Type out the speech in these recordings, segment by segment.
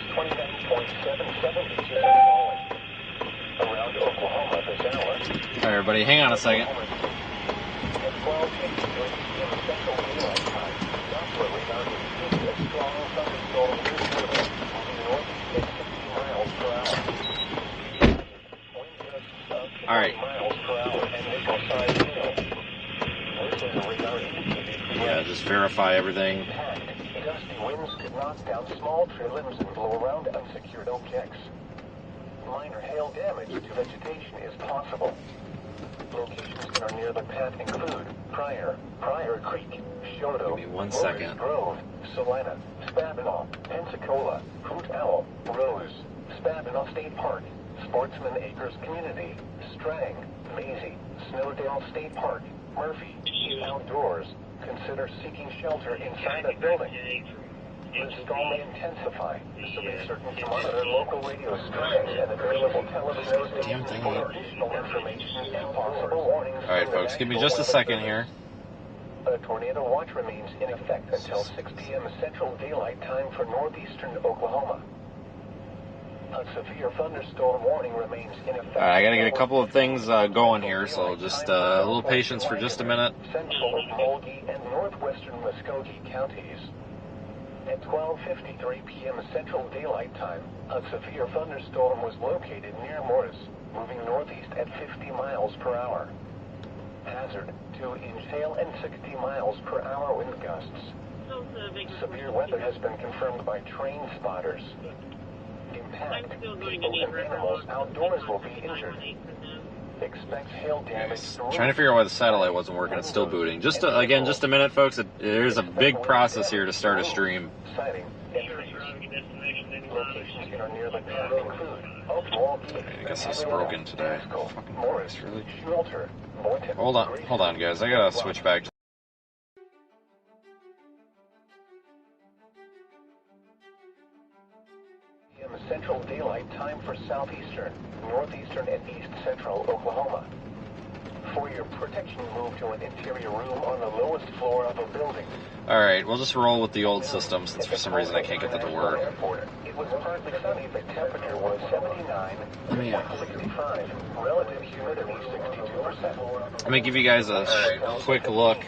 was 29.77 inches and falling. Around Oklahoma this hour. All right, everybody, hang on a second. At 12:53 p.m. Central Daylight Time, Doppler radar indicated a strong thunderstorm near Florida, moving northeast at 60 miles per hour. Wind gusts of 50 All right. miles per hour and nickel-sized hail. This is a radar indicated. Yeah, just verify everything. Gusty winds could knock down small tree limbs and blow around unsecured objects. Minor hail damage to vegetation is possible. Locations that are near the path include Pryor Creek, Shoto, Give me 1 Morris second. Grove, Salina, Spabinaw, Pensacola, Hoot Owl, Rose, Spabinaw State Park, Sportsman Acres Community, Strang, Maisie, Snowdale State Park, Murphy, Outdoors. Consider seeking shelter inside a building. The storm may intensify, so be certain to monitor local radio stations and available television Damn stations thing. for additional information and possible warnings. All right, folks, give me just a second here. A tornado watch remains in effect until 6 p.m. Central Daylight Time for northeastern Oklahoma. A severe thunderstorm warning remains in effect. All right, I got to get a couple of things going here, so just a little patience for just a minute. Central Mulgee and northwestern Muskogee counties. At 12:53 p.m. Central Daylight Time, a severe thunderstorm was located near Morris, moving northeast at 50 miles per hour. Hazard: 2-inch hail and 60 miles per hour wind gusts. Severe weather has been confirmed by train spotters. Impact: people and animals outdoors will be injured. Expect hail damage. Trying to figure out why the satellite wasn't working. It's still booting. Just again, just a minute, folks. There's a big process here to start a stream. Sighting and trees. Locations that are near the path include Waelti, I guess it's broken today. Fucking Morris, Christ, really? Shelter, Boynton. Hold on, guys. I gotta switch back to. Central Daylight Time for southeastern, northeastern, and east central Oklahoma. For your protection, move to an interior room on the lowest floor of a building. All right, we'll just roll with the old system since for some reason I can't get that to work. It was partly sunny. The temperature was 79, 65. Relative humidity 62%. Let me give you guys a quick look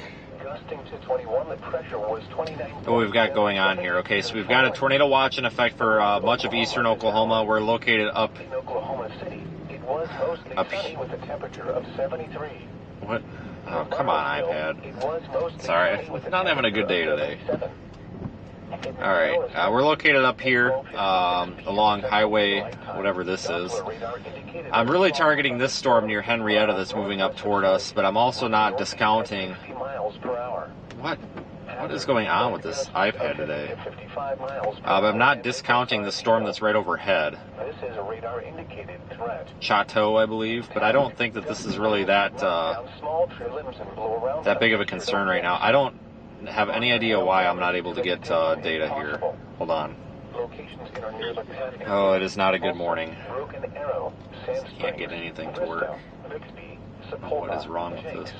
Gusting to 21. The pressure was 29. what we've got going on here. Okay, so we've got a tornado watch in effect for much of eastern Oklahoma. We're located up. In Oklahoma City, it was mostly sunny with a temperature of 73. What? Oh, come on, iPad. It was mostly Sorry, sunny with a not having a good day temperature today. of 77. All right, we're located up here along Highway, whatever this is. I'm really targeting this storm near Henrietta that's moving up toward us, but I'm also not discounting. What is going on with this iPad today? I'm not discounting the storm that's right overhead. This is a radar indicated threat. Chateau, I believe, but I don't think that this is really that big of a concern right now. I don't have any idea why I'm not able to get data here. Hold on. Oh, it is not a good morning. Can't get anything to work. Oh, what is wrong with this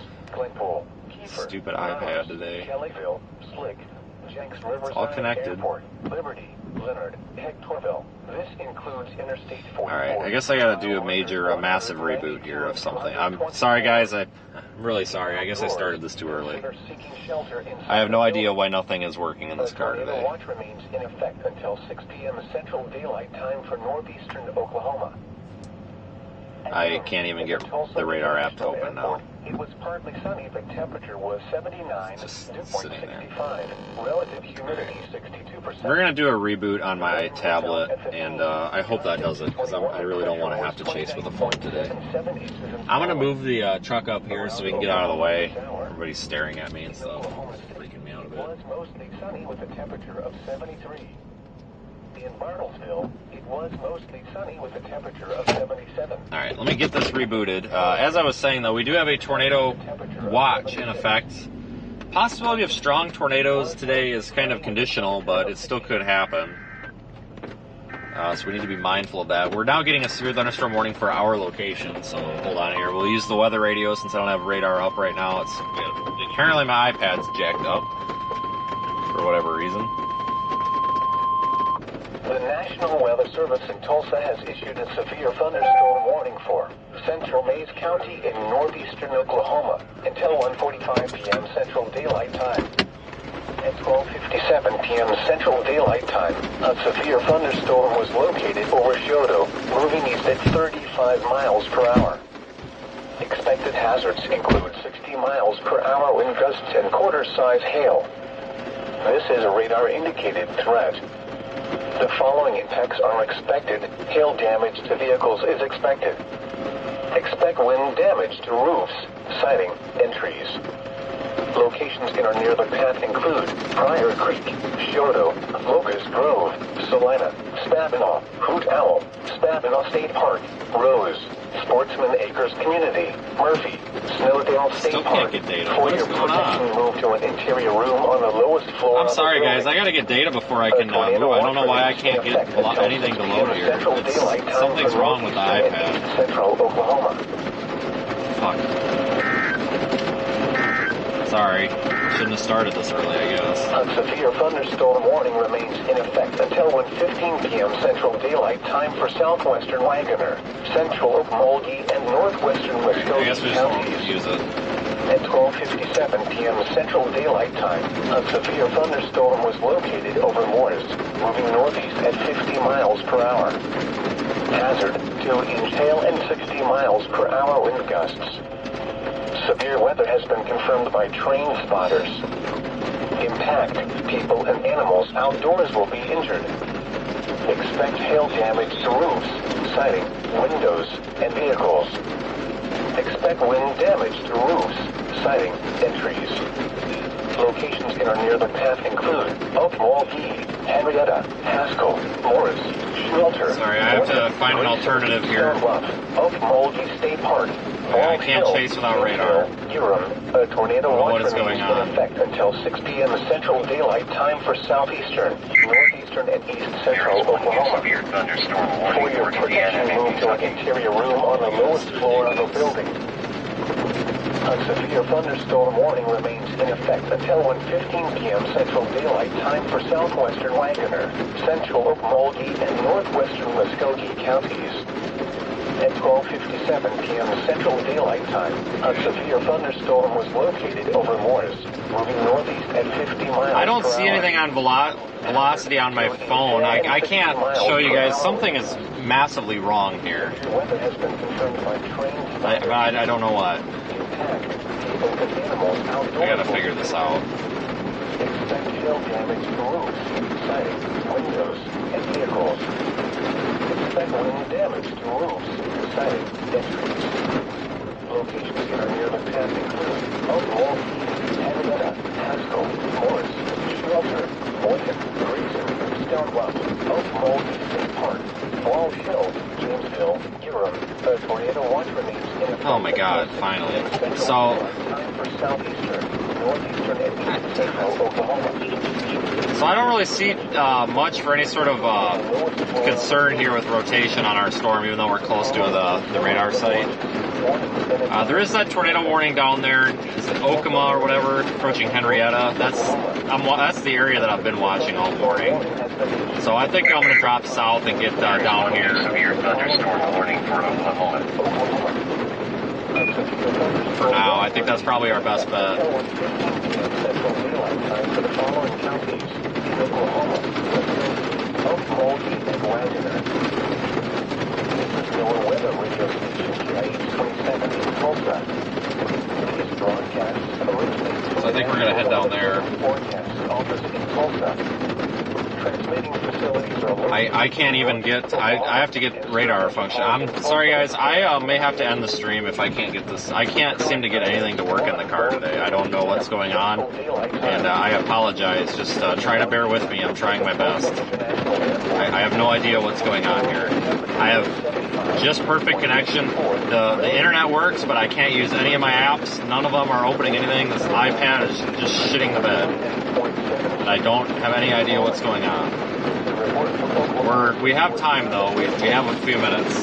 stupid iPad today? It's all connected. Alright, I guess I gotta do a massive reboot here of something. I'm sorry, guys. I'm really sorry. I guess I started this too early. I have no idea why nothing is working in this car today. Watch remains in effect until 6 p.m. Central Daylight Time for northeastern Oklahoma. I can't even get the radar app to open now. It was partly sunny. The temperature was 79, Just dew sitting point there. 65, relative humidity 62%. We're gonna do a reboot on my tablet, and I hope that does it, because I really don't want to have to chase with a phone today. I'm gonna move the truck up here so we can get out of the way. Everybody's staring at me and stuff. It's freaking me out a It bit. was mostly sunny with a temperature of 73. In Bartlesville, it was mostly sunny with a temperature of 77. All right, let me get this rebooted. As I was saying, though, we do have a tornado watch in effect. Possibility of strong tornadoes today is kind of conditional, but it still could happen. So we need to be mindful of that. We're now getting a severe thunderstorm warning for our location, so hold on here. We'll use the weather radio since I don't have radar up right now. Apparently my iPad's jacked up for whatever reason. The National Weather Service in Tulsa has issued a severe thunderstorm warning for central Mays County in northeastern Oklahoma until 1:45 p.m. Central Daylight Time. At 12:57 p.m. Central Daylight Time, a severe thunderstorm was located over Shodo, moving east at 35 miles per hour. Expected hazards include 60 miles per hour wind gusts and quarter-size hail. This is a radar-indicated threat. The following impacts are expected. Hail damage to vehicles is expected. Expect wind damage to roofs, siding, and trees. Locations in or near the path include Pryor Creek, Shodo, Locust Grove, Salina, Spavinaw, Hoot Owl, Spavinaw State Park, Rose, Sportsman Acres Community, Murphy, Snowdale State Still Park. can't get data. For What is your going protection, on? move to an interior room on the lowest floor. I'm of the sorry, building. guys. I gotta get data before I can move. I don't know why I can't get anything to load here. Something's wrong with the iPad. Central Oklahoma. Fuck. Sorry. Shouldn't have started this early, I guess. A severe thunderstorm warning remains in effect until 1:15 p.m. Central Daylight Time for southwestern Wagoner, central Okmulgee, and northwestern I Muskogee guess we just won't counties. use it. At 12:57 p.m. Central Daylight Time, a severe thunderstorm was located over Morris, moving northeast at 50 miles per hour. Hazard, 2-inch hail and 60 miles per hour wind gusts. Severe weather has been confirmed by train spotters. Impact, people and animals outdoors will be injured. Expect hail damage to roofs, siding, windows, and vehicles. Expect wind damage to roofs, siding, and trees. Locations in or near the path include Waelti, Henrietta, Haskell, Morris, Shelter. Sorry, I have to find an alternative here. Okmulgee State Park. I can't chase without radar. A tornado watch What is going remains on? in effect until 6 p.m. Central Daylight Time for southeastern, northeastern, and east central Oklahoma. For your protection, move to an interior room on the lowest floor of the building. A severe thunderstorm warning remains in effect until 1:15 p.m. Central Daylight Time for southwestern Wagoner, central Okmulgee, and northwestern Muskogee counties. At 12:57 p.m. Central Daylight Time, a severe thunderstorm was located over Morris, moving northeast at 50 miles I don't per see hour. anything on velocity on my phone. I can't show you guys. Something is massively wrong here. Weather has been confirmed by train I don't know what. people and animals outdoors. I gotta figure this out. Expect hail damage to roofs, siding, windows, and vehicles. Expect wind damage to roofs, siding, and trees. Locations that are near the path include Waelti, Henrietta, Haskell, Morris, Shelter, Boynton, Grayson, Stonewall, Okmulgee State Park, Walsh Hill, Jamesville, Urim. A tornado watch remains in effect. Oh my God, finally. Central So, time for southeastern, northeastern, and east central Oklahoma. so I don't really see much for any sort of concern here with rotation on our storm, even though we're close to the radar site. There is that tornado warning down there. Is it Okama or whatever, approaching Henrietta? That's the area that I've been watching all morning. So I think I'm going to drop south and get down here. Severe thunderstorm warning for Oklahoma. For now, I think that's probably our best bet. Central Daylight Time for the following counties: Oklahoma, Okmulgee, and Wagoner. This is NOAA Weather Radio Station KIH-27 in Tulsa. These broadcasts originate. So I think we're going to head down there. Forecast office in Tulsa. Transmitting facilities are located. I can't even get, I have to get radar function. I'm sorry guys, I may have to end the stream if I can't get this. I can't seem to get anything to work in the car today. I don't know what's going on, and I apologize. Just try to bear with me. I'm trying my best. I have no idea what's going on here. I have just perfect connection. The internet works, but I can't use any of my apps. None of them are opening anything. This iPad is just shitting the bed. And I don't have any idea what's going on. We have time though. We have a few minutes,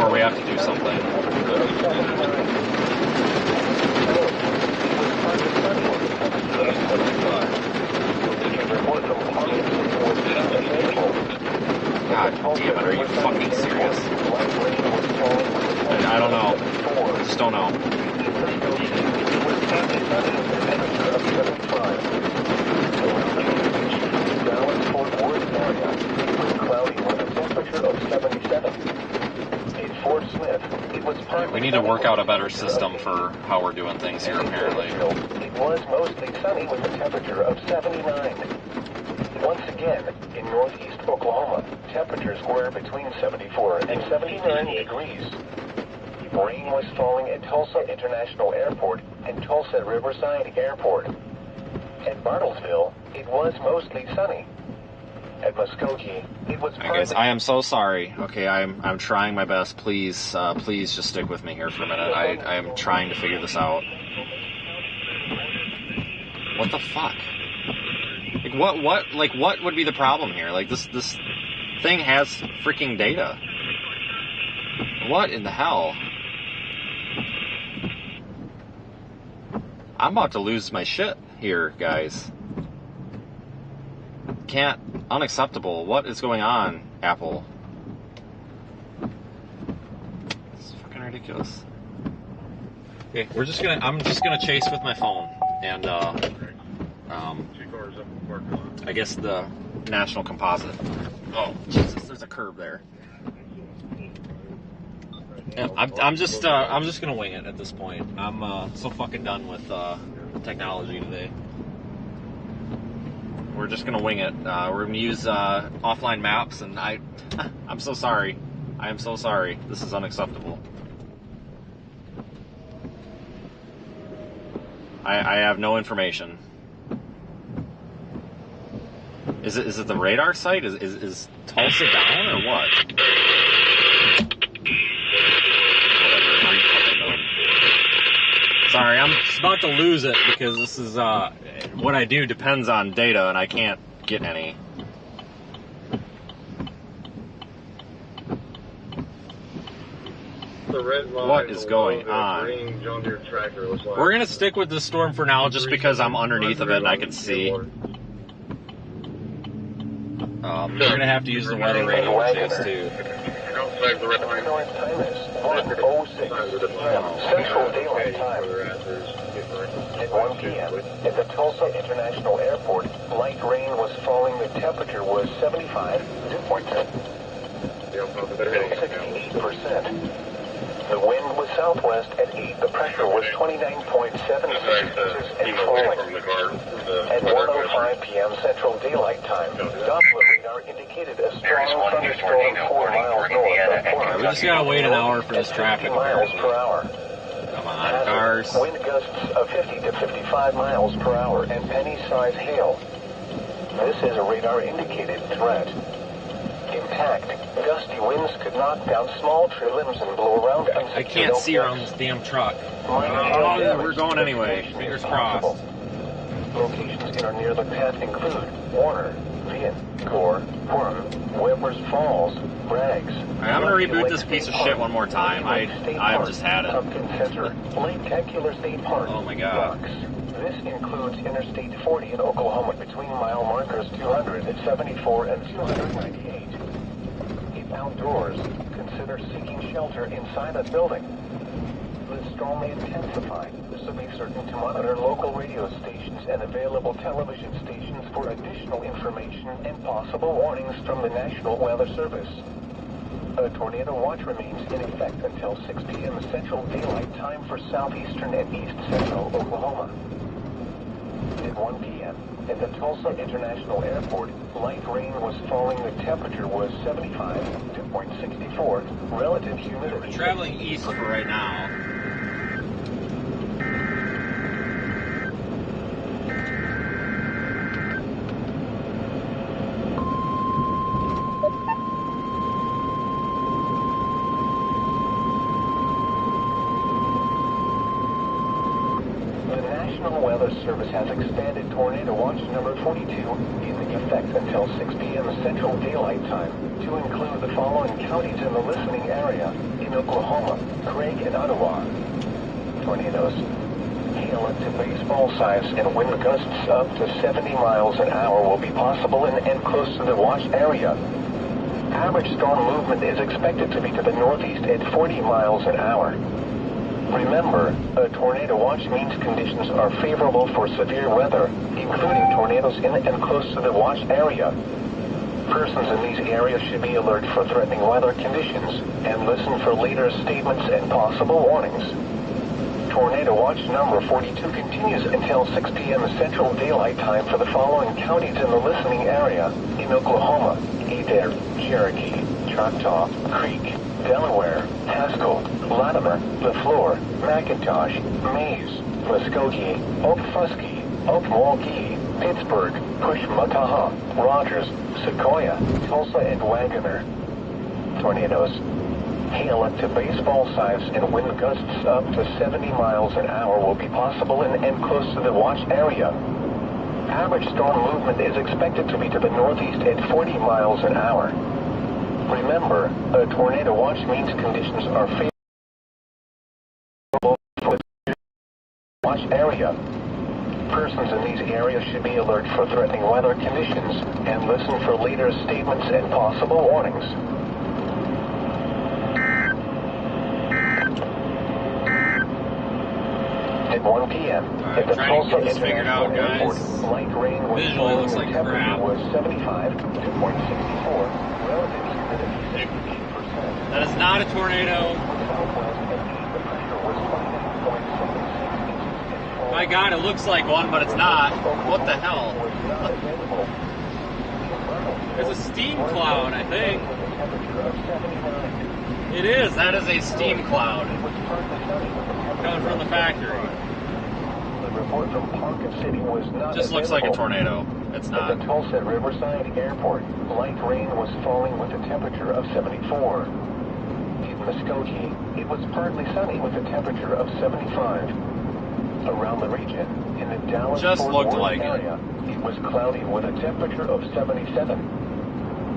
or we have to do something. work out a better system for how we're doing things here, apparently. It was mostly sunny with a temperature of 79. Once again, in northeast Oklahoma, temperatures were between 74 and 79 degrees. Rain was falling at Tulsa International Airport and Tulsa Riverside Airport. At Bartlesville, it was mostly sunny. At Muskogee, it was Alright, guys, I am so sorry. Okay, I'm trying my best. Please, please just stick with me here for a minute. I am trying to figure this out. What the fuck? Like, what would be the problem here? Like, this thing has freaking data. What in the hell? I'm about to lose my shit here, guys. Unacceptable. What is going on, Apple? It's fucking ridiculous. Okay, I'm just gonna chase with my phone and I guess the National Composite. Oh, Jesus, there's a curb there. Yeah, I'm just gonna wing it at this point. I'm so fucking done with technology today. We're just gonna wing it. We're gonna use offline maps, and I'm so sorry. I am so sorry. This is unacceptable. I have no information. Is it the radar site? Is Tulsa down or what? Sorry, I'm about to lose it because this is what I do depends on data, and I can't get any. What is going on? We're gonna stick with this storm for now, just because I'm underneath of it and I can see. We're gonna have to use the weather radio chase too. North time is 1:06 Central Daylight Time. At 1 p.m., at the Tulsa International Airport, light rain was falling. The temperature was 75, dew point 68%. The wind was southwest at 8. The pressure was 29.76 inches and falling. At 1:05 p.m. Central Daylight Time, Doppler radar indicated a strong thunderstorm 4 miles north of Florida. We just gotta wait an hour for this traffic. Miles per hour. Come on, cars. Wind gusts of 50 to 55 miles per hour and penny-size hail. This is a radar-indicated threat. Impact. Gusty winds could knock down small tree limbs and blow around. I can't see around this damn truck. Oh, we're going anyway. Fingers crossed. Locations in or near the path include Warner, Vian, Gore, Worm, Weber's Falls, Braggs. I'm gonna reboot this piece of shit one more time. I've just had it. Pumpkin Center, Lake Tecular State Park. Oh my God. Rocks. This includes Interstate 40 in Oklahoma between mile markers 274 and 298. If outdoors, consider seeking shelter inside a building. The storm may intensify, so be certain to monitor local radio stations and available television stations for additional information and possible warnings from the National Weather Service. A tornado watch remains in effect until 6 p.m. Central Daylight Time for southeastern and east central Oklahoma. At 1 p.m., at the Tulsa International Airport, light rain was falling. The temperature was 75, dew point 64, relative humidity. We're traveling east for right now. Service has extended Tornado Watch number 42 in effect until 6 p.m. Central Daylight Time to include the following counties in the listening area in Oklahoma, Craig and Ottawa. Tornadoes. Hail up to baseball size and wind gusts up to 70 miles an hour will be possible and close to the watch area. Average storm movement is expected to be to the northeast at 40 miles an hour. Remember, a tornado watch means conditions are favorable for severe weather, including tornadoes in and close to the watch area. Persons in these areas should be alert for threatening weather conditions and listen for later statements and possible warnings. Tornado watch number 42 continues until 6 p.m. Central Daylight Time for the following counties in the listening area: in Oklahoma, Adair, Cherokee, Choctaw, Creek, Delaware, Haskell, Latimer, LaFleur, McIntosh, Mays, Muskogee, Okfuskee, Okmulgee, Pittsburgh, Pushmataha, Rogers, Sequoia, Tulsa, and Wagoner. Tornadoes. Hail up to baseball size and wind gusts up to 70 miles an hour will be possible in and close to the watch area. Average storm movement is expected to be to the northeast at 40 miles an hour. Remember, a tornado watch means conditions are favorable for the watch area. Persons in these areas should be alert for threatening weather conditions and listen for later statements and possible warnings. At 1 p.m. at the Tulsa International Airport, light rain was falling and the temperature was 75, 2.64, relative humidity 68%. That is not a tornado. My God, it looks like one, but it's not. What the hell? There's a steam cloud, I think. It is. That is a steam cloud coming from the factory. Report from Parkin City was not just looks like a tornado. It's not. At the Tulsa Riverside Airport, light rain was falling with a temperature of 74. In Muskogee, it was partly sunny with a temperature of 75. Around the region, in the Dallas just Fort looked Worth like area, it was cloudy with a temperature of 77.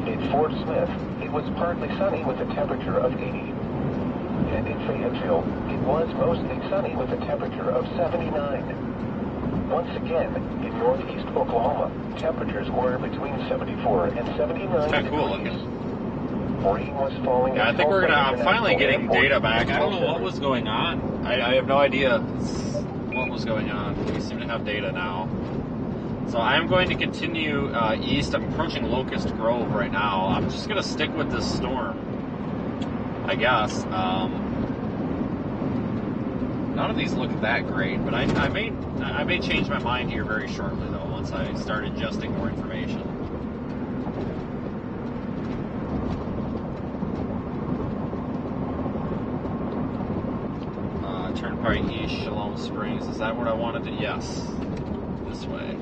In Fort Smith, it was partly sunny with a temperature of 80. And in Fayetteville, it was mostly sunny with a temperature of 79. Once again, in northeast Oklahoma, temperatures were between 74 and 79 it's kind of cool degrees. looking. Rain was falling. Yeah, I think I'm finally getting data back. I don't know what was going on. I have no idea what was going on. We seem to have data now. So I'm going to continue east. I'm approaching Locust Grove right now. I'm just going to stick with this storm, I guess. None of these look that great, but I may change my mind here very shortly, though, once I start ingesting more information. Turnpike East, Shalom Springs. Is that what I wanted to? Yes. This way.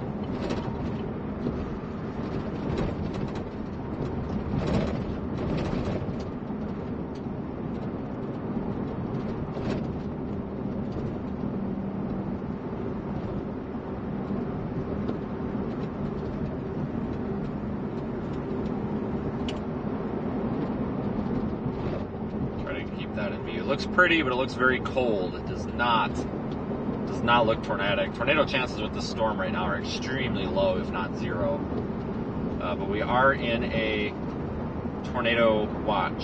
It looks pretty, but it looks very cold. It does not look tornadic. Tornado chances with this storm right now are extremely low, if not zero. But we are in a tornado watch.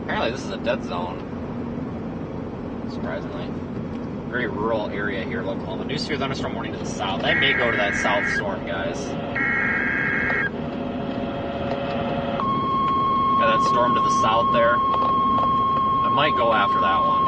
Apparently this is a dead zone, surprisingly. Very rural area here in Oklahoma. New severe thunderstorm warning to the south. I may go to that south storm, guys. Got that storm to the south there. I might go after that one.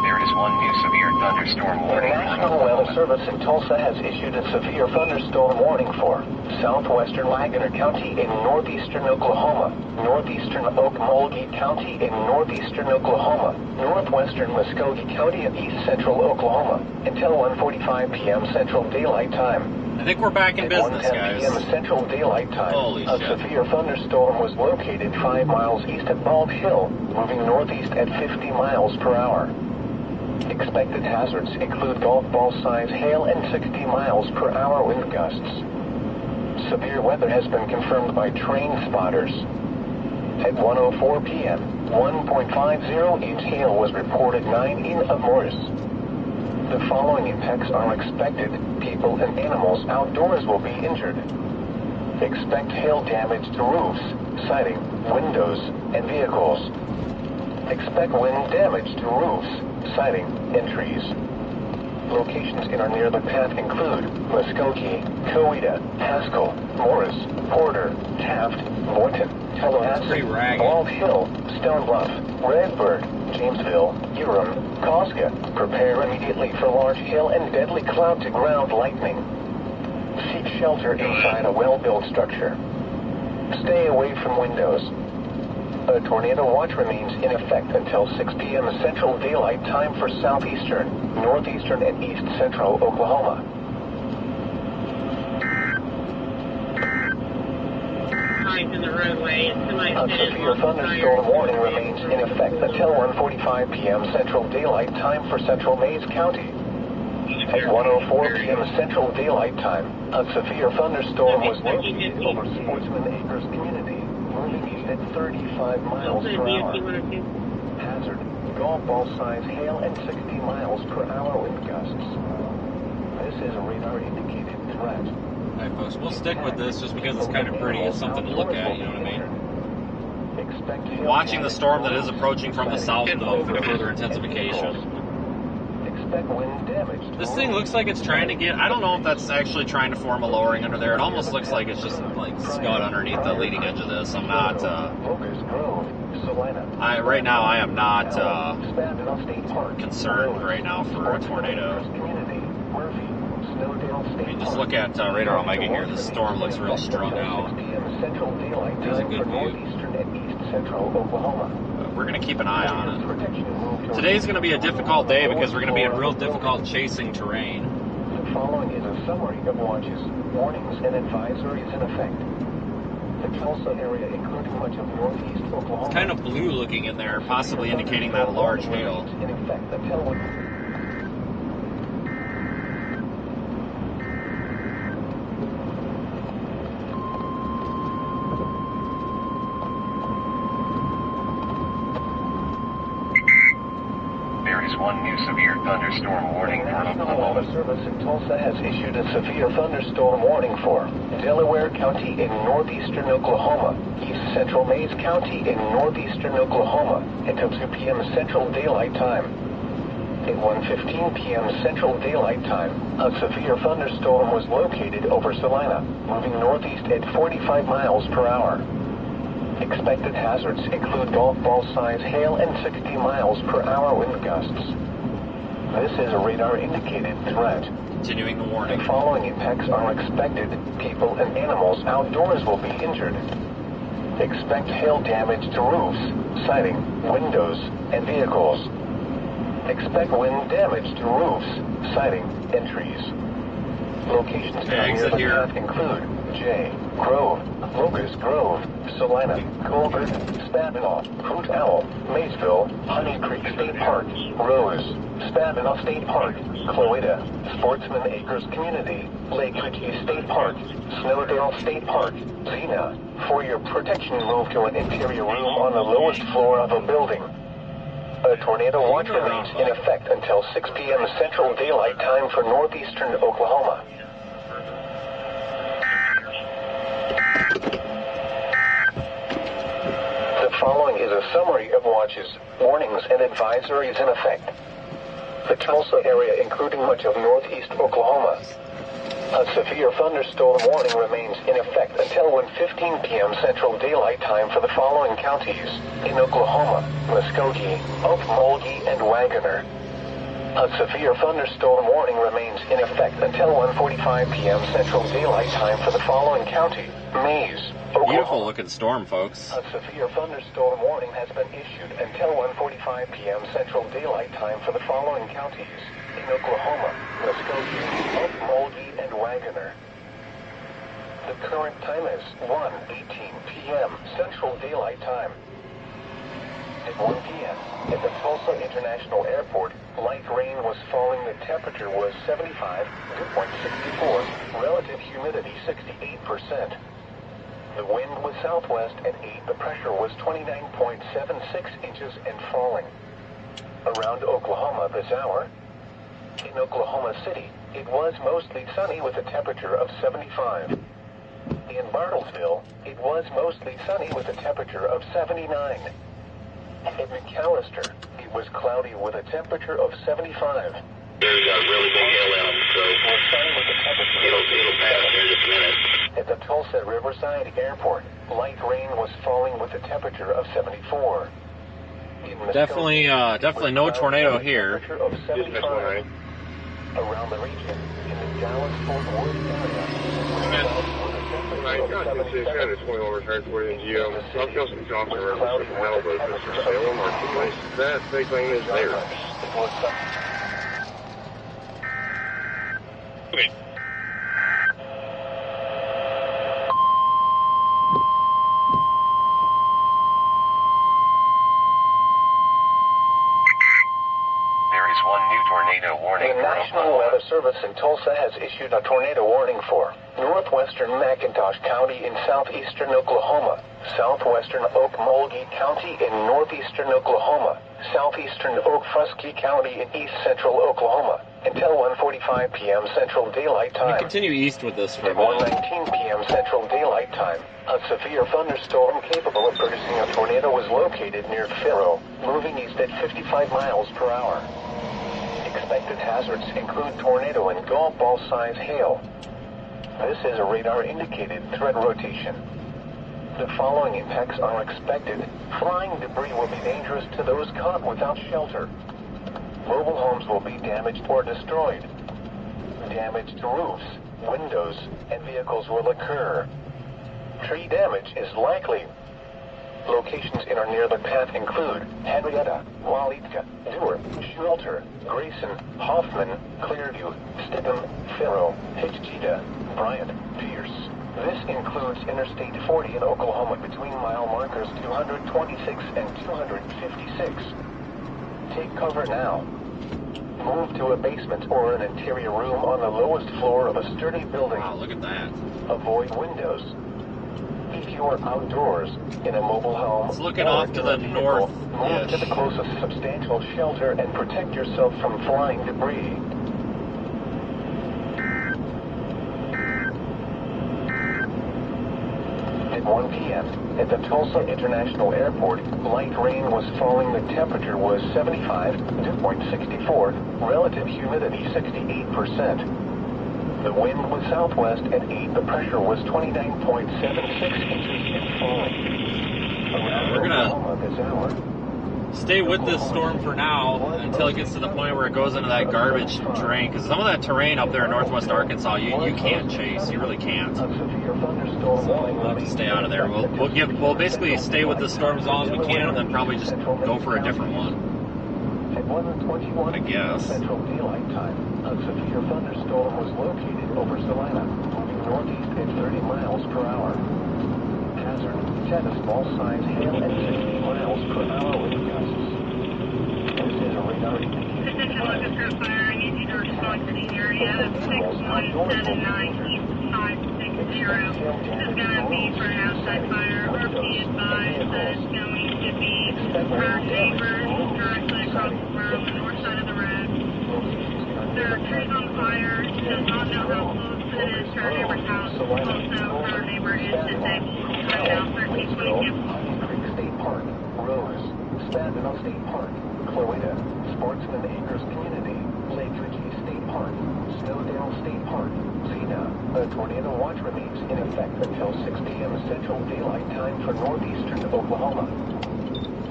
There is one new severe thunderstorm warning. The National Weather Service in Tulsa has issued a severe thunderstorm warning for southwestern Wagoner County in northeastern Oklahoma, northeastern Okmulgee County in northeastern Oklahoma, northwestern Muskogee County and east central Oklahoma until 1:45 p.m. Central Daylight Time. I think we're back in At business, 1:10 guys. p.m. Central Daylight Time, Holy a shit. severe thunderstorm was located 5 miles east of Bald Hill, moving northeast at 50 miles per hour. Expected hazards include golf ball size hail and 60 miles per hour wind gusts. Severe weather has been confirmed by train spotters. At 1:04 p.m., 1.50-inch hail was reported 9 in of Morris. The following impacts are expected. People and animals outdoors will be injured. Expect hail damage to roofs, siding, windows, and vehicles. Expect wind damage to roofs, siding, and trees. Locations in or near the path include Muskogee, Coweta, Haskell, Morris, Porter, Taft, Boynton, Tallahassee, Bald Hill, Stone Bluff, Redbird, Jamesville, Urim, Cosca. Prepare immediately for large hail and deadly cloud-to-ground lightning. Seek shelter inside a well-built structure. Stay away from windows. A tornado watch remains in effect until 6 p.m. Central Daylight Time for southeastern, northeastern, and east central Oklahoma. In the roadway. A severe thunderstorm warning remains in effect until 1:45 p.m. Central Daylight Time for central Mays County. At 1:04 p.m. Central Daylight Time, a severe thunderstorm was located over Sportsman Acres community, moving east at 35 miles per hour. Hazard, golf ball size hail and 60 miles per hour wind gusts. This is a radar indicated threat. Alright, folks, we'll stick with this just because it's kind of pretty. It's something to look at, you know what I mean? Watching the storm that is approaching from the south, though, for further intensification. This thing looks like it's trying to get... I don't know if that's actually trying to form a lowering under there. It almost looks like it's just, like, scud underneath the leading edge of this. I'm not... right now, I am not concerned right now for a tornado. I mean, just look at Radar Omega here. This storm looks real strung out. There's a good view. But we're going to keep an eye on it. Today's going to be a difficult day because we're going to be in real difficult chasing terrain. The following is a summary of watches, warnings, and advisories in effect. The Tulsa area, including much of northeast Oklahoma. It's kind of blue looking in there, possibly indicating that large hail. In effect until one new severe thunderstorm warning for National Oklahoma. Weather Service in Tulsa has issued a severe thunderstorm warning for Delaware County in northeastern Oklahoma, east central Mays County in northeastern Oklahoma until 2 p.m. Central Daylight Time. At 1:15 p.m. Central Daylight Time, a severe thunderstorm was located over Salina, moving northeast at 45 miles per hour. Expected hazards include golf ball size hail and 60 miles per hour wind gusts. This is a radar indicated threat. Continuing the warning. The following impacts are expected. People and animals outdoors will be injured. Expect hail damage to roofs, siding, windows, and vehicles. Expect wind damage to roofs, siding, and trees. Locations near the path include J. Grove, Locust Grove, Salina, Colbert, Spavinaw, Hoot Owl, Maysville, Honey Creek State Park, Rose, Spavinaw State Park, Cloeta, Sportsman Acres Community, Lake Ritchie State Park, Snowdale State Park, Xena. For your protection, move to an interior room on the lowest floor of a building. A tornado watch remains in effect until 6 p.m. Central Daylight Time for northeastern Oklahoma. The following is a summary of watches, warnings, and advisories in effect. The Tulsa area, including much of northeast Oklahoma. A severe thunderstorm warning remains in effect until 1:15 p.m. Central Daylight Time for the following counties in Oklahoma: Muskogee, Okmulgee, and Wagoner. A severe thunderstorm warning remains in effect until 1:45 p.m. Central Daylight Time for the following county: Mays, Beautiful Oklahoma. looking storm, folks. A severe thunderstorm warning has been issued until 1:45 p.m. Central Daylight Time for the following counties in Oklahoma: Muskogee, Okmulgee, and Wagoner. The current time is 1:18 p.m. Central Daylight Time. At 1 p.m. at the Tulsa International Airport, light rain was falling. The temperature was 75, dew point 64, relative humidity 68%. The wind was southwest at 8. The pressure was 29.76 inches and falling. Around Oklahoma this hour. In Oklahoma City, it was mostly sunny with a temperature of 75. In Bartlesville, it was mostly sunny with a temperature of 79. In McAllister, it was cloudy with a temperature of 75. There's a really big hill out, so It was sunny with a temperature of it'll pass here in just a minute. At the Tulsa Riverside Airport, light rain was falling with a temperature of 74. In Muskogee, Definitely no tornado here. temperature of 75. Around the region, in the Dallas-Fort Worth area, Right, got this is kind of 20 over turn for you. I'll kill some jobs around the Malibu for Salem or someplace. That big thing is there. It was Okay. There is one new tornado warning The for National Oklahoma. Weather Service in Tulsa has issued a tornado warning for northwestern McIntosh County in southeastern Oklahoma, southwestern Okmulgee County in northeastern Oklahoma, southeastern Okfuskee County in east central Oklahoma, until 1:45 p.m. Central Daylight Let me Time. continue east with this for a At minute. 1:19 p.m. Central Daylight Time, a severe thunderstorm capable of producing a tornado was located near Faro, moving east at 55 miles per hour. Expected hazards include tornado and golf ball size hail. This is a radar-indicated threat rotation. The following impacts are expected. Flying debris will be dangerous to those caught without shelter. Mobile homes will be damaged or destroyed. Damage to roofs, windows, and vehicles will occur. Tree damage is likely. Locations in or near the path include Henrietta, Waelti, Dewar, Shelter, Grayson, Hoffman, Clearview, Stidham, Faro, Hitchita, Bryant, Pierce. This includes Interstate 40 in Oklahoma between mile markers 226 and 256. Take cover now. Move to a basement or an interior room on the lowest floor of a sturdy building. Wow, look at that. Avoid windows. If you are outdoors, in a mobile home, It's looking or off to in the a vehicle, move north-ish. to the closest substantial shelter and protect yourself from flying debris. At 1 p.m., at the Tulsa International Airport, light rain was falling. The temperature was 75, dew point 64, relative humidity 68%. The wind was southwest at 8. The pressure was 29.76 inches and falling. Around We're gonna Oklahoma this hour. Stay with this storm for now until it gets to the point where it goes into that garbage terrain. Because some of that terrain up there in northwest Arkansas, you can't chase. You really can't. A severe thunderstorm warning We'll have to stay out of there. We'll basically stay with this storm as long as we can, and then probably just go for a different one. At 1:21 I guess. Central Daylight Time, a severe thunderstorm was located over Salina, moving northeast at 30 miles per hour. Hazard, 10 small-size hail at 60 miles per hour with gusts. This is a radar indicator. Position looking for a fire. I need you to respond to the area of 6179 East 560. This is going to be for an outside fire. RP advised that it's going to be our neighbors directly across the road on the north side of the road. There are trees on fire. Does not know how close it is to our neighbor's house. Also, our neighbor is disabled. Right now, 1322. Pine Creek State Park, Rose, Spandau State Park, Cloeta, Sportsman Acres Community, Lake Ridgey State Park, Snowdale State Park, Zena. A tornado watch remains in effect until 6 p.m. Central Daylight Time for northeastern Oklahoma.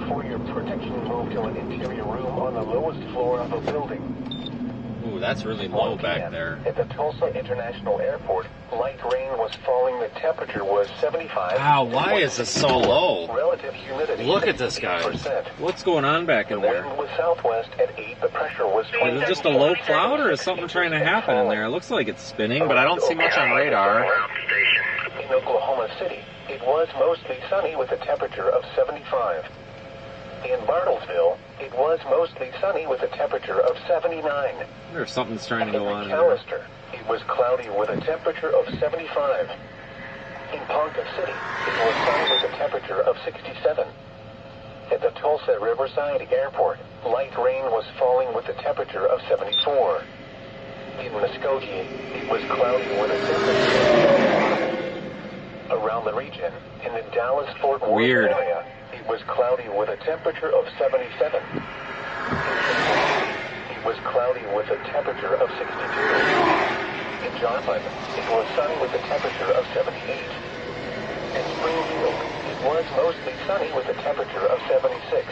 For your protection, move to an interior room on the lowest floor of a building. Ooh, that's really low back there. At the Tulsa International Airport, light rain was falling. The temperature was 75. Wow, why is this so low? Relative humidity. Look at this, guys. 60%. What's going on back in The there? wind was southwwest at 8. The pressure was Is 20. it just a low cloud, or is something trying to happen in there? It looks like it's spinning, but I don't see much on radar. In Oklahoma City, it was mostly sunny with a temperature of 75. In Bartlesville, it was mostly sunny with a temperature of 79. There's something's trying to go on In in there. McAllister, it was cloudy with a temperature of 75. In Ponca City, it was sunny with a temperature of 67. At the Tulsa Riverside Airport, light rain was falling with a temperature of 74. In Muskogee, it was cloudy with a temperature of 74. Around the region, in the Dallas-Fort Worth Weird. area, it was cloudy with a temperature of 77. It was cloudy with a temperature of 62. In Joplin, it was sunny with a temperature of 78. In Springfield, it was mostly sunny with a temperature of 76.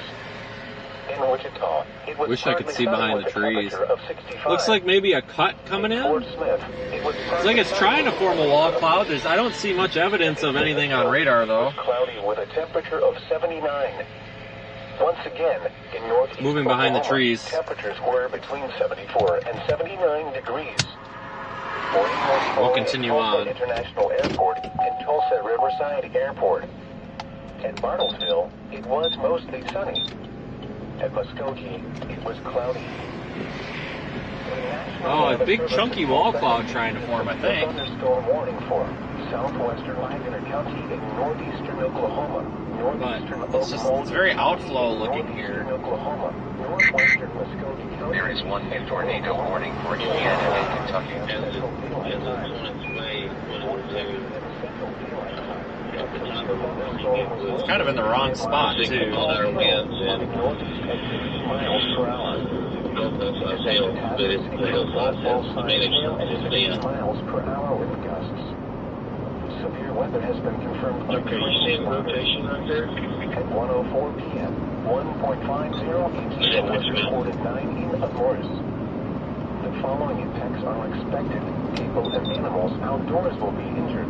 In Wichita, it was Wish I could partly see sunny behind with the a trees. temperature of 65. Looks like maybe a cut coming in. Fort Smith, it was It's like it's trying to form a wall cloud. I don't see much evidence of anything on radar, though. Cloudy with a temperature of 79. Once again, in northeast Moving behind the Oklahoma, trees. temperatures were between 74 and 79 degrees. We'll continue on. International Airport and Tulsa Riverside Airport. At Bartlesville, it was mostly sunny. At Muskogee, it was cloudy. Oh, a big chunky wall cloud trying to form, I think. Thunderstorm warning for southwestern Wagner County in northeastern Oklahoma. But it's very outflow looking here. Oklahoma, northwestern Muskogee County. There is one new tornado warning for Indiana and Kentucky. It's kind of in the wrong spot, too. Miles per hour. Miles per hour with gusts. Severe weather has been confirmed. Okay, you seeing rotation right there? At 1:04 p.m., 1.50 inch hail was recorded 9 in Morris. The following impacts are expected. People and animals outdoors will be injured.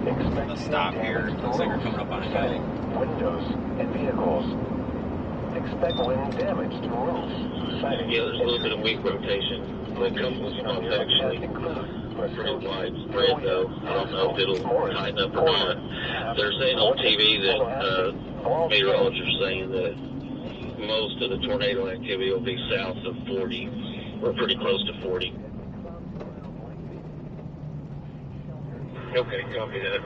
Expect Let's stop here. Looks like we're coming up on a hill. Windows and vehicles. Expect wind damage to roofs. Siding. Yeah, there's a little bit of weak rotation. A couple of spots actually. Pretty widespread though. I don't know if it'll tighten up or not. They're saying on TV that meteorologists are saying that most of the tornado activity will be south of 40, or pretty close to 40. Okay, copy that.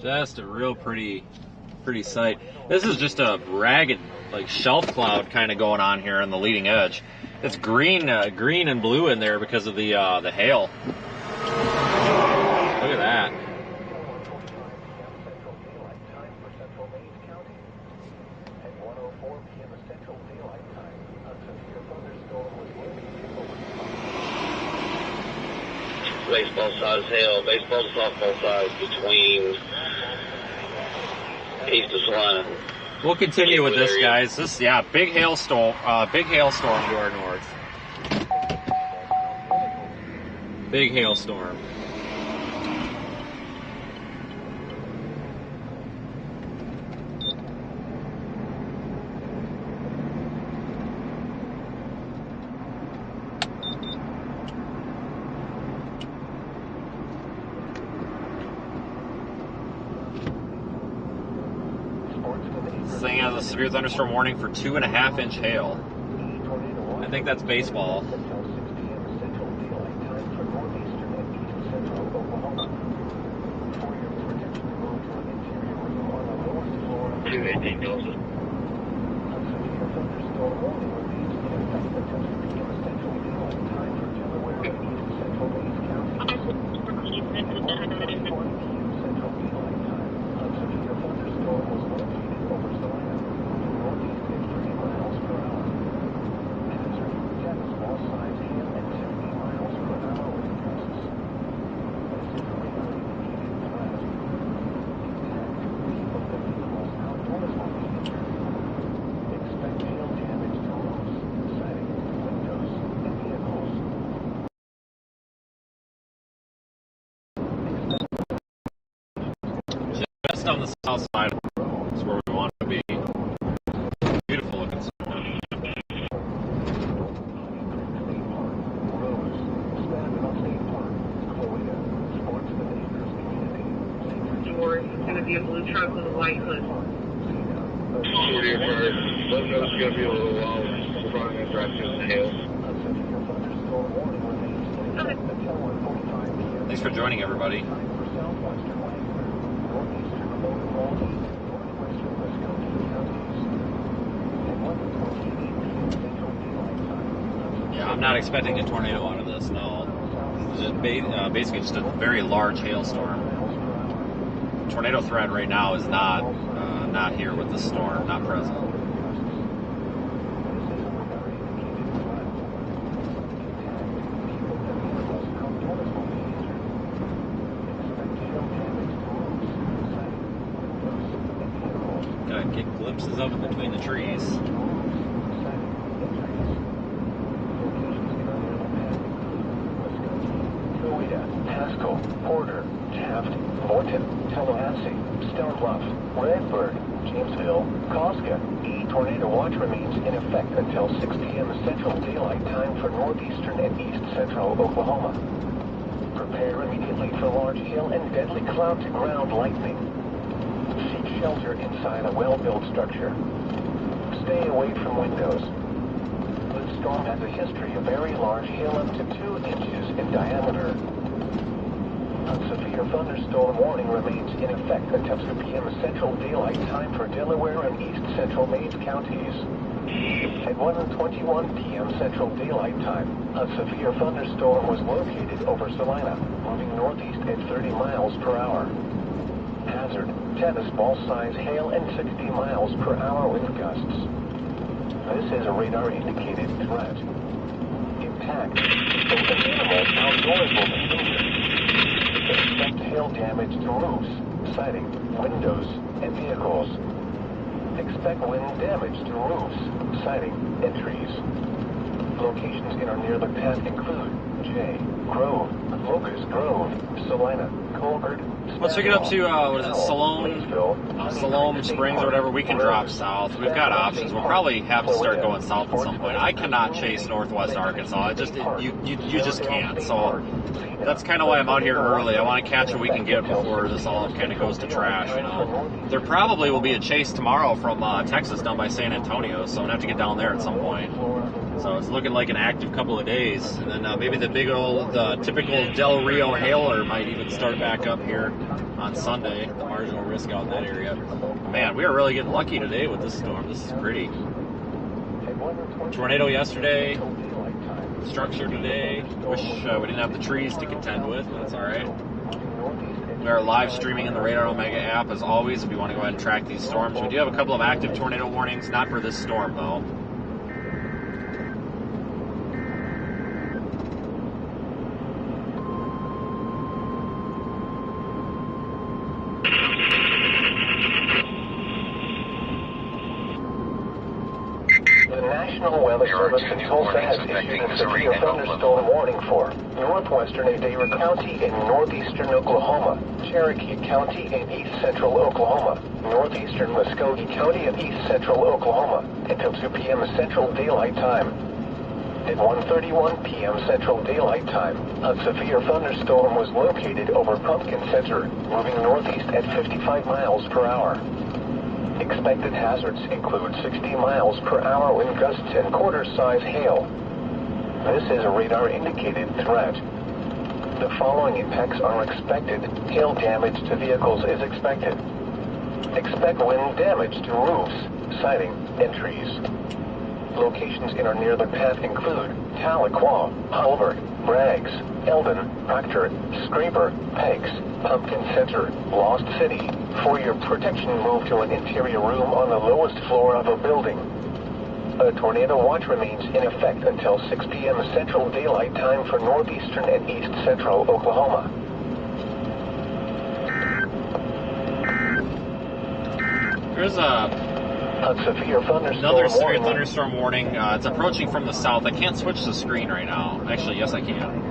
Just a real pretty sight. This is just a ragged, like, shelf cloud kind of going on here on the leading edge. It's green and blue in there because of the hail. Look at that. Baseball size hail, baseball to softball size between east of Salina. We'll continue with this, guys. This, yeah, big hailstorm to our north. Big hailstorm. This thing has a severe thunderstorm warning for 2.5 inch hail. I think that's baseball. just on the south side is where we want to be. Beautiful looking storm. Or it's going to be a blue truck with a white hood. Shooting for let know it's going to be a little while. We're probably going to drive through the hills. Thanks for joining, everybody. Yeah, I'm not expecting a tornado out of this, no. It's just basically just a very large hailstorm. Tornado threat right now is not here with the storm, not present. Gotta get glimpses of it between the trees. Haskell, Porter, Taft, Morton, Tallahassee, Stone Bluff, Redbird, Jamesville, Cosca. A tornado watch remains in effect until 6 p.m. Central Daylight Time for northeastern and east central Oklahoma. Prepare immediately for large hail and deadly cloud-to-ground lightning. Seek shelter inside a well-built structure. Stay away from windows. This storm has a history of very large hail up to 2 inches in diameter. A severe thunderstorm warning remains in effect until 2 p.m. Central Daylight Time for Delaware and east central Maine counties. At 1:21 p.m. Central Daylight Time, a severe thunderstorm was located over Salina, moving northeast at 30 miles per hour. Hazard, tennis ball-size hail and 60 miles per hour wind gusts. This is a radar-indicated threat. Impact. Both animals outdoors will be injured. Expect hail damage to roofs, siding, windows, and vehicles. Expect wind damage to roofs, siding, and trees. Locations in or near the path include Jay, Grove, Locust Grove, Salina, Colbert. Once we get up to, what is it, Siloam Springs or whatever, we can drop south. We've got options. We'll probably have to start going south at some point. I cannot chase northwest Arkansas. You just can't. So that's kind of why I'm out here early. I want to catch what we can get before this all kind of goes to trash, you know. There probably will be a chase tomorrow from Texas down by San Antonio, so I'm going to have to get down there at some point. So it's looking like an active couple of days. And then maybe the big old, typical Del Rio hailer might even start back up here on Sunday. The marginal risk out in that area. Man, we are really getting lucky today with this storm. This is pretty. Tornado yesterday. Structure today. Wish we didn't have the trees to contend with, but that's all right. We are live streaming in the Radar Omega app as always if you want to go ahead and track these storms. We do have a couple of active tornado warnings, not for this storm though. National Weather Service in Tulsa has issued a severe thunderstorm warning for northwestern Adair County and northeastern Oklahoma, Cherokee County and east central Oklahoma, northeastern Muskogee County and east central Oklahoma until 2 p.m. Central Daylight Time. At 1:31 p.m. Central Daylight Time, a severe thunderstorm was located over Pumpkin Center, moving northeast at 55 miles per hour. Expected hazards include 60 miles per hour wind gusts and quarter-size hail. This is a radar-indicated threat. The following impacts are expected. Hail damage to vehicles is expected. Expect wind damage to roofs, siding, and trees. Locations in or near the path include Tahlequah, Hulbert, Braggs, Eldon, Proctor, Scraper, Pegs, Pumpkin Center, Lost City. For your protection, move to an interior room on the lowest floor of a building. A tornado watch remains in effect until 6 p.m. Central Daylight Time for northeastern and east central Oklahoma. There's another severe thunderstorm warning. It's approaching from the south. I can't switch the screen right now. Actually, yes, I can.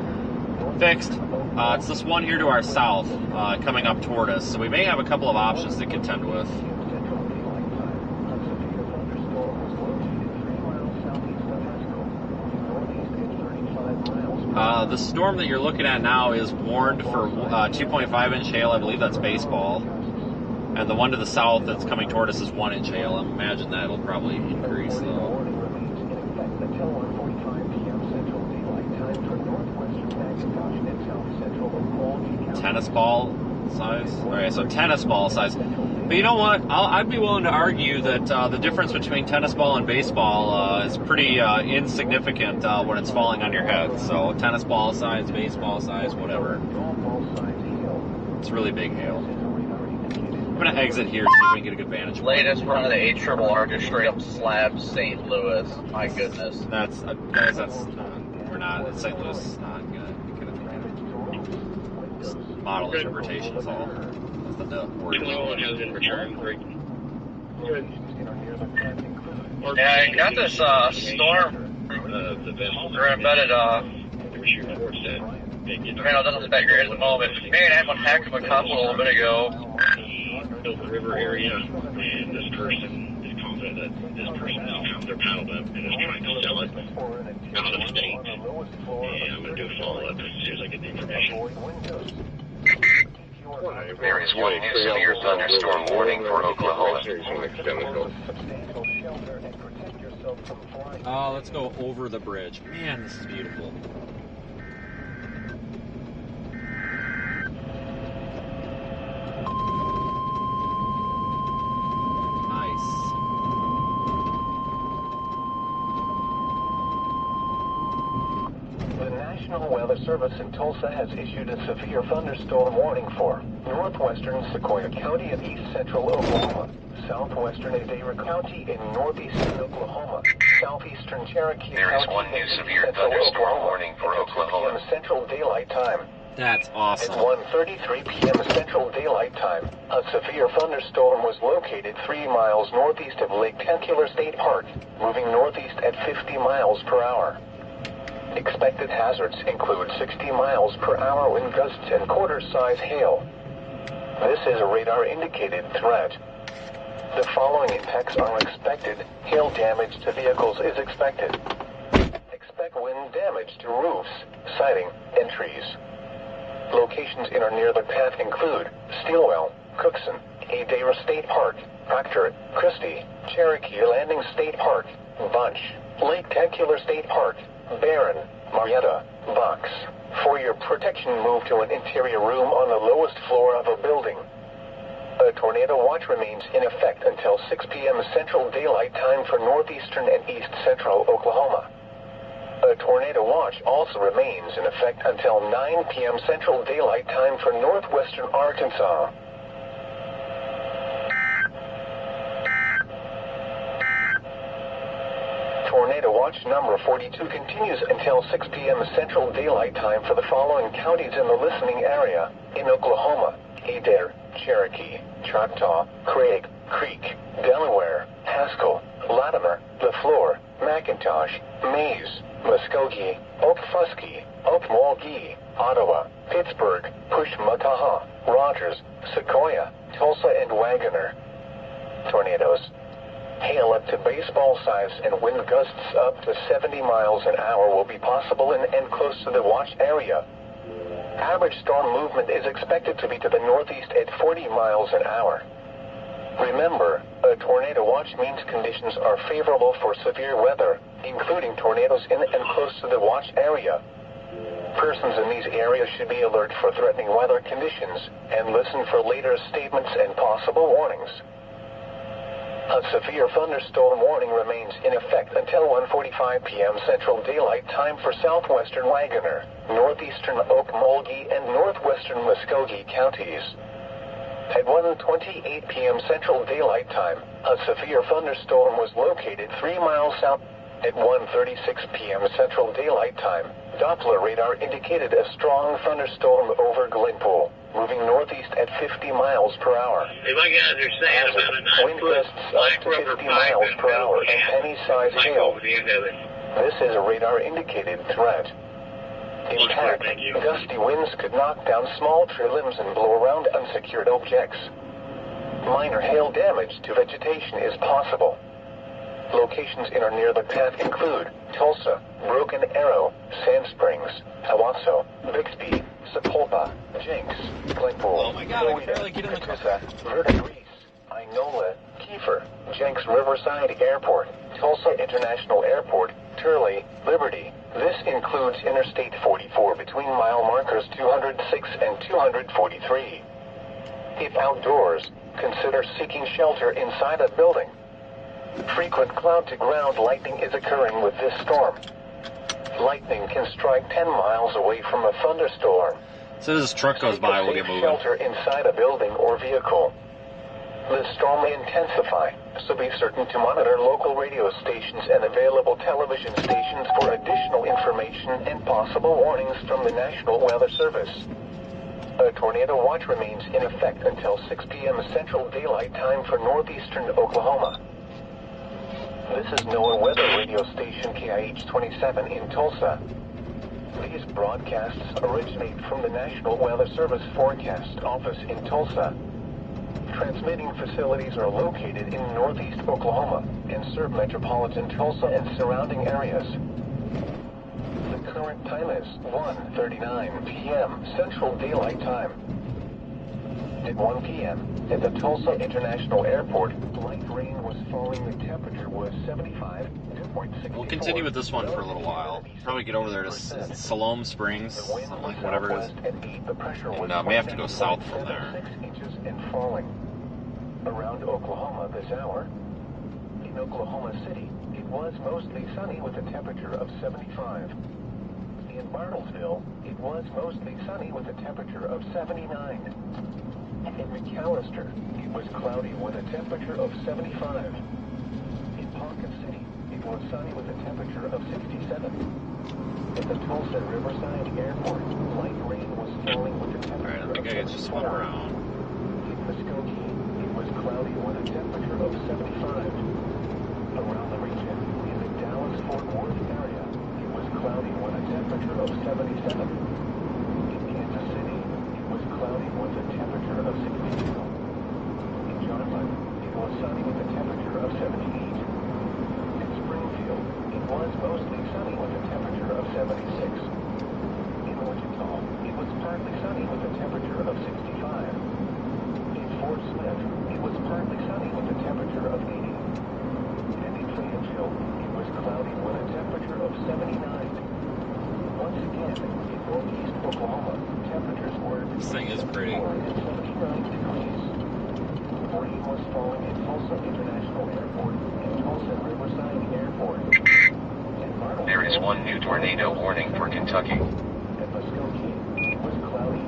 Fixed. It's this one here to our south, coming up toward us. So we may have a couple of options to contend with. The storm that you're looking at now is warned for 2.5-inch hail. I believe that's baseball. And the one to the south that's coming toward us is 1-inch hail. I imagine that'll probably increase, though. Tennis ball size? Alright, so tennis ball size. But you know what? I'd be willing to argue that the difference between tennis ball and baseball is pretty insignificant when it's falling on your head. So tennis ball size, baseball size, whatever. It's really big hail. I'm going to exit here, see if we can get a good vantage point. Latest run of the ARRR just straight up slab St. Louis. My goodness. That's, guys, we're not, St. Louis is not good. Model interpretation is all. That's the word. Has been returned. Yeah, I got this storm. We're embedded, it doesn't spec great at the moment. Me and I had one heck of a couple a little bit ago. The river area, and this person is confident that this person has found their paddle boat and is trying to sell it out of state. And I'm going to do a follow-up as soon as I get the information. There is one new severe thunderstorm warning for Oklahoma. Oh, let's go over the bridge. Man, this is beautiful. National Weather Service in Tulsa has issued a severe thunderstorm warning for northwestern Sequoia County and east central Oklahoma, southwestern Adair County in northeastern Oklahoma, southeastern Cherokee There is County one new and severe central thunderstorm Oklahoma warning for at Oklahoma. 2 p.m. Central Daylight Time. That's At awesome. 1:33 p.m. Central Daylight Time, a severe thunderstorm was located 3 miles northeast of Lake Tentacular State Park, moving northeast at 50 miles per hour. Expected hazards include 60 miles per hour wind gusts and quarter-size hail. This is a radar-indicated threat. The following impacts are expected. Hail damage to vehicles is expected. Expect wind damage to roofs, siding, and trees. Locations in or near the path include Steelwell, Cookson, Adair State Park, Proctor, Christie, Cherokee Landing State Park, Bunch, Lake Tentacular State Park, Barron, Marietta, Box. For your protection, move to an interior room on the lowest floor of a building. A tornado watch remains in effect until 6 p.m. Central Daylight Time for northeastern and east central Oklahoma. A tornado watch also remains in effect until 9 p.m. Central Daylight Time for northwestern Arkansas. Tornado watch number 42 continues until 6 p.m. Central Daylight Time for the following counties in the listening area: in Oklahoma, Adair, Cherokee, Choctaw, Craig, Creek, Delaware, Haskell, Latimer, LaFleur, McIntosh, Mays, Muskogee, Okfuskee, Okmulgee, Ottawa, Pittsburgh, Pushmataha, Rogers, Sequoia, Tulsa, and Wagoner. Tornadoes. Hail up to baseball size and wind gusts up to 70 miles an hour will be possible in and close to the watch area. Average storm movement is expected to be to the northeast at 40 miles an hour. Remember, a tornado watch means conditions are favorable for severe weather, including tornadoes in and close to the watch area. Persons in these areas should be alert for threatening weather conditions and listen for later statements and possible warnings. A severe thunderstorm warning remains in effect until 1:45 p.m. Central Daylight Time for southwestern Wagoner, northeastern Okmulgee, and northwestern Muskogee counties. At 1:28 p.m. Central Daylight Time, a severe thunderstorm was located 3 miles south. At 1:36 p.m. Central Daylight Time, Doppler radar indicated a strong thunderstorm over Glenpool, moving northeast at 50 miles per hour. If I can understand about a 9-foot Wind gusts up to 50 miles per hour and penny-sized hail. over the end of it. This is a radar-indicated threat. In fact, gusty winds could knock down small tree limbs and blow around unsecured objects. Minor hail damage to vegetation is possible. Locations in or near the path include Tulsa, Broken Arrow, Sand Springs, Owasso, Bixby, Sepulpa, Jenks, Glenpool, Oh my God, I can barely get in the car. Verdigris, Inola, Kiefer, Jenks Riverside Airport, Tulsa International Airport, Turley, Liberty. This includes Interstate 44 between mile markers 206 and 243. If outdoors, consider seeking shelter inside a building. Frequent cloud-to-ground lightning is occurring with this storm. Lightning can strike 10 miles away from a thunderstorm. So this truck goes by, we'll get Seek moving. shelter inside a building or vehicle. The storm may intensify, so be certain to monitor local radio stations and available television stations for additional information and possible warnings from the National Weather Service. A tornado watch remains in effect until 6 p.m. Central Daylight Time for northeastern Oklahoma. This is NOAA weather radio station KIH-27 in Tulsa. These broadcasts originate from the National Weather Service Forecast Office in Tulsa. Transmitting facilities are located in northeast Oklahoma and serve metropolitan Tulsa and surrounding areas. The current time is 1:39 p.m. Central Daylight Time. At 1 p.m., at the Tulsa International Airport, light rain was falling. The temperature was 75.64. We'll continue with this one for a little while. Probably get over there to Siloam Springs, something like whatever it is. And may have to go south from there. 6 inches and falling. Around Oklahoma this hour. In Oklahoma City, it was mostly sunny with a temperature of 75. In Bartlesville, it was mostly sunny with a temperature of 79. In McAllister, it was cloudy with a temperature of 75. In Ponca City, it was sunny with a temperature of 67. At the Tulsa Riverside Airport, light rain was falling with a temperature Alright, I think I of just 74. went around. In Muskogee, it was cloudy with a temperature of 75. Around the region, in the Dallas-Fort Worth area, it was cloudy with a temperature of 77. In Kansas City, it was cloudy with a temperature of 62. In Johnson, it was sunny with a temperature of 78. In Springfield, it was mostly sunny with a temperature of 76. In Wichita, it was partly sunny with a temperature of 65. In Fort Smith, it was partly sunny with a temperature of 80. And in Fayetteville, it was cloudy with a temperature of 79. Once again, in northeast Oklahoma, temperatures were This thing is pretty. 74 and 79 degrees. Rain was falling at Tulsa International Airport and Tulsa Riverside Airport. And There is one new tornado warning for Kentucky. At Muskogee, it was cloudy.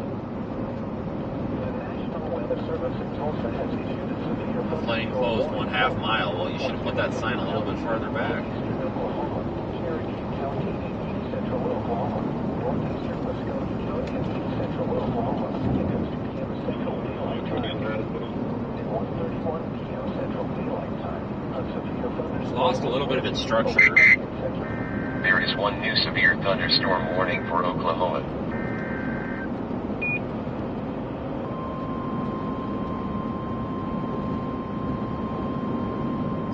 The National Weather Service in Tulsa has issued a severe Plane closed 1/2 mile. Well, you should have put that sign a little bit farther back. Eastern Oklahoma, Cherokee County, and East Central Oklahoma, northeastern Muskogee County, and East Central Oklahoma. It goes to p.m. Central Daylight Time. At 1:31 p.m. Central Daylight Time, a severe thunderstorm. Lost a little bit of its structure. There is one new severe thunderstorm warning for Oklahoma.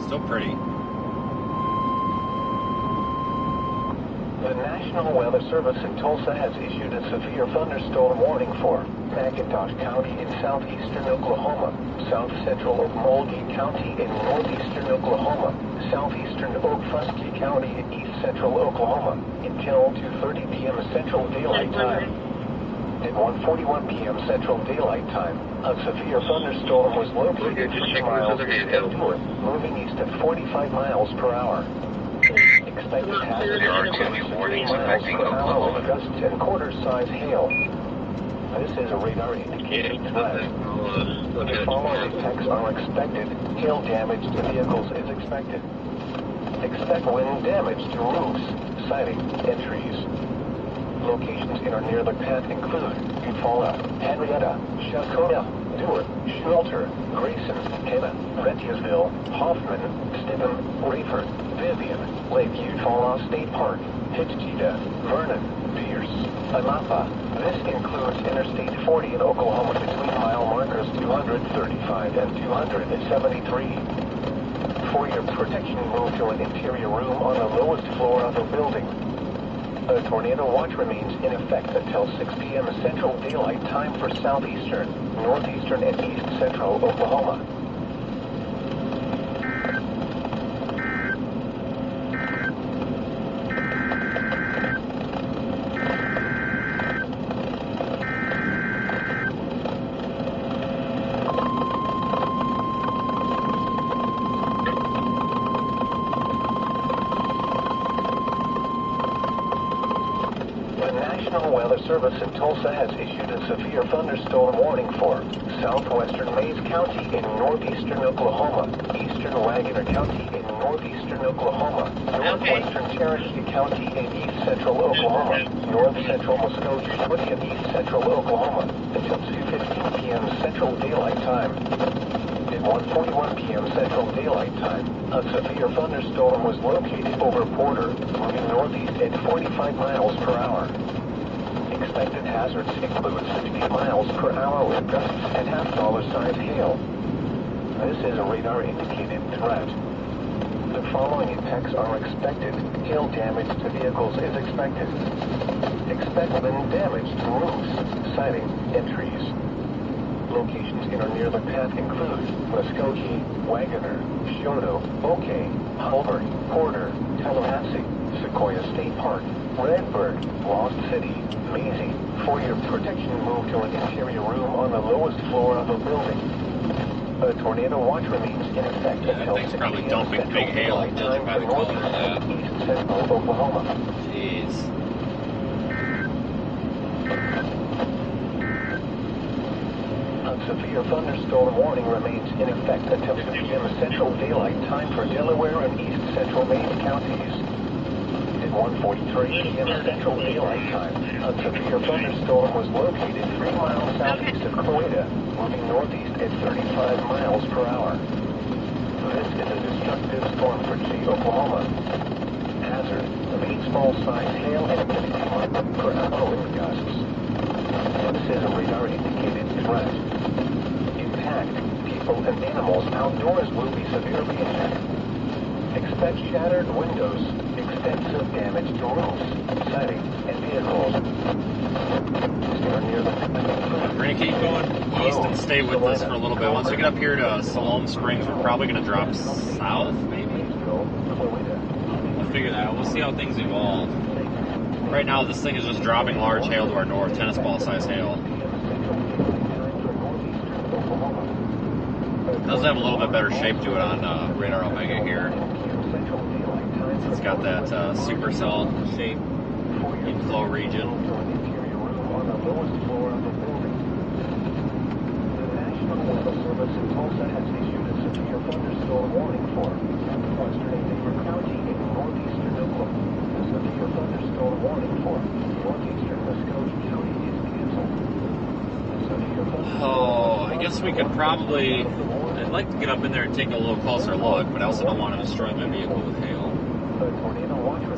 Still pretty. The National Weather Service in Tulsa has issued a severe thunderstorm warning for McIntosh County in southeastern Oklahoma, south central Okmulgee County in northeastern Oklahoma, southeastern Okfuskee County in east central Oklahoma until 2:30 p.m. Central Daylight Time. At 1:41 p.m. Central Daylight Time, a severe thunderstorm was located 3 miles east of Newark, moving east at 45 miles per hour. Expected hazard There are 2 new warnings affecting Oklahoma. gusts and quarter-size hail. This is a radar-indicated threat. The following effects are expected. Hail damage to vehicles is expected. Expect wind damage to roofs, siding, and trees. Locations in or near the path include Eufaula, Henrietta, Shakota, Newark, Shelter, Grayson, Hanna, Retiasville, Hoffman, Stidham, Rayford, Vivian, Lake Eufaula State Park, Wichita, Vernon, Pierce, Anapa. This includes Interstate 40 in Oklahoma between mile markers 235 and 273. For your protection, move to an interior room on the lowest floor of the building. A tornado watch remains in effect until 6 p.m. Central Daylight Time for southeastern, northeastern, and east central Oklahoma. National Weather Service in Tulsa has issued a severe thunderstorm warning for southwestern Mays County in northeastern Oklahoma, eastern Wagoner County in northeastern Oklahoma, northwestern Cherokee County in east central Oklahoma, north central Muskogee County in east central Oklahoma until 2:15 p.m. Central Daylight Time. At 1:41 p.m. Central Daylight Time, a severe thunderstorm was located over Porter, moving northeast at 45 miles per hour. Expected hazards include 60 miles per hour with gusts and half-dollar-sized hail. This is a radar-indicated threat. The following impacts are expected. Hail damage to vehicles is expected. Expect wind damage to roofs, siding, and trees. Locations in or near the path include Muskogee, Wagoner, Shoto, Oakey, Hulbert, Porter, Tallahassee, Sequoia State Park, Redbird, Lost City, Maisie. For your protection, move to an interior room on the lowest floor of a building. A tornado watch remains in effect until 6 probably p.m. dumping big hail, Daylight judging by time the for color of that. east central Oklahoma. Jeez. A severe thunderstorm warning remains in effect until 2 p.m. Central Daylight Time for Delaware and east central Maine counties. At 1:43 p.m. Central Daylight Time, a severe thunderstorm was located 3 miles southeast of Coweta, moving northeast at 35 miles per hour. This is a destructive storm for G, Oklahoma. Hazard: mean small-sized hail and 50 miles per hour wind gusts. This is a radar-indicated threat. Impact: people and animals outdoors will be severely injured. Expect shattered windows, extensive damage to roofs, siding, and vehicles. We're going to keep going east and stay with us for a little bit. Once we get up here to Siloam Springs, we're probably going to drop south, maybe? We'll figure that out. We'll see how things evolve. Right now, this thing is just dropping large hail to our north, tennis ball size hail. It does have a little bit better shape to it on Radar Omega here. It's got that supercell shape inflow region. The National Weather Service in Tulsa has issued a severe thunderstorm warning for western Beaver County in northeastern Oklahoma. A severe thunderstorm warning for northeastern Muskogee County is canceled. Oh, I guess we could probably... I'd like to get up in there and take a little closer look, but I also don't want to destroy my vehicle with hail.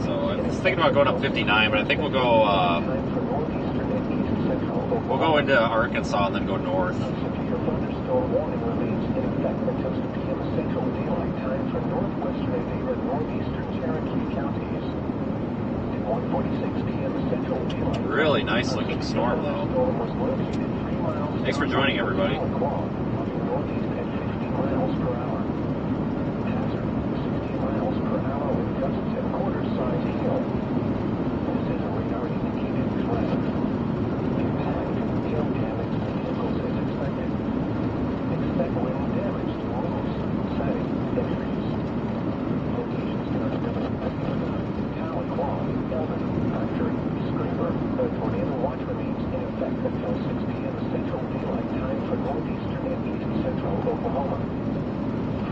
So I was thinking about going up 59, but I think we'll go into Arkansas and then go north. Severe thunderstorm warning remains in effect until 2 p.m. Central Daylight Time for northwestern and northeastern Cherokee counties. At 1:46 p.m. Central Daylight. Really nice looking storm, though. Thanks for joining, everybody. Northeast at 50 miles per hour. Hazard: 60 miles per hour with gusts and quarter-size hail. This is a radar-indicated threat. Impact: hail damage to vehicles is expected. Expect wind damage to roofs, siding, and trees. Locations in our Tahlequah, Eldon, Factory, Scraper. A tornado watch remains in effect until 6 p.m. Central Daylight Time for northeastern and east central Oklahoma.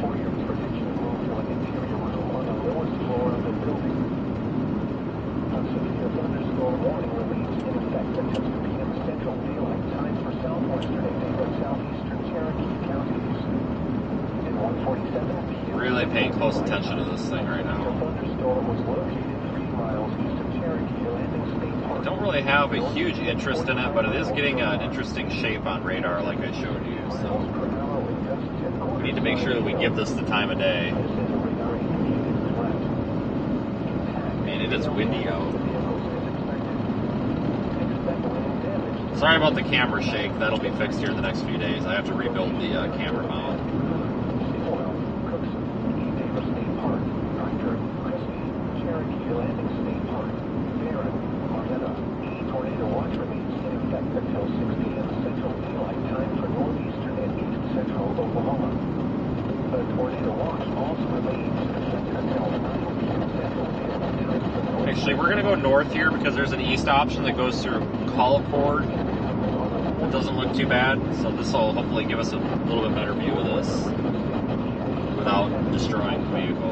For your protection, move to an interior room on the lowest floor of the building. A severe thunderstorm warning remains in effect until 2 p.m. Central Daylight Time for southwestern and southeastern Cherokee counties. At 1:47 p.m. Really paying close attention to this thing right now. A thunderstorm was located 3 miles east of Don't really have a huge interest in it, but it is getting an interesting shape on radar like I showed you. So we need to make sure that we give this the time of day. And it is windy out. Sorry about the camera shake. That'll be fixed here in the next few days. I have to rebuild the camera mount. Tornado watch remains in effect until 6 p.m. Central Daylight Time for northeastern and east central Oklahoma. The tornado watch also remains in effect until 9 p.m. Central Daylight Time for northeastern. Actually, we're going to go north here because there's an east option that goes through Colcord. It doesn't look too bad, so this will hopefully give us a little bit better view of this without destroying the vehicle.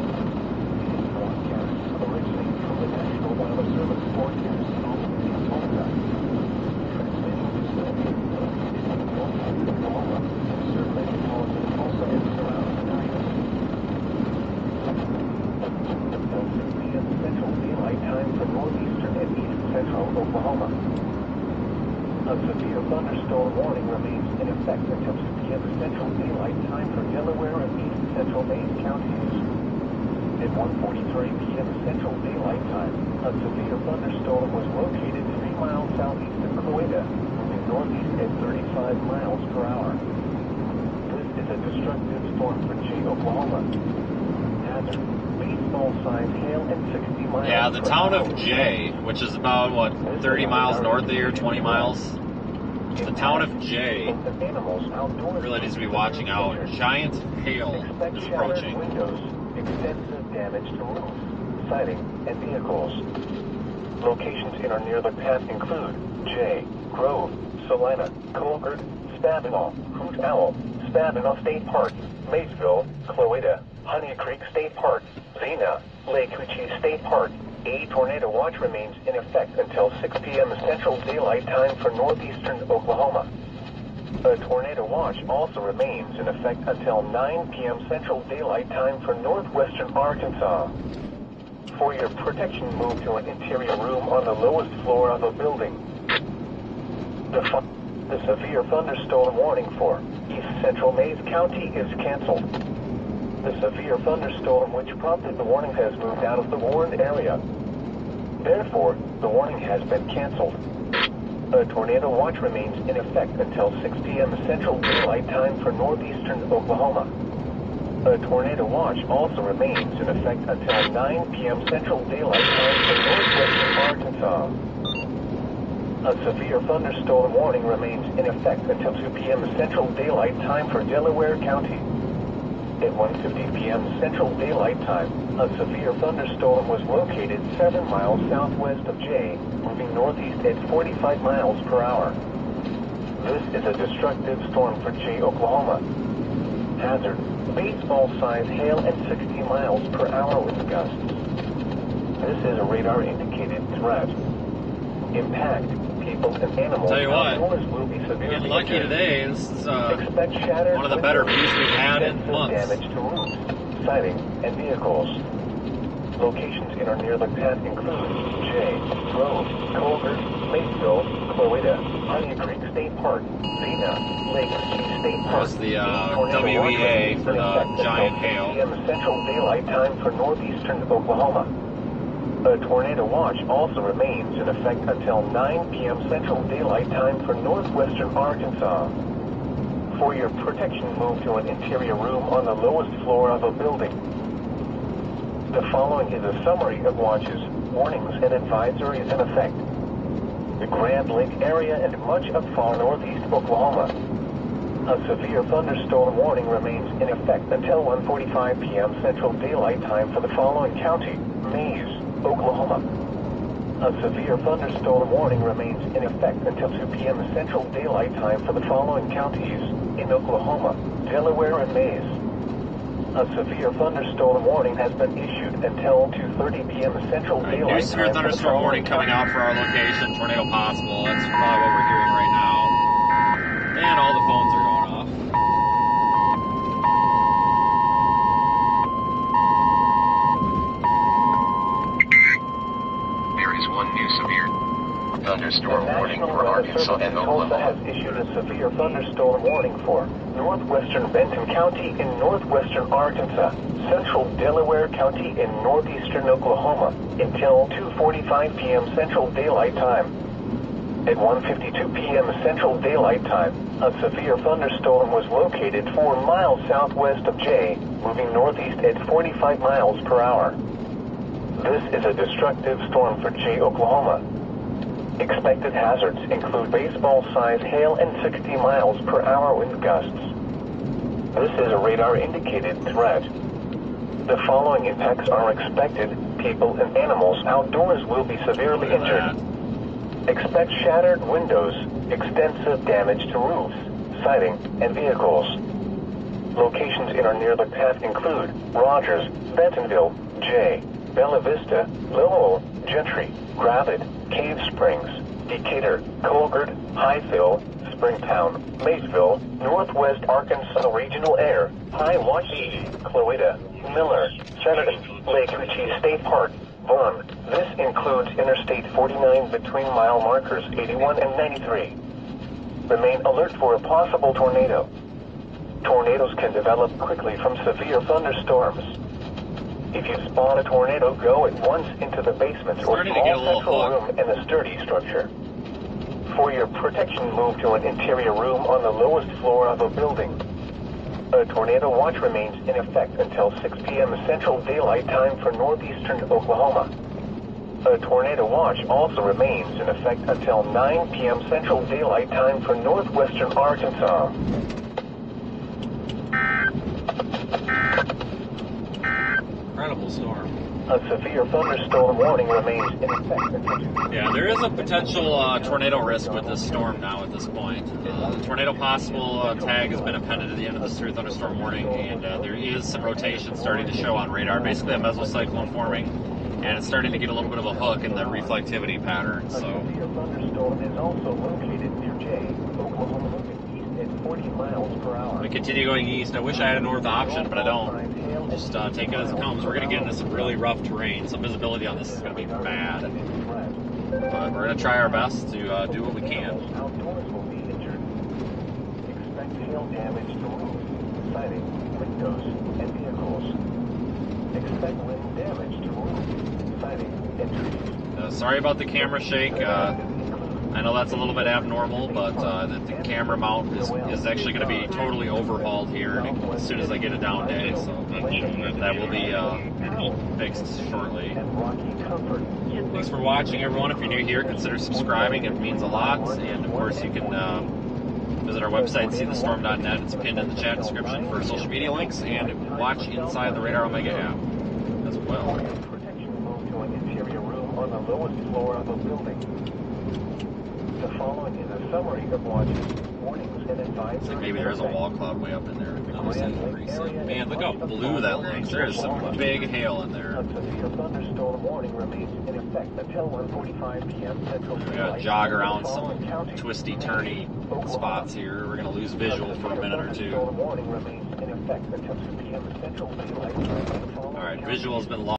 Oklahoma. A severe thunderstorm warning remains in effect until 2 p.m. Central Daylight Time for Delaware and east central Maine counties. At 1:43 p.m. Central Daylight Time, a severe thunderstorm was located 3 miles southeast of Cloida, moving northeast at 35 miles per hour. This is a destructive storm for Oklahoma. Hazard. Baseball-sized hail and 60 miles. Yeah, the town of Jay, which is about, what, 30 miles north of here, 20 miles? The town of Jay really needs to be watching out. Giant hail is approaching. Windows, extensive damage to roofs, siding, and vehicles. Locations in or near the path include Jay, Grove, Salina, Colgard, Stabenow, Hoot Owl, Stabenow State Park, Maysville, Cloida, Honey Creek State Park, Xena, Lake Hoochie State Park. A tornado watch remains in effect until 6 p.m. Central Daylight Time for northeastern Oklahoma. A tornado watch also remains in effect until 9 p.m. Central Daylight Time for northwestern Arkansas. For your protection, move to an interior room on the lowest floor of a building. The severe thunderstorm warning for east central Mays County is canceled. The severe thunderstorm which prompted the warning has moved out of the warned area. Therefore, the warning has been canceled. A tornado watch remains in effect until 6 p.m. Central Daylight Time for northeastern Oklahoma. A tornado watch also remains in effect until 9 p.m. Central Daylight Time for northwestern Arkansas. A severe thunderstorm warning remains in effect until 2 p.m. Central Daylight Time for Delaware County. At 1:50 p.m. Central Daylight Time, a severe thunderstorm was located 7 miles southwest of Jay, moving northeast at 45 miles per hour. This is a destructive storm for Jay, Oklahoma. Hazard, baseball-sized hail and 60 miles per hour wind gusts. This is a radar-indicated threat. Impact, people and animals Tell you what, will be severely getting lucky injured. today. This is Expect shattered one of the better windows, views we've had in extensive months. damage to roofs, siding, and vehicles. Locations in or near the path include Jay, Grove, Colgard, Maysville, Cloida, Honey Creek State Park, Xena, Lake Hoochie State Park. That's the WEA for the giant hail. Central Daylight Time for northeastern Oklahoma. A tornado watch also remains in effect until 9 p.m. Central Daylight Time for northwestern Arkansas. For your protection, move to an interior room on the lowest floor of a building. The following is a summary of watches, warnings, and advisories in effect. The Grand Lake area and much of far northeast Oklahoma. A severe thunderstorm warning remains in effect until 1:45 p.m. Central Daylight Time for the following county: Mays, Oklahoma. A severe thunderstorm warning remains in effect until 2 p.m. Central Daylight Time for the following counties in Oklahoma, Delaware, and Mays. A severe thunderstorm warning has been issued until 2:30 p.m. Central Daylight Time. New severe thunderstorm warning coming out for our location, tornado possible. That's probably what we're hearing right now. And all the phones are going off. There is one new severe thunderstorm warning for Arkansas and Tulsa has Oklahoma. issued a severe thunderstorm warning for northwestern Benton County in northwestern Arkansas, central Delaware County in northeastern Oklahoma until 2:45 p.m. Central Daylight Time. At 1:52 p.m. Central Daylight Time, a severe thunderstorm was located 4 miles southwest of J, moving northeast at 45 miles per hour. This is a destructive storm for J, Oklahoma. Expected hazards include baseball-sized hail and 60 miles per hour wind gusts. This is a radar-indicated threat. The following impacts are expected. People and animals outdoors will be severely injured. Expect shattered windows, extensive damage to roofs, siding, and vehicles. Locations in or near the path include Rogers, Bentonville, J, Bella Vista, Lowell, Gentry, Gravette, Cave Springs, Decatur, Colgard, Highville, Springtown, Maysville, Northwest Arkansas Regional Air, High Watch Beach, Cloeta, Miller, Sheridan, Lake Ritchie State Park, Vaughan. This includes Interstate 49 between mile markers 81 and 93. Remain alert for a possible tornado. Tornadoes can develop quickly from severe thunderstorms. If you spot a tornado, go at once into the basement or small central room in a sturdy structure. For your protection, move to an interior room on the lowest floor of a building. A tornado watch remains in effect until 6 p.m. Central Daylight Time for northeastern Oklahoma. A tornado watch also remains in effect until 9 p.m. Central Daylight Time for northwestern Arkansas. Incredible storm. A severe thunderstorm warning remains in effect. Yeah, there is a potential tornado risk with this storm now at this point. The tornado possible tag has been appended to the end of the severe thunderstorm warning, and there is some rotation starting to show on radar, basically a mesocyclone forming, and it's starting to get a little bit of a hook in the reflectivity pattern. So, a severe thunderstorm is also located near J, Oklahoma, moving east at 40 miles per hour. we continue going east. I wish I had a north option, but I don't. Just take it as it comes. We're going to get into some really rough terrain. Some visibility on this is going to be bad. But we're going to try our best to do what we can. Outdoors will be injured. Expect hail damage to roofs, siding, windows, and vehicles. Expect wind damage to roofs, siding, and trees. Sorry about the camera shake. I know that's a little bit abnormal, but the camera mount is actually going to be totally overhauled here as soon as I get a down day, so that will be fixed shortly. Thanks for watching, everyone. If you're new here, consider subscribing. It means a lot. And, of course, you can visit our website, seethestorm.net. It's pinned in the chat description for social media links, and watch inside the Radar Omega app as well. Protection move to an interior room on the lowest floor of a building. The following is a summary of watches, warnings, and advisories. Like maybe there's a wall cloud way up in there. Man, look how blue that looks. There is some big hail in there. A severe thunderstorm warning remains in effect until 1:45 p.m. Central. We're going to jog around some twisty, turny spots here. We're going to lose visual for a minute or two. Warning remains in effect until 2 p.m. Central Daylight Time. All right, visual has been lost.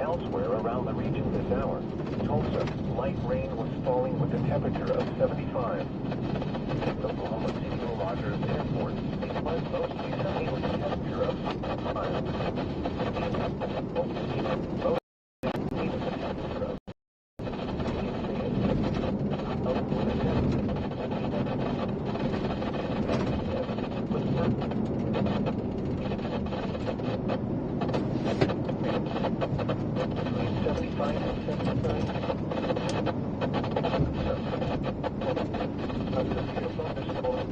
Elsewhere around the region this hour, Tulsa, light rain was falling with a temperature of 75. Oklahoma City Rogers Airport, it was mostly sunny with a temperature of 65. severe thunderstorm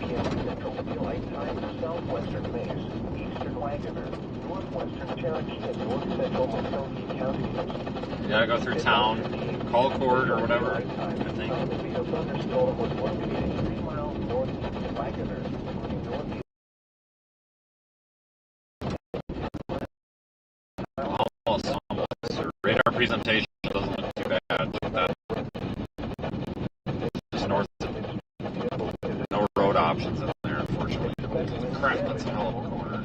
p.m. Central Daylight Time for southwestern Mays, eastern Wagoner, northwestern Cherokee, and north central Muskogee counties. You gotta go through town, call court or whatever, I think. The severe thunderstorm was located 3 miles northeast of Wagoner, moving northeast. Almost. Radar presentation doesn't look too bad. Look at that. Just north. No road options in there, unfortunately. Crap, that's a hell of a corner.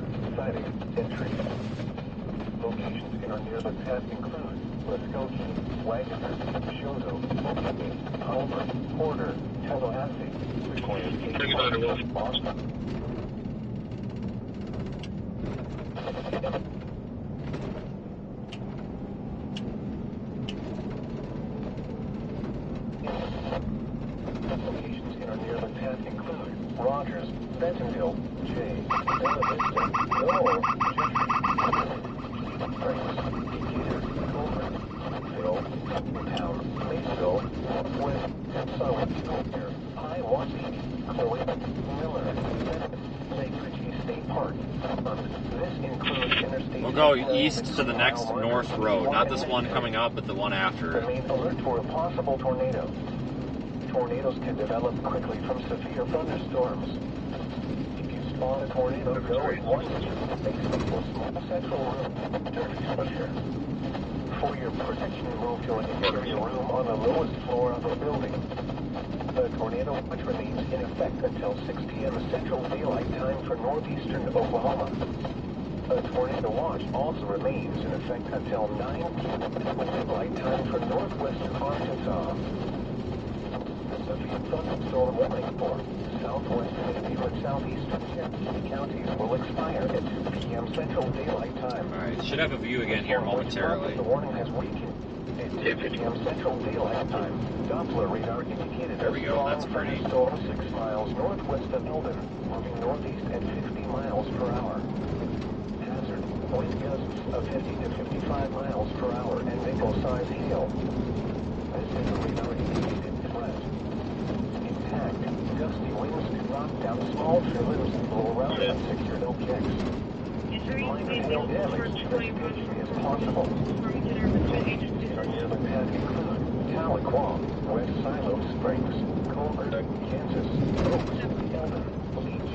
Locations in or near the path include Muskogee, Wagoner, Choteau, Muskogee, Palmer, Porter, Tallahassee, Sequoia, Boston. Locations in or near the path include Rogers, Bentonville, Jay, Bella Vista, Lowell, Springs, Decatur, Coleman, Hill, Town, Maysville, Northwest, South, Collier, Waelti, Chloe, Miller, Bennett, Lake Ritchie State Park. This includes interstate. We'll go east to the next north road, not this one coming up, but the one after. Remain alert for a possible tornado. Tornadoes can develop quickly from severe thunderstorms. If you spot a tornado, go at once to the basement or small central room during exposure. For your protection, move to an interior room on the lowest floor of a building. The tornado watch remains in effect until 6 p.m. Central Daylight Time for northeastern Oklahoma. The tornado watch also remains in effect until 9 p.m. Central Daylight Time for northwestern Arkansas. Severe thunderstorm warning for southwestern and southeastern Cherokee counties will expire at 2 p.m. Central Daylight Time. Alright, should have a view again here momentarily. The warning has weakened at 2 p.m. Central Daylight Time. Doppler radar indicated There we go, that's pretty. Storm 6 miles northwest of Eldon, moving northeast at 50 miles per hour. Hazard, wind gusts of 50 to 55 miles per hour and nickel-size hail. This is a radar indicated threat. Gusty winds can knock down small tree limbs and blow around unsecured objects. Minor hail damage to this country is possible. Or near the path include Tahlequah, West Silo Springs, Colbert, Kansas, Oaks, Eldon, Leech,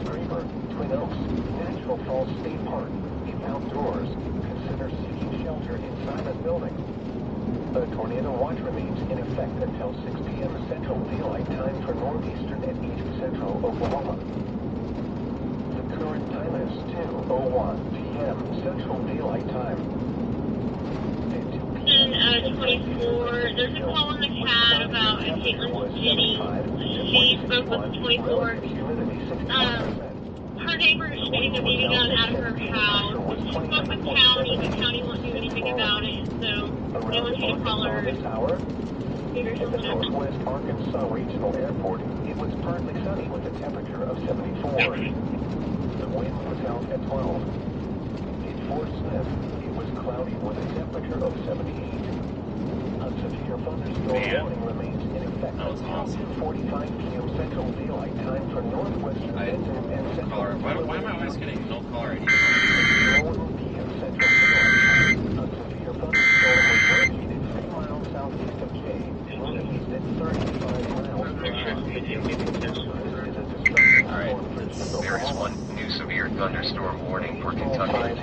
Scraper, Twin Oaks, Natural Falls State Park. If outdoors, consider seeking shelter inside a building. The tornado watch remains in effect until 6 p.m. Central Daylight Time for northeastern and east central Oklahoma. The current time is 2:01 p.m. Central Daylight Time. 24, there's a call in the chat about a Caitlin Jenny. She spoke with the 24. Her neighbor is shooting a BB gun out of her house. She spoke with the county won't do anything about it, so they want you to call her. At the Northwest Arkansas Regional Airport, it was partly sunny with a temperature of 74. The wind was out at 12. At Fort Smith, it was cloudy with a temperature of 78. A severe thunderstorm warning remains in effect until 2:45 p.m. Central Daylight Time for northwestern Benton and central. Why am I always getting no caller ID? 1 p.m. Central Daylight Time. A severe thunderstorm was located 3 miles southeast of Jay, northeast at 35 miles per hour. Alright, There is one new severe thunderstorm warning for Kentucky.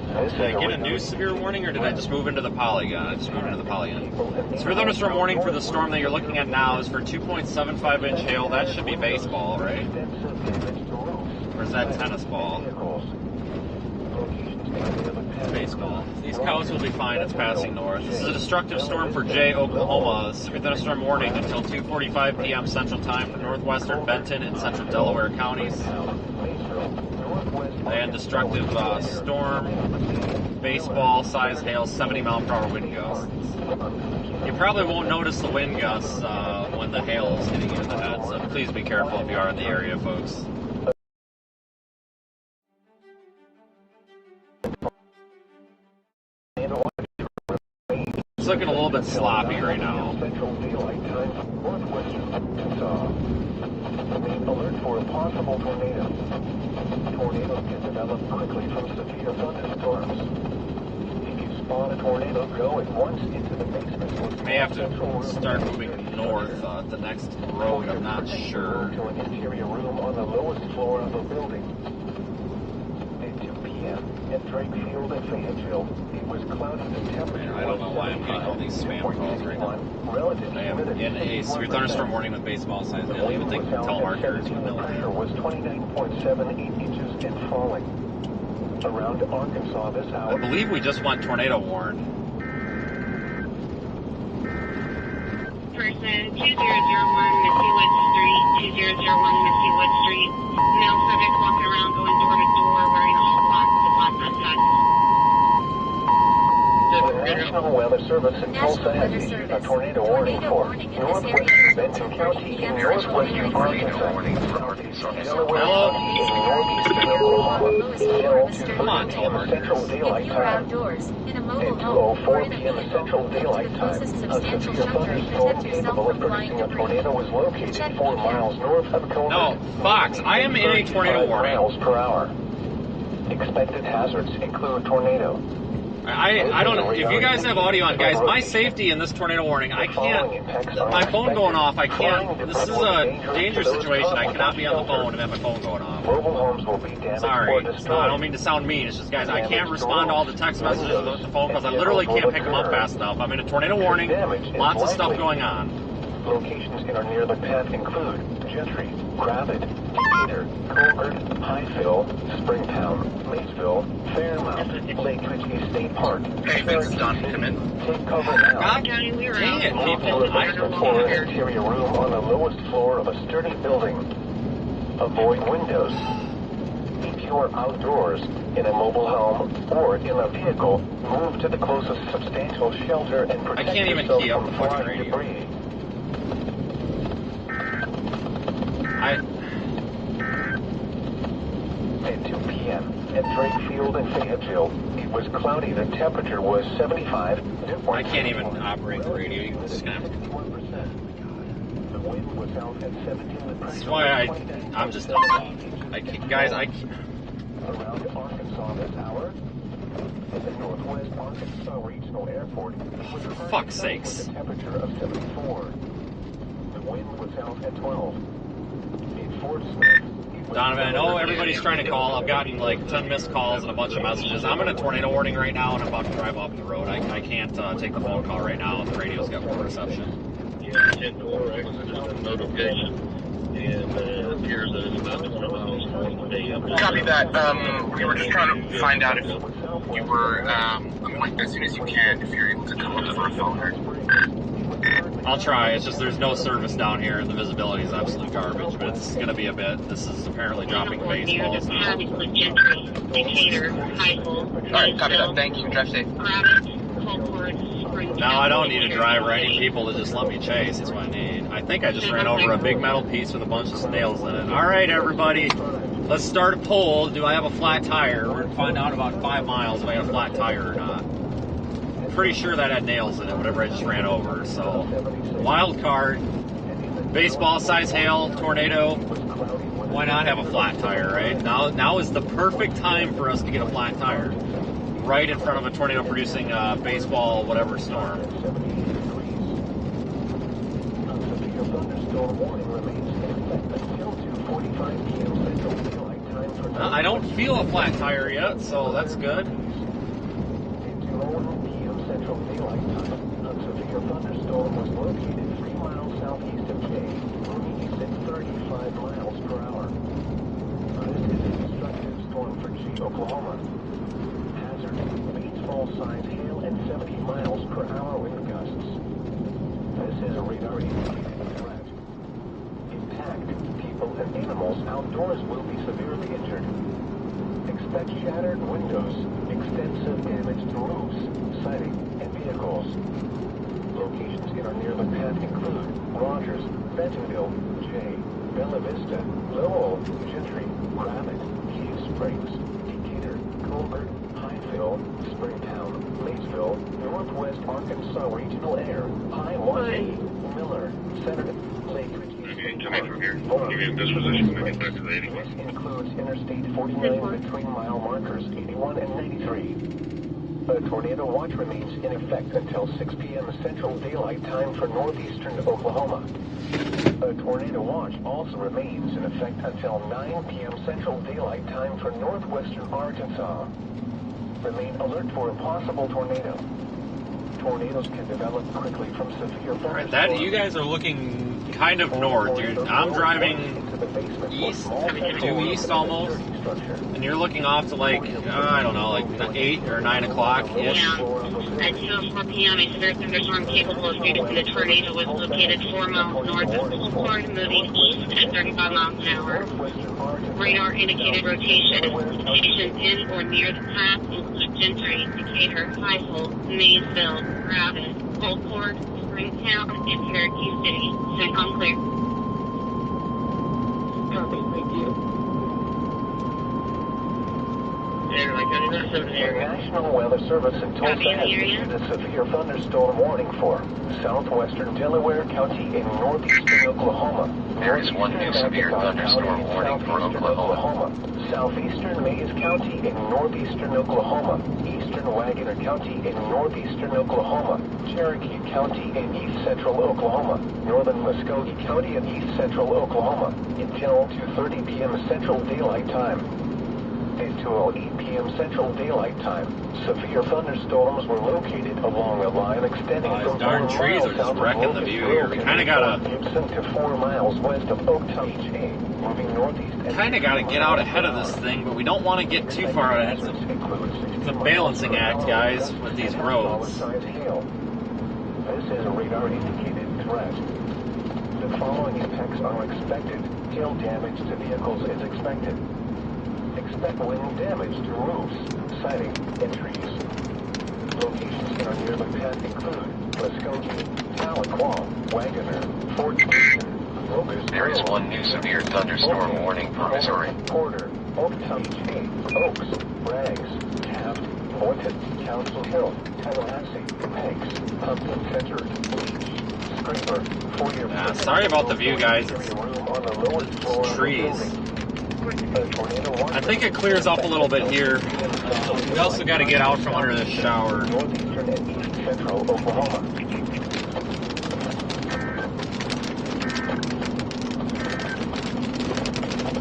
Did I get a new severe warning, or did I just move into the polygon? I just moved into the polygon. Severe thunderstorm warning for the storm that you're looking at now is for 2.75 inch hail. That should be baseball, right? Or is that tennis ball? Baseball. These cows will be fine. It's passing north. This is a destructive storm for Jay, Oklahoma. Severe thunderstorm warning until 2:45 p.m. Central Time for northwestern Benton and central Delaware counties. And destructive storm, baseball size hail, 70 mile per hour wind gusts. You probably won't notice the wind gusts when the hail is hitting you in the head, so please be careful if you are in the area, folks. looking a little bit sloppy right now. Central Daylight Time, northwestern Arkansas. Remain alert for a possible tornado. Tornadoes can develop quickly from severe thunderstorms. If you spot a tornado, go at once into the basement. May have to start moving north the next road, I'm not sure. To an interior room on the lowest floor of a building. At 2 p.m. at Drake Field in Fayetteville, it was cloudy and temperature. I don't know why I'm getting all these spam calls right now. I am in a severe thunderstorm warning with baseball signs. They'll even think telemarketers in the middle. Pressure was 29.78 inches and falling. Around Arkansas this hour. I believe we just went tornado warned. Person 2001 Missy Wood Street, 2001 Missy Wood Street. Male subject walking around going door to door wearing all black with black backpack. The National Weather Service in Tulsa has issued a tornado warning for northwestern Benton County in northwestern Arkansas. Hello? Come on, Central Daylight Time. At 2:04 p.m. Central Daylight Time, a severe thunderstorm capable of producing a tornado was located 4 miles north of Colbert. No, Fox, I am in a tornado warning. Miles per hour. Expected hazards include tornado. I don't know. If you guys have audio on, guys, my safety in this tornado warning, I can't. My phone going off, I can't. This is a dangerous situation. I cannot be on the phone and have my phone going off. Mobile homes will be damaged. Sorry. No, I don't mean to sound mean. It's just, guys, I can't respond to all the text messages or the phone calls. I literally can't pick them up fast enough. I'm in a tornado warning. Lots of stuff going on. Locations in or near the path include Gentry, Gravett, Decatur, Colbert, Highville, Springtown, Maysville, Fairmount, Lake Ritchie State Park. Hey, this is Don. Come in. Take cover now. God dang it, people. I don't For an care. interior room on the lowest floor of a sturdy building. Avoid windows. If you are outdoors, in a mobile home, or in a vehicle, move to the closest substantial shelter and protect can't even yourself key up from the fucking flying radio. debris. At 2 p.m. at Drake Field in Fayetteville, it was cloudy. The temperature was 75. I can't even operate the radio. You're just gonna have to. The wind was out at 17. That's why I'm just not talking. I can't, guys, I can't. Around Arkansas this hour, at the Northwest Arkansas Regional Airport, it was For fuck's sakes. with a temperature of 74. The wind was out at 12. In Fort Smith, Donovan, I know everybody's trying to call. I've gotten like 10 missed calls and a bunch of messages. I'm in a tornado warning right now, and I'm about to drive off the road. I can't take the phone call right now. The radio's got poor reception. Yeah, 10-4, actually just a notification. And it appears that it's about 20 miles north of the Copy that. We were just trying to find out if you were, as soon as you can, if you're able to come up for a phone or... I'll try. It's just there's no service down here, and the visibility is absolute garbage. But it's going to be a bit. This is apparently dropping baseballs now. Gentry, Decatur, Highville, Alright, copy that. Thank you. Drive safe. Gravett, Colbert, Springtown. Now I don't need a driver. I need people to just let me chase. That's what I need. I think I just ran over a big metal piece with a bunch of nails in it. All right, everybody. Let's start a poll. Do I have a flat tire? We're going to find out about 5 miles if I have a flat tire or not. Pretty sure that had nails in it, whatever I just ran over. So, wild card, baseball size hail, tornado. Why not have a flat tire, right? Now is the perfect time for us to get a flat tire, right in front of a tornado producing baseball whatever storm. I don't feel a flat tire yet, so that's good. Central Daylight Time, a severe thunderstorm was located 3 miles southeast of Jay, moving east at 35 miles per hour. This is a destructive storm for Jay, Oklahoma. Hazard, baseball-sized hail and 70 miles per hour wind gusts. This is a radar-indicated threat. Impact, people and animals outdoors will be severely injured. Expect shattered windows, extensive damage to roofs, siding, and vehicles. Locations in or near the path include Rogers, Bentonville, Jay, Bella Vista, Lowell, Gentry, Gravett, Cave Springs, Decatur, Colbert, Highville, Springtown, Maysville, North Northwest Arkansas Regional Air, High Waelti, Miller, Senator, Lake Okay, coming from here. Give you this position when I get back to the 81. This includes Interstate 49 between mile markers 81 and 93. A tornado watch remains in effect until 6 p.m. Central Daylight Time for northeastern Oklahoma. A tornado watch also remains in effect until 9 p.m. Central Daylight Time for northwestern Arkansas. Remain alert for a possible tornado. Tornadoes can develop quickly from severe thunderstorms. Alright, that you guys are looking kind of north. I'm driving east, due east almost, and you're looking off to like, I don't know, like 8 or 9 o'clock-ish. Yeah. At 2:04 p.m., a severe thunderstorm capable of producing a tornado was located 4 miles north of Florida, moving east at 35 miles an hour. Radar indicated rotation. Stations in or near the path include Gentry, Decatur, Heifel, Maysville, Rabbit, Oldport, Springtown, and Cherokee City. Centcom clear. Copy, thank you. The National Weather Service in Tulsa has issued a severe thunderstorm warning for southwestern Delaware County in northeastern Oklahoma. There is one new severe thunderstorm warning for Oklahoma. Southeastern Mays County in northeastern Oklahoma. Eastern Wagoner County in northeastern Oklahoma. Cherokee County in east central Oklahoma. Northern Muskogee County in east central Oklahoma. Until 2:30 p.m. Central Daylight Time. At 2:08 p.m. Central Daylight Time, severe thunderstorms were located along a line extending from darn 4 trees miles are just south of wrecking the view here. We kind of gotta, Gibson to 4 miles west of Oaktown, moving northeast. get out ahead of this thing, but we don't want to get too far ahead. It's a balancing act, guys, with these roads. This is a radar-indicated threat. The following impacts are expected. Hail damage to vehicles is expected. Expect wind damage to roofs, siding, and trees. Locations that are near the path include Muskogee, Tahlequah, Wagoner, Fort Gibson, Locust There is Grove, one new severe thunderstorm warning for Missouri. Porter, Oaktown, Oaks, Braggs, Taft, Boynton, Council Hill, Tallahassee, Peggs, Pumpkin Center, Leech, Scraper, Foyer. Sorry about the view, guys. It's trees. I think it clears up a little bit here. We also got to get out from under this shower. Northeastern and east central Oklahoma.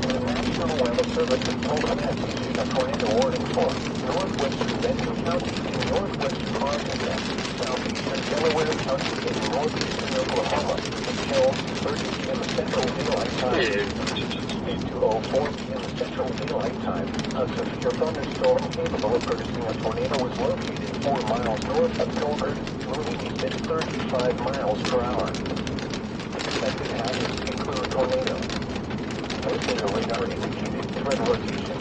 The National Weather Service in Tulsa has issued a tornado warning for northwestern Benton County in northwestern Arkansas, southeastern Delaware County in northeastern Oklahoma until 30 p.m. Central Daylight Time. At 2:04 p.m. Central Daylight Time, a severe thunderstorm capable of producing a tornado was located 4 miles north of Colbert, moving east at 35 miles per hour. Expected hazards include tornado. This is a radar-indicated threat rotation.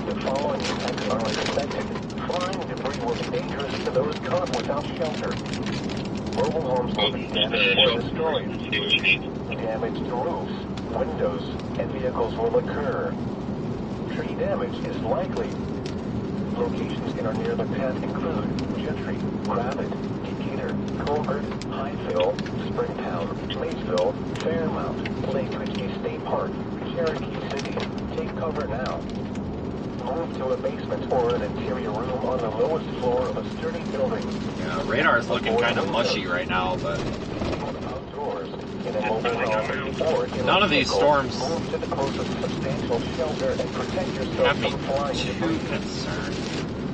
The following impacts are expected. Flying debris will be dangerous to those caught without shelter. Mobile homes will be damaged or destroyed. Damage to roofs, windows, and vehicles will occur. Tree damage is likely. Locations that are near the path include Gentry, Rabbit, Decatur, Colbert, Highville, Springtown, Maysville, Fairmount, Lake Ridgely State Park, Cherokee City. Take cover now. Move to a basement or an interior room on the lowest floor of a sturdy building. Yeah, radar is looking kind of mushy right now, but Outdoors, in a mobile home, or in none of these storms move to the closest substantial shelter and protect yourself have me from flying too debris. concerned.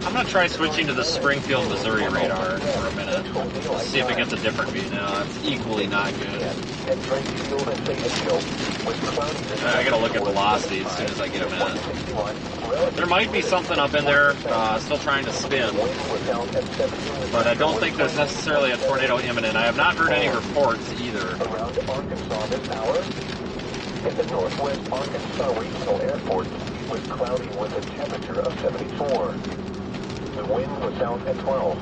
I'm going to try switching to the Springfield, Missouri radar for a minute. Let's see if it gets a different view. No, it's equally not good. I got to look at velocity as soon as I get a minute. There might be something up in there, still trying to spin, but I don't think there's necessarily a tornado imminent. I have not heard any reports either. Around Arkansas this hour, in the Northwest Arkansas Regional Airport, was cloudy with a temperature of 74. The wind was south at 12.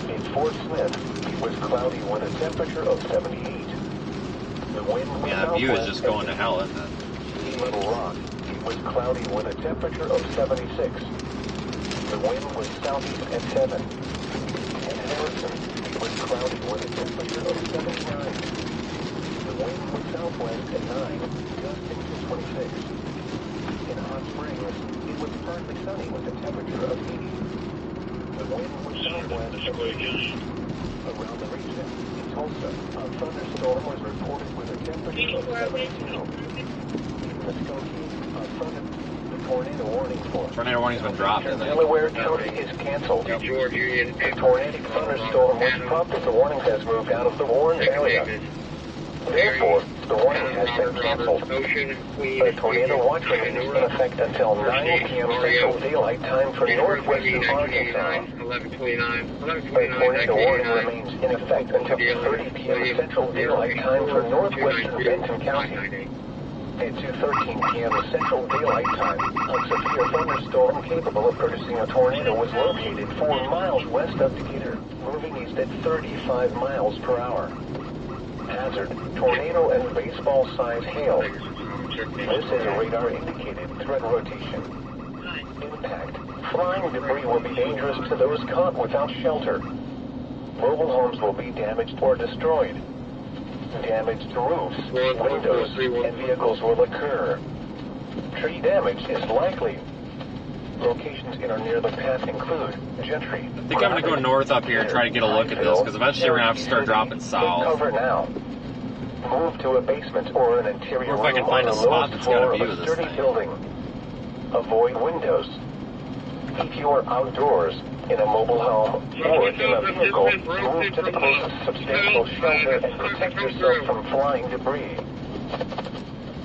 In Fort Smith, it was cloudy with a temperature of 78. The wind was Yeah, the view is just going to hell, isn't it? Little Rock, it was cloudy with a temperature of 76. The wind was southeast at 7. was cloudy with a temperature of 79. The wind was southwest at 9, gusting to 26. In Hot Springs, it was partly sunny with a temperature of 80. The wind was southwest at 80. Around the region, in Tulsa, a thunderstorm was reported with a temperature of 72. In Muskogee, the tornado warning for Tornado warning's been dropped, isn't it? Delaware County is canceled. The tornadic thunderstorm was prompted. The warning has moved out of the warned area. Therefore, the warning has been canceled. The tornado watch remains in effect until 9 p.m. Central Daylight Time for northwestern Arkansas. The tornado warning remains in effect until 30 p.m. Central Daylight Time for northwestern Benton County. At 2:13 p.m. Central Daylight Time, a severe thunderstorm capable of producing a tornado was located 4 miles west of Decatur, moving east at 35 miles per hour. Hazard, tornado and baseball-sized hail. This is a radar-indicated threat rotation. Impact. Flying debris will be dangerous to those caught without shelter. Mobile homes will be damaged or destroyed. Damage to roofs, windows, and vehicles will occur. Tree damage is likely. Locations in or near the path include Gentry. I think I'm going to go north up here and try to get a look at this, because eventually we're going to have to start dropping south. Cover now. Move to a basement or an interior Or if I can find a spot that's got a view of this thing. Building. Avoid windows. If you are outdoors, in a mobile home, or in a vehicle, move to the closest substantial shelter and protect yourself from flying debris.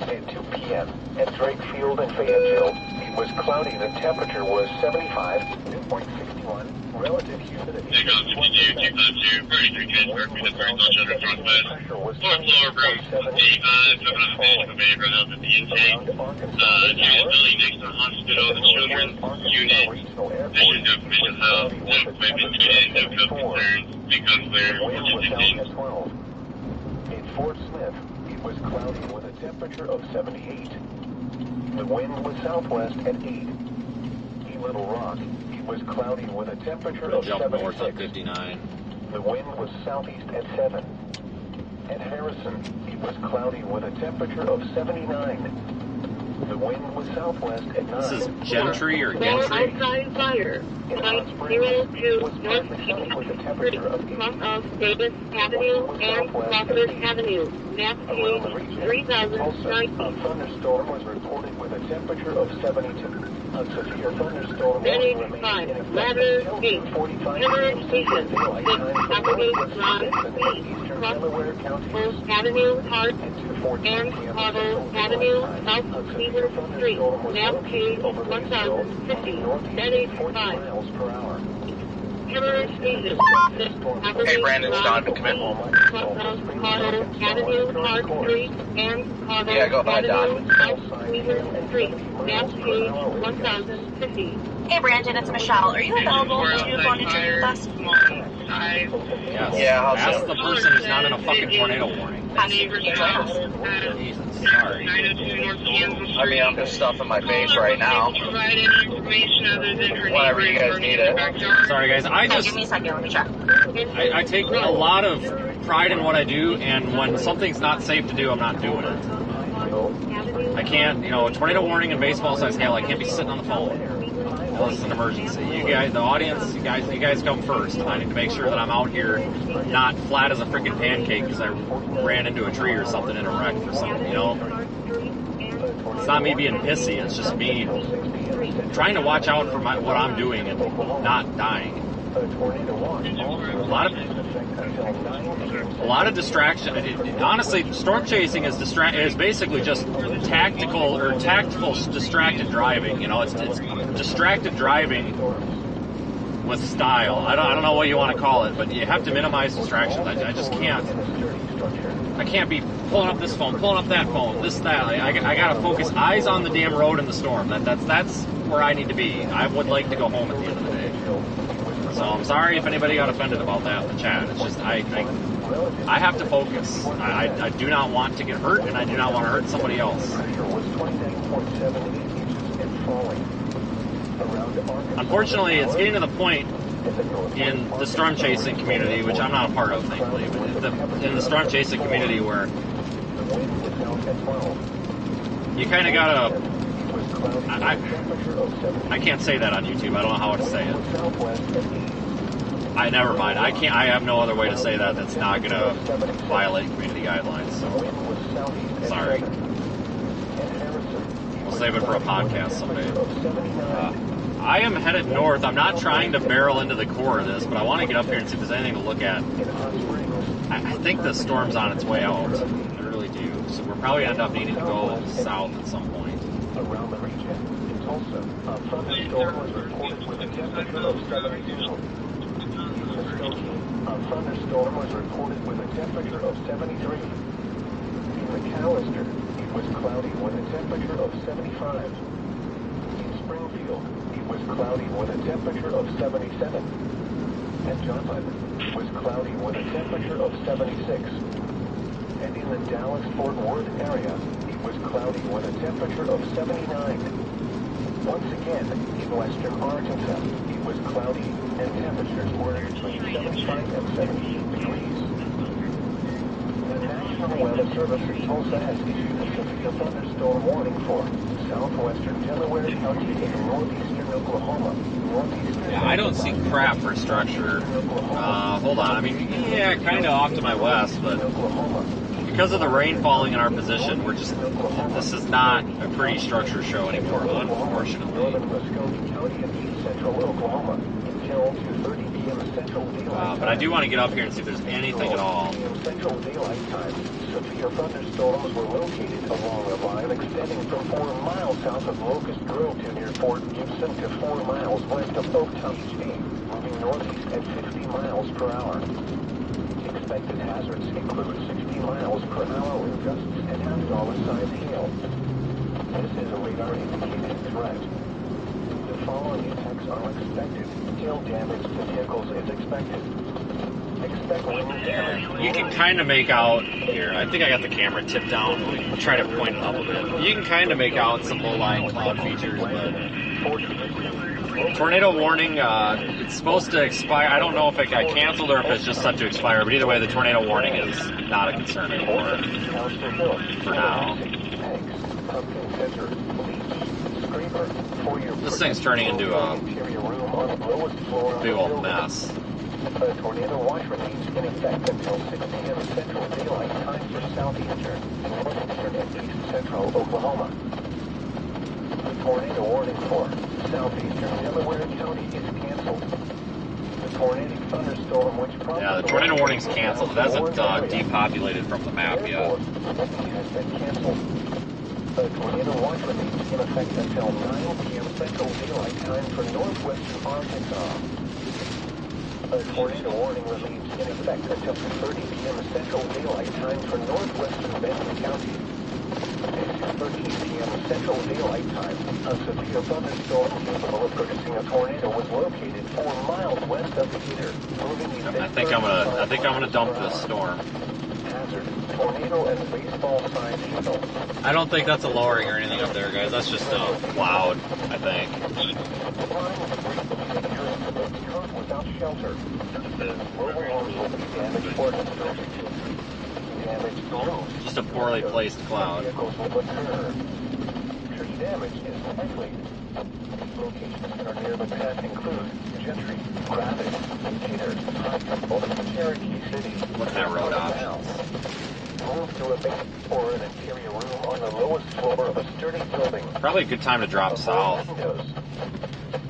At 2 p.m. at Drake Field in Fayetteville, it was cloudy. The temperature was 75, dew point 61, relative humidity. Take on 52, 252, 33 transfer, we just very much under northwest. Fourth floor, room 85, coming on the page of the bay, right out at the intake. Unit building next to the hospital, the children's unit. Vision of mental health, no women, and no health concerns because they're autistic. In Fort Smith, it was cloudy with a temperature of 78. The wind was southwest at 8. In Little Rock, it was cloudy with a temperature of Jump north 76. on 59. The wind was southeast at 7. At Harrison, it was cloudy with a temperature of 79. The wind was southwest at 9. This is Gentry or Gentry? Outside fire. Flight 02 North Street, cross of Davis Avenue and Crawford Avenue. Map page 3009. A thunderstorm was reported with a temperature of 72. A severe thunderstorm Heading will remain 5, in effect ladder until 8, 45 Hammer Station, 6, Property Drive, eastern Delaware County. First Avenue, Hart, and Carter Avenue, South Cleveland Street, map page 1050, heading 5. miles per hour. Hammer Station, 6, Property Hey, Brandon, it's Don. Come in. Carter Avenue, Hart Street, and Carter Yeah, go ahead, Avenue, Don. South Cleveland Street, map page 1050. Hey Brandon, it's Michelle. Are you available to go on a trip with us? Yes. Yeah, how's Ask it? the person who's not in a fucking tornado warning. Possibly can you join us? Jesus, sorry. 902 North Kansas I mean, I'm just stuffing my face right now. Provide any information other than her Whenever you guys need it. Sorry, guys. Okay, give me a second, let me check. I take a lot of pride in what I do, and when something's not safe to do, I'm not doing it. I can't, a tornado warning and baseball-sized hail, I can't be sitting on the phone unless it's an emergency. You guys, the audience, you guys come first. I need to make sure that I'm out here not flat as a freaking pancake because I ran into a tree or something in a wreck or something, It's not me being pissy, it's just me trying to watch out for what I'm doing and not dying. A lot of distraction. Honestly, storm chasing is basically just tactful distracted driving. It's distracted driving with style. I don't know what you want to call it, but you have to minimize distractions. I just can't. I can't be pulling up this phone, pulling up that phone, this, that. I gotta focus, eyes on the damn road in the storm. That's where I need to be. I would like to go home at the end of the day. So I'm sorry if anybody got offended about that in the chat. It's just I have to focus. I do not want to get hurt, and I do not want to hurt somebody else. Unfortunately, it's getting to the point in the storm chasing community, which I'm not a part of, thankfully, but in the storm chasing community where you kind of gotta, I can't say that on YouTube. I don't know how to say it. Never mind. I have no other way to say that that's not gonna violate community guidelines. So sorry. We'll save it for a podcast someday. I am headed north. I'm not trying to barrel into the core of this, but I want to get up here and see if there's anything to look at. I think the storm's on its way out. I really do. So we'll probably end up needing to go south at some point. Around the region, in Tulsa, a thunderstorm was reported with a temperature of 72. In Muskogee, a thunderstorm was reported with a temperature of 73. In McAllister, it was cloudy with a temperature of 75. In Springfield, it was cloudy with a temperature of 77. At Joplin, it was cloudy with a temperature of 76. And in the Dallas-Fort Worth area, it was cloudy with a temperature of 79. Once again, in western Arkansas, it was cloudy and temperatures were between 75 and 78 degrees. The National Weather Service in Tulsa has issued a severe thunderstorm warning for southwestern Delaware County and northeastern Oklahoma. Yeah, I don't see crap for structure. Hold on. I mean, yeah, kind of off to my west, but because of the rain falling in our position, we're just, this is not a pretty structure show anymore, unfortunately. But I do want to get up here and see if there's anything at all. Central Daylight Time. Severe thunderstorms were located along a line extending from 4 miles south of Locust Grove to near Fort Gibson to 4 miles west of Oaktown, moving northeast at 50 miles per hour. Expected hazards include 60 miles per hour wind gusts and $100 hail. This is a radar-indicated threat. The following impacts are expected. Hail damage to vehicles is expected. Expect wind damage. You can kind of make out here. I think I got the camera tipped down. I'll try to point it up a bit. You can kind of make out some low-lying cloud features, but tornado warning, it's supposed to expire. I don't know if it got canceled or if it's just set to expire, but either way, the tornado warning is not a concern anymore for now. This thing's turning into a big old mess. The tornado watch remains in effect until 6 p.m. Central Daylight Time for southeastern, northeastern, and east central Oklahoma. The tornado warning for southeastern Delaware County is canceled. The tornadic thunderstorm, which yeah, the tornado warning's canceled. It hasn't depopulated from the map yet. Has been canceled. The tornado watch remains in effect until 9 p.m. Central Daylight Time for northwestern Arkansas. The tornado warning remains in effect until 30 p.m. Central Daylight Time for northwestern Benton County. At 6:13 p.m. Central Daylight Time, a severe thunderstorm capable of producing a tornado was located 4 miles west of Decatur, moving east. I think I'm gonna dump this storm. Hazard, tornado and baseball-sized hail. I don't think that's a lowering or anything up there, guys. That's just a cloud, I think. Without shelter. Rollers will be damaged or destroyed. Damaged roads. Just a poorly placed cloud. Vehicles will occur. Tree damage is likely. Locations that are near the path include Gentry, Gravit, Decatur, High Temple, Cherokee City. Look at that road options. Move to a base or an interior room on the lowest floor of a sturdy building. Probably a good time to drop south. Windows.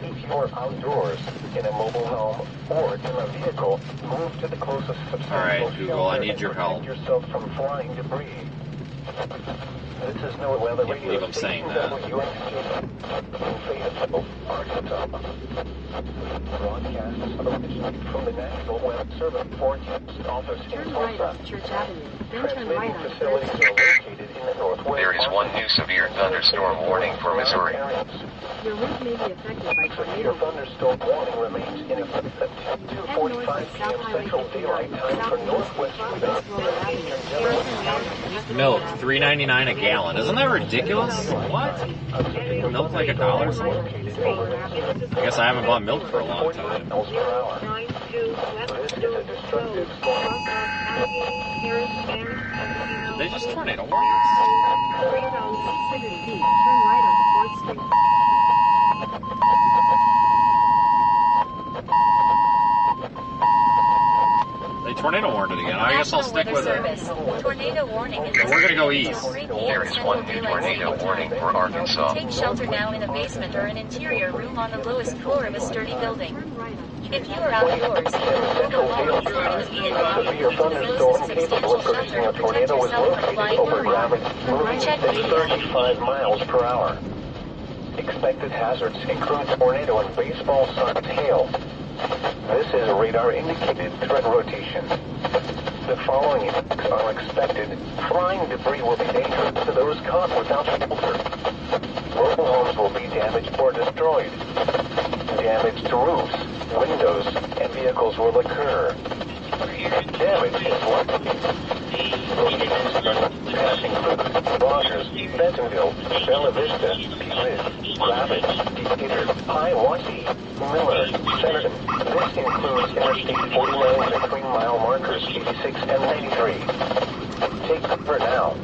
If you're outdoors, in a mobile home, or in a vehicle, move to the closest substantial Alright, Google, I need your help. Protect yourself from flying debris. This is no weather radio. I can't believe I'm saying that. Broadcasts originated from the National Weather Service Forecast Office in Turn right Tulsa. off Church Avenue, then turn Transmitting right on facilities are located in the northwest. There is one new severe thunderstorm warning for Missouri. Your route may be affected by Severe tornado. thunderstorm warning remains in effect until 2:45 p.m. Central Daylight Time for northwestern Benton. Milk, $3.99 a gallon. gallon. Isn't that ridiculous? What? Milk like $1? I guess I haven't bought milk for a long time. Did they just tornado warn us? They tornado warned it again. I guess I'll stick with it. Tornado warning. We're gonna go east. There is one new tornado warning for Arkansas. Take shelter now in a basement or an interior room on the lowest floor of a sturdy building. If you are outdoors, Severe thunderstorm capable of producing a tornado was located over ground moving at 35 miles per hour. Expected hazards include tornado and baseball-sized hail. This is radar-indicated threat rotation. The following effects are expected. Flying debris will be dangerous to those caught without shelter. Mobile homes will be damaged or destroyed. Damage to roofs, windows, and vehicles will occur. Damage is likely. Locations include Rogers, Bentonville, Bella Vista, Liz, Rapids, Decatur, Waelti, Miller, Centerton. This includes Interstate 49 between mile markers 86 and 93. Take cover now.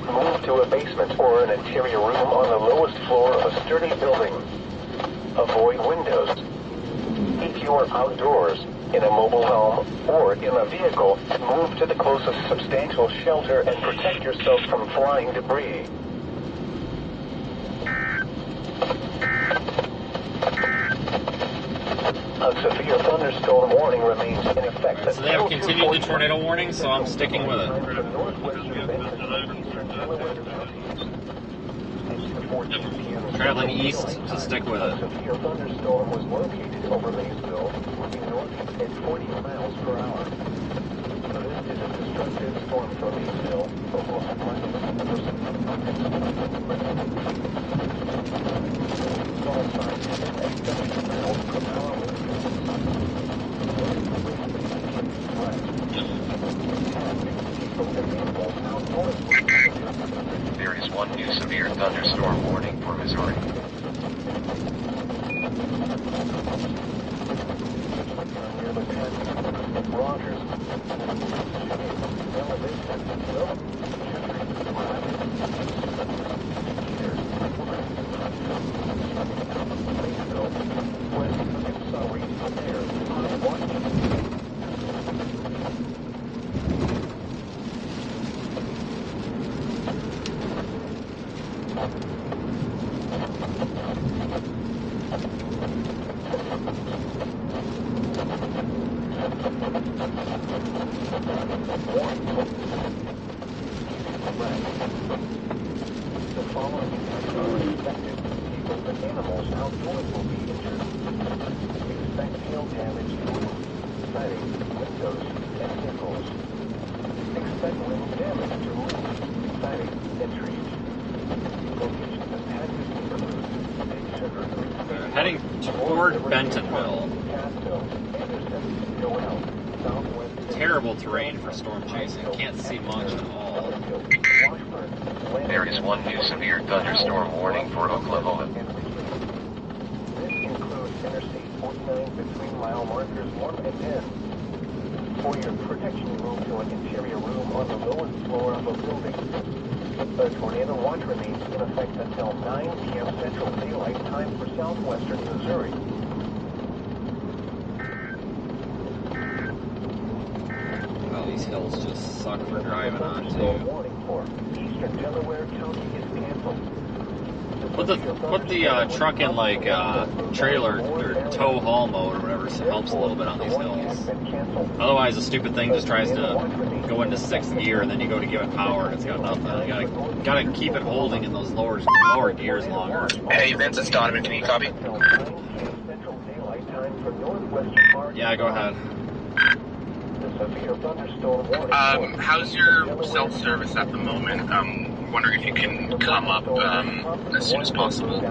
Move to a basement or an interior room on the lowest floor of a sturdy building. Avoid windows. If you are outdoors, in a mobile home, or in a vehicle, move to the closest substantial shelter and protect yourself from flying debris. A severe thunderstorm warning remains in effect. So they have continued the tornado warning, so I'm sticking with it. Traveling east to stick with it. A severe thunderstorm was located over Maysville, moving north at 40 miles per hour. This is a destructive storm for Maysville, Oklahoma. Call signs at 70 miles per hour. There is one new severe thunderstorm warning for Missouri. Rogers. Heading toward Bentonville. Terrible terrain for storm chasing. Can't see much at all. There is one new severe thunderstorm warning for Oklahoma. This includes Interstate 49 between mile markers 1 and 10. For your protection, move to an interior room on the lowest floor of a building. A tornado watch remains in effect until 9 p.m. Central Daylight Time for southwestern Missouri. Well, these hills just suck for driving on, too. Warning for eastern Delaware County is canceled. Put the truck in like trailer or tow haul mode or whatever, so it helps a little bit on these hills. Otherwise, the stupid thing just tries to go into 6th gear, and then you go to give it power, and it's got nothing. You gotta keep it holding in those lower gears longer. Hey, Vince, it's Donovan. Can you copy? Yeah, go ahead. How's your self-service at the moment? I'm wondering if you can come up as soon as possible.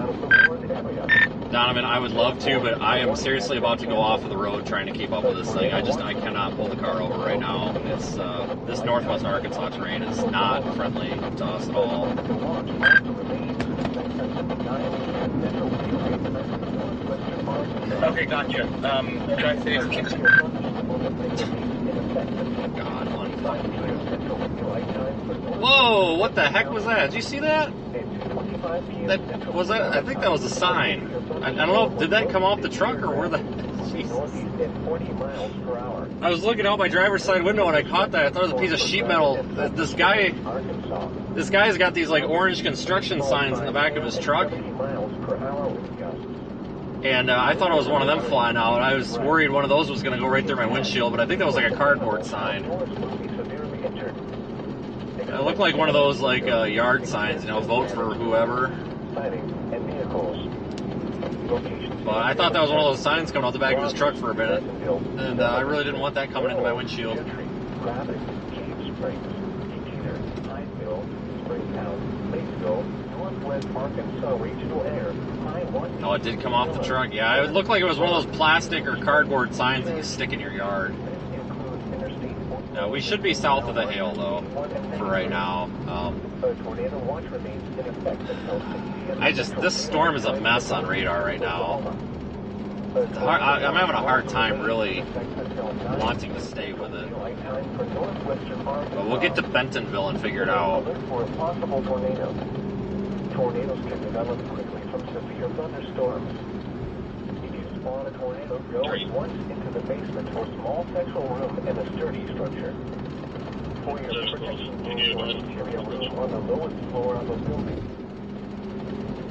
Donovan, I would love to, but I am seriously about to go off of the road trying to keep up with this thing. I cannot pull the car over right now. It's this northwest Arkansas terrain is not friendly to us at all. Okay, gotcha. Try to save keeps. God, whoa! What the heck was that? Did you see that? That was that. I think that was a sign. I don't know. Did that come off the truck or where the? Jesus. I was looking out my driver's side window and I caught that. I thought it was a piece of sheet metal. This guy's got these like orange construction signs in the back of his truck. And I thought it was one of them flying out. I was worried one of those was going to go right through my windshield, but I think that was like a cardboard sign. It looked like one of those like yard signs, you know, vote for whoever. But I thought that was one of those signs coming out the back of his truck for a minute. And I really didn't want that coming into my windshield. Oh, it did come off the truck. Yeah, it looked like it was one of those plastic or cardboard signs that you stick in your yard. We should be south of the hail, though, for right now. This storm is a mess on radar right now. I'm having a hard time really wanting to stay with it. But we'll get to Bentonville and figure it out. Tornadoes can develop quickly from severe thunderstorms. If you spawn a tornado, go once into the basement or small central room in a sturdy structure. For your protection, interior room on the lowest floor of a building.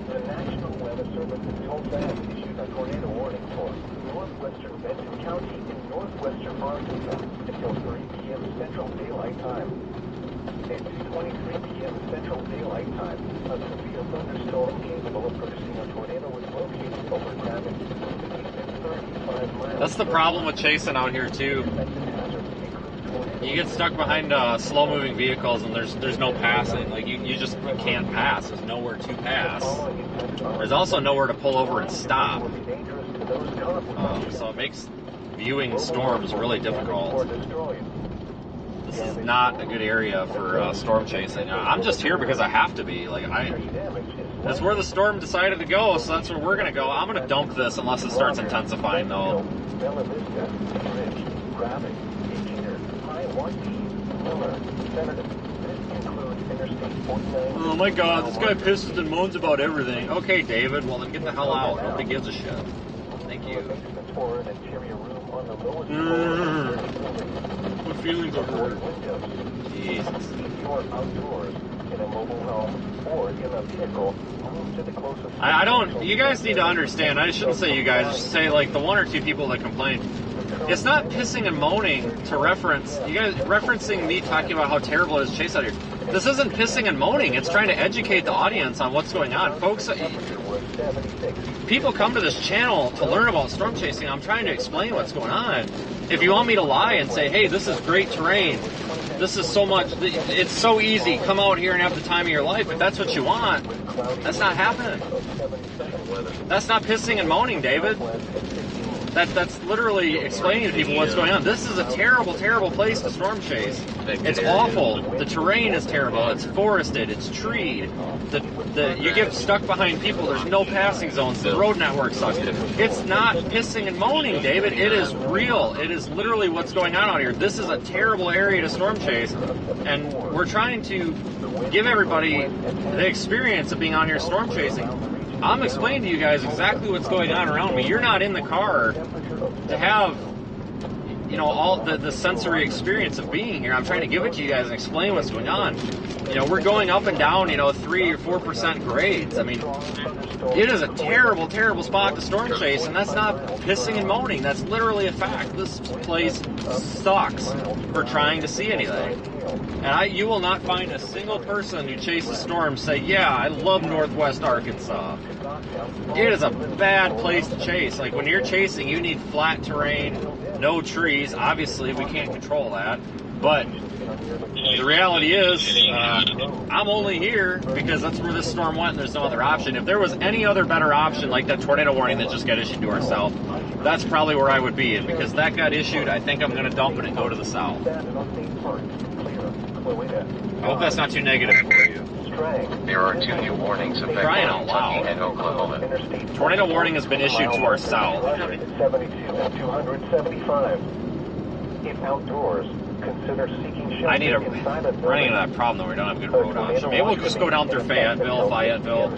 The National Weather Service in Tulsa has issued a tornado warning for northwestern Benton County in northwestern Arkansas until 3 p.m. Central Daylight Time. At 2:23 p.m. Central Daylight Time, a severe thunderstorm capable of producing a tornado was located over traffic 35 miles. That's the problem with chasing out here too. You get stuck behind slow-moving vehicles, and there's no passing. Like you can't pass. There's nowhere to pass. There's also nowhere to pull over and stop. So it makes viewing storms really difficult. This is not a good area for storm chasing. I'm just here because I have to be. That's where the storm decided to go, so that's where we're going to go. I'm going to dump this unless it starts intensifying, though. Oh my God, this guy pisses and moans about everything. Okay, David, well then get the hell out. Nobody gives a shit. Thank you. My feelings are hurt. Jesus. I don't. You guys need to understand. I shouldn't say you guys. I should say like the one or two people that complain. It's not pissing and moaning to reference. You guys referencing me talking about how terrible it is to chase out here. This isn't pissing and moaning. It's trying to educate the audience on what's going on, folks. People come to this channel to learn about storm chasing. I'm trying to explain what's going on. If you want me to lie and say, hey, this is great terrain, this is so much, it's so easy, come out here and have the time of your life, if that's what you want, that's not happening. That's not pissing and moaning, David. That's literally explaining to people what's going on. This is a terrible, terrible place to storm chase. It's awful. The terrain is terrible. It's forested. It's treed. You get stuck behind people. There's no passing zones. The road network sucks. It's not pissing and moaning, David. It is real. It is literally what's going on out here. This is a terrible area to storm chase, and we're trying to give everybody the experience of being out here storm chasing. I'm explaining to you guys exactly what's going on around me. You're not in the car to have, all the sensory experience of being here. I'm trying to give it to you guys and explain what's going on. We're going up and down, 3 or 4% grades. I mean, it is a terrible, terrible spot to storm chase, and that's not pissing and moaning. That's literally a fact. This place sucks for trying to see anything. And you will not find a single person who chases storms say, yeah, I love Northwest Arkansas. It is a bad place to chase. Like, when you're chasing, you need flat terrain. no trees. Obviously, we can't control that. But the reality is, I'm only here because that's where this storm went and there's no other option. If there was any other better option, like that tornado warning that just got issued to our south, that's probably where I would be. And because that got issued, I think I'm going to dump it and go to the south. I hope that's not too negative for you. There are 2 new warnings affecting Crying out loud. Kentucky and Oklahoma. Tornado warning has been issued to our south. 72 and 275. If outdoors, consider seeking shelter I need a inside a running into that problem though. We don't have good road option. Maybe we'll just go down through Fayetteville.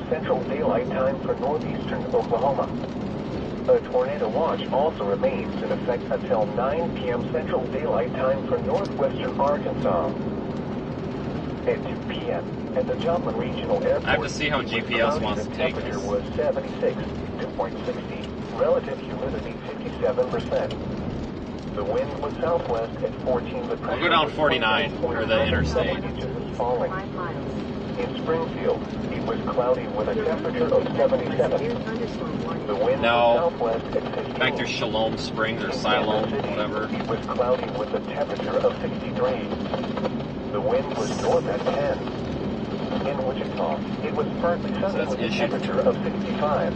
Central daylight time for northeastern Oklahoma. A tornado watch also remains in effect until 9 p.m. Central daylight time for northwestern Arkansas. At 2 p.m. at the Joplin Regional Airport, I have to see how GPS wants to take temperature this. was 76, 2.60, relative humidity 57%. The wind was southwest at 14. The We'll go down 49, or the interstate. Falling. In Springfield, it was cloudy with a temperature of 77. The wind was southwest at 50. Back through Shalom Springs or Siloam, whatever. It was cloudy with a temperature of 63. The wind was north at 10. In Wichita, it was partly sunny with a temperature of 65.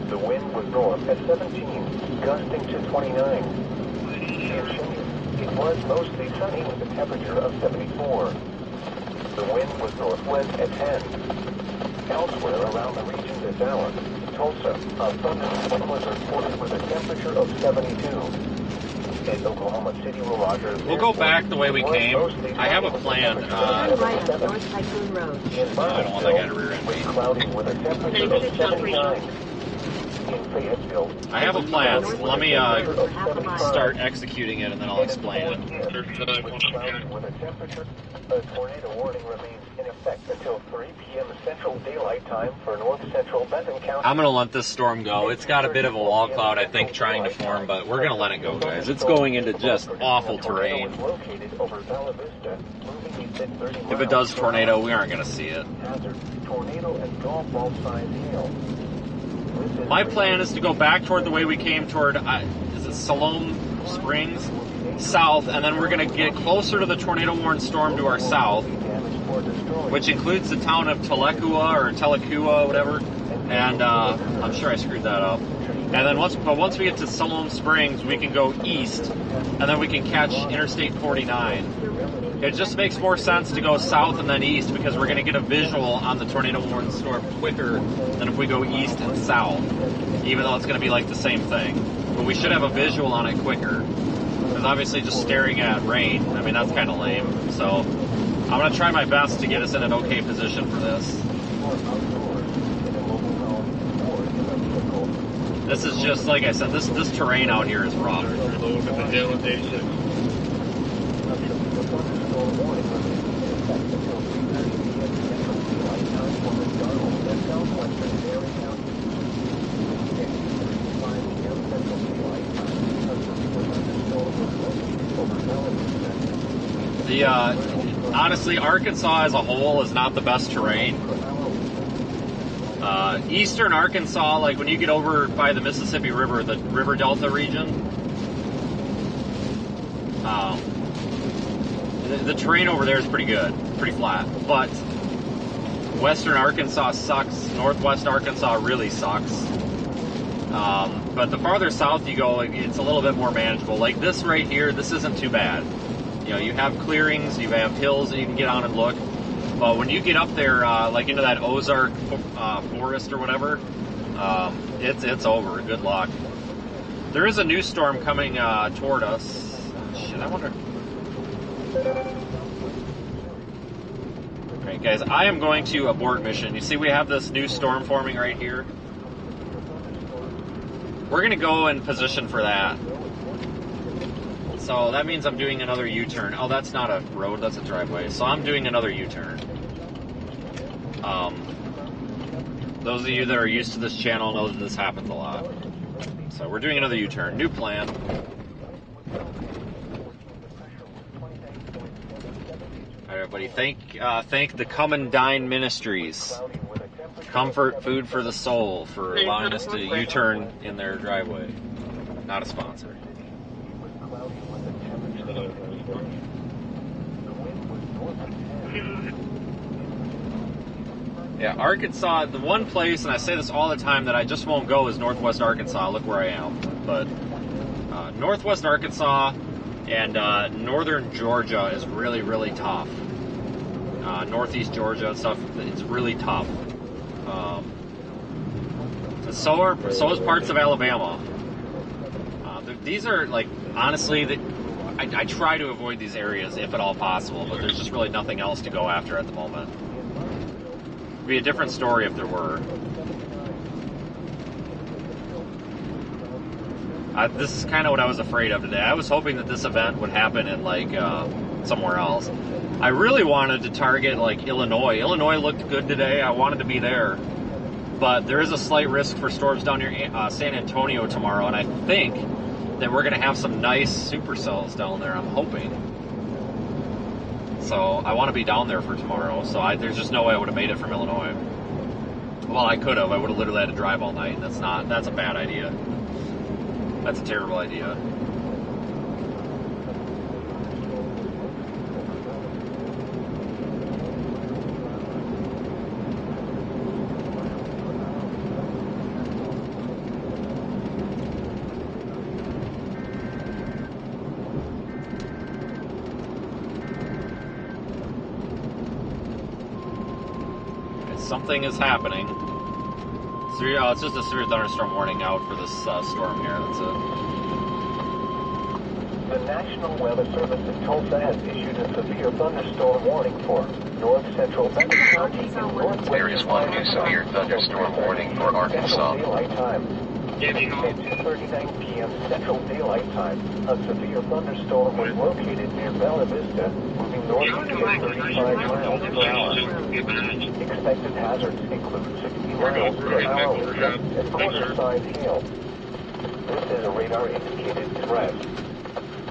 The wind was north at 17, gusting to 29. In Cheyenne, it was mostly sunny with a temperature of 74. The wind was northwest at 10. Elsewhere around the region of Dallas, Tulsa, a thunderstorm was reported with a temperature of 72. In Oklahoma City, Rogers, We'll go back the way we came. I have a plan. I don't want that guy to rear end me. Cloudy with a temperature of 79. In Fayetteville, I have a plan. So let me start executing it and then I'll explain it. A tornado warning remains in effect until 3 p.m. Central Daylight Time for north central Benton County. I'm going to let this storm go. It's got a bit of a wall cloud, I think, trying to form, but we're going to let it go, guys. It's going into just awful terrain. If it does tornado, we aren't going to see it. My plan is to go back toward the way we came toward, is it Siloam Springs? South, and then we're going to get closer to the tornado-warned storm to our south, which includes the town of Telekua, whatever, and I'm sure I screwed that up. And then once we get to Siloam Springs, we can go east, and then we can catch Interstate 49. It just makes more sense to go south and then east because we're going to get a visual on the tornado-warned storm quicker than if we go east and south, even though it's going to be like the same thing. But we should have a visual on it quicker. Because obviously just staring at rain, I mean, that's kind of lame. So I'm going to try my best to get us in an okay position for this. This is just, like I said, this terrain out here is rough. Honestly, Arkansas as a whole is not the best terrain. Eastern Arkansas, like when you get over by the Mississippi River, the River Delta region, the terrain over there is pretty good, pretty flat. But Western Arkansas sucks. Northwest Arkansas really sucks. But the farther south you go, it's a little bit more manageable. Like this right here, this isn't too bad. You know, you have clearings, you have hills that you can get on and look. But when you get up there, like into that Ozark forest or whatever, it's over. Good luck. There is a new storm coming toward us. Shit, I wonder. Alright, guys, I am going to abort mission. You see, we have this new storm forming right here. We're going to go in position for that. So that means I'm doing another U-turn. Oh, that's not a road, that's a driveway. So I'm doing another U-turn. Those of you that are used to this channel know that this happens a lot. So we're doing another U-turn. New plan. All right, everybody. Thank the Come and Dine Ministries, Comfort Food for the Soul, for allowing us to U-turn in their driveway. Not a sponsor. Yeah, Arkansas, the one place, and I say this all the time, that I just won't go is Northwest Arkansas. Look where I am. But Northwest Arkansas and Northern Georgia is really, really tough. Northeast Georgia and stuff, it's really tough. So is parts of Alabama. These are, like, honestly, I try to avoid these areas if at all possible, but there's just really nothing else to go after at the moment. It'd be a different story if there were. This is kind of what I was afraid of today. I was hoping that this event would happen in, like, somewhere else. I really wanted to target, like, Illinois. Illinois looked good today. I wanted to be there. But there is a slight risk for storms down near San Antonio tomorrow, and I think that we're going to have some nice supercells down there, I'm hoping. So I want to be down there for tomorrow, so there's just no way I would have made it from Illinois. Well, I could have. I would have literally had to drive all night, and that's a bad idea. That's a terrible idea. Something is happening. It's just a severe thunderstorm warning out for this storm here. That's it. The National Weather Service in Tulsa has issued a severe thunderstorm warning for north central Benton County and northwest. There is one new severe thunderstorm warning for Arkansas. Daylight time. At 2:39 p.m. Central Daylight Time, a severe thunderstorm was located near Bella Vista, moving northeast at 35 miles per hour. Expected hazards include 60 miles per hour winds and quarter-size hail. This is a radar-indicated threat.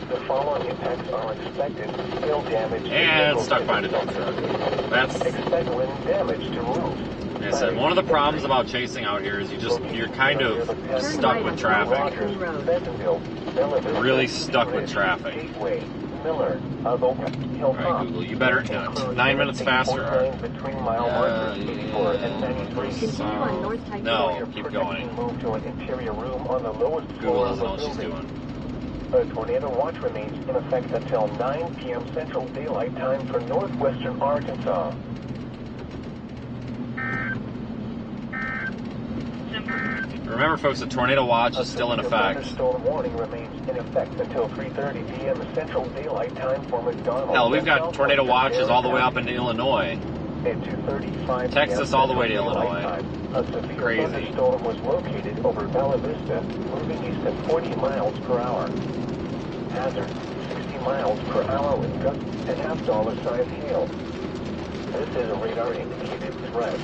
The following impacts are expected: hail damage. And stuck behind a dump truck. Expect wind damage to roofs. Like I said, one of the problems about chasing out here is you're kind of stuck with traffic. Really stuck with traffic. Alright, Google, you better 9 minutes faster. No, keep going. Google doesn't know what she's doing. A tornado watch remains in effect until 9 p.m. Central Daylight Time for northwestern Arkansas. Remember, folks, the tornado watch is still in effect. Thunderstorm warning remains in effect until 3:30 p.m. Central Daylight Time for McDonald. Hell, we've got tornado watches all the way up into Illinois. At 2:35 Texas all the way to Illinois. A severe Crazy. thunderstorm was located over Bella Vista, moving east at 40 miles per hour. Hazard: 60 miles per hour with gusts and half-dollar-sized hail. This is a radar-indicated threat.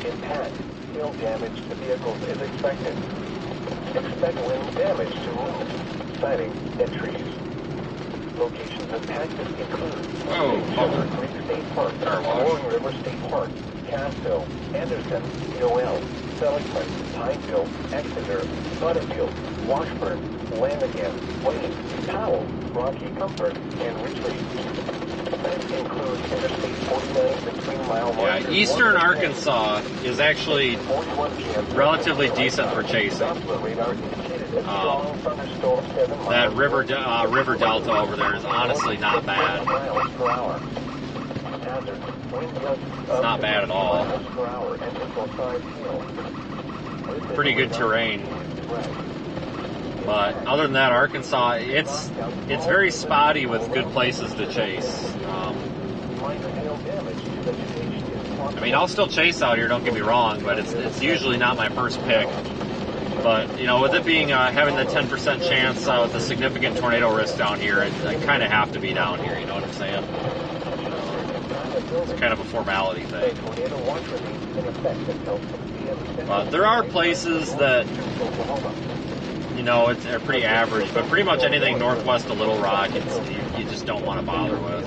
Impact: hail damage to vehicles is expected. Expect wind damage to roofs, siding, and trees. Locations impacted include Silver Creek State Park, Roaring River State Park, Casville, Anderson, Yoel, Seligman, Pineville, Exeter, Butterfield, Washburn, Lanigan, Wayne, Powell, Rocky Comfort, and Ridgely. That includes Interstate 49 between mile markers. Yeah, eastern Arkansas is actually relatively decent for chasing. That river delta over there is honestly not bad. It's not bad at all. Pretty good terrain. But other than that, Arkansas, it's very spotty with good places to chase. I mean, I'll still chase out here, don't get me wrong, but it's usually not my first pick. But, you know, with it being having the 10% chance with the significant tornado risk down here, I kind of have to be down here, you know what I'm saying? It's kind of a formality thing. But there are places that, you know, they're pretty average, but pretty much anything northwest of Little Rock, you just don't want to bother with.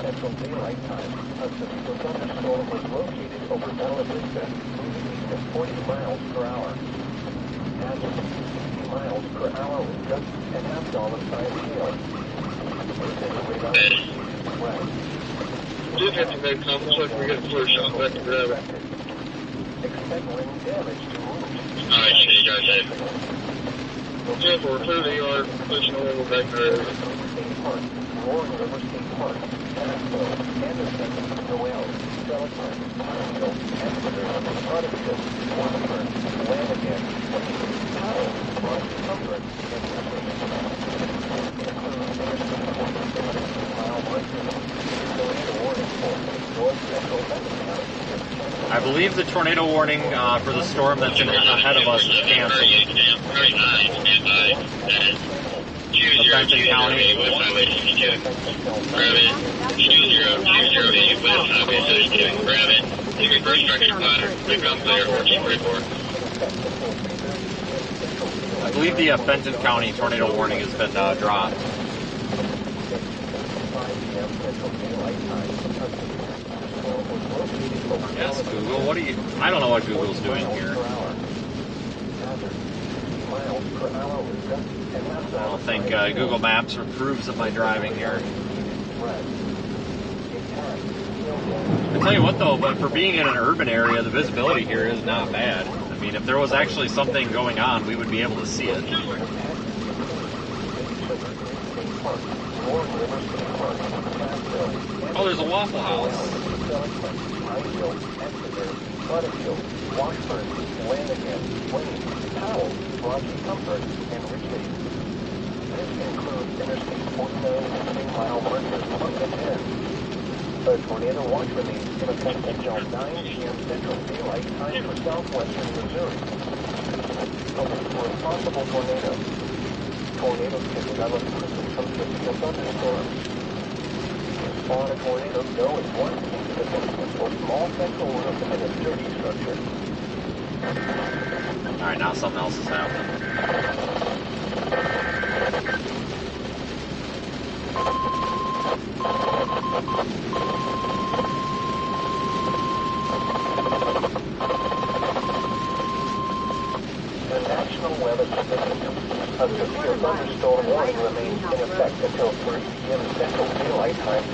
Central Daylight Time, a severe thunderstorm was located over Bella Vista, moving east at 40 miles per hour. Hazard: 60 miles per hour with gusts and half-dollar-sized hail. 250 made comment, looks like we got a clear shot back to grab it. Alright, see you guys later. 10-4, 30 yard, pushing over back there. I believe the tornado warning for the storm that's ahead of us is canceled. Benton County. I believe the Benton County tornado warning has been dropped. Yes, Google. What are you? I don't know what Google's doing here. I don't think Google Maps approves of my driving here. I tell you what, though, but for being in an urban area, the visibility here is not bad. I mean, if there was actually something going on, we would be able to see it. Oh, there's a Waffle House. This includes Interstate 49 mile markers 1 to 10. The tornado watch remains in effect until 9 p.m. Central Daylight Time for southwestern Missouri. Looking for a possible tornado. Tornadoes can develop quickly from severe thunderstorms. To spawn a tornado, go in one piece of the basement or small central roof in a sturdy structure. Alright, now something else is happening. The National Weather Service, a severe thunderstorm warning remains in effect until 3 p.m. Central Daylight Time.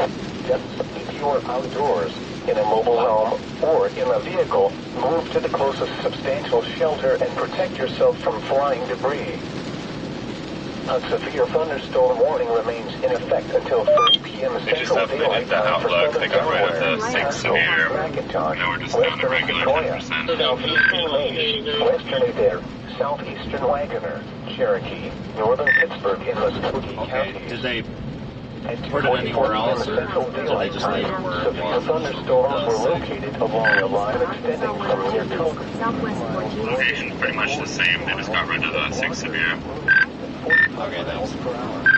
Just if you are outdoors, in a mobile home, or in a vehicle, move to the closest substantial shelter and protect yourself from flying debris. A severe thunderstorm warning remains in effect until 3 p.m. Central Daylight Time for southern Delaware, Nashville, Macintosh, western Victoria, southeastern Maine, western Adair, southeastern Wagoner, Cherokee, northern Pittsburgh, and Muskogee counties. Did they put it anywhere else, or did they just leave it where it severe was? thunderstorms were located along a line extending from near Coke. Location's pretty much the same. They just got rid of the 6 severe. Okay, thanks.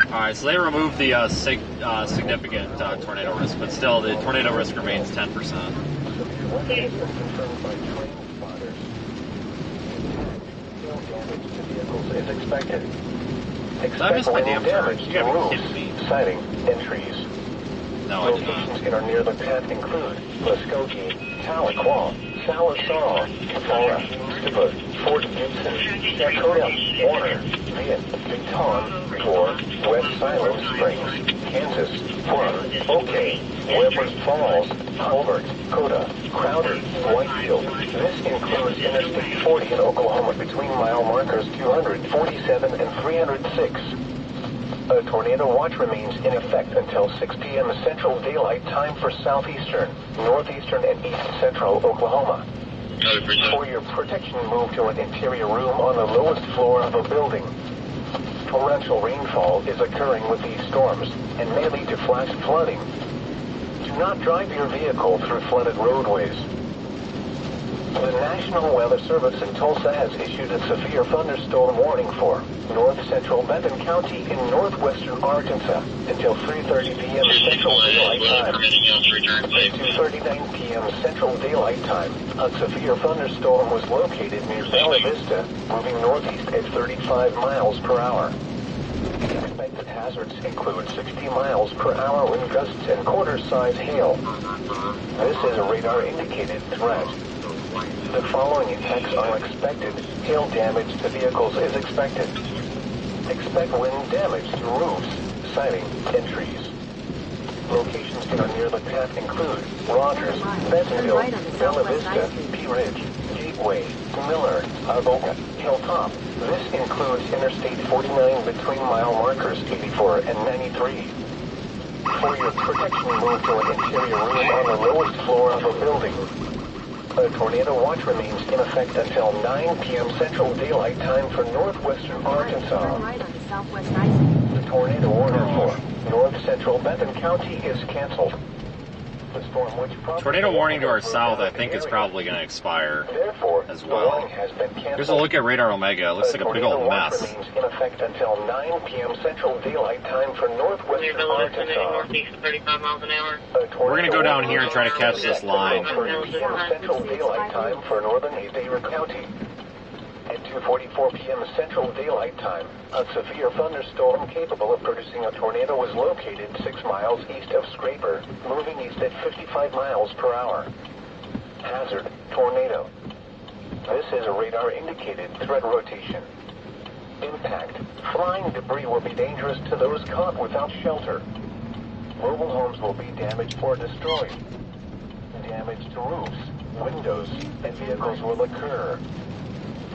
Alright, so they removed the significant tornado risk, but still the tornado risk remains 10%. Is expected. Did I miss my damn turn? You gotta be kidding me. Siding and trees. No, I did not. Locations that are near the path include Muskogee, Tahlequah, Sallisaw, Flora, Stibboth, Fort Gibson, Dakota, Warner, Viet, Victon, Thor, West Silent Springs, Kansas, Plum, Oakey, Weber Falls, Albert, Coda, Crowder, Whitefield. This includes Interstate 40 in Oklahoma between mile markers 247 and 306. A tornado watch remains in effect until 6 p.m. Central Daylight Time for southeastern, northeastern, and east central Oklahoma. For your protection, move to an interior room on the lowest floor of a building. Torrential rainfall is occurring with these storms and may lead to flash flooding. Do not drive your vehicle through flooded roadways. The National Weather Service in Tulsa has issued a severe thunderstorm warning for north central Benton County in northwestern Arkansas until 3:30 p.m. Central Daylight Time. At 2:39 p.m. Central Daylight Time, a severe thunderstorm was located near Bella Vista, moving northeast at 35 miles per hour. Expected hazards include 60 miles per hour wind gusts and quarter-size hail. This is a radar-indicated threat. The following effects are expected. Hail damage to vehicles is expected. Expect wind damage to roofs, sighting, entries. Locations that are near the path include Rogers, Bentonville, Bella Vista, Pea Ridge, Gateway, Miller, Avoca, Hilltop. This includes Interstate 49 between mile markers 84 and 93. For your protection, move to an interior room on the lowest floor of a building. A tornado watch remains in effect until 9 p.m. Central Daylight Time for northwestern Arkansas. The tornado order for north central Benton County is canceled. The storm which tornado warning to our south, I think, is probably going to expire as well. Here's a look at Radar Omega. It looks like a big old mess. Remains in effect until 9 p.m. Central Daylight Time for northwestern Arkansas. Northeast 35 miles an hour. We're going to go down here and try to catch this line. Central Daylight Time for northern Adair County. At 2:44 p.m. Central Daylight Time, a severe thunderstorm capable of producing a tornado was located 6 miles east of Scraper, moving east at 55 miles per hour. Hazard, tornado. This is a radar-indicated threat rotation. Impact, flying debris will be dangerous to those caught without shelter. Mobile homes will be damaged or destroyed. Damage to roofs, windows, and vehicles will occur.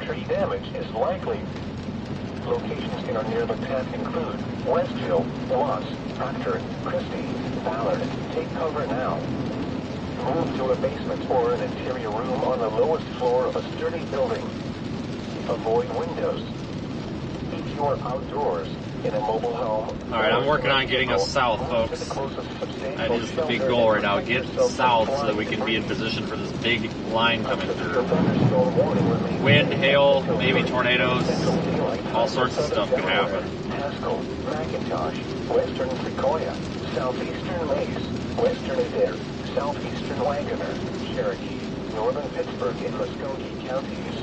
Tree damage is likely. Locations that are near the path include Westville, Loss, Proctor, Christie, Ballard. Take cover now. Move to a basement or an interior room on the lowest floor of a sturdy building. Avoid windows. If you are outdoors in a mobile home... Alright, I'm working on getting us south, folks. That is the big goal right now. Get south so that we can be in position for this big line coming through. Wind, hail, maybe tornadoes, all sorts of stuff can happen. Haskell, McIntosh, Western Sequoia, Southeastern Mace, Western Adair, Southeastern Wagoner, Cherokee, Northern Pittsburgh, and Muskogee counties.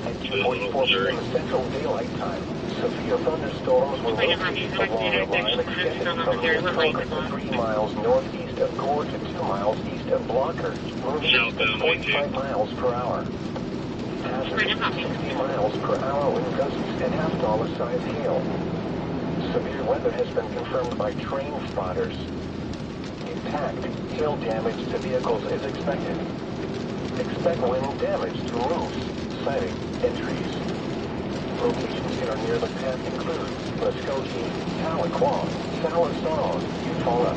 At 2:44 p.m. Central Daylight Time, severe thunderstorms will locate along a line extending from Minnetonka to 3 miles northeast of Gore to 2 miles east of Blocker, moving east at 45 miles per hour. Hazard, 60 miles per hour wind gusts and half-dollar-size hail. Severe weather has been confirmed by train spotters. Impact, hail damage to vehicles is expected. Expect wind damage to roofs, sighting, entries. Locations that are near the path include Muskogee, Tahlequah, Sallisaw, Eufaula,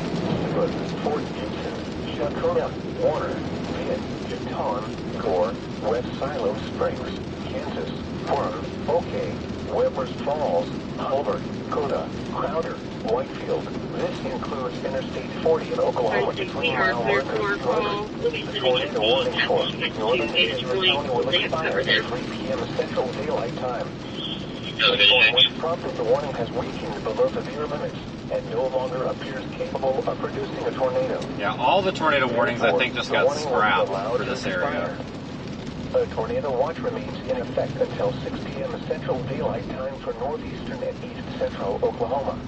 Stewart, Fort Gibson, Shakota, Warner, Pitt, Jatan, Gore, West Silo Springs, Kansas, Fern, Bouquet, Webbers Falls, Hulbert, Coda, Crowder, Whitefield. This includes Interstate 40 in Oklahoma between mile markers northern. The tornado warning for northern Adair County will expire at 3 p.m. Central Daylight Time. The storm which prompted the warning has weakened below severe limits and no longer appears capable of producing a tornado. Yeah, all the tornado warnings I think just got scrapped for this area. A tornado watch remains in effect until 6 p.m. Central Daylight Time for northeastern and east central Oklahoma.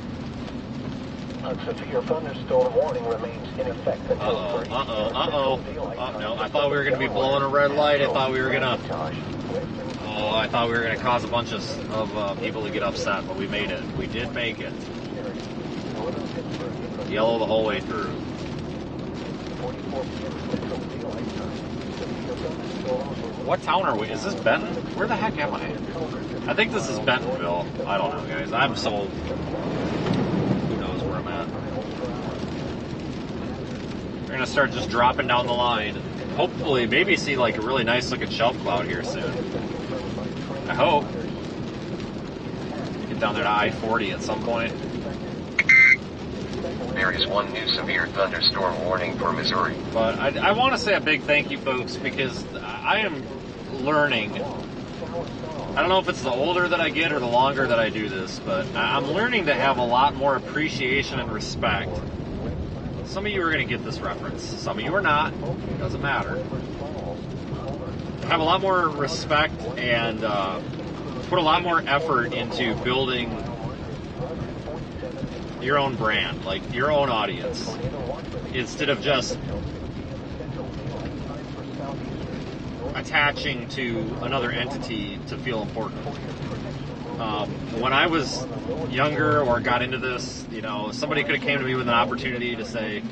A severe thunderstorm warning remains in effect until Oh, no, I thought we were going to be blowing a red light. I thought we were going to cause a bunch of people to get upset, but we made it. We did make it. Yellow the whole way through. What town are we? Is this Benton? Where the heck am I? I think this is Bentonville. I don't know, guys. I'm so... Who knows where I'm at. We're going to start just dropping down the line. Hopefully, maybe see like a really nice looking shelf cloud here soon. I hope. Get down there to I-40 at some point. There is one new severe thunderstorm warning for Missouri. But I want to say a big thank you, folks, because I am learning. I don't know if it's the older that I get or the longer that I do this, but I'm learning to have a lot more appreciation and respect. Some of you are going to get this reference. Some of you are not. It doesn't matter. Have a lot more respect and put a lot more effort into building your own brand, like your own audience, instead of just attaching to another entity to feel important. When I was younger or got into this, somebody could have came to me with an opportunity to say,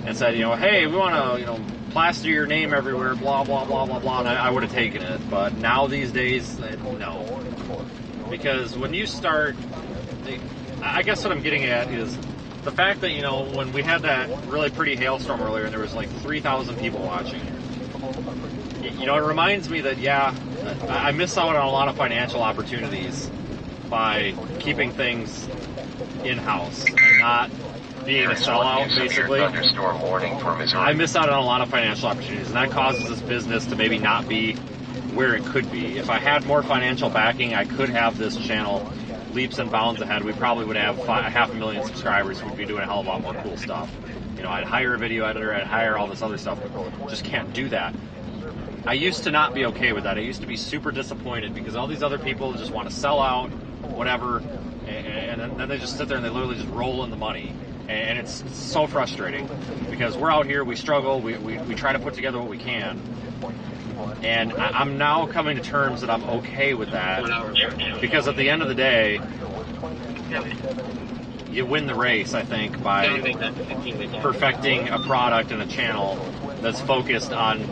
hey, we want to, plaster your name everywhere, blah, blah, blah, blah, blah, and I would have taken it. But now these days, no. Because when you start, I guess what I'm getting at is the fact that, when we had that really pretty hailstorm earlier and there was like 3,000 people watching, it reminds me that, I miss out on a lot of financial opportunities by keeping things in-house and not being a sellout, basically. Thunderstorm warning for Missouri. I miss out on a lot of financial opportunities, and that causes this business to maybe not be where it could be. If I had more financial backing, I could have this channel leaps and bounds ahead. We probably would have 500,000 subscribers. We'd be doing a hell of a lot more cool stuff. I'd hire a video editor, I'd hire all this other stuff. Just can't do that. I used to not be okay with that. I used to be super disappointed because all these other people just want to sell out, whatever, and then they just sit there and they literally just roll in the money. And it's so frustrating because we're out here, we struggle, we try to put together what we can. And I'm now coming to terms that I'm okay with that because at the end of the day, you win the race, I think, by perfecting a product and a channel that's focused on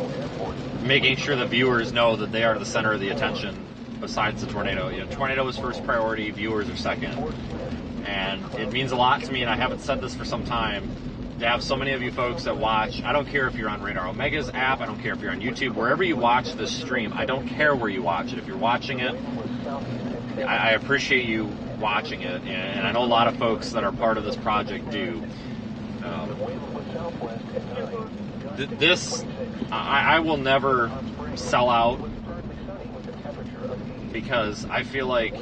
making sure the viewers know that they are the center of the attention besides the tornado. Tornado is first priority, viewers are second. And it means a lot to me, and I haven't said this for some time, to have so many of you folks that watch. I don't care if you're on Radar Omega's app, I don't care if you're on YouTube, wherever you watch this stream, I don't care where you watch it. If you're watching it, I appreciate you watching it, and I know a lot of folks that are part of this project do. I will never sell out because I feel like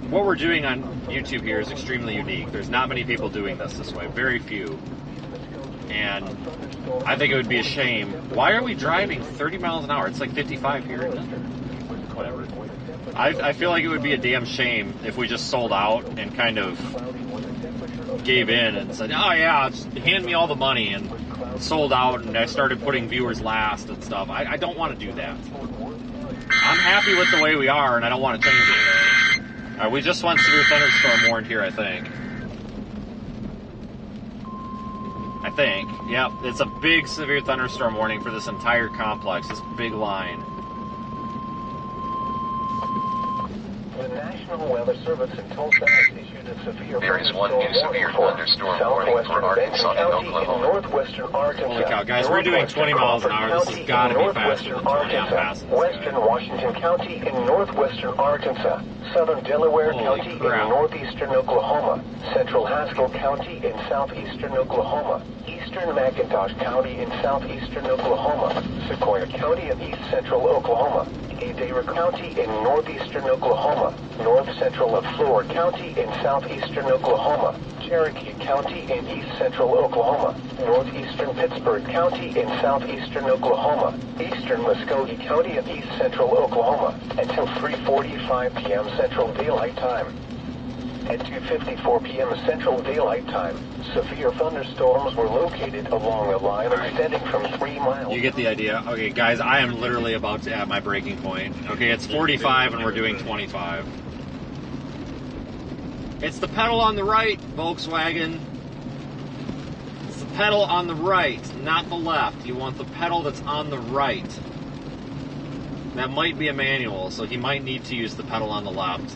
what we're doing on YouTube here is extremely unique. There's not many people doing this way, very few. And I think it would be a shame. Why are we driving 30 miles an hour? It's like 55 here, isn't it? Whatever. I feel like it would be a damn shame if we just sold out and kind of gave in and said, oh yeah, just hand me all the money, and sold out and I started putting viewers last and stuff. I don't want to do that. I'm happy with the way we are and I don't want to change it. We just went severe thunderstorm warned here, I think. Yep, it's a big severe thunderstorm warning for this entire complex, this big line. The National Weather Service in Tulsa has issued a severe There is one new severe thunderstorm warning for Arkansas and Oklahoma. Northwestern Arkansas. Holy cow, guys, we're doing 20 miles an hour. This has got to be faster than 20. I'm passing this Western guy. Washington County in northwestern Arkansas. Southern Delaware Holy County crap. in northeastern Oklahoma. Central Haskell County in southeastern Oklahoma. Eastern McIntosh County in southeastern Oklahoma. Sequoia County in east central Oklahoma. Adair County in northeastern Oklahoma. North central of Fleur County in southeastern Oklahoma. Cherokee County in east central Oklahoma. Northeastern Pittsburgh County in southeastern Oklahoma. Eastern Muskogee County in east central Oklahoma until 3:45 p.m. Central Daylight Time. At 2:54 p.m. Central Daylight Time, severe thunderstorms were located along a line extending from 3 miles. You get the idea. Okay, guys, I am literally about to at my breaking point. Okay, it's 45 and we're doing 25. It's the pedal on the right, Volkswagen. It's the pedal on the right, not the left. You want the pedal that's on the right. That might be a manual, so he might need to use the pedal on the left.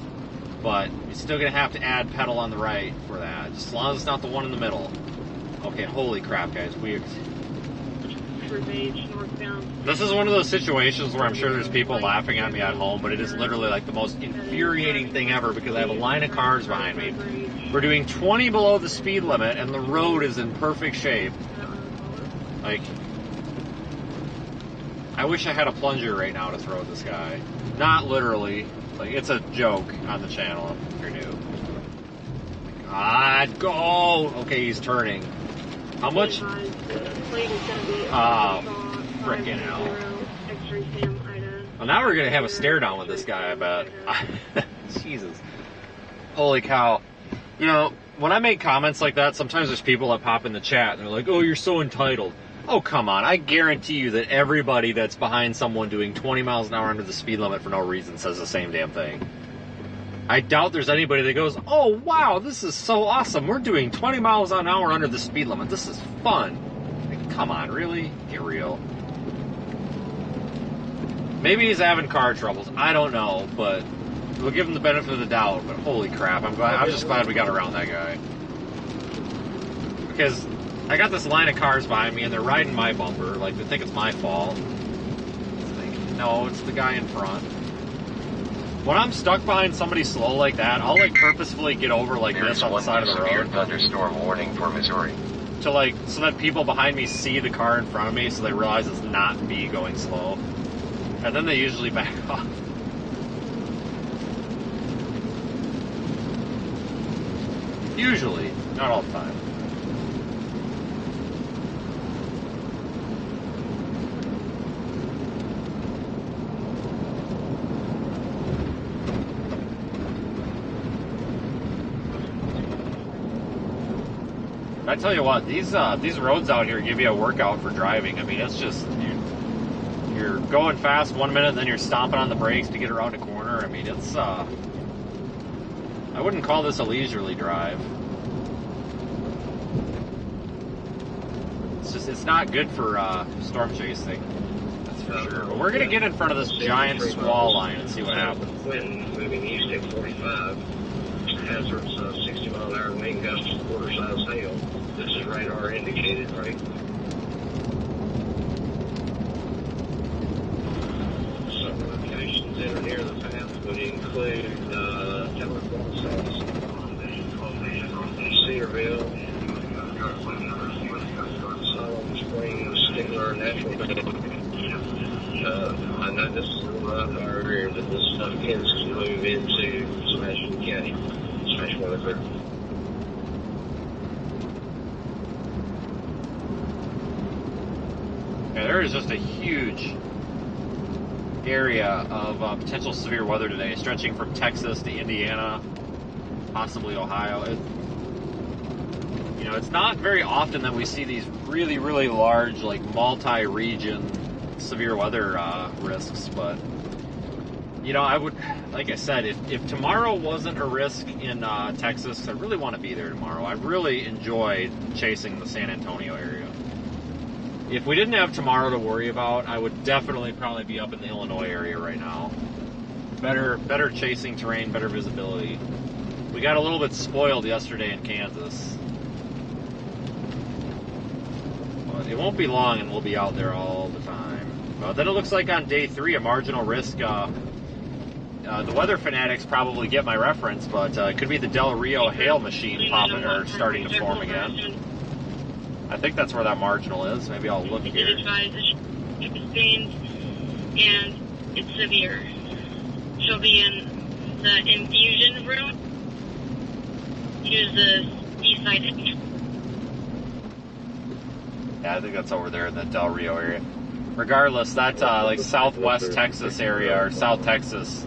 But you're still going to have to add pedal on the right for that, just as long as it's not the one in the middle. Okay, holy crap, guys. This is one of those situations where I'm sure there's people laughing at me at home, but it is literally like the most infuriating thing ever because I have a line of cars behind me. We're doing 20 below the speed limit, and the road is in perfect shape. Like, I wish I had a plunger right now to throw at this guy. Not literally. Like, it's a joke on the channel if you're new. God, go! Okay, he's turning. How much? Frickin' hell. Well, now we're gonna have a stare down with this guy, I bet. Jesus. Holy cow. You know, when I make comments like that, sometimes there's people that pop in the chat and they're like, oh, you're so entitled. Oh, come on. I guarantee you that everybody that's behind someone doing 20 miles an hour under the speed limit for no reason says the same damn thing. I doubt there's anybody that goes, oh, wow, this is so awesome. We're doing 20 miles an hour under the speed limit. This is fun. Like, come on, really? Get real. Maybe he's having car troubles. I don't know, but we'll give him the benefit of the doubt. But holy crap, I'm just glad we got around that guy. Because I got this line of cars behind me, and they're riding my bumper. Like, they think it's my fault. It's like, no, it's the guy in front. When I'm stuck behind somebody slow like that, I'll, like, purposefully get over like this on the side of the road. Severe thunderstorm warning for Missouri. To, like, so that people behind me see the car in front of me, so they realize it's not me going slow. And then they usually back off. Usually, not all the time. I tell you what, these roads out here give you a workout for driving. I mean, it's just you're going fast 1 minute, then you're stomping on the brakes to get around a corner. I mean, it's I wouldn't call this a leisurely drive. It's not good for storm chasing. That's for sure. But we're gonna get in front of this giant squall line and see what happens. Wind moving east at 45. Hazards 60 mile an hour wind gusts to quarter size hail. This is radar indicated, right? Some locations that are near the path would include Cedarville, Solomon Springs, Stigler, Natural Dam. I know this is a rough area, but this stuff tends to move into Smashing County, Smash Weatherford. Yeah, there is just a huge area of potential severe weather today, stretching from Texas to Indiana, possibly Ohio. It's not very often that we see these really, really large, like, multi-region severe weather risks, but, I would, like I said, if tomorrow wasn't a risk in Texas, I really want to be there tomorrow. I really enjoyed chasing the San Antonio area. If we didn't have tomorrow to worry about, I would definitely probably be up in the Illinois area right now. Better chasing terrain, better visibility. We got a little bit spoiled yesterday in Kansas. But it won't be long and we'll be out there all the time. Then it looks like on day 3, a marginal risk. The weather fanatics probably get my reference, but it could be the Del Rio hail machine popping or starting to form again. I think that's where that marginal is. Maybe I'll look here. It's sustained and it's severe. She'll be in the infusion room. Use the east side entrance. Yeah, I think that's over there in the Del Rio area. Regardless, that like southwest Texas area or South Texas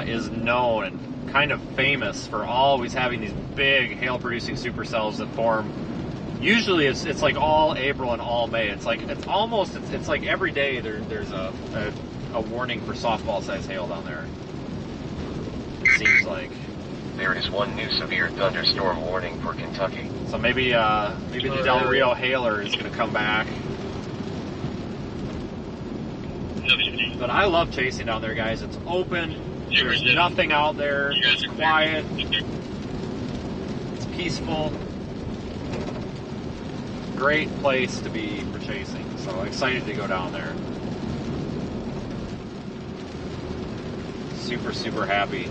is known and kind of famous for always having these big hail-producing supercells that form. Usually, it's like all April and all May. It's like it's like every day there's a warning for softball-sized hail down there. It seems like. There is one new severe thunderstorm warning for Kentucky. So maybe the Del Rio hailer is going to come back. But I love chasing down there, guys. It's open. There's nothing out there. It's quiet. It's peaceful. Great place to be for chasing. So excited to go down there. Super, super happy.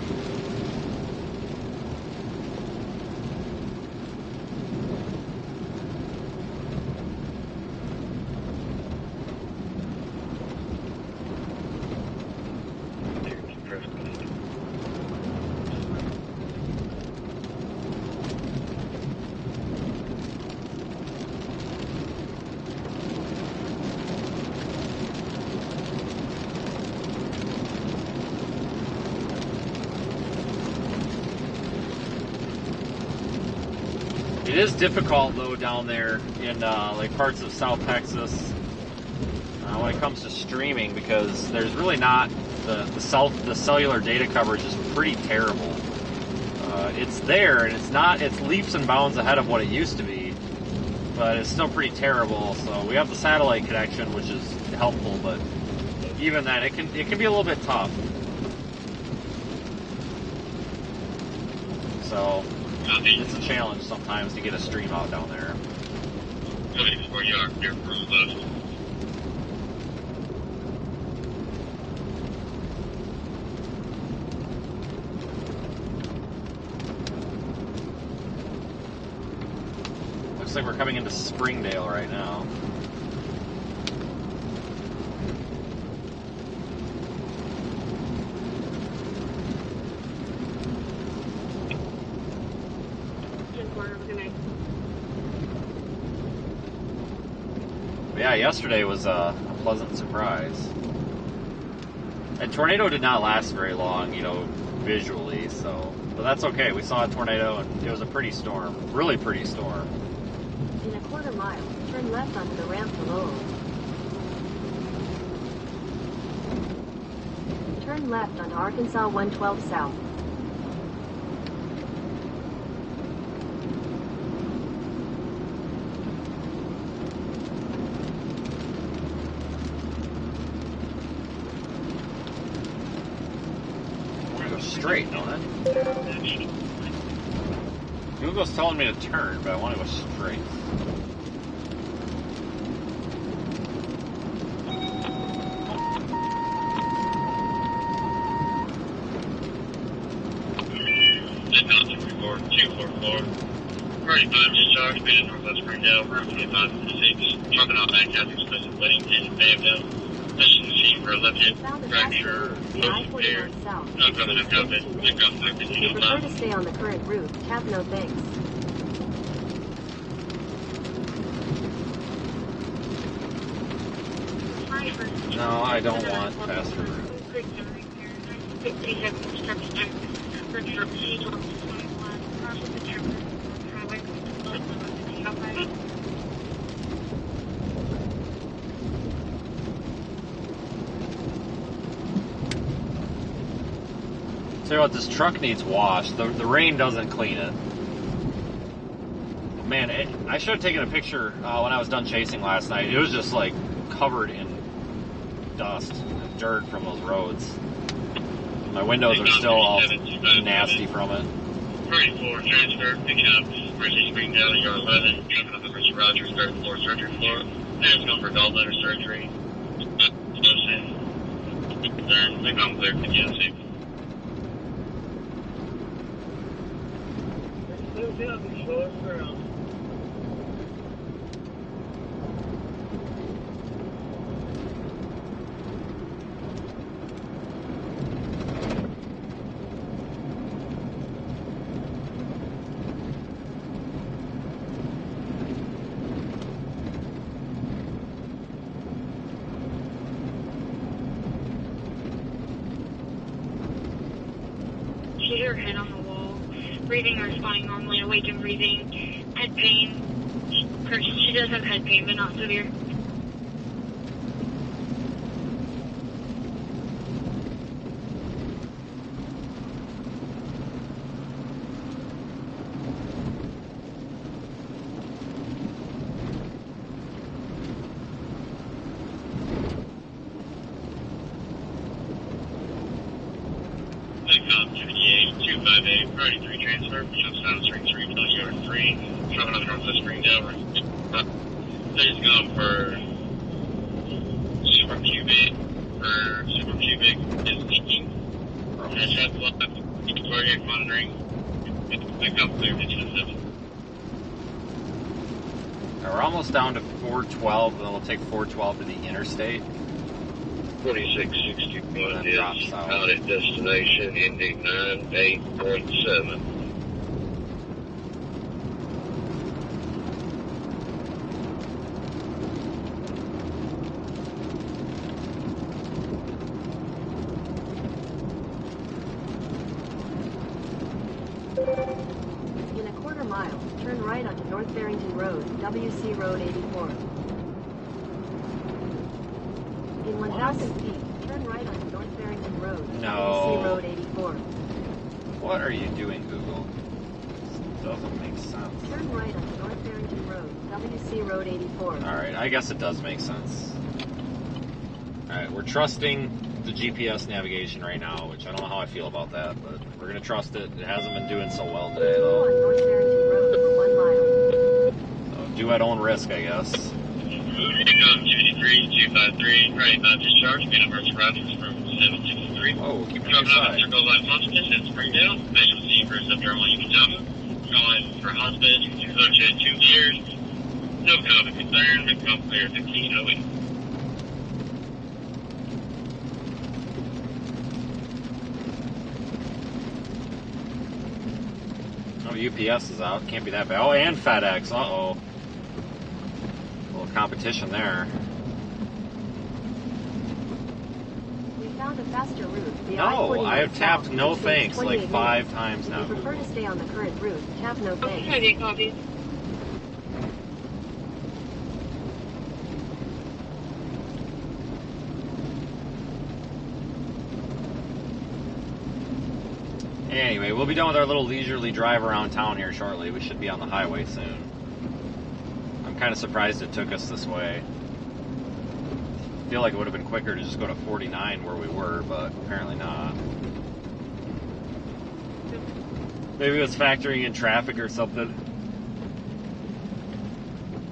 It is difficult though down there in like parts of South Texas when it comes to streaming, because there's really not the cellular data coverage is pretty terrible. It's there, and it's leaps and bounds ahead of what it used to be, but it's still pretty terrible. So we have the satellite connection, which is helpful, but even then, it can be a little bit tough. So it's a challenge sometimes to get a stream out down there. Looks like we're coming into Springdale right now. Yeah, yesterday was a pleasant surprise. And tornado did not last very long, visually, but that's okay. We saw a tornado, and it was a pretty storm, really pretty storm. In a quarter mile, turn left onto the ramp below. Turn left onto Arkansas 112 South. Straight, don't it? Google's telling me to turn, but I want to go straight. Already 5 discharge, being Northwest Springdale, route 2556, trucking off back out to expensive Weddington and Fayetteville. Mission machine for a left-hand fracture, close repair. Not coming up, copy. If you prefer to stay on the current route, tap no thanks. No, I don't want faster route. Tell you what, this truck needs washed. The rain doesn't clean it. Man, I should have taken a picture when I was done chasing last night. It was just like covered in dust and dirt from those roads. My windows are still all nasty from it. 34, transfer, picking up Mercy Springdale, yard 11, jumping up the Mercy Rogers, 3rd floor, surgery floor. There's going for gallbladder surgery. Then they come clear for DNC. She's her head on the wall, breathing or responding normally, awake and breathing, head pain. She does have head pain, but not severe. Priority 3 transfer, Bishop Sound String 3, yard 3, trucking on the Northwest Springdale. They've gone for supercubic is leaking. Headshot blood, cardiac monitoring. They come clear intensive. We're almost down to 412, and then we'll take 412 to the interstate. 2661 is out at destination, ending 98.7. In a quarter mile, turn right onto North Barrington Road, WC Road 84. In 1,000 feet, turn right onto North Barrington Road, No. WC Road 84. What are you doing, Google? This doesn't make sense. Turn right onto North Barrington Road, WC Road 84. Alright, I guess it does make sense. Alright, we're trusting the GPS navigation right now, which I don't know how I feel about that, but we're going to trust it. It hasn't been doing so well today, On though. North Barrington Road for 1 mile. So, do at own risk, I guess. GV3, 253, right about discharge, being emergency routing from 763. Oh, keep it Driving inside. out Circle Line Hospice in Springdale, visual C for subdermal Yukatama. Calling for hospice, associated 2 years. No COVID concern, make call clear 1508. Oh, UPS is out. Can't be that bad. Oh, and FedEx. Uh-oh. A little competition there. We found a faster route. The No, I-40 I have south, tapped no which takes thanks 28 like 5 minutes. times now. If you prefer to stay on the current route, tap no thanks. Okay, copy. Anyway, we'll be done with our little leisurely drive around town here shortly. We should be on the highway soon. I'm kind of surprised it took us this way. I feel like it would have been quicker to just go to 49 where we were, but apparently not. Maybe it was factoring in traffic or something.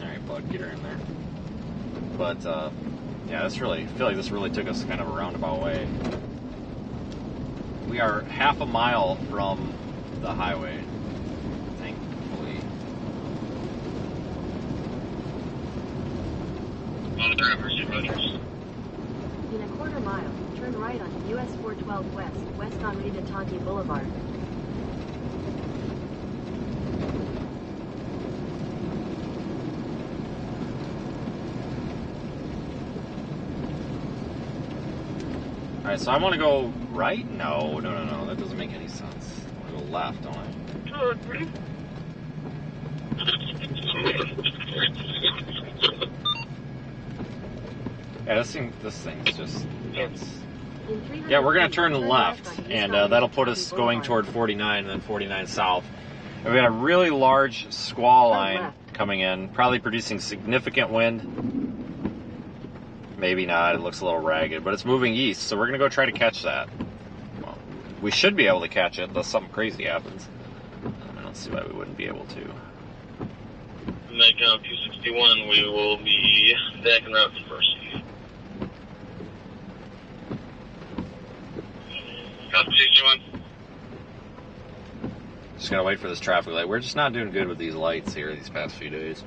Alright, bud, get her in there. But, yeah, I feel like this really took us kind of a roundabout way. We are half a mile from the highway, thankfully. Monitor emergency Rogers. In a quarter mile, turn right onto US 412 West, west on Rita Tonti Boulevard. Alright, so I want to go right? No, that doesn't make any sense. I want to go left, don't I? Yeah, this thing's just nuts. Yeah, we're going to turn left, and that'll put us going toward 49 and then 49 south. And we got a really large squall line coming in, probably producing significant wind. Maybe not, it looks a little ragged, but it's moving east, so we're going to go try to catch that. Well, we should be able to catch it unless something crazy happens. I don't see why we wouldn't be able to. Make 261, we will be back en route to first. Copy 261. Just gotta wait for this traffic light. We're just not doing good with these lights here these past few days.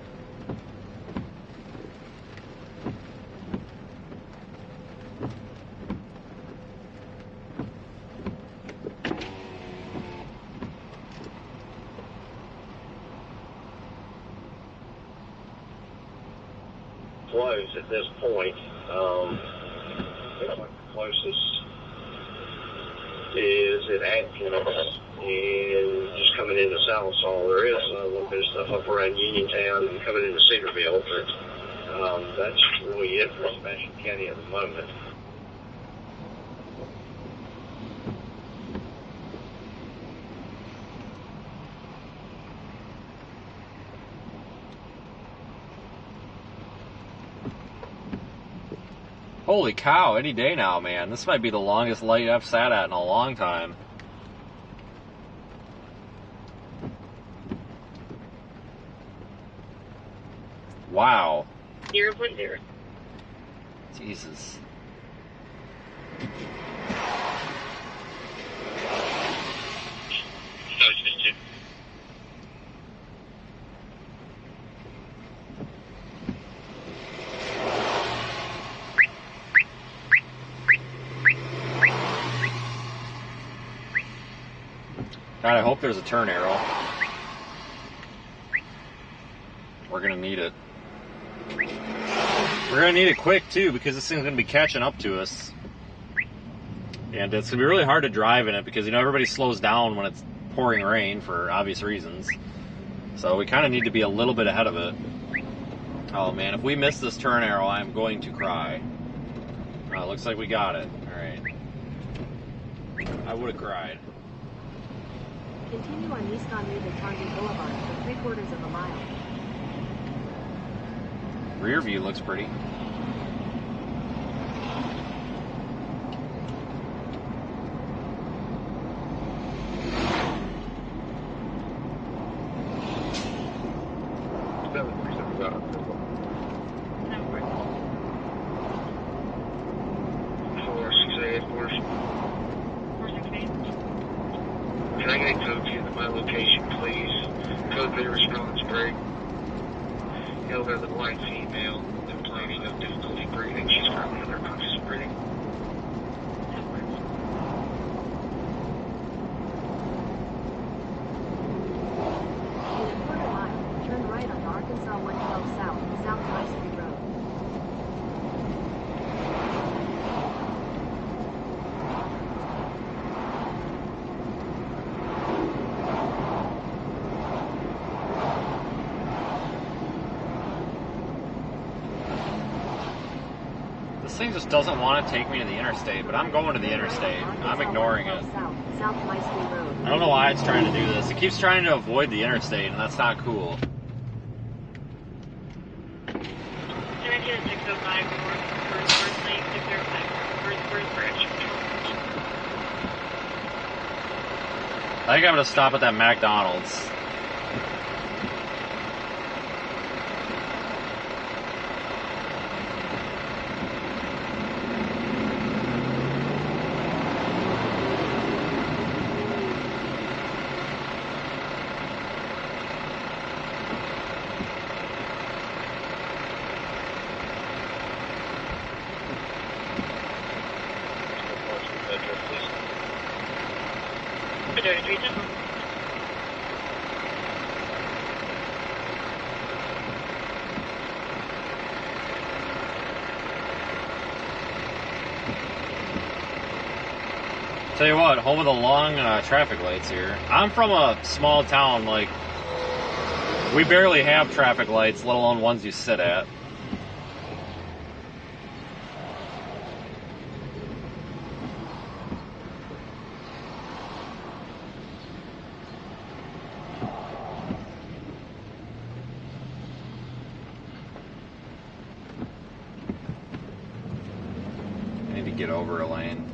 Close at this point. The closest is at Atkins and just coming into Salisal. There is a little bit of stuff up around Uniontown and coming into Cedarville, but that's really it for Sebastian County at the moment. Holy cow, any day now, man. This might be the longest light I've sat at in a long time. Wow. 0.0. Jesus. God, I hope there's a turn arrow. We're gonna need it. We're gonna need it quick too, because this thing's gonna be catching up to us. And it's gonna be really hard to drive in it because, you know, everybody slows down when it's pouring rain for obvious reasons. So we kind of need to be a little bit ahead of it. Oh man, if we miss this turn arrow, I'm going to cry. Oh, looks like we got it. Alright. I would have cried. Continue on East Henri de Target Boulevard for 3/4 of a mile. Rear view looks pretty. Can I get a code to my location, please? Code for response break. Held by the white female complaining of difficulty breathing. She's currently under conscious breathing. In a 1/4 mile, turn right on Arkansas 112 South, South High Street Road. This thing just doesn't want to take me to the interstate, but I'm going to the interstate. I'm ignoring it. South High Street Road. I don't know why it's trying to do this. It keeps trying to avoid the interstate, and that's not cool. Can I get a 605 north, first lane, 605, first bridge. I think I'm going to stop at that McDonald's. Tell you what, home of the long traffic lights here. I'm from a small town, like, we barely have traffic lights, let alone ones you sit at. Maybe get over a lane.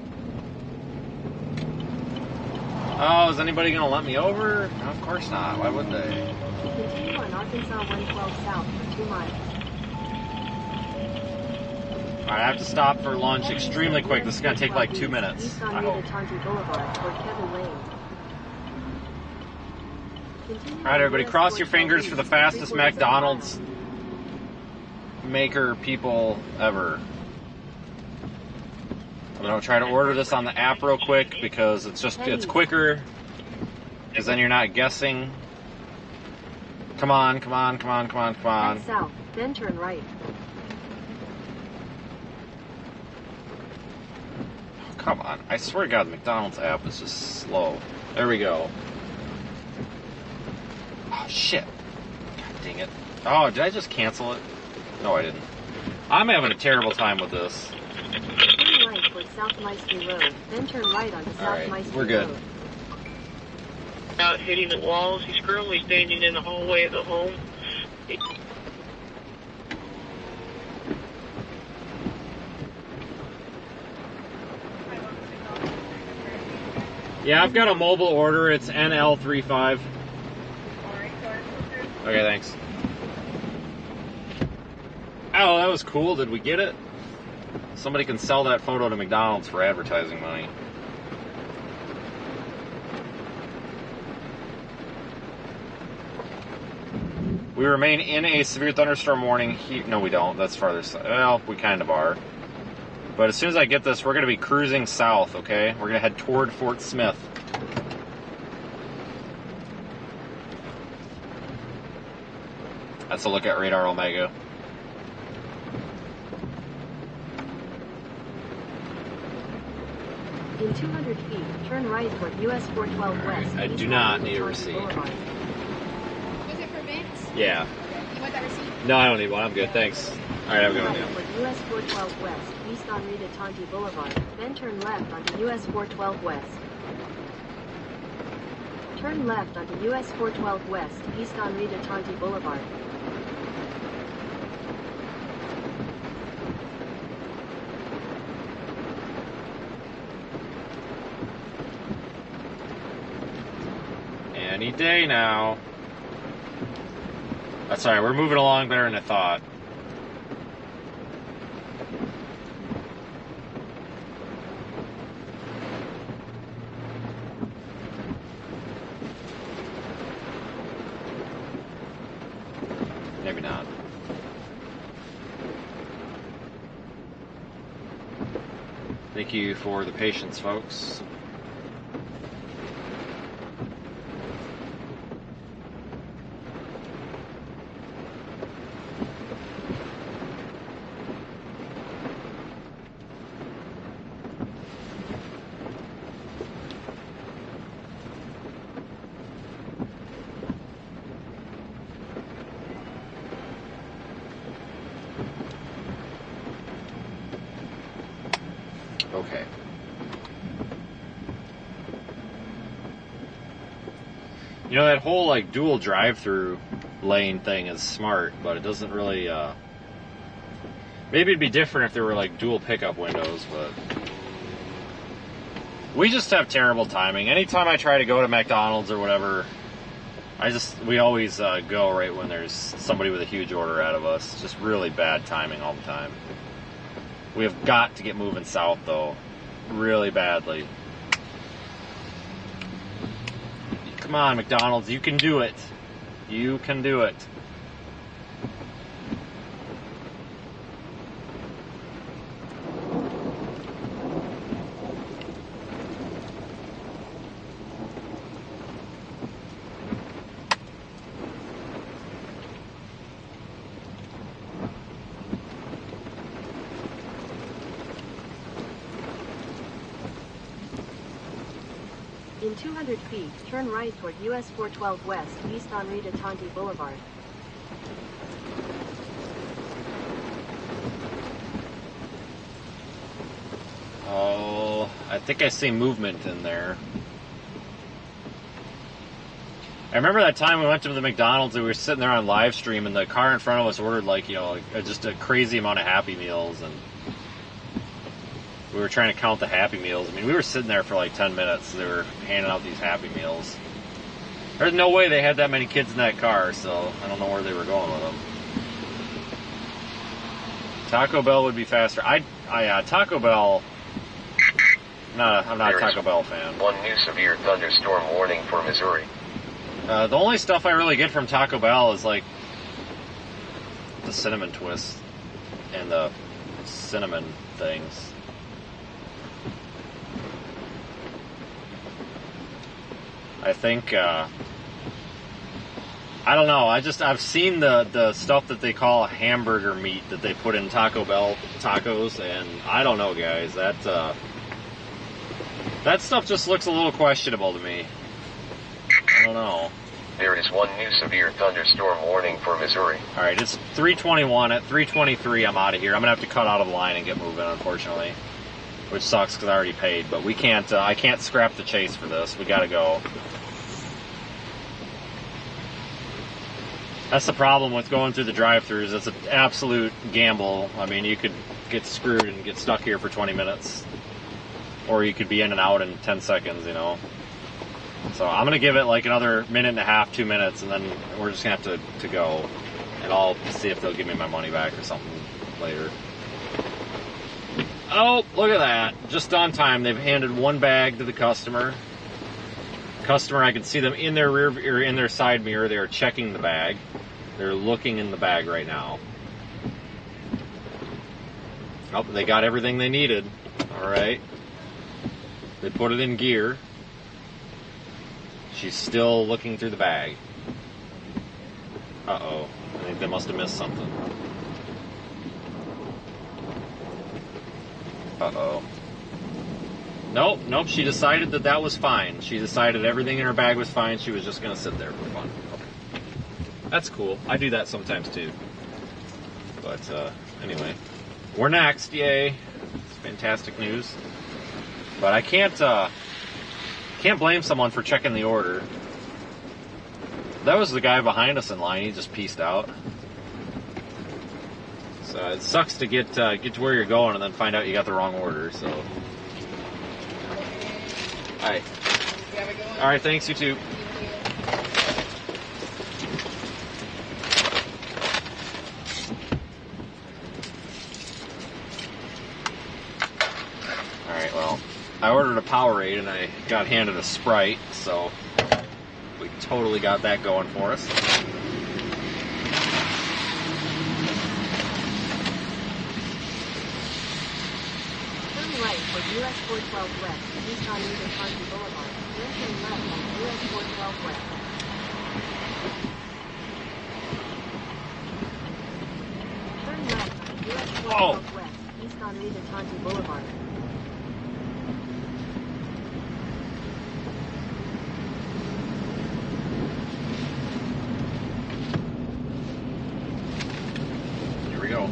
Oh, is anybody going to let me over? No, of course not. Why would they? Continue on Arkansas 112 South for 2 miles. Alright, I have to stop for lunch extremely quick. This is going to take like 2 minutes. East I Henri hope. de Target Boulevard for Kevin Lane. Alright, everybody, cross your fingers for the fastest McDonald's maker people ever. I'm going to try to order this on the app real quick because it's quicker. Because then you're not guessing. Come on, come on, come on, come on, come on. Head south, then turn right. Come on. I swear to God, the McDonald's app is just slow. There we go. Oh, shit. God dang it. Oh, did I just cancel it? No, I didn't. I'm having a terrible time with this. Turn right towards South Maestri Road, then turn right onto South Maestri we're good. Road. Out hitting the walls. He's currently standing in the hallway of the home. Yeah, I've got a mobile order. It's NL35. Okay, thanks. Oh, that was cool. Did we get it? Somebody can sell that photo to McDonald's for advertising money. We remain in a severe thunderstorm warning. No, we don't. That's farther south. Well, we kind of are. But as soon as I get this, we're going to be cruising south, okay? We're going to head toward Fort Smith. That's a look at Radar Omega. In 200 feet, turn right toward US 412 West. I do not need a receipt. Boulevard. Is it for Yeah. You want that receipt? No, I don't need one. I'm good. Thanks. All right, have a good one. For US 412 West, east on Rita Tonti Boulevard, then turn left onto US 412 West. Turn left onto US 412 West, east on Rita Tonti Boulevard. Any day now. That's all right. We're moving along better than I thought. Maybe not. Thank you for the patience, folks. Okay. You know, that whole like dual drive-through lane thing is smart, but it doesn't really maybe it'd be different if there were like dual pickup windows, but we just have terrible timing. Anytime I try to go to McDonald's or whatever, we always go right when there's somebody with a huge order out of us. It's just really bad timing all the time. We have got to get moving south, though, really badly. Come on, McDonald's, you can do it. You can do it. In 200 feet, turn right toward US 412 West, east on Rita Tonti Boulevard. Oh, I think I see movement in there. I remember that time we went to the McDonald's and we were sitting there on live stream and the car in front of us ordered just a crazy amount of Happy Meals, and we were trying to count the Happy Meals. I mean, we were sitting there for like 10 minutes. They were handing out these Happy Meals. There's no way they had that many kids in that car, so I don't know where they were going with them. Taco Bell would be faster. Taco Bell. I'm not a Taco Bell fan. One new severe thunderstorm warning for Missouri. The only stuff I really get from Taco Bell is like the cinnamon twist and the cinnamon things. I think, I don't know, I've seen the stuff that they call hamburger meat that they put in Taco Bell tacos, and I don't know, guys, that stuff just looks a little questionable to me. I don't know. There is one new severe thunderstorm warning for Missouri. Alright, it's 3:21. At 3:23, I'm out of here. I'm going to have to cut out of the line and get moving, unfortunately. Which sucks because I already paid, but we can't, I can't scrap the chase for this. We gotta go. That's the problem with going through the drive-thrus. It's an absolute gamble. I mean, you could get screwed and get stuck here for 20 minutes. Or you could be in and out in 10 seconds, you know. So I'm gonna give it like another minute and a half, 2 minutes, and then we're just gonna have to go. And I'll see if they'll give me my money back or something later. Oh, look at that. Just on time. They've handed one bag to the customer. Customer, I can see them in their rear or in their side mirror. They are checking the bag. They're looking in the bag right now. Oh, they got everything they needed. All right. They put it in gear. She's still looking through the bag. Uh-oh. I think they must have missed something. Uh-oh. Nope, she decided that was fine. She decided everything in her bag was fine. She was just going to sit there for fun. Okay. That's cool. I do that sometimes too. But anyway, we're next. Yay! It's fantastic news. But I can't blame someone for checking the order. That was the guy behind us in line. He just pieced out. So it sucks to get to where you're going and then find out you got the wrong order. So, all right, thanks. You too. All right, well, I ordered a Powerade and I got handed a Sprite, so we totally got that going for us. Right for US 412 West, east on Eagle Party Boulevard. Turn left on US 412 West. Turn left on US 412 West, east on Rita Tanti Boulevard. Here we go.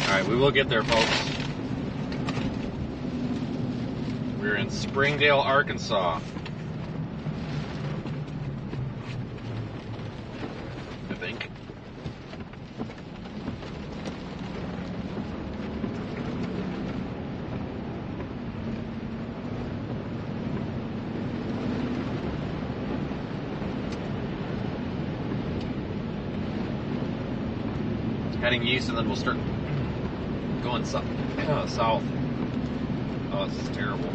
Alright, we will get there, folks. We're in Springdale, Arkansas. I think. Heading east and then we'll start going south. Oh, this is terrible.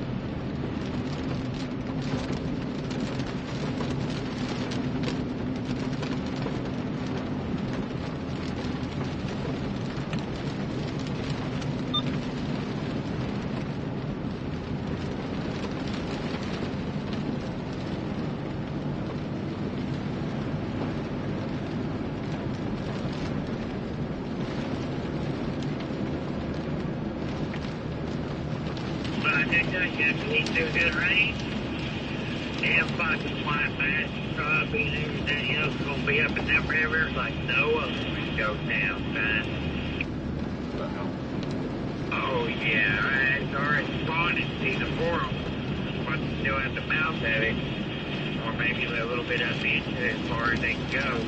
He's doing good rain. Damn fucking white bass, crappie, and everything else is gonna be up in them rivers like no other when it goes down, son. Oh yeah, it's already spawning. See the forum. What's still at the mouth of it. Or maybe a little bit up into it as far as they can go.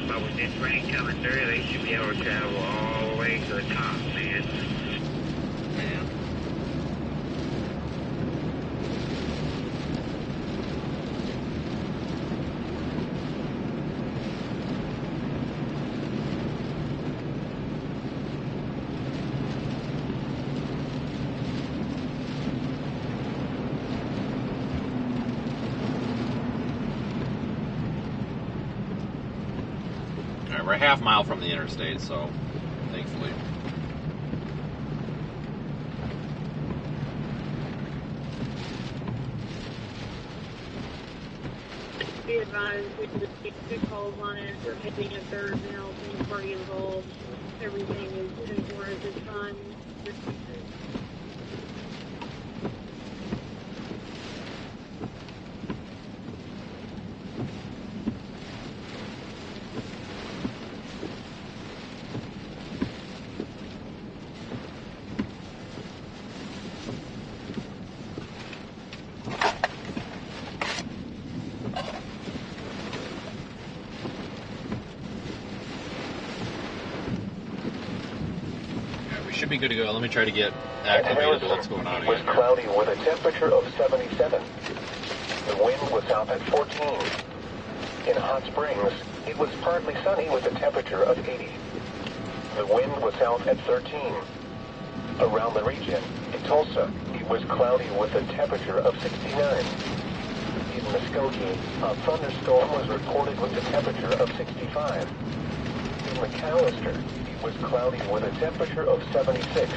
But with this rain coming through, they should be able to travel all the way to the top, man. We're a half mile from the interstate, so thankfully. Be advised, we can just keep 2 calls on it. We're hitting a third now, from the party involved. Everything is in order at this time. Should be good to go. Let me try to get acclimated to what's going on It was again. cloudy with a temperature of 77. The wind was south at 14. In Hot Springs, it was partly sunny with a temperature of 80. The wind was south at 13. Around the region, in Tulsa, it was cloudy with a temperature of 69. In Muskogee, a thunderstorm was reported with a temperature of 65. In McAllister, it was cloudy with a temperature of 76.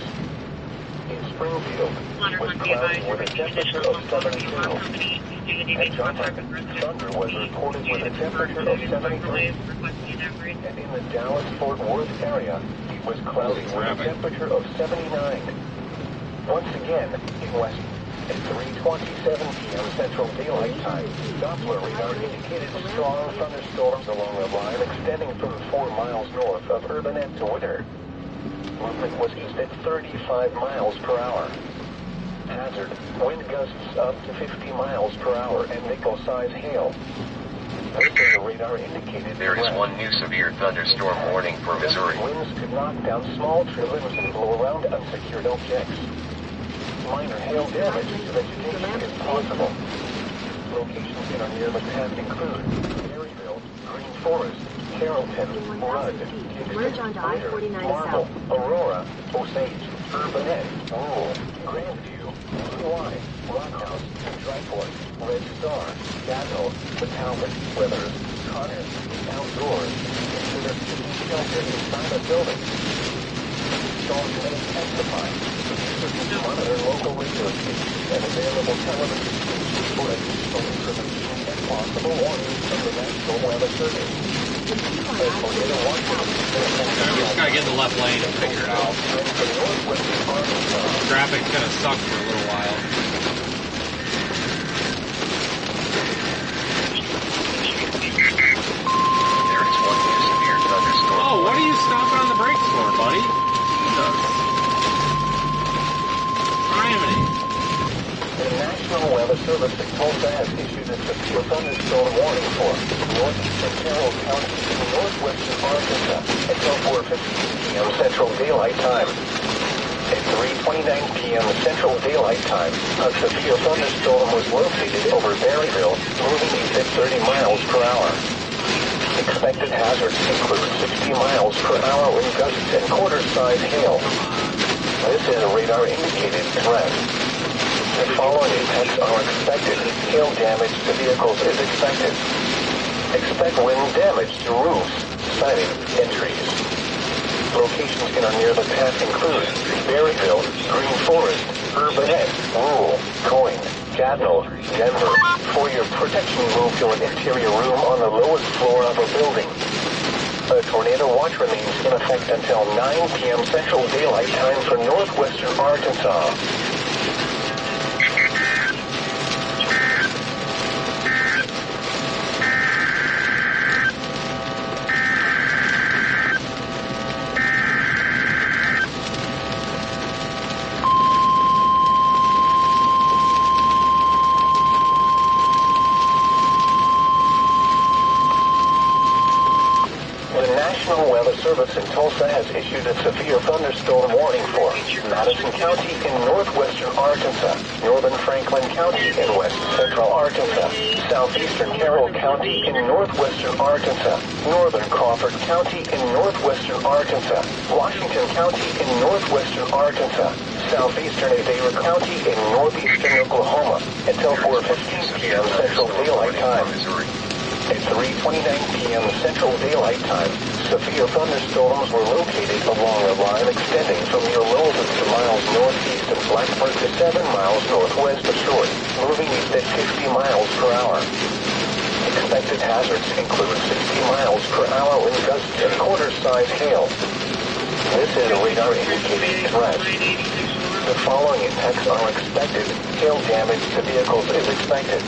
In Springfield was cloudy with a temperature of 72. At Johnson, thunder was reported with a temperature of 73. And in the Dallas-Fort Worth area, it was cloudy with a temperature of 79. Once again, in West, at 3:27 p.m. Central Daylight Time, Doppler radar indicated strong thunderstorms along the line extending from 4 miles north of Urbanette to Witter. Movement was east at 35 miles per hour. Hazard, wind gusts up to 50 miles per hour and nickel-size hail. The radar indicated There is one new severe thunderstorm warning for Missouri. Winds could knock down small tree limbs and blow around unsecured objects. Minor hail damage to vegetation is possible. Locations in or near the path include Maryville, Green Forest, Carrollton, Rudd, Kingston, Marble, Aurora, Osage, Urbanette, Rural, Grandview, Hawaii, Rockhouse, Dryport, Red Star, Gatineau, Talbot, Weathers, Connors, Outdoors. Consider taking shelter inside a building. Storms may intensify. Monitor local radio stations and available television stations for additional information and possible warnings from the National Weather Service. We just gotta get in the left lane and figure it out. Traffic's gonna suck for a little while. There is one new severe thunderstorm. Oh, what are you stomping on the brakes for, buddy? Jesus. Criminy. The National Weather Service in Tulsa has issued a severe thunderstorm warning for northeastern Carroll County and northwestern Arkansas until 4:15 p.m. Central Daylight Time. At 3:29 p.m. Central Daylight Time, a severe thunderstorm was located over Berryville, moving east at 30 miles per hour. Expected hazards include 60 miles per hour wind gusts and quarter-size hail. This is a radar-indicated threat. The following impacts are expected. Hail damage to vehicles is expected. Expect wind damage to roofs, siding, and trees. Locations in or near the path include Berryville, Green Forest, Urbanette, Rural, Coyne, Gatineau, Denver. For your protection, move to an interior room on the lowest floor of a building. A tornado watch remains in effect until 9 p.m. Central Daylight Time for northwestern Arkansas. The National Weather Service in Tulsa has issued a severe thunderstorm warning for Madison County in northwestern Arkansas, northern Franklin County in west central Arkansas, southeastern Carroll County in northwestern Arkansas, northern Crawford County in northwestern Arkansas, Washington County in northwestern Arkansas, southeastern Adair County in northeastern Oklahoma until 4:15 p.m. Central Daylight Time. At 3:29 p.m. Central Daylight Time, severe thunderstorms were located along a line extending from near Louisville 2 miles northeast of Blacksburg to 7 miles northwest of Short, moving east at 50 miles per hour. Expected hazards include 60 miles per hour wind gusts and quarter-size hail. This is a radar-indicated threat. The following impacts are expected. Hail damage to vehicles is expected.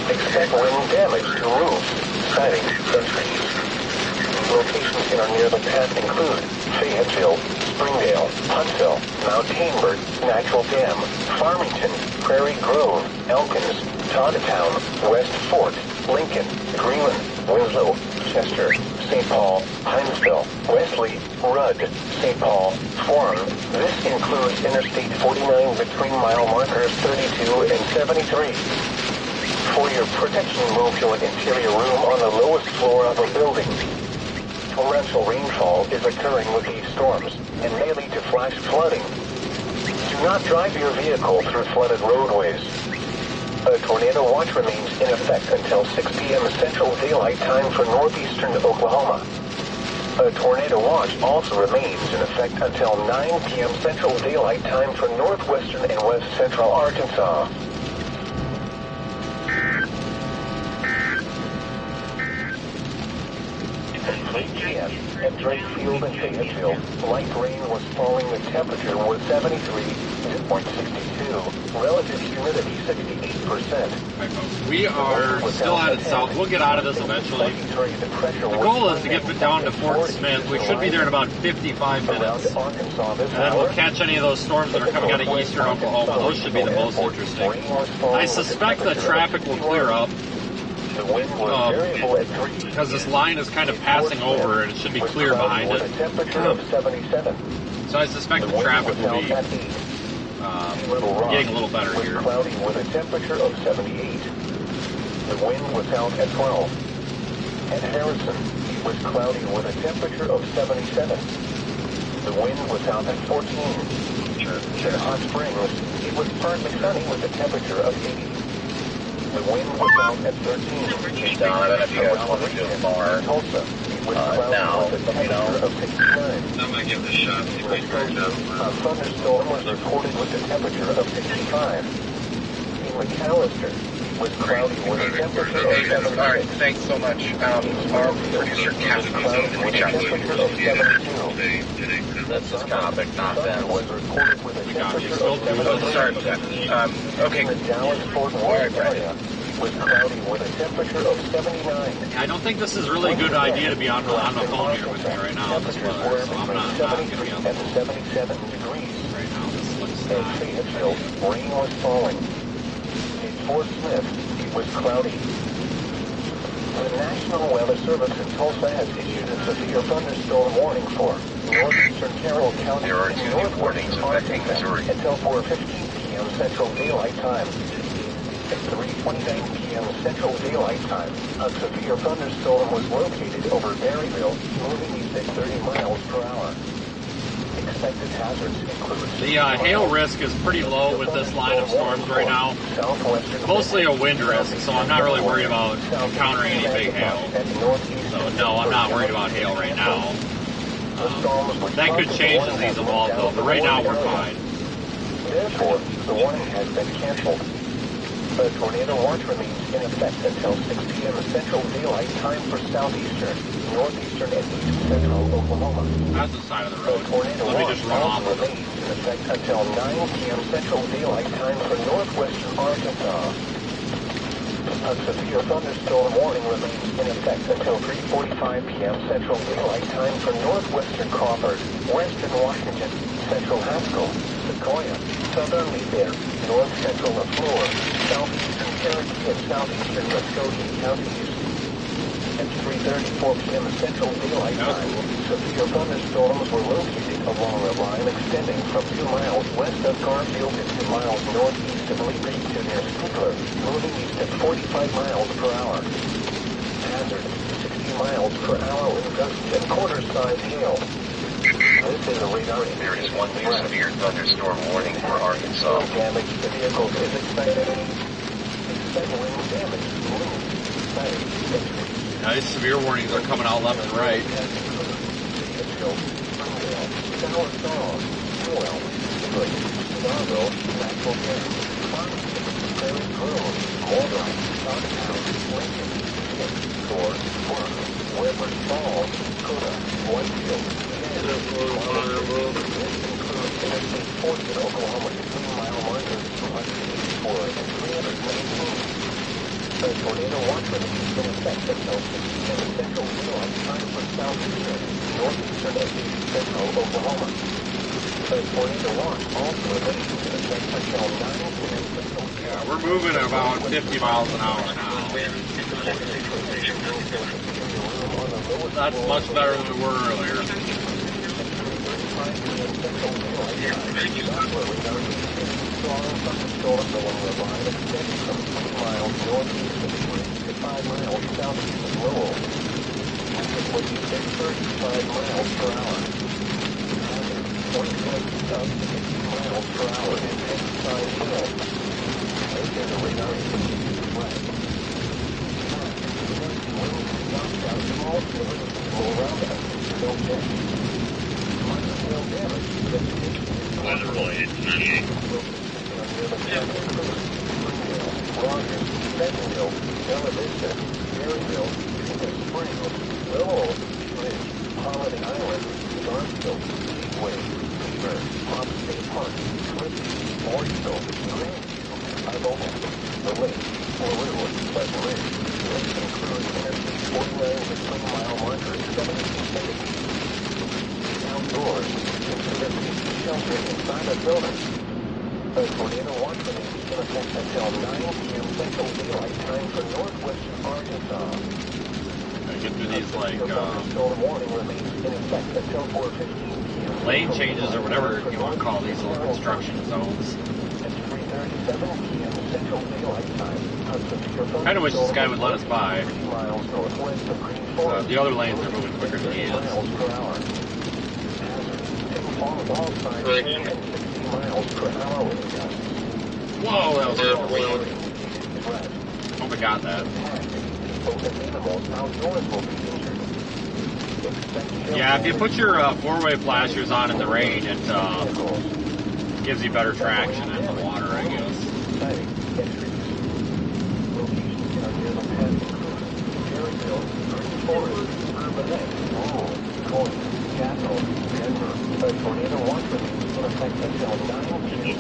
Expect wind damage to roofs, siding, and trees. Locations in or near the path include Fayetteville, Springdale, Huntsville, Mount Tainbert, Natural Dam, Farmington, Prairie Grove, Elkins, Toddtown, West Fort, Lincoln, Greenland, Winslow, Chester, St. Paul, Hinesville, Wesley, Rudd, St. Paul, Forum. This includes Interstate 49 between mile markers 32 and 73. For your protection, move to an interior room on the lowest floor of a building. Torrential rainfall is occurring with these storms and may lead to flash flooding. Do not drive your vehicle through flooded roadways. A tornado watch remains in effect until 6 p.m. Central Daylight Time for northeastern Oklahoma. A tornado watch also remains in effect until 9 p.m. Central Daylight Time for northwestern and west central Arkansas. At 3 p.m. at Drake Field and Fayetteville, light rain was falling. The temperature was 73, dew point 62, relative humidity 68%. We are still headed south. We'll get out of this eventually. The goal is to get down to Fort Smith. We should be there in about 55 minutes. And then we'll catch any of those storms that are coming out of eastern Oklahoma. Those should be the most interesting. I suspect the traffic will clear up. Because this line is kind of passing over and it should be clear behind it. So I suspect the traffic will be getting a little better here. Cloudy with a temperature of 78. The wind was out at 12. At Harrison, it was cloudy with a temperature of 77. The wind was out at 14. At Hot Springs, it was partly sunny with a temperature of 80. The wind was out at 13. Don, I don't know if you guys want to do a bar. Tulsa, it was cloudy with a temperature of 69. I'm going to give this a shot. See what you guys A thunderstorm was reported with a temperature of 65. In McAllister, it was cloudy with a temperature of 76. All right, thanks so much. Our producer, Captain, can reach out to you. That's this topic, not them. Was reported with a temperature of 76. Sorry about that. Okay. In the Dallas-Fort Worth area, it was cloudy with a temperature of 79. I don't think this is really a good idea to be on the phone here with me right now. This weather, so I'm not going to be on the phone 77 degrees. right now. This looks At Fayetteville, rain was falling. In Fort Smith, it was cloudy. The National Weather Service in Tulsa has issued a severe thunderstorm warning for northeastern Carroll County There are and 2 new northwestern warnings affecting Arkansas Missouri. until 4:15 p.m. Central Daylight Time. At 3:29 p.m. Central Daylight Time, a severe thunderstorm was located over Berryville, moving east at 30 miles per hour. Expected hazards include the hail risk is pretty low with this line of storms right now. Mostly a wind risk, so I'm not really worried about encountering any big hail. So no, I'm not worried about hail right now. That could change as these evolve though, but right now we're fine. Therefore, the warning has been canceled. The tornado watch remains in effect until 6 p.m. Central Daylight Time for southeastern, northeastern, and east central Oklahoma. That's the side of the road. The tornado Let me watch just run off also of it. remains in effect until 9 p.m. Central Daylight Time for northwestern Arkansas. A severe thunderstorm warning remains in effect until 3:45 p.m. Central Daylight Time for northwestern Crawford, western Washington, central Haskell, Sequoia, southern Lanier, north central LaFleur, southeastern Cherokee, and southeastern Muskogee counties. At 3:34 p.m. Central Daylight Time, severe thunderstorms were located along a line extending from 2 miles west of Garfield and 2 miles northeast of Lee Creek to near Stigler, moving east at 45 miles per hour. Hazard, 60 miles per hour with gusts and quarter-size hail. This is a radar. There is 1 new severe thunderstorm warning for Arkansas. Damage to vehicles is expected. Expect wind damage, wind, Nice severe warnings are coming out left and right. The tornado watch remains in effect until 6 p.m. Central Daylight Time for southeastern, northeastern, and east central Oklahoma. The tornado watch also remains in effect until 9 p.m. Central. Yeah, we're moving about 50 miles an hour now. That's much better than we were earlier. Thunderstorms along the line extending from 3 miles northeast of Spring to 5 miles southeast of Lowell. It would be 35 miles per hour. Wind gusts up to 60 miles per hour and 55 miles. This is a radar indicated flag. Winds gust out small slivers will around us. No Bentonville, Bella Vista, Berryville, Cedar Springs, Willow, Ridge, Holiday Island, Garfield, Gateway, Beaver, Palm State Park, Clifton, Morrisville, Greenview, Iboga, The Lake, Waelti, Pleasant Ridge. This includes Interstate 49 with 20-mile marker at 72 feet. Outdoors, consider safety sheltering inside a building. A tornado watch remains in effect until 9 p.m. Central Daylight Time for northwestern Arkansas. I get through these like Storm warning remains in effect until 4:15 p.m. lane changes or whatever you want to call these little construction zones. At 3:37 p.m. Central Daylight Time, Kind of wish this guy would let us by. 3 miles northwest of Green Forest. The other lanes are moving quicker than he is. Miles per hour. Fall of all signs and 60 miles per hour wind gusts. Whoa, that was close. Hope I got that. Yeah, if you put your four-way flashers on in the rain, it gives you better traction in the water, I guess. A tornado watch remains in effect until 9 p.m.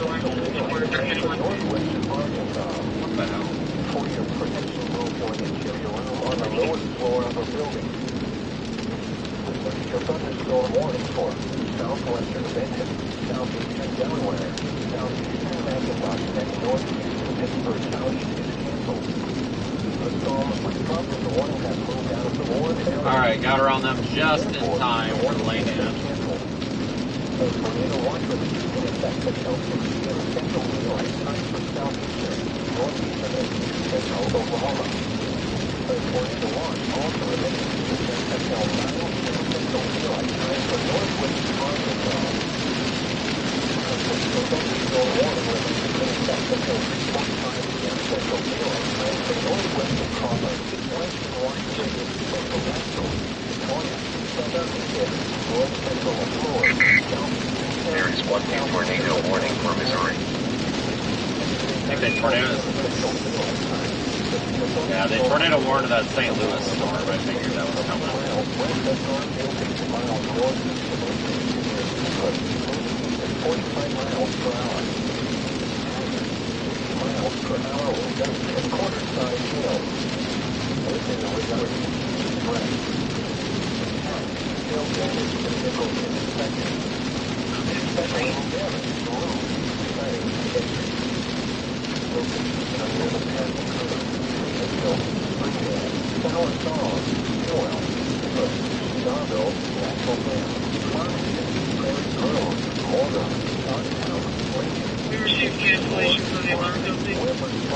northwestern Arkansas. What the hell? For your protection, move to an interior room on the lowest floor of a building. Your thunderstorm warning for southwestern Benton, southeastern Delaware, southeastern Macintosh, and northeastern Pittsburgh County is canceled. The storm was dropped and the warning has moved out of the warned area. Alright, got around them just in time for the lane in. A tornado watch remains in effect until 6 p.m. Central Daylight Time for southeastern, northeastern, and central Oklahoma. A tornado watch also remains in effect until 9 p.m. Central Daylight Time for northwestern Arkansas. A thunderstorm warning remains in effect until 3:45 p.m. Central Daylight Time for northwestern Crawford, western Washington, central Nashville, Victoria, southern Indiana, north central Florida. There is one new tornado warning for Missouri. I think they tornadoes. Yeah, they tornado warned that St. Louis storm. I figured that was coming.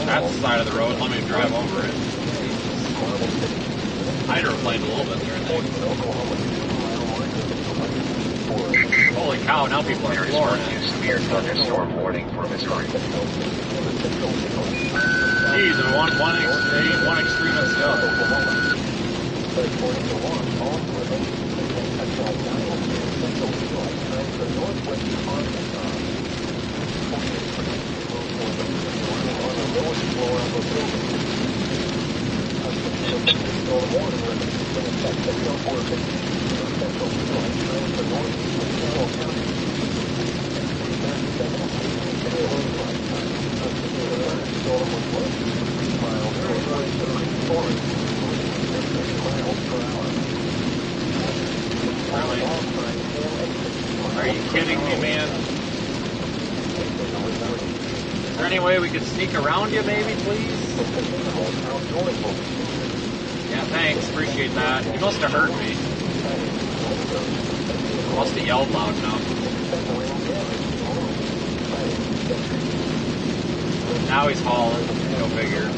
That's the side of the road. Let me drive over it. Hydroplaned a little bit there, I think. Holy cow, now people are flooring it. Severe thunderstorm warning for Missouri. Geez, and one extremist go. Really? Are you kidding me, man? Is there any way we could sneak around you, maybe, please? Yeah, thanks. Appreciate that. You must have heard me. Must have yelled loud enough. Now he's hauling. Go figure.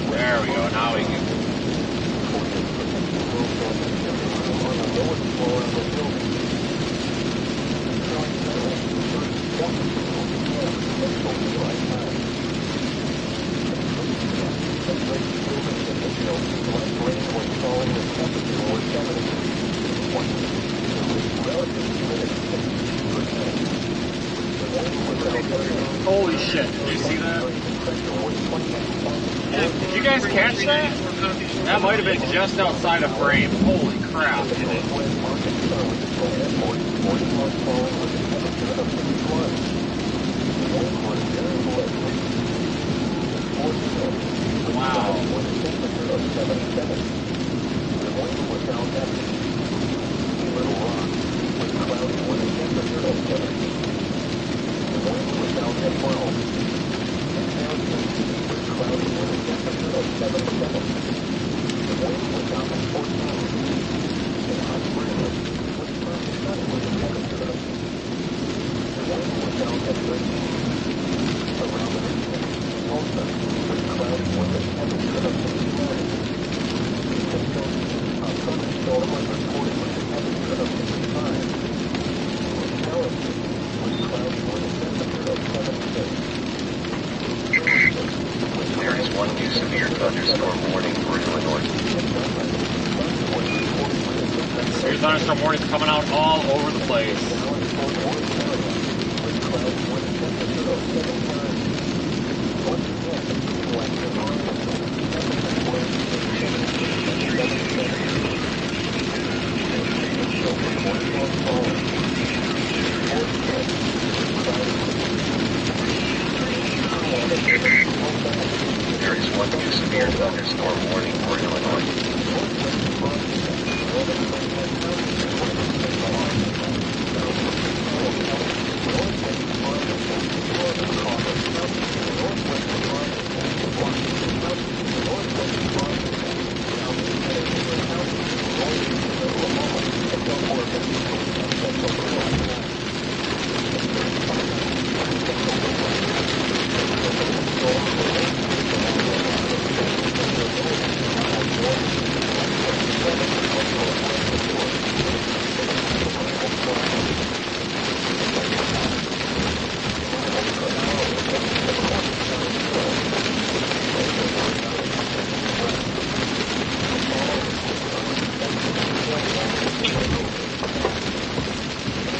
There we go. Now we can. Holy shit, did you see that? Did you guys catch that? That might have been just outside of frame. Holy crap. Wow. There is one new severe thunderstorm warning for Illinois. Severe thunderstorm warnings coming out all over the place. There is one new severe thunderstorm warning for Illinois.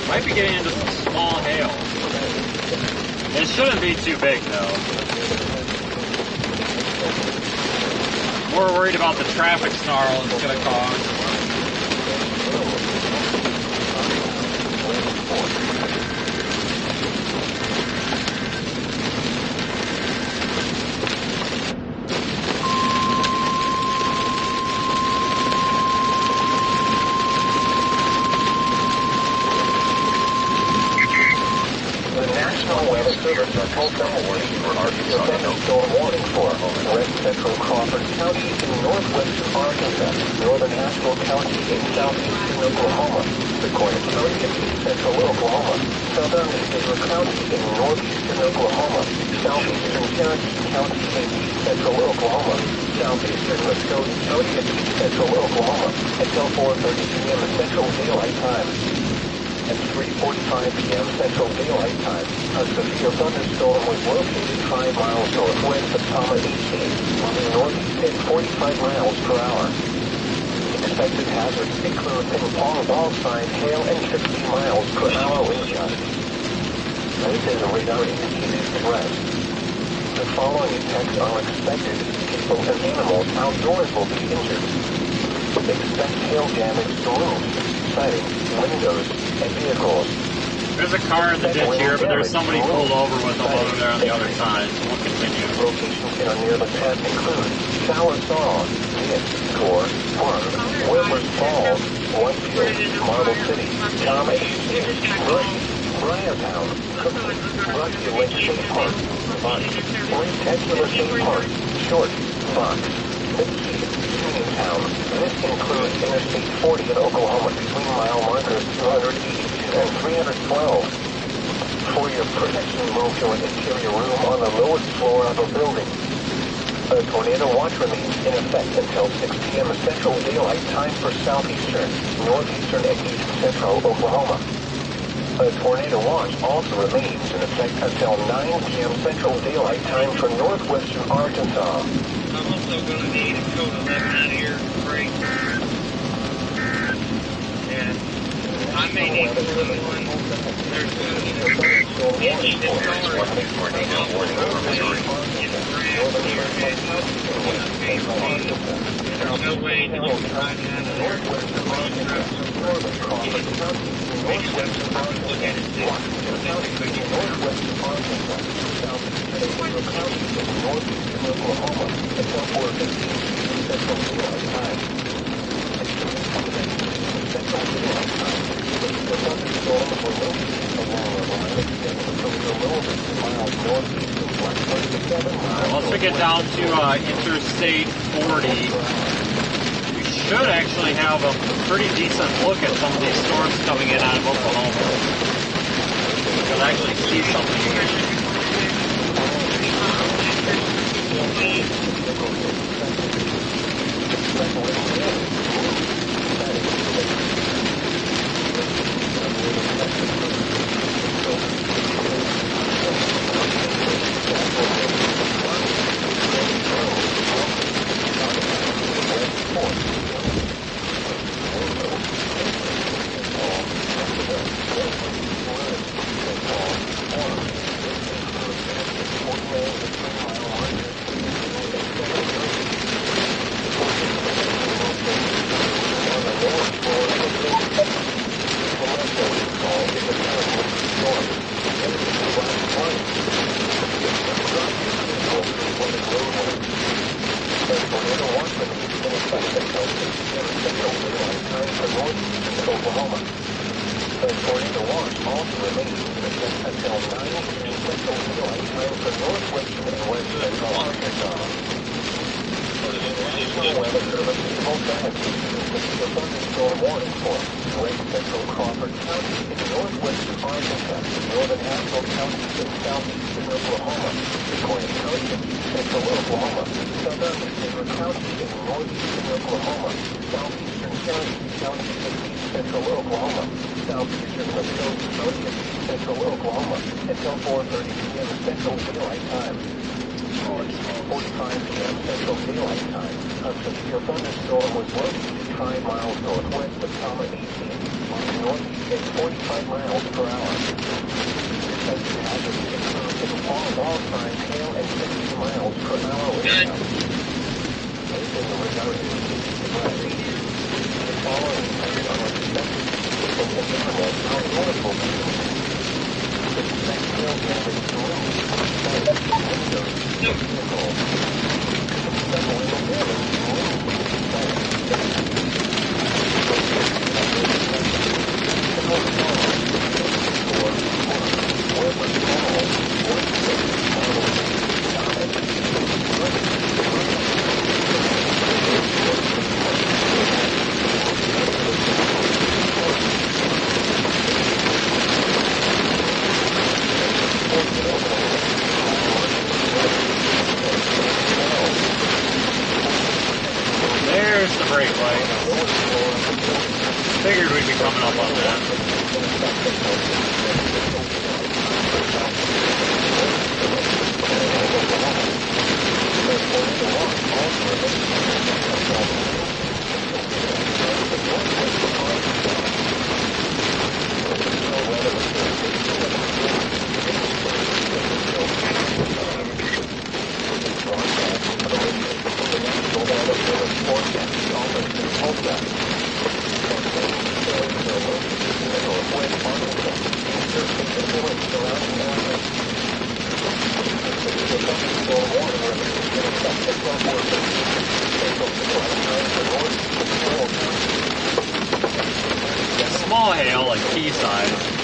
Might be getting into some small hail. It shouldn't be too big though. More worried about the traffic snarl it's going to cause. At 3:45 p.m. Central Daylight Time, a severe thunderstorm was located 5 miles northwest of Tama, AC, moving northeast at 45 miles per hour. Expected hazards include ping-pong ball size hail and 60 miles per hour wind gusts. This is a radar-indicated threat. The following effects are expected. People and animals outdoors will be injured. Expect hail damage to roofs, siding, windows, and vehicles. There's a car in the ditch here, but there's somebody pulled over with a load there on the other side, so we'll continue. Locations that are near the path include Tower Saw, Core, Park, Wilbers Falls, Whitefield, Marble City, Tom AC, Briartown, Rocky Lake State Park, Fox, Spectacular State Park, Short, Fox, Town. This includes Interstate 40 in Oklahoma between mile markers 280 and 312. For your protection, move to an interior room on the lowest floor of a building. A tornado watch remains in effect until 6 p.m. Central Daylight Time for southeastern, northeastern, and east central Oklahoma. A tornado watch also remains in effect until 9 p.m. Central Daylight Time for northwestern Arkansas. I'm also going to need a code 11 out here break. And I may need to run one. There's There's one new tornado warning over Missouri. There's no way that you can ride out of there with the road trucks and make steps and look at it. Once we get down to Interstate 40, we should actually have a pretty decent look at some of these storms coming in out of Oklahoma. You'll actually see something here. Small hail, like pea size.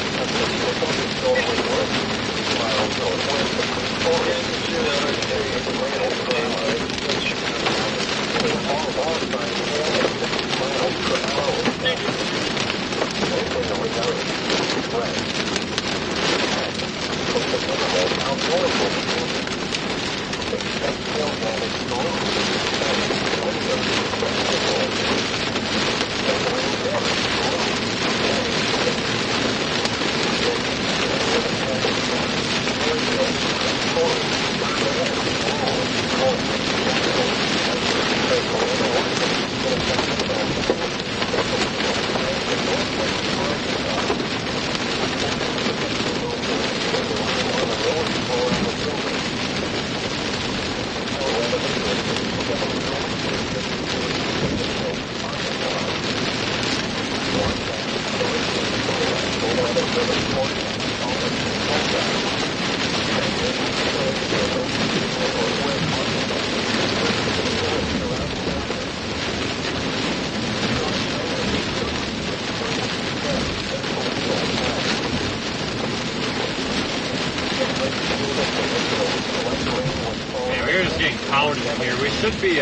Yeah, we're just getting pounded in here. We should be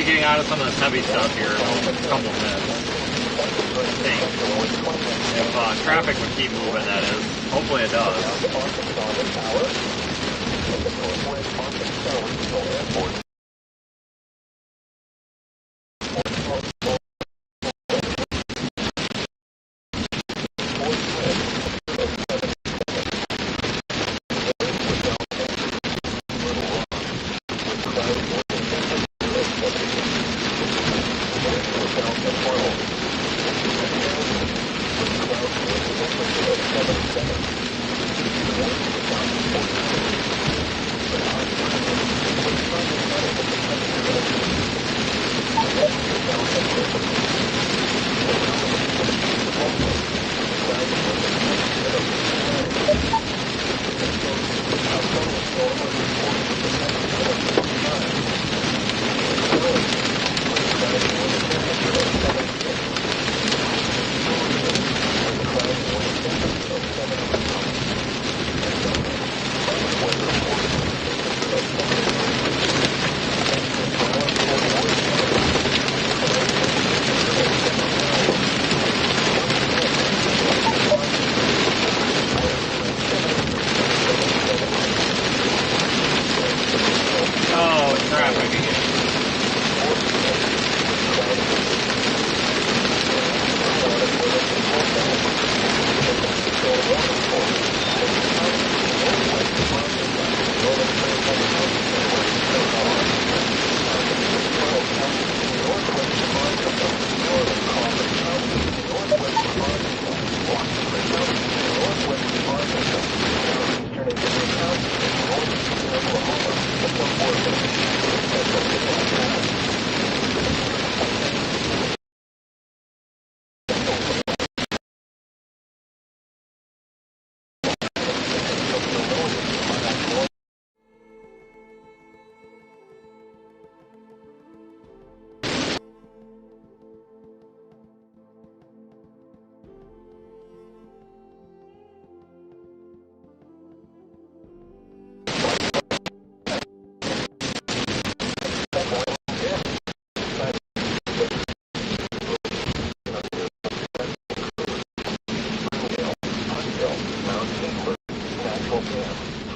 getting out of some of this heavy stuff here in a couple of minutes. I think. If traffic would keep moving, that is. Hopefully it does.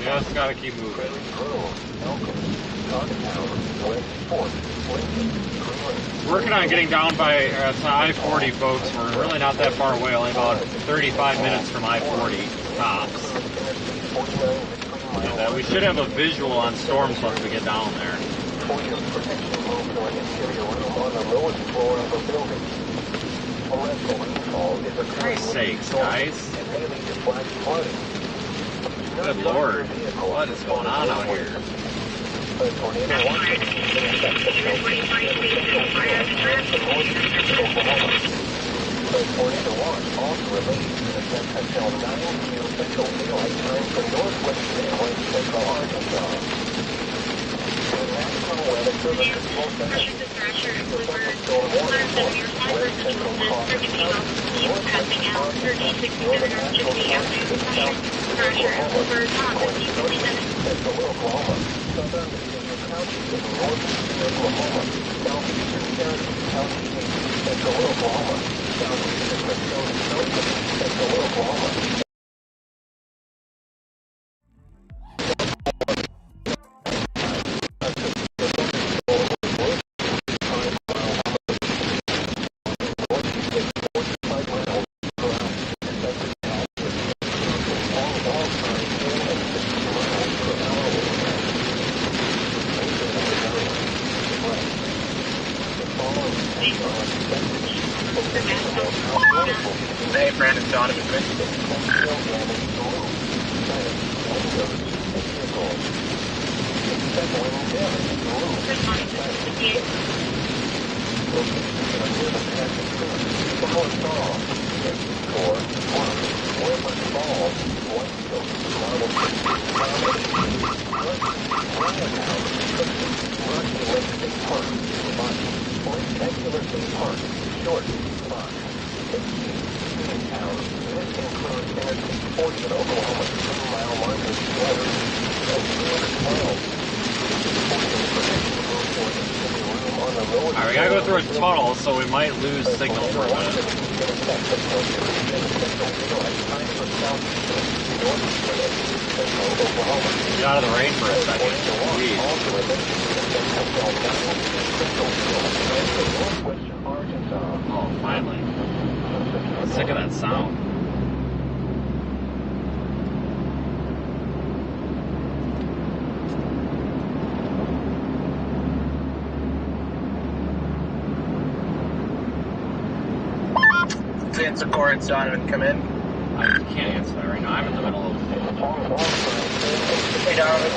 Just gotta keep moving. Working on getting down by I-40, folks. We're really not that far away, only about 35 minutes from I-40 tops. And we should have a visual on storms once we get down there. For Christ's sakes, guys. Good Lord, what is going on out here? Tornado watch also remains in effect until 9 p.m. Central Daylight Time for Northwest Daylight Central Arkansas. The National Weather Service is Pressure dispatcher delivered 175 Central Coast, passing out 36 Mississippi Avenue. Pressure over top of 47. Central Oklahoma, southern Virginia County, northeastern Oklahoma, southeastern Cherokee County, central Oklahoma, southeastern Minnesota County, central Oklahoma. Hey, Brandon, Donovan. Good morning. Alright, we gotta go through a tunnel, so we might lose signal for a minute. Get out of the rain for a second. Jeez. Oh, finally. I'm sick of that sound. Answer Corin's Donovan, come in. I can't answer that right now. I'm in the middle of... Hey, Donovan.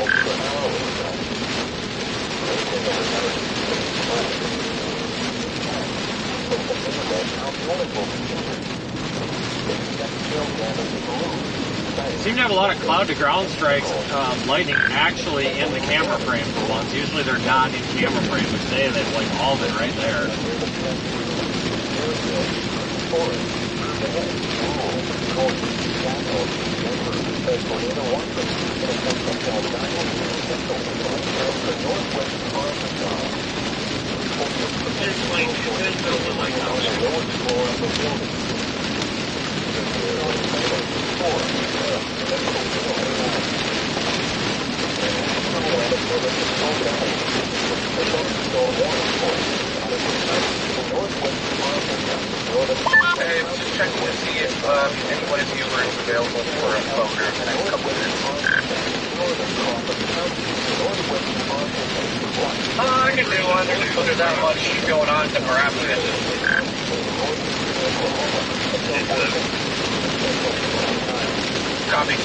Seem to have a lot of cloud to ground strikes, lightning actually in the camera frame for once. Usually they're not in camera frame, but today they've like all of it right there. Hey, I'm just checking to see if any one of you are available for a phone in the next couple of minutes. I can do one. There's not that much going on to perhaps it. Copy.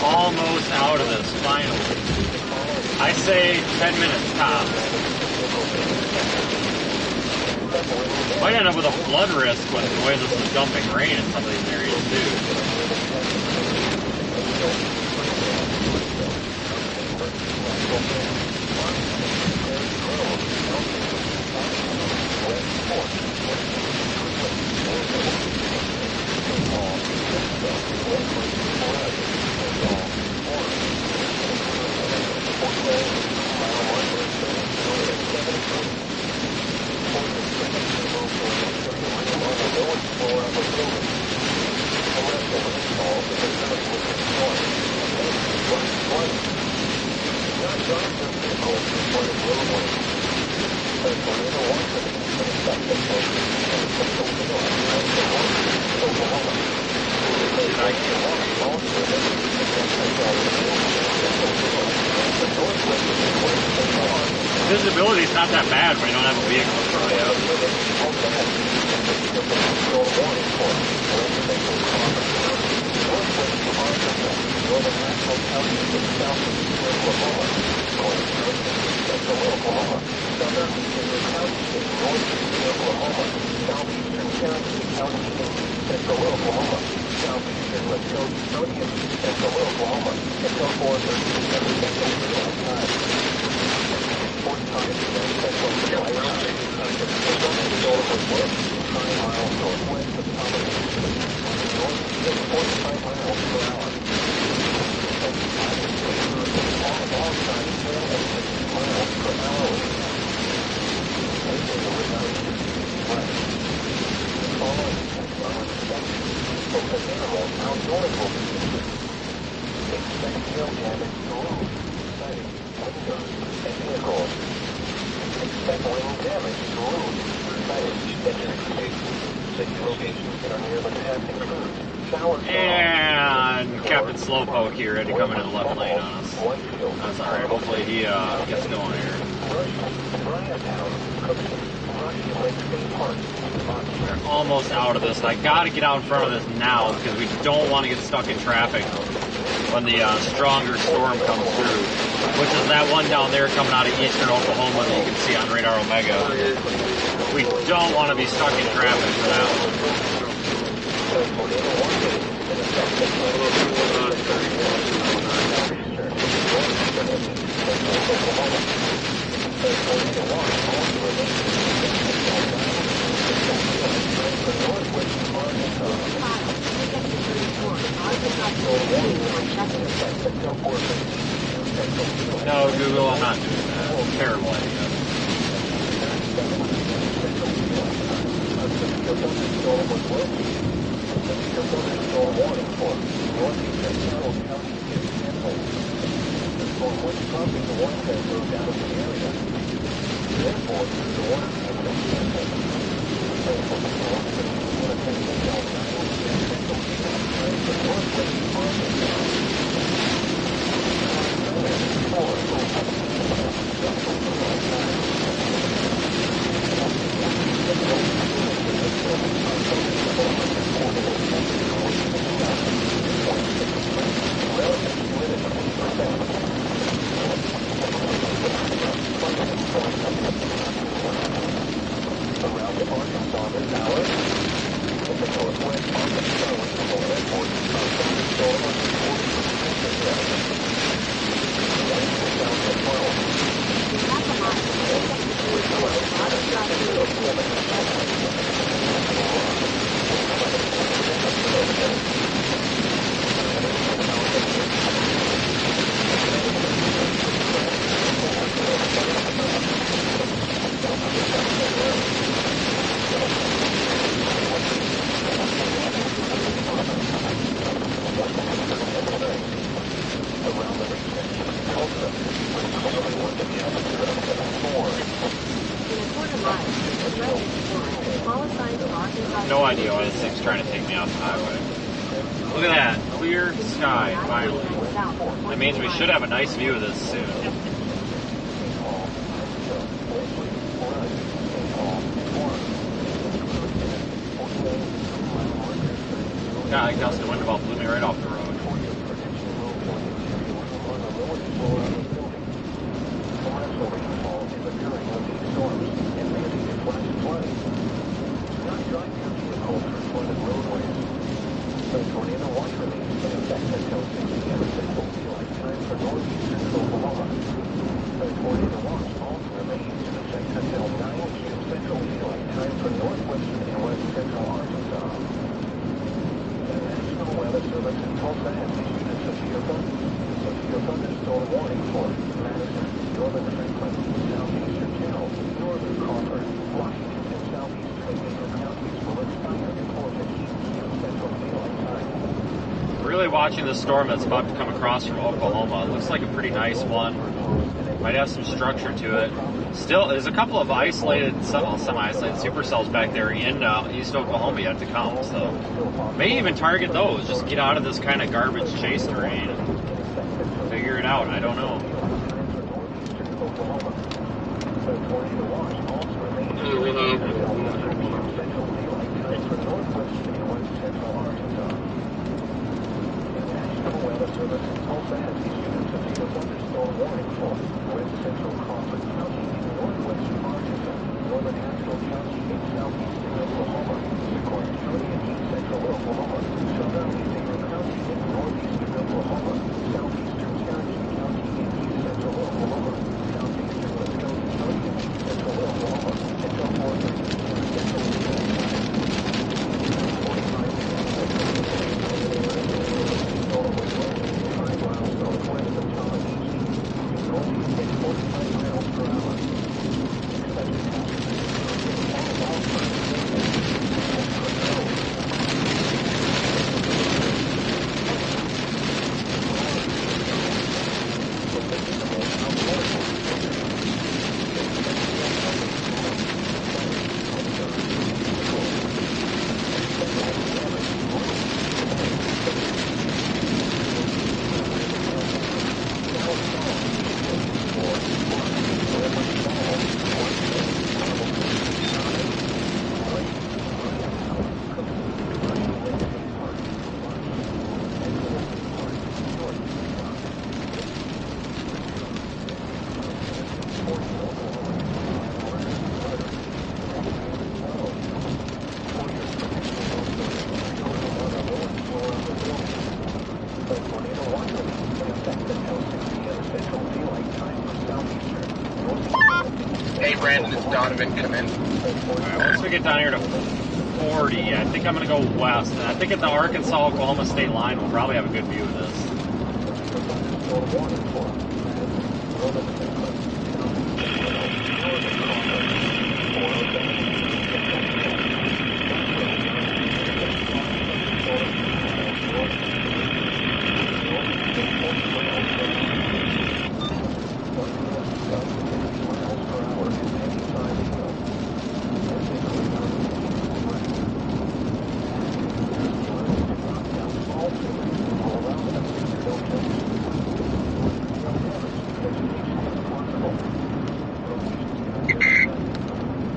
Almost out of this, finally. I say 10 minutes tops. Might end up with a flood risk with the way this is dumping rain in some of these areas Visibility is not that bad when you don't have a vehicle in front of you. And Captain Slowpoke here had to come into the left lane on us. That's alright, hopefully he gets going here. We're almost out of this. I gotta get out in front of this now because we don't want to get stuck in traffic when the stronger storm comes through, which is that one down there coming out of eastern Oklahoma that you can see on Radar Omega. We don't want to be stuck in traffic for that one. No, Google, I'm not doing that. Terrible idea. No idea why this thing's trying to take me off the highway. Look at that. Clear sky, finally. That means we should have a nice view of this soon. God, I gusted wind about blew me right off the road. Really watching this storm that's about to come across from Oklahoma. It looks like a pretty nice one. Might have some structure to it. Still, there's a couple of isolated, semi-isolated supercells back there in East Oklahoma yet to come. So may even target those. Just get out of this kind of garbage chase terrain and figure it out. I don't know. Hey, Brandon, it's Donovan. Come in. Alright, once we get down here to 40, I think I'm going to go west. And I think at the Arkansas-Oklahoma state line, we'll probably have a good view of this.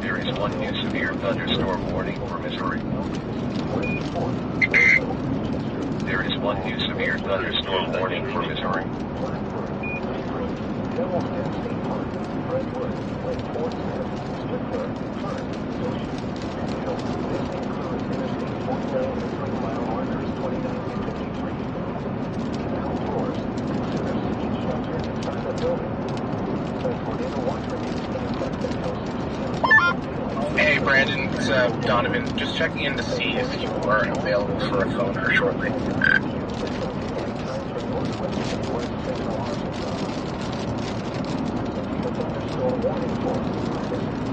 There is one new severe thunderstorm warning for Missouri. There is one new severe thunderstorm warning for Missouri. Hey, Brandon, it's Donovan. Just checking in to see if you are available for a phoner shortly.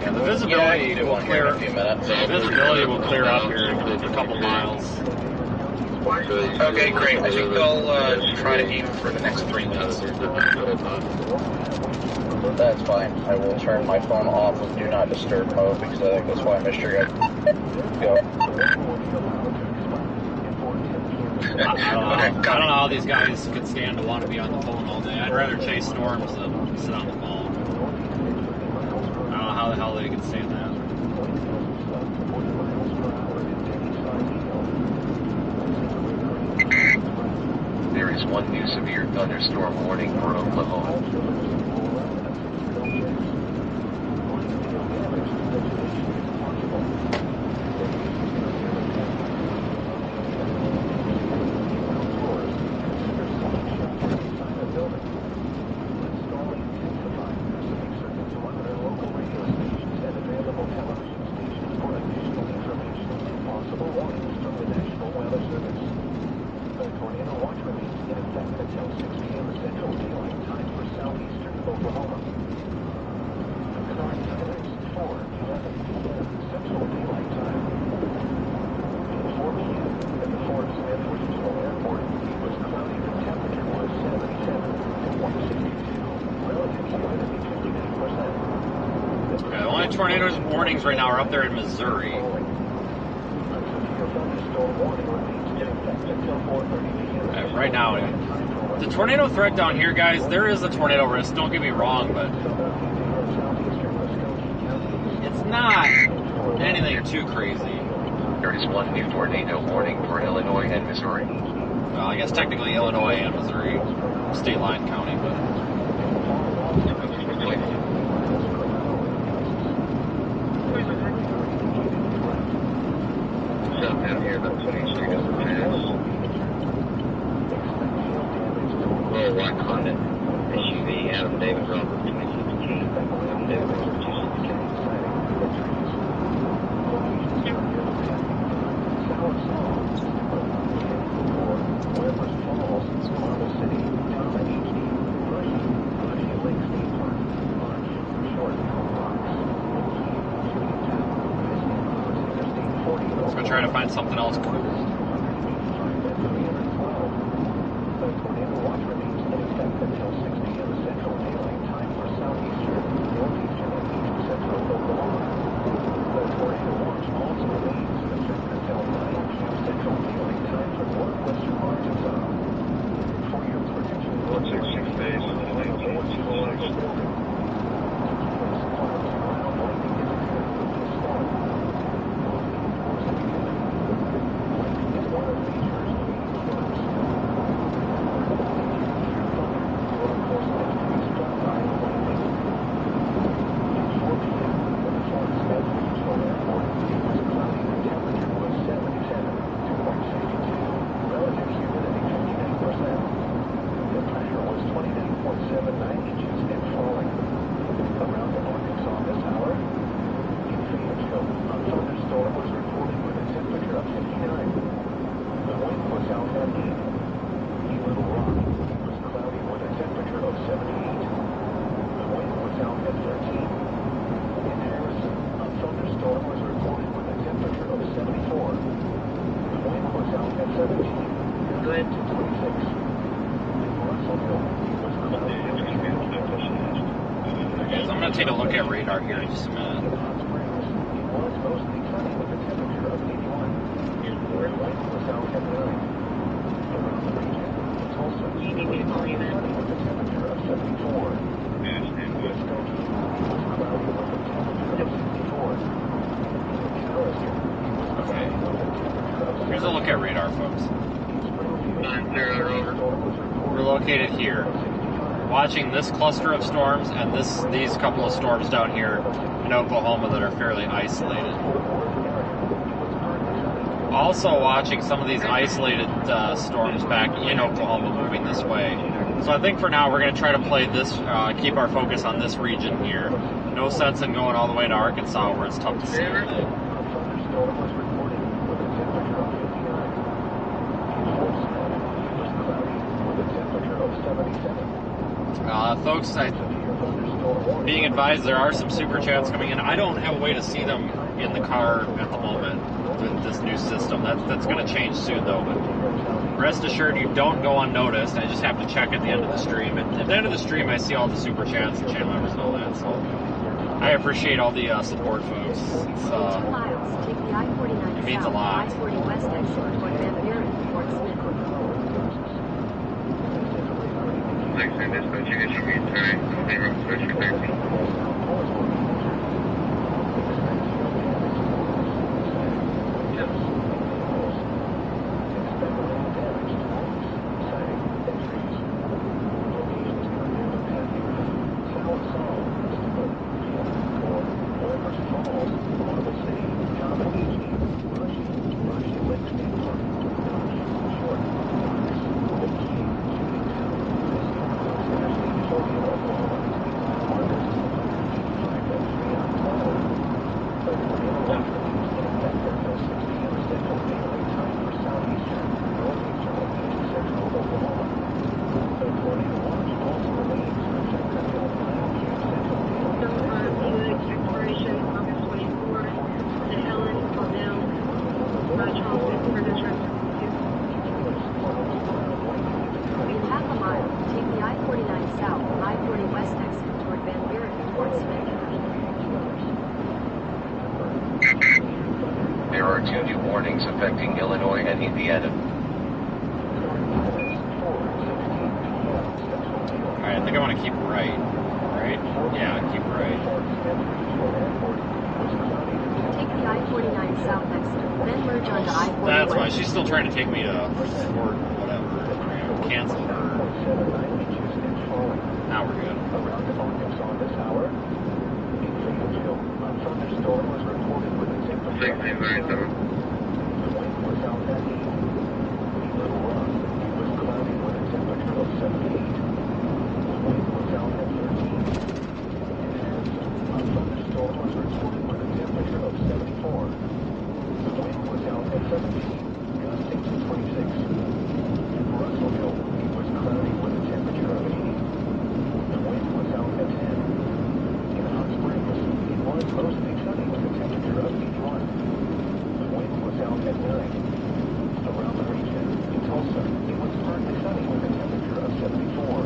Yeah, the visibility will clear. The visibility will clear up here in a couple miles. Okay, great. I think they'll try to aim for the next 3 minutes. That's fine. I will turn my phone off with do not disturb mode because I think that's why I missed your guys. Go. I don't know how these guys could stand to want to be on the phone all day. I'd rather chase storms than sit on the phone. I don't know how the hell they could stand that. There is one new severe thunderstorm warning for Oklahoma. Tornadoes warnings right now are up there in Missouri. Right now, the tornado threat down here, guys, there is a tornado risk, don't get me wrong, but it's not anything too crazy. There is one new tornado warning for Illinois and Missouri. Well, I guess technically Illinois and Missouri, state line county, but... Down here, about 20 seconds to pass. Little white Honda SUV out of David Roberts 2016. David Roberts 2016. Let's go try to find something else cool. to take a look at radar here in just a minute. Okay. Here's a look at radar, folks. We're located here, watching this cluster of storms and these couple of storms down here in Oklahoma that are fairly isolated. Also watching some of these isolated storms back in Oklahoma moving this way. So I think for now we're going to try to play this, keep our focus on this region here. No sense in going all the way to Arkansas where it's tough to see everything. Folks, being advised there are some super chats coming in. I don't have a way to see them in the car at the moment with this new system. That's going to change soon though, but rest assured you don't go unnoticed. I just have to check at the end of the stream. At the end of the stream I see all the super chats and channel members and all that, so I appreciate all the support, folks. It's, it means a lot. Next time, this coach, you get your meet time. 0 special 13. There are 2 new warnings affecting Illinois and Indiana. Alright, I think I want to keep right. Right? Yeah, keep right. Take the I-49 south exit, then merge onto I-40 That's west. why she's still trying to take me to Fort whatever. Cancel her. Now we're good.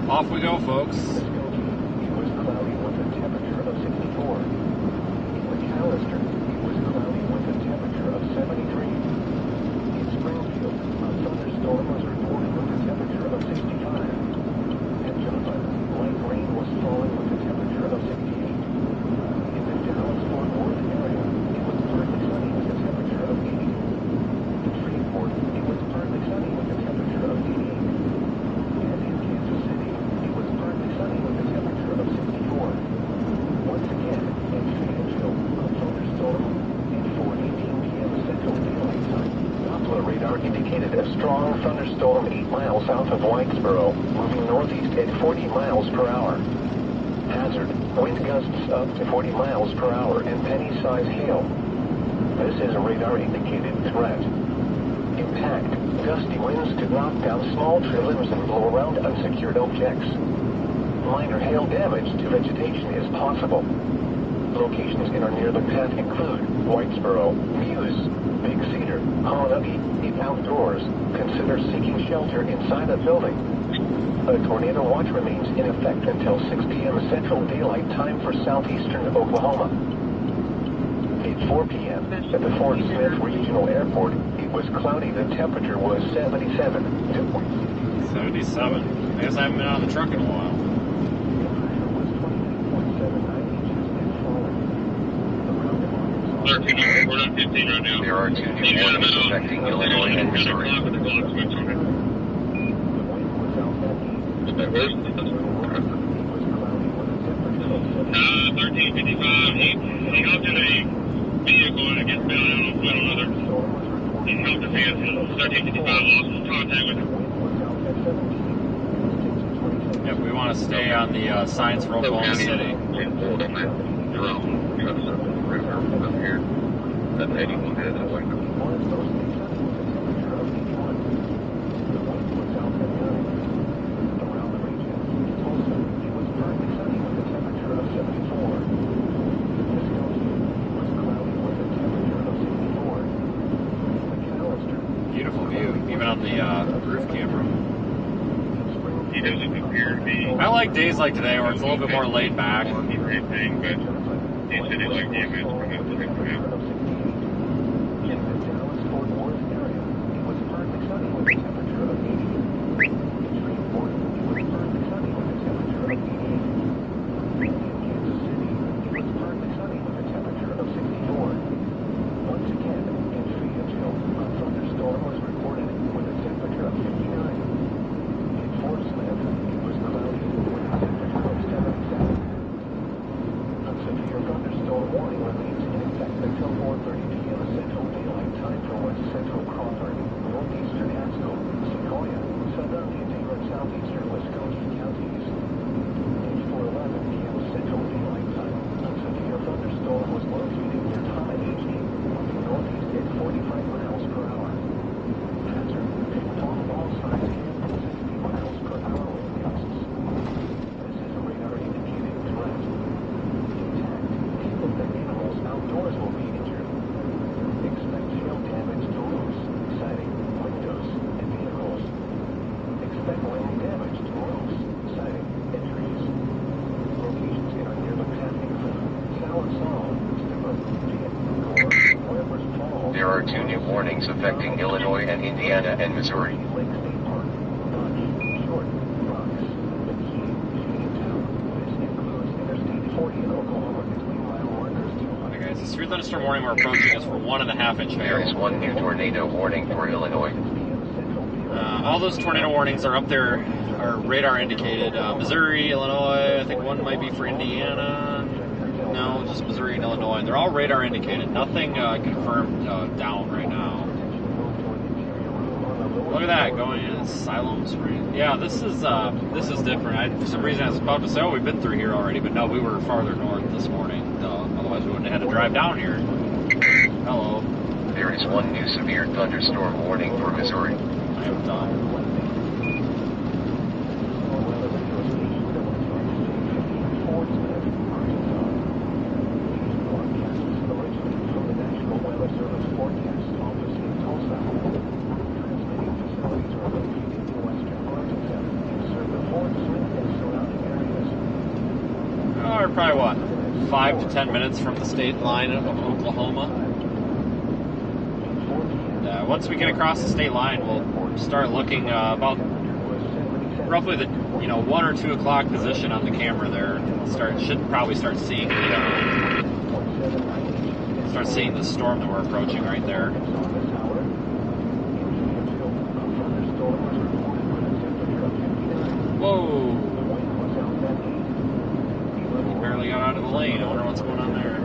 Off we go, folks. It was cloudy with a temperature of 64. In McAllister, it was cloudy with a temperature of 73. In Springfield, a thunderstorm was reported with a temperature of 65. In Joplin, light rain was falling with a temperature of 68. In the Dallas-Fort Worth area, it was partly sunny with a temperature of 80. In Freeport, it was partly sunny with a temperature of 88. And in Kansas City, it was partly sunny with a temperature of 64. Once again, in Fayetteville, a thunderstorm at 4:18 p.m. Central Daylight Time. Doppler radar indicated a strong thunderstorm 8 miles south of Whitesboro, moving northeast at 40 miles per hour. Hazard, wind gusts up to 40 miles per hour and penny-size hail. This is a radar-indicated threat. Impact. Gusty winds could knock down small tree limbs and blow around unsecured objects. Minor hail damage to vegetation is possible. Locations in or near the path include Whitesboro, Muse, Big Cedar, Honolulu. If outdoors, consider seeking shelter inside a building. A tornado watch remains in effect until 6 p.m. Central Daylight Time for southeastern Oklahoma. At 4 p.m. at the Fort Smith Regional Airport, it was cloudy. The temperature was 77. 77. I guess I haven't been on the truck in a while. We're on 15 right now. There are 2 new warnings affecting Illinois and Missouri. 1355. He hopped in a vehicle and it gets bailed out on foot on another. He helped his hands. 1355 lost contact with him. Yep, we want to stay on the signs for Oklahoma City. That's 81 head that way. Beautiful view, even on the roof camera. He doesn't appear to be. I like days like today where it's a little bit more laid back. Or anything, but he said he liked the image from it. There are 2 new warnings affecting Illinois and Indiana and Missouri. Okay guys, the severe thunderstorm warning we're approaching is for 1.5 inch hail. There is 1 new tornado warning for Illinois. All those tornado warnings are up there, are radar indicated. Missouri, Illinois, I think one might be for Indiana. No, just Missouri and Illinois. They're all radar indicated. Nothing confirmed down right now. Look at that, going in Siloam Springs. Yeah, this is different. For some reason I was about to say, oh, we've been through here already, but no, we were farther north this morning. Otherwise we wouldn't have had to drive down here. Hello. There is 1 new severe thunderstorm warning for Missouri. I am done. We're probably, what, 5 to 10 minutes from the state line of Oklahoma. And once we get across the state line, we'll start looking about roughly the 1 or 2 o'clock position on the camera there. Should probably start seeing the storm that we're approaching right there. Whoa! Barely got out of the lane. I wonder what's going on there.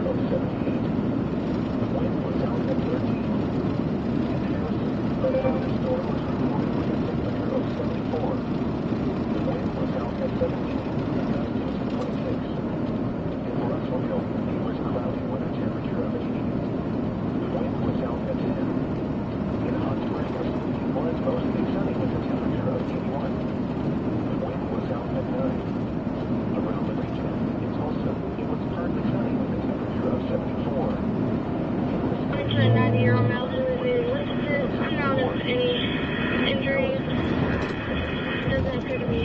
Any injuries? Doesn't appear to be.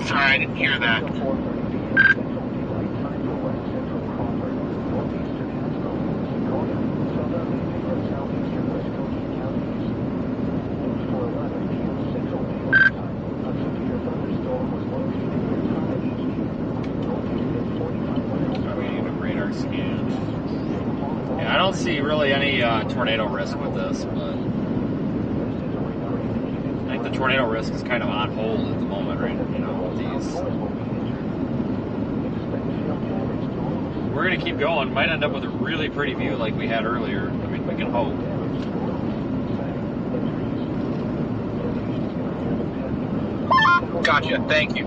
Sorry, I didn't hear that. Yeah, I don't see really any tornado risk with this, but I think the tornado risk is kind of on hold at the moment, right? You know, with these. We're gonna keep going. Might end up with a really pretty view like we had earlier. I mean, we can hope. Gotcha, thank you.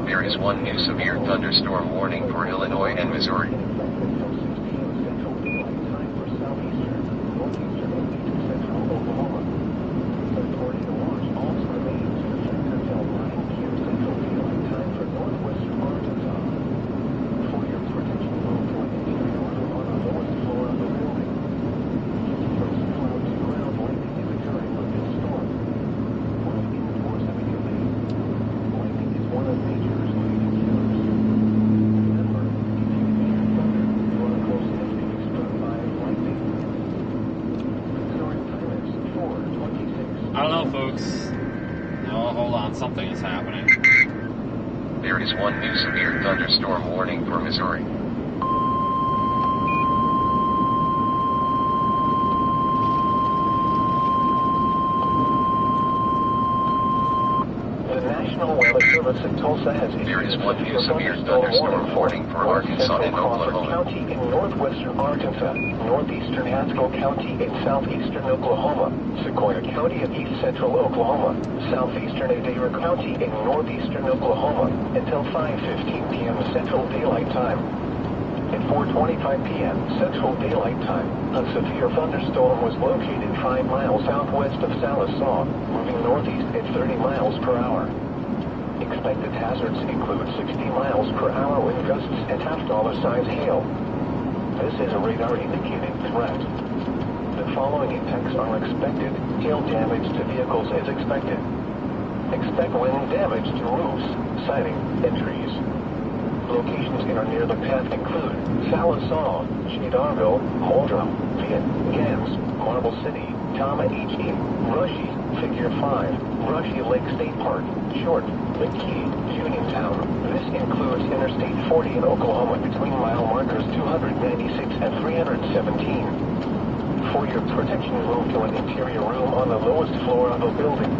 There is one new severe thunderstorm warning for Illinois and Missouri. I don't know, folks. No, hold on. Something is happening. There is one new severe thunderstorm warning for Missouri. The National Weather Service in Tulsa has There is issued one new severe thunderstorm warning for Arkansas and Oklahoma. County in northwestern Arkansas, northeastern Haskell County in southeastern Oklahoma, Sequoia County in east central Oklahoma, southeastern Adair County in northeastern Oklahoma until 5:15 p.m. Central Daylight Time. At 4:25 p.m. Central Daylight Time, a severe thunderstorm was located 5 miles southwest of Sallisaw, moving northeast at 30 miles per hour. Expected hazards include 60 miles per hour wind gusts and half-dollar-size hail. This is a radar-indicated threat. The following impacts are expected. Hail damage to vehicles is expected. Expect wind damage to roofs, siding, and trees. Locations in or near the path include Sallisaw, Chicago, Muldrow, Viet, Gams, Marble City, Tama H.E., Rushy, Figure 5, Rushy Lake State Park, Short, McKee, Uniontown. This includes Interstate 40 in Oklahoma between mile markers 296 and 317. For your protection, move to an interior room on the lowest floor of the building.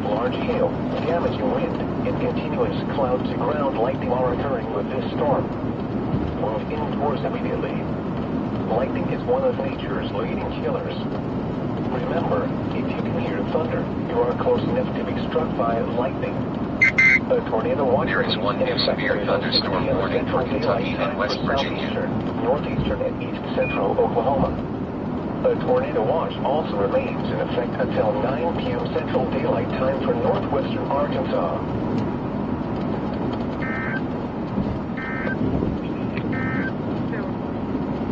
Large hail, damaging wind, and continuous cloud-to-ground lightning are occurring with this storm. Move indoors immediately. Lightning is one of nature's leading killers. Remember, if you can hear thunder, you are close enough to be struck by lightning. A tornado watch. There is one new severe thunderstorm warning for Kentucky and West Virginia. Northeastern and east central Oklahoma. A tornado watch also remains in effect until 9 p.m. Central Daylight Time for northwestern Arkansas.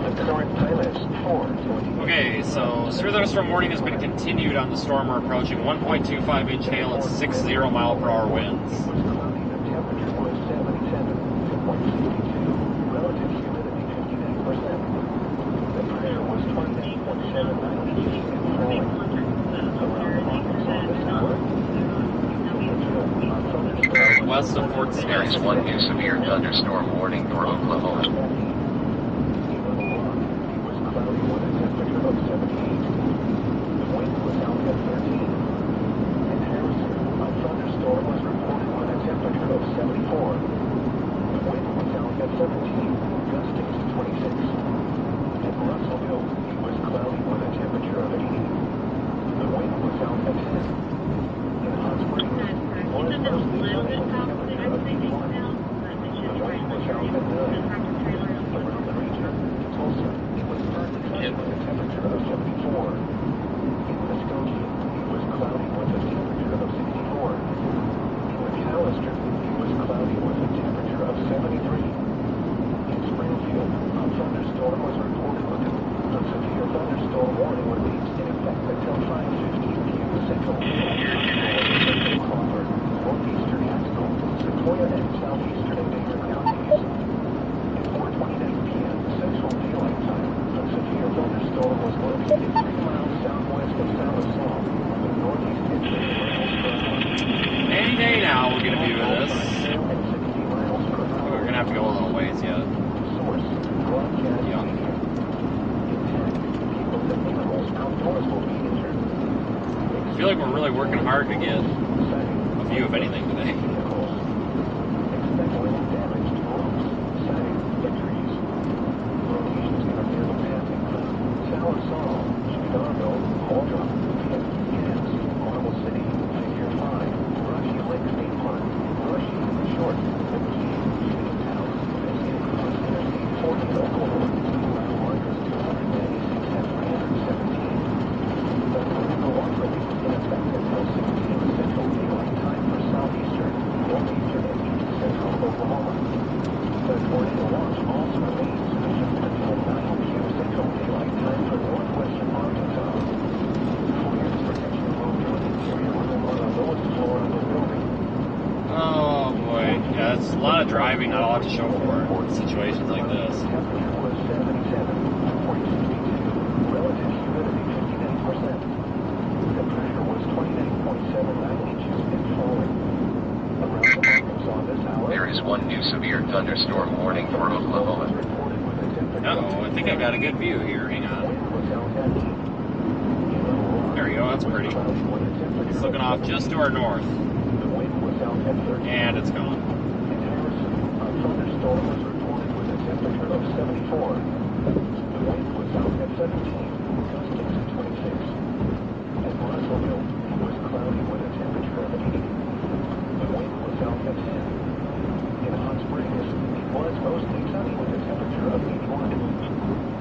The current time is 4:20. Okay, so severe thunderstorm warning has been continued on the storm. We're approaching 1.25-inch hail and 60 mile-per-hour winds. The temperature was 77.62. Relative humidity 59%. The pressure was 28.79 inches and falling. Around Arkansas this hour. West of Fort Smith. There is one new severe thunderstorm warning for Oklahoma. Central northeastern Haskell, Sequoia, and southeastern Baker counties. At 4:29 p.m. Central Daylight Time, a severe thunderstorm was located 3 miles southwest of Sallisaw, moving northeast at 30 miles per hour. Any day now we're going to view this. We're going to have to go a little ways yet. Source, broadcast Yeah. media. Intent, people and animals outdoors will be injured. I feel like we're really working hard to get a view of anything today. Vehicles. Expect oil damage to roads, siding, and trees. Locations that are near the path include Sallisaw, Chicago, Muldrow, Kansas, Marble City, Figure 5, Rushy Lake State Park, Rushy, Short, McKee, Uniontown, Biscuit Cross Interstate 40 in Oklahoma, mile markers 296 and 317. The tornado watch will be in effect until 6 p.m. Central Daylight Time for southeastern, northeastern, and east central Oklahoma. The tornado watch also remains in effect until 9 p.m. Central Daylight Time for northwestern Arkansas. Fires protection will be on the interior room on the lowest floor of the building. Oh boy, yeah, it's a lot of driving, not a lot to show for it in situations like this. Temperature was 77, 42, relative humidity 59%. The pressure was 29.79 inches and falling. Around the Arkansas this hour. There is one new severe thunderstorm warning for Oklahoma. Reported with a temperature Uh-oh, I think I've got a good view here. Hang on. wind was out at 8. There we go, that's pretty. It's looking off just to our north, The wind was out at 13. and it's gone. In Harrison, a thunderstorm was reported with a temperature of 74. The wind was out at 17, gusts at 26. At Russellville, it was cloudy with a temperature of 80. The wind was out at 10. In Hot Springs, it was mostly sunny with a temperature of 81.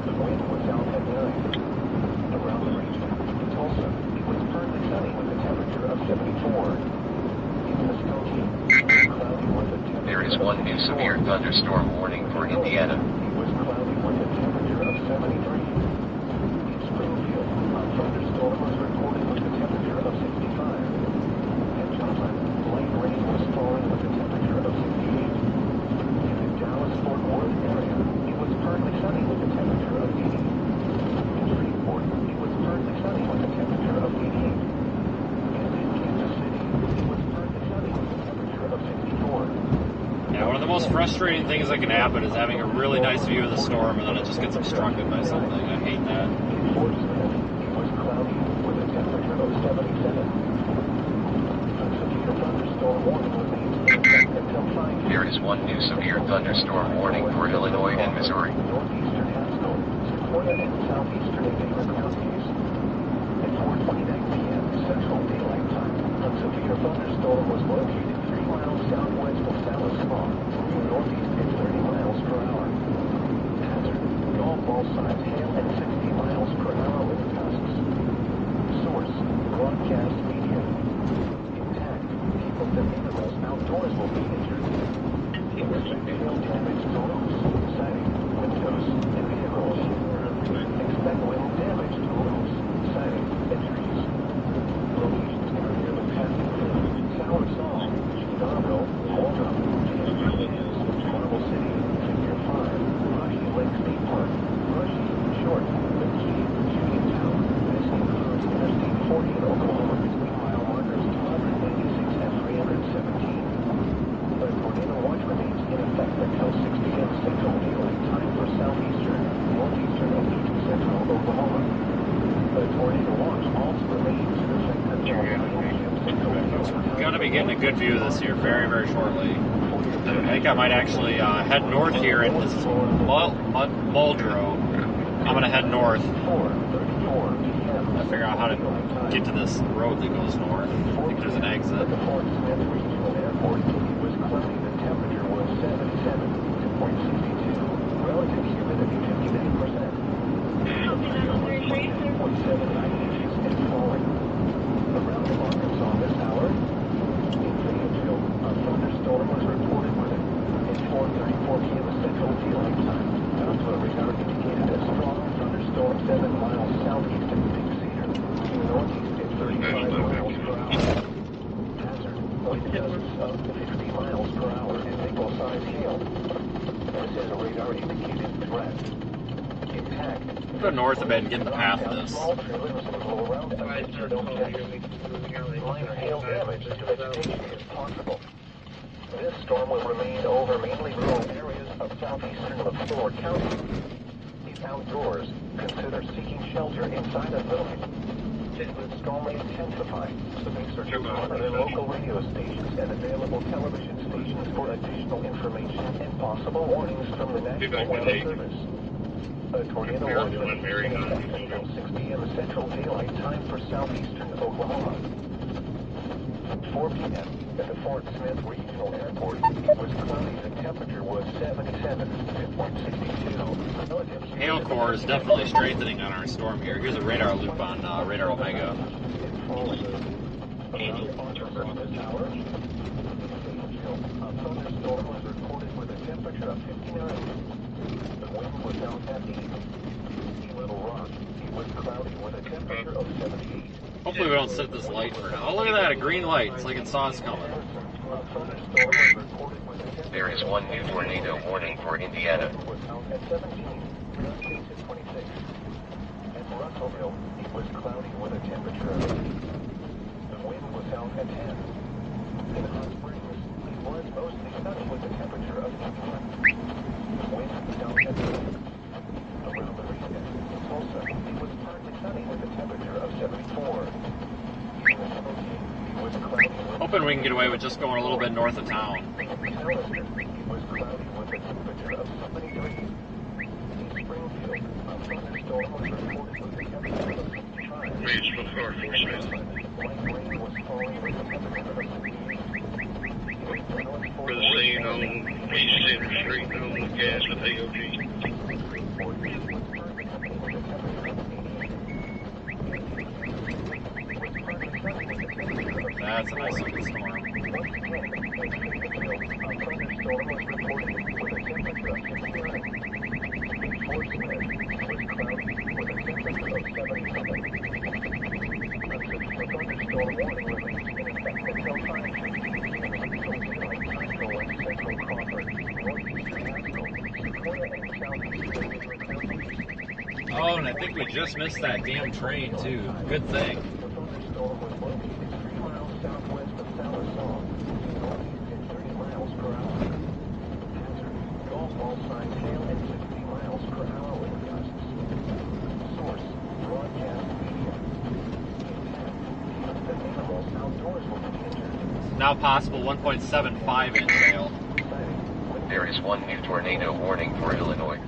The wind was out at 9. Around the region, in Tulsa, it was partly sunny with a temperature of 74. In Muskogee, it was cloudy with a temperature There is one new severe thunderstorm warning for Indiana. It was cloudy with a temperature of 73. In Springfield, a thunderstorm was reported with a temperature of 65. At Joplin, light rain was falling with a temperature of 68. In the Dallas-Fort Worth area, it was partly sunny with a temperature of 80. In Shreveport, it was partly sunny with a temperature of 88. And in Kansas City, it was partly sunny with a temperature of 64. Yeah, one of the most frustrating things that can happen is having a really nice view of the storm and then it just gets obstructed by something. I hate that. In Fort Smith, it was cloudy with a temperature of 77. A severe thunderstorm warning remains in effect until 5 There is one new severe thunderstorm warning for Illinois and Missouri. northeastern Haskell, Sequoia, and southeastern Baker counties. At 4:29 p.m. Central Daylight Time, a severe thunderstorm was located 3 miles southwest of Sallisaw, moving northeast at 30 miles per hour. Hazard, golf ball size hail at 60 miles per hour with gusts. Source, broadcast media. Intact, people and animals outdoors will be injured. Expect hail damage to roofs, siding, windows, and vehicles. Expect wind damage to roofs, siding, and trees. Locations that are near the path include Sallisaw, Chicago, Muldrow, Kansas, Marble City, Figure 5, Rushy Lake State Park, Rushy, Short, McKee, Uniontown, Biscuit Cross Interstate 40 in Oklahoma, mile markers 296 and 317. The tornado watch remains in effect until 6 p.m. Central Daylight Time for southeastern, northeastern, and east central Oklahoma. The tornado watch also remains in effect until 9 p.m. Central Daylight Time. We're going to be getting a good view of this here very, very shortly. I think I might actually head north here into Muldrow. I'm going to head north. 4:34 p.m. I figure out how to get to this road that goes north. I think there's an exit. At the Fort Smith Regional Airport, it was cloudy. The temperature was 77.62. Relative humidity 59%. Pressure was 29.79 inches and falling. Around the Arkansas this hour, in Fayetteville, a thunderstorm was reported with it. At 4:34 p.m. Central Daylight Time, Alpha radar indicated a strong thunderstorm 7 miles southeast of Big Cedar, moving northeast at 35 miles gusts of 50 miles per hour and single-size hail. This is a radar-indicated threat. Intact. Go north a bit and get in the path of this. Small trailers and roll around temperature objects. Minor hail damage to vegetation is possible. This storm will remain over mainly rural areas of southeastern LaFleur County. If outdoors, consider seeking shelter inside a building. It will storm may intensify, so make search of other local radio stations and available television stations for additional information and possible warnings from the National Weather Service. A tornado watch was in effect from 6 p.m. Central Daylight Time for southeastern Oklahoma. 4 p.m. at the Fort Smith Regional Airport, it was cloudy. The temperature was 77, 62. Hail core is definitely strengthening on our storm here. Here's a radar loop on Radar Omega. A thunderstorm was recorded with a temperature of 59. The wind was southeast. In Little Rock, it was cloudy with a temperature of 78. Hopefully we don't set this light for now. Oh, look at that, a green light. It's like it saw us coming. There is one new tornado warning for Indiana. At 17, at Russellville, it was cloudy with a temperature of 80. The wind was out at 10. In Hot Springs, it was mostly sunny with a temperature of 81. The wind was out at 20. Around the region, in Tulsa, it was partly sunny with a temperature of 74. In the Spokane, it was cloudy with Hoping we can get away with just going a little bit north of town. it was cloudy with a temperature of 73. In Springfield, a thunderstorm was reported with a temperature of 65. Range before Fort Smith. Light rain was falling with a temperature of 68. For the scene on East Center Street on the gas with AOG. That's a nice looking storm. Oh, and I think we just missed that damn train, too. Good thing. Southwest of Sallisaw, northeast at 30 miles per hour. Hazard, golf ball size hail at 60 miles per hour with gusts. Source, broadcast media. Intent, humans and animals outdoors will be injured. It's now possible 1.75 inch hail. There is one new tornado warning for Illinois.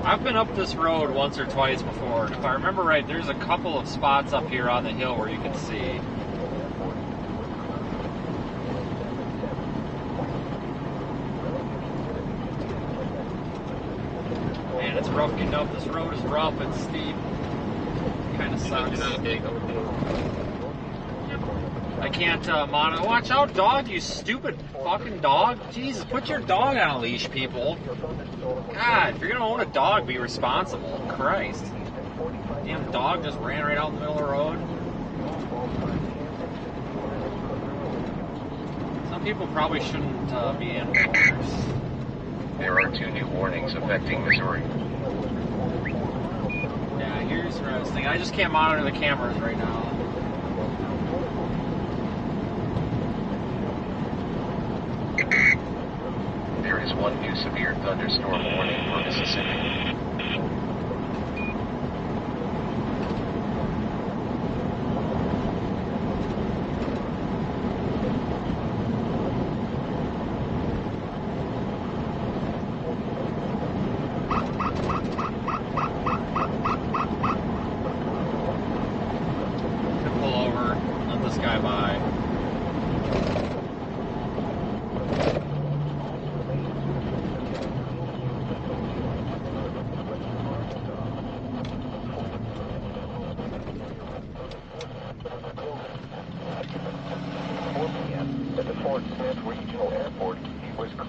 I've been up this road once or twice before, and if I remember right, there's a couple of spots up here on the hill where you can see. Man, it's rough getting up. This road is rough and steep. Kind of sucks. I can't monitor. Watch out, dog, you stupid fucking dog. Jesus, put your dog on a leash, people. God, if you're going to own a dog, be responsible. Christ. Damn dog just ran right out in the middle of the road. Some people probably shouldn't be animal owners. There are two new warnings affecting Missouri. Yeah, here's what I was thinking. I just can't monitor the cameras right now. There is one new severe thunderstorm warning for Mississippi. this guy by.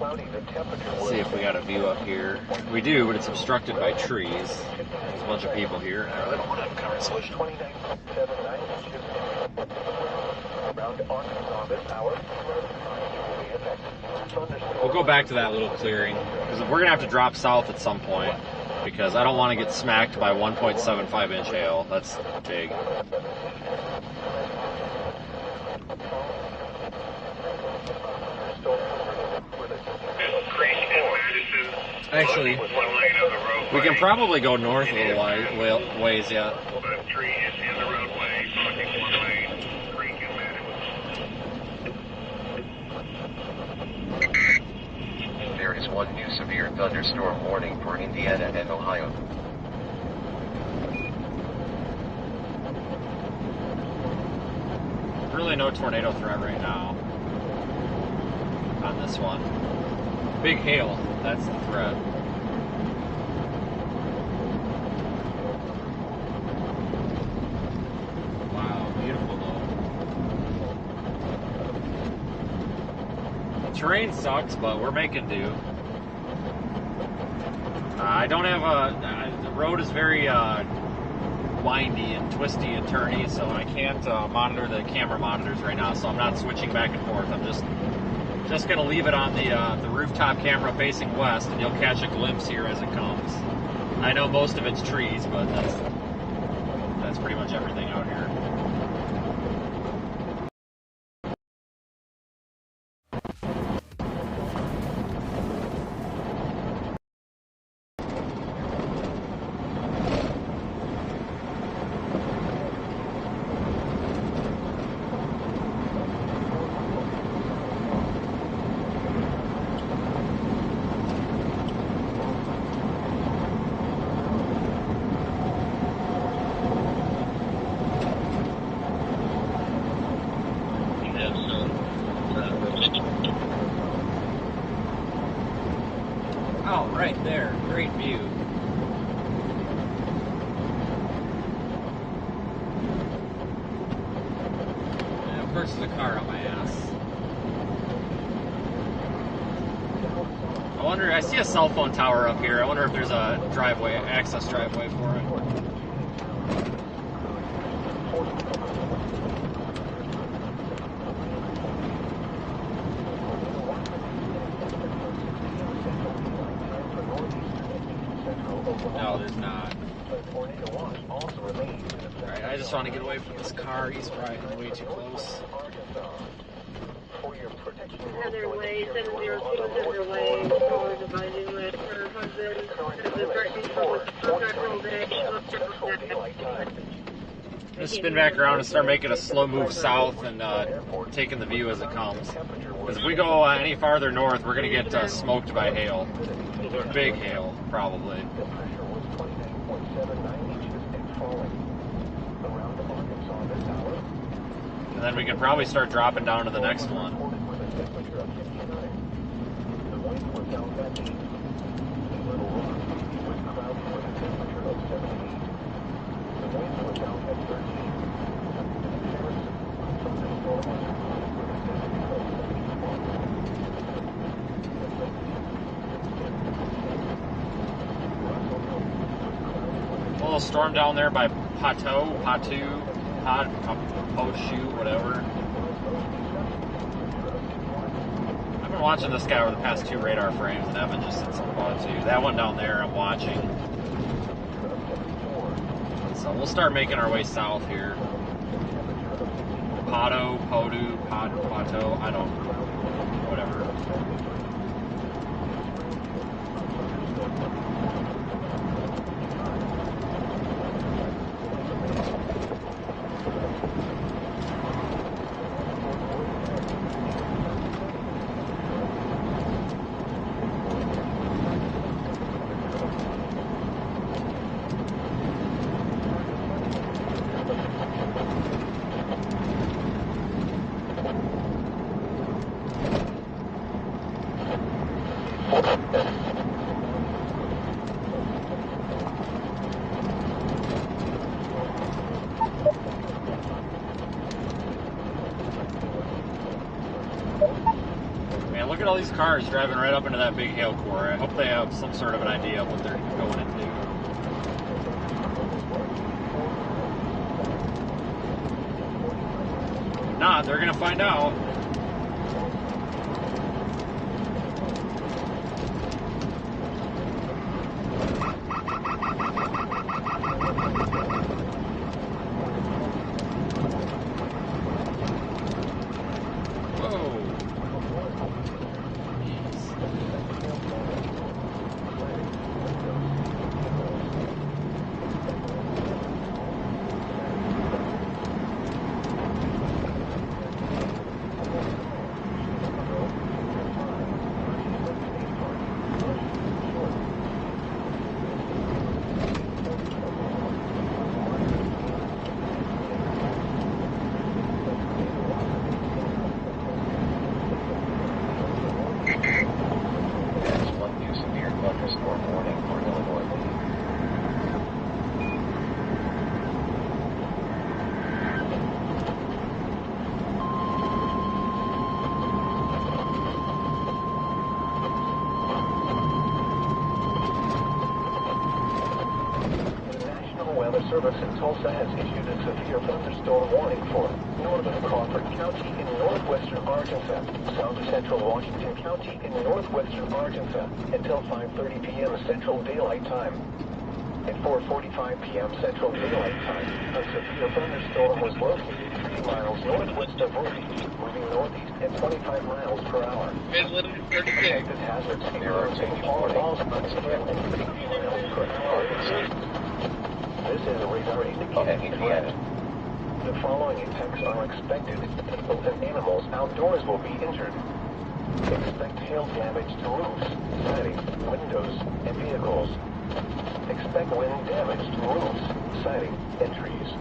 Let's see if we got a view up here. We do, but it's obstructed by trees. There's a bunch of people here, and I really don't want to have a conversation. We'll go back to that little clearing, because we're going to have to drop south at some point, because I don't want to get smacked by 1.75 inch hail. That's big. Actually, we can probably go north a little ways yet. There is one new severe thunderstorm warning for Indiana and Ohio. Really no tornado threat right now on this one. Big hail, that's the threat. Wow, beautiful though. The terrain sucks, but we're making do. I don't have the road is very windy and twisty and turny, so I can't monitor the camera monitors right now, so I'm not switching back and forth. I'm just going to leave it on the rooftop camera facing west, and you'll catch a glimpse here as it comes. I know most of it's trees, but that's pretty much everything out here. Oh, right there. Great view. And of course, there's a car on my ass. I wonder, I see a cell phone tower up here. I wonder if there's a driveway, access driveway for it. No, there's not. Alright, I just want to get away from this car. He's riding way too close. Heather Way, 702 Heather Way, or divided with her husband, the contract all day. Let's spin back around and start making a slow move south and taking the view as it comes. Because if we go any farther north, we're going to get smoked by hail. Big hail, probably. And then we can probably start dropping down to the next one. A little storm down there by Poteau, whatever. I've been watching this guy over the past 2 radar frames, and Evan just said something about it too. That one down there I'm watching. So we'll start making our way south here. Poteau, I don't know. Whatever. look at all these cars driving right up into that big hail core. I hope they have some sort of an idea of what they're going into. If not, they're going to find out. Service in Tulsa has issued a severe thunderstorm warning for northern Crawford County in northwestern Arkansas, south central Washington County in northwestern Arkansas until 5:30 p.m. Central Daylight Time. At 4:45 p.m. Central Daylight Time, a severe thunderstorm was located 3 miles northwest of Waelti, moving northeast at 25 miles per hour. Protected hazards including all balls and 60 miles per hour. This is a radar indicating threat. The following attacks are expected. People and animals outdoors will be injured. Expect hail damage to roofs, siding, windows, and vehicles. Expect wind damage to roofs, siding, and trees.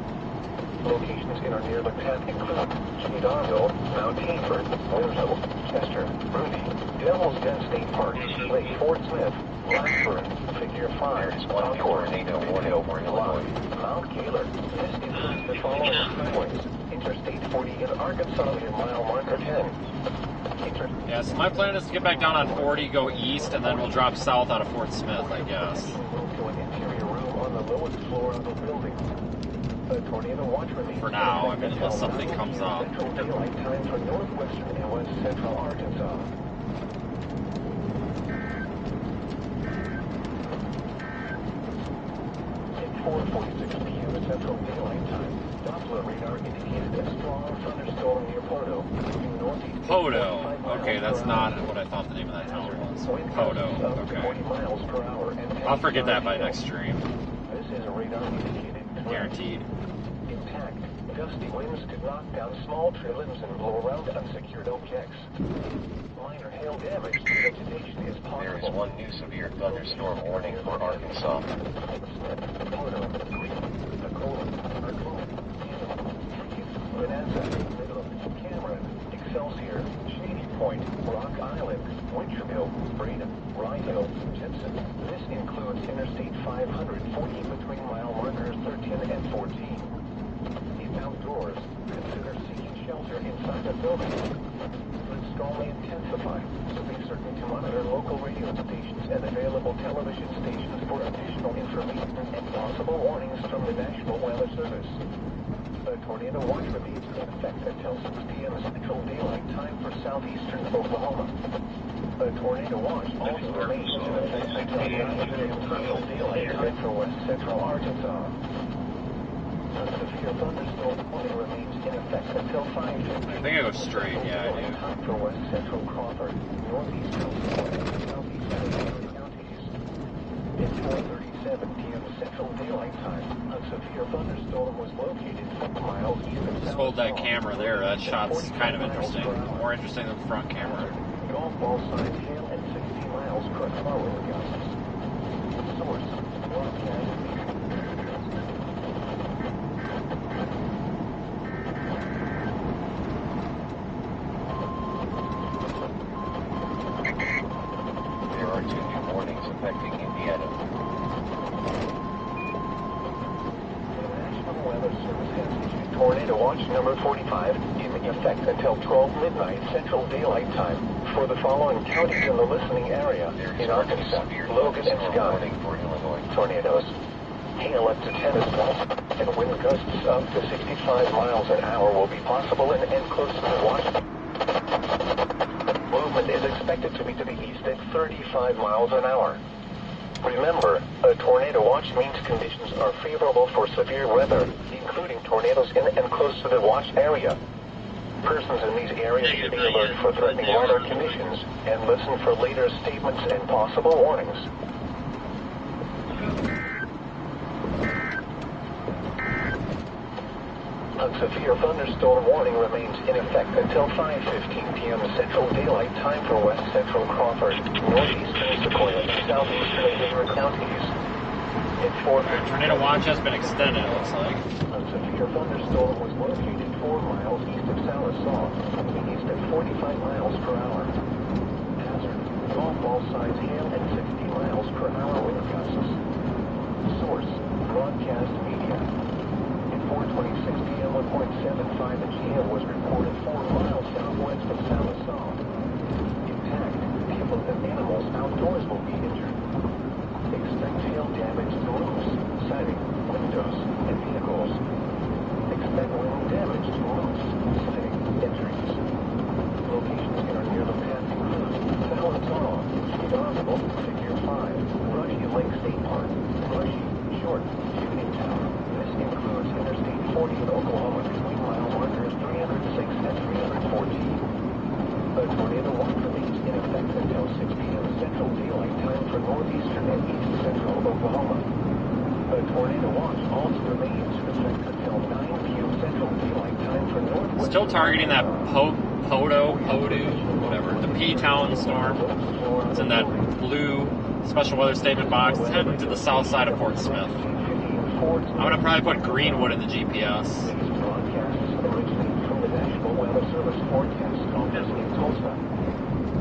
Locations in or near the path include Chicago, Mount Hayford, Waelti, Chester, Rudy, Devil's Den State Park, Lake Fort Smith, Blackburn, Figure 5, Concord, Tornado, Illinois, Mount Gaylor. This includes the following highways: Interstate 40 in Arkansas near mile marker 10. Yeah, so my plan is to get back down on 40, go east, and then we'll drop south out of Fort Smith, I guess. For now, I mean, unless something comes up. Daylight time for northwestern and west central Arkansas. At 4:46 p.m. Central Daylight Time, Doppler radar indicated a strong thunderstorm near Poto. Poto. Okay, that's not what I thought the name of that town was. Poto. Okay. 40 miles per hour and I'll forget that by next stream. This is a radar indicated Guaranteed. Intact. Gusty winds could knock down small tree limbs and blow around unsecured objects. Minor hail damage to vegetation is possible. There is one new severe thunderstorm warning for Arkansas. Cameron, Excelsior, Shady Point, Rock Island, Winterville, Braden, Rye Hill, Gibson. This includes Interstate 540 between mile markers 13 and 14. If outdoors, consider seeking shelter inside the building. Could strongly intensify, so be certain to monitor local radio stations and available television stations for additional information and possible warnings from the National Weather Service. The tornado watch remains in effect until 6 p.m. Central Daylight Time for southeastern Oklahoma. The tornado watch also remains in effect until 9 p.m. Central Daylight Time for west central Arkansas. The severe thunderstorm warning remains in effect until 5 p.m. I think I go straight, yeah, I do. Time for west central Crawford, northeastern southeastern counties. At 4:37 p.m. Central Daylight Time, a severe thunderstorm was located 6 miles east of Just hold that camera there. That shot's kind of interesting. More interesting than the front camera. Golf ball size hail and 60 miles per hour gusts. Source: broadcast. There are 2 new warnings affecting Indiana. The National Weather Service has issued Tornado Watch number 45 in effect until 12 midnight Central Daylight Time for the following counties in the listening area in Arkansas, Logan, and Scott. Tornadoes. Hail up to 10 is possible, and wind gusts up to 65 miles an hour will be possible and close to the watch. Movement is expected to be to the east at 35 miles an hour. Remember, a tornado watch means conditions are favorable for severe weather, including tornadoes in and close to the watch area. Persons in these areas should be alert for threatening weather conditions and listen for later statements and possible warnings. A severe thunderstorm warning remains in effect until 5:15 p.m. Central Daylight Time for West Central Crawford, northeastern Sequoia, and southeastern Hayward counties. Tornado watch has been extended, it looks like. A severe thunderstorm was located 4 miles east of Sallisaw, moving east at 45 miles per hour. Hazard: golf ball size hail at 60 miles per hour wind gusts. Source: broadcast media. 4:26 p.m. 1.75-inch hail was reported 4 miles southwest of Sallisaw. Impact: people and animals outdoors will be injured. Expect hail damage to roofs, siding, windows, and vehicles. Expect wind damage to roofs, siding, and trees. Locations that are near the path include Sallisaw, Ski Hospital, Figure 5, Brushy Lake State Park, Brushy, Short, Uniontown. This includes Interstate 40 in Oklahoma between mile markers 306 and 314. A tornado watch remains in effect until 6 p.m. Central Daylight Time for northeastern and east central Oklahoma. A tornado watch also remains in effect until 9 p.m. Central Daylight Time for northwest. Still targeting that Podu, whatever, the P-Town storm. It's in that blue special weather statement box. It's heading to the south side of Fort Smith. I'm going to probably put Greenwood in the GPS. These broadcasts originate from the National Weather Service Forecast Office in Tulsa.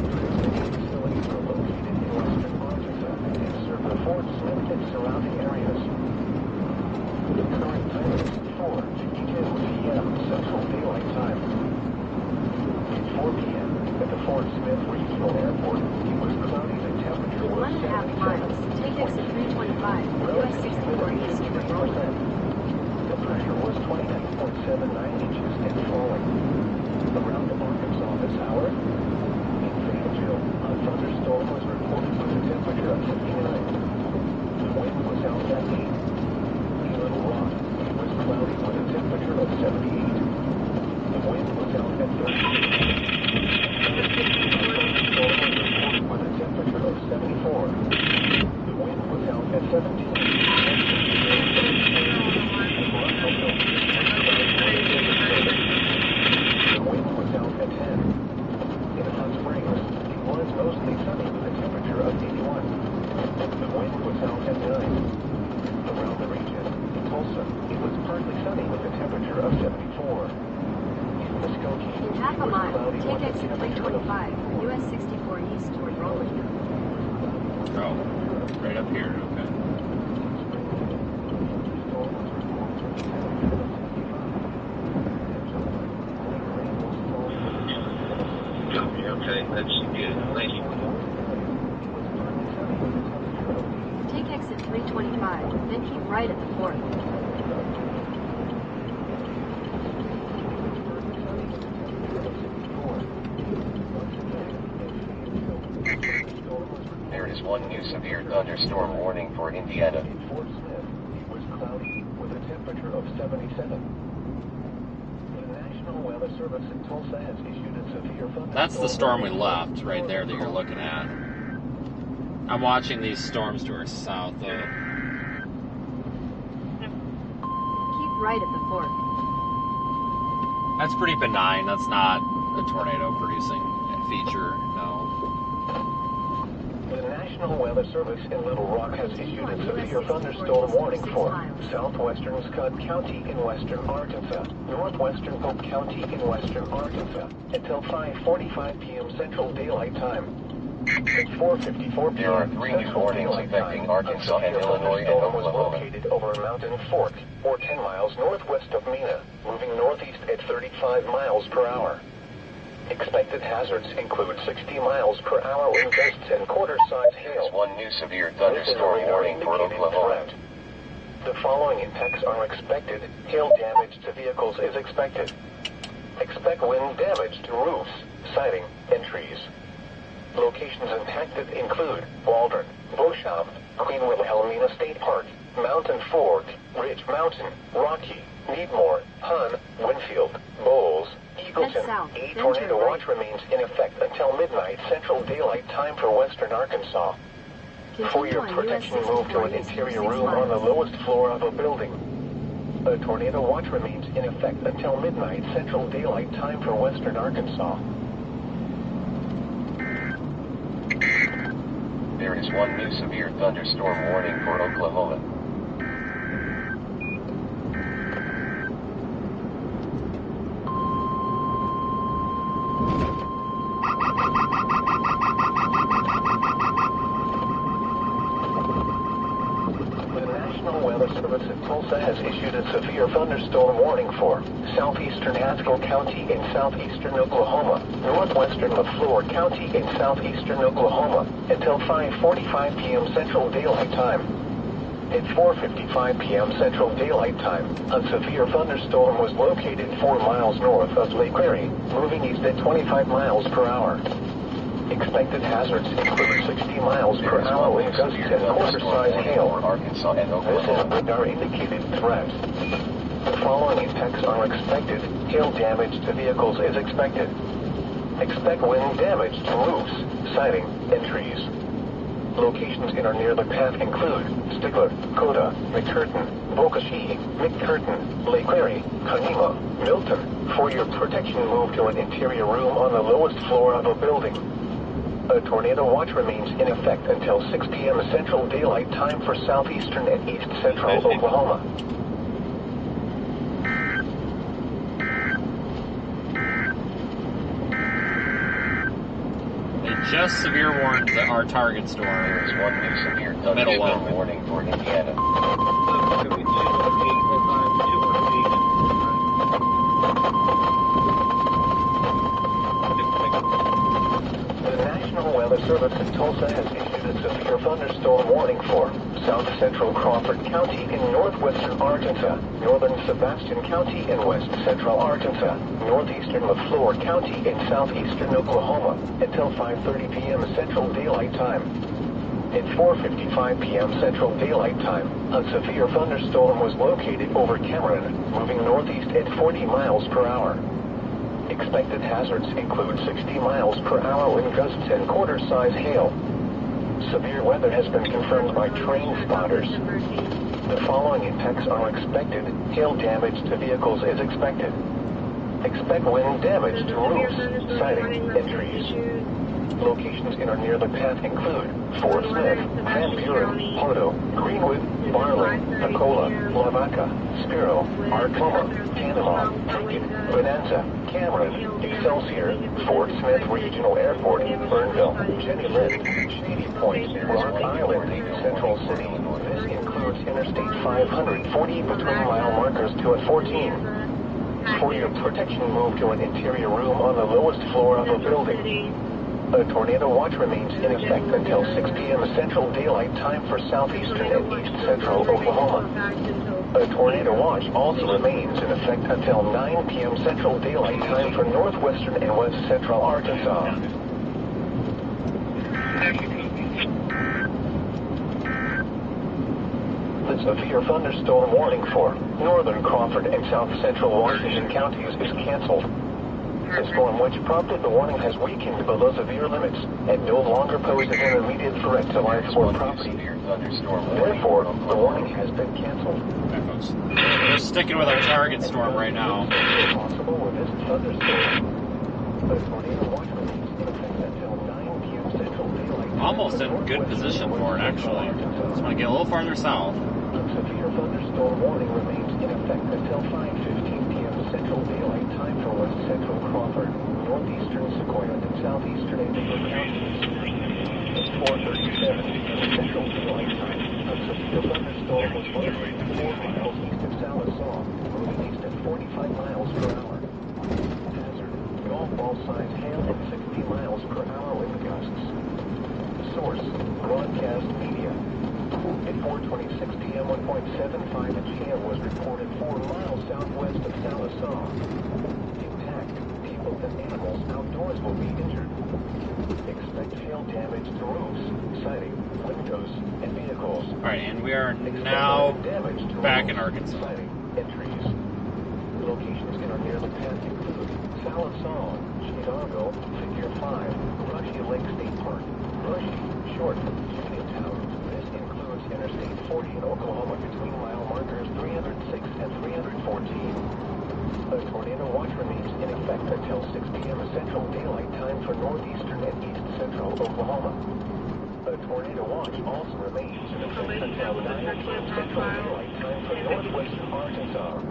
Transmitting facilities are located in western Arkansas and serve the Fort Smith and surrounding areas. The current time is 4:52 p.m. Central Daylight Time. At 4 p.m. at the Fort Smith Regional Airport, it was cloudy. The temperature In was 1.5 miles, take exit 325, US 64 East for Rolling. The pressure was 29.79 inches and falling. Around the Arkansas this hour, in Fayetteville, a thunderstorm was reported with a temperature of 59. The wind was out at 8. In Little Rock, it was cloudy with a temperature of 78. The wind was out at 36. With a temperature of 74. The wind was out at 17. The wind was out at 10. In Hot Springs, it was mostly sunny with a temperature of 81. The wind was out at 9. Around the region, in Tulsa, it was partly sunny with a temperature of 74. In half a mile, take exit 325 for US 64 East toward Rolling. Oh, right up here, okay. Okay, that's good. Thank you. Take exit 325, then keep right at the fort. There is one new severe thunderstorm warning for Indiana. In Fort Smith, it was cloudy with a temperature of 77. The National Weather Service in Tulsa has issued a severe thunderstorm. That's the storm we left, right there that you're looking at. I'm watching these storms to our south, though. Keep right at the fort. That's pretty benign. That's not a tornado-producing feature, no. The National Weather Service in Little Rock has issued a severe thunderstorm warning for southwestern Scott County in western Arkansas, northwestern Polk County in western Arkansas, until 5:45 p.m. Central Daylight Time. At 4:54 There are p.m. 3 new Central warnings Daylight affecting Time, Arkansas and a Illinois and thunderstorm was Oklahoma. located over Mountain Fork, or 10 miles northwest of Mena, moving northeast at 35 miles per hour. Expected hazards include 60 miles per hour wind gusts and quarter-size hail. 1 new severe thunderstorm warning for Oklahoma. The following impacts are expected. Hail damage to vehicles is expected. Expect wind damage to roofs, siding, and trees. Locations impacted include Waldron, Beauchamp, Queen Wilhelmina State Park, Mountain Fork, Ridge Mountain, Rocky, Needmore, Hun, Winfield, Bowles, Eagleton. South, A center tornado right. watch remains in effect until midnight Central Daylight Time for western Arkansas. For your protection, move to an interior room on the lowest floor of a building. A tornado watch remains in effect until midnight Central Daylight Time for western Arkansas. There is 1 new severe thunderstorm warning for Oklahoma. The National Weather Service in Tulsa has issued a severe thunderstorm warning for southeastern Haskell County in southeastern Oklahoma, northwestern LaFleur County in southeastern Oklahoma, until 5:45 p.m. Central Daylight Time. At 4:55 p.m. Central Daylight Time, a severe thunderstorm was located 4 miles north of Lake Erie, moving east at 25 miles per hour. Expected hazards include 60 miles per hour wind gusts and quarter-size hail. Arkansas and This is Oklahoma. a radar indicated threat. The following impacts are expected. Hail damage to vehicles is expected. Expect wind damage to roofs, siding, and trees. Locations in or near the path include Stigler, Coda, McCurtain, Bokashee, McCurtain, Lake Erie, Kanema, Milton. For your protection, move to an interior room on the lowest floor of a building. A tornado watch remains in effect until 6 p.m. Central Daylight Time for southeastern and east central Oklahoma. They just severe warned that our target storm. There is 1 new severe Middle thunderstorm one. warning for Indiana. The National Weather Service in Tulsa has issued a severe thunderstorm warning for south central Crawford County in northwestern Arkansas, northern Sebastian County in west central Arkansas, northeastern LaFleur County in southeastern Oklahoma, until 5:30 p.m. Central Daylight Time. At 4:55 p.m. Central Daylight Time, a severe thunderstorm was located over Cameron, moving northeast at 40 miles per hour. Expected hazards include 60 miles per hour wind gusts and quarter-size hail. Severe weather has been confirmed by train spotters. The following impacts are expected. Hail damage to vehicles is expected. Expect wind damage to roofs, siding, and trees. Locations in or near the path include Fort Smith, Van Buren, Porto, Greenwood, Barley, Nicola, Lavaca, Spiro, Arcoma, Panama, Pickett, Bonanza, Cameron, Excelsior, Fort Smith Regional Airport, Burnville, Jenny Lind, Shady Point, Rock Island, Central City. This includes Interstate 540 between mile markers 2 and 14. For your protection, move to an interior room on the lowest floor of a building. A tornado watch remains in effect until 6 p.m. Central Daylight Time for southeastern and east central Oklahoma. A tornado watch also remains in effect until 9 p.m. Central Daylight Time for northwestern and west central Arkansas. The severe thunderstorm warning for northern Crawford and south central Washington counties is canceled. The storm which prompted the warning has weakened below severe limits and no longer poses an immediate threat to life or property. Therefore, the warning has been canceled. We're sticking with our target storm right now. Possible with this thunderstorm. The tornado watch remains in effect until 9 p.m. Central Daylight Time. Almost in good position for it, actually. Just want to get a little farther south. A severe thunderstorm warning remains in effect until 5:15 p.m. Central Daylight Time for west central Crawford, northeastern Sequoia, and southeastern Indian counties. was located 4 miles east of Sallisaw, moving east at 45 miles per hour. Hazard, golf ball size hail at 60 miles per hour wind gusts. Source, broadcast media. At 4:26 p.m., 1.75 inch hail was reported 4 miles southwest of Sallisaw. Impact, people and animals outdoors will be injured. Expect hail damage to roofs, siding, windows, and vehicles. Alright, and we are now back in Arkansas. Siding and trees. Locations in or near the path include Sallisaw, Chicago, Figure 5, Brushy Lake State Park, Brushy, Short, Uniontown. This includes Interstate 40 in Oklahoma between mile markers 306 and 314. A tornado watch remains in effect until 6 p.m. Central Daylight Time for northeastern and east central Oklahoma. A tornado watch also remains in effect until 9 p.m. Central Daylight Time for northwestern Arkansas.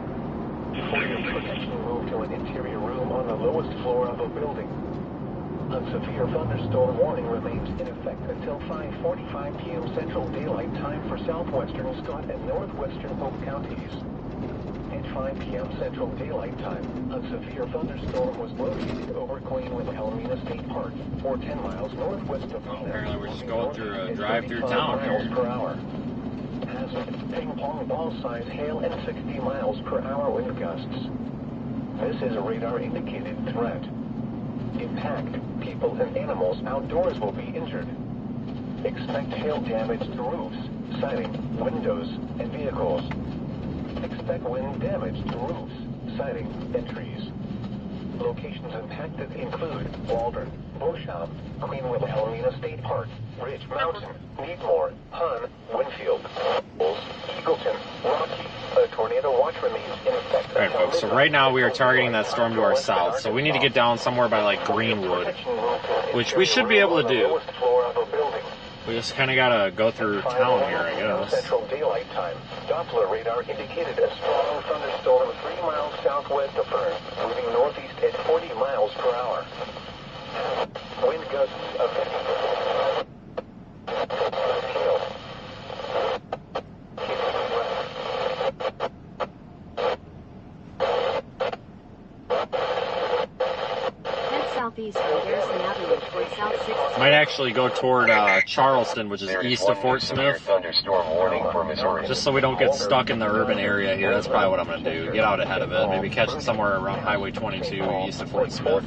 For your protection, move to an interior room on the lowest floor of a building. A severe thunderstorm warning remains in effect until 5:45 p.m. Central Daylight Time for southwestern Scott and northwestern Polk counties. At 5 p.m. Central Daylight Time, a severe thunderstorm was located over Queen Wilhelmina State Park, or 10 miles northwest of Reno. Apparently we're just going through a drive-through town miles here. per hour. Hazard, ping-pong ball-size hail and 60 miles per hour wind gusts. This is a radar-indicated threat. Impact, people and animals outdoors will be injured. Expect hail damage to roofs, siding, windows, and vehicles. Expect wind damage to roofs, siding, and trees. Locations impacted include Waldron, Beauchamp, Queen Wilhelmina State Park, Ridge Mountain, Needmore, Hun, Winfield, Eagleton, Rocky. A tornado watch remains in effect. Alright folks, so right now we are targeting that storm to our south, so we need to get down somewhere by like Greenwood, which we should be able to do. We just kind of gotta go through town here, I guess. Central Daylight Time. Doppler radar indicated a strong thunderstorm 3 miles southwest of Fern, moving northeast at 40 miles per hour. Wind gusts of 50 hail. Southeast from Garrison Avenue toward South 6th. Might actually go toward Charleston, which is east of Fort Smith. Thunderstorm warning for Missouri. Just so we don't get stuck in the urban area here. That's probably what I'm going to do. Get out ahead of it. Maybe catch it somewhere around Highway 22 east of Fort Smith.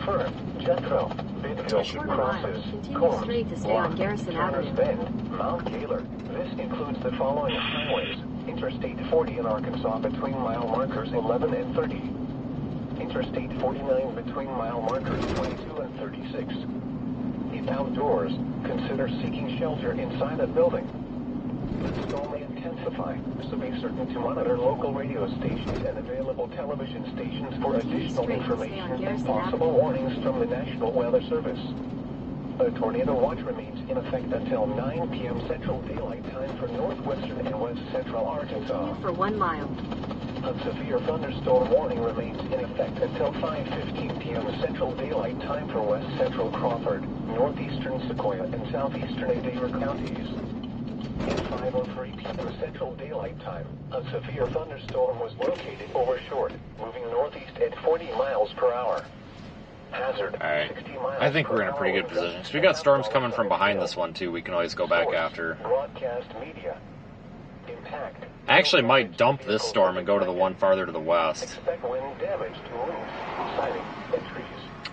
Fern, Jethro, Bidfield, Crosses, Continue straight to stay on Garrison Avenue. Bend, Mount Gaylor. This includes the following highways. Interstate 40 in Arkansas between mile markers 11 and 30. Interstate 49 between mile markers 22 and 36. If outdoors, consider seeking shelter inside a building. The storm may intensify, so be certain to monitor local radio stations and available television stations for additional information and possible warnings from the National Weather Service. A tornado watch remains in effect until 9 p.m. Central Daylight Time for northwestern and west central Arkansas. For 1 mile. A severe thunderstorm warning remains in effect until 5:15 p.m. Central Daylight Time for west central Crawford, northeastern Sequoia, and southeastern Adair counties. At 5:03 p.m. Central Daylight Time, a severe thunderstorm was located over Short, moving northeast at 40 miles per hour. Hazard, Alright, 60 miles I think we're in a pretty good per position. So we got storms coming from behind this one too. We can always go back after. Broadcast media. Impact. I actually might dump this storm and go to the one farther to the west. Expect wind damage to roofs, siding, and trees.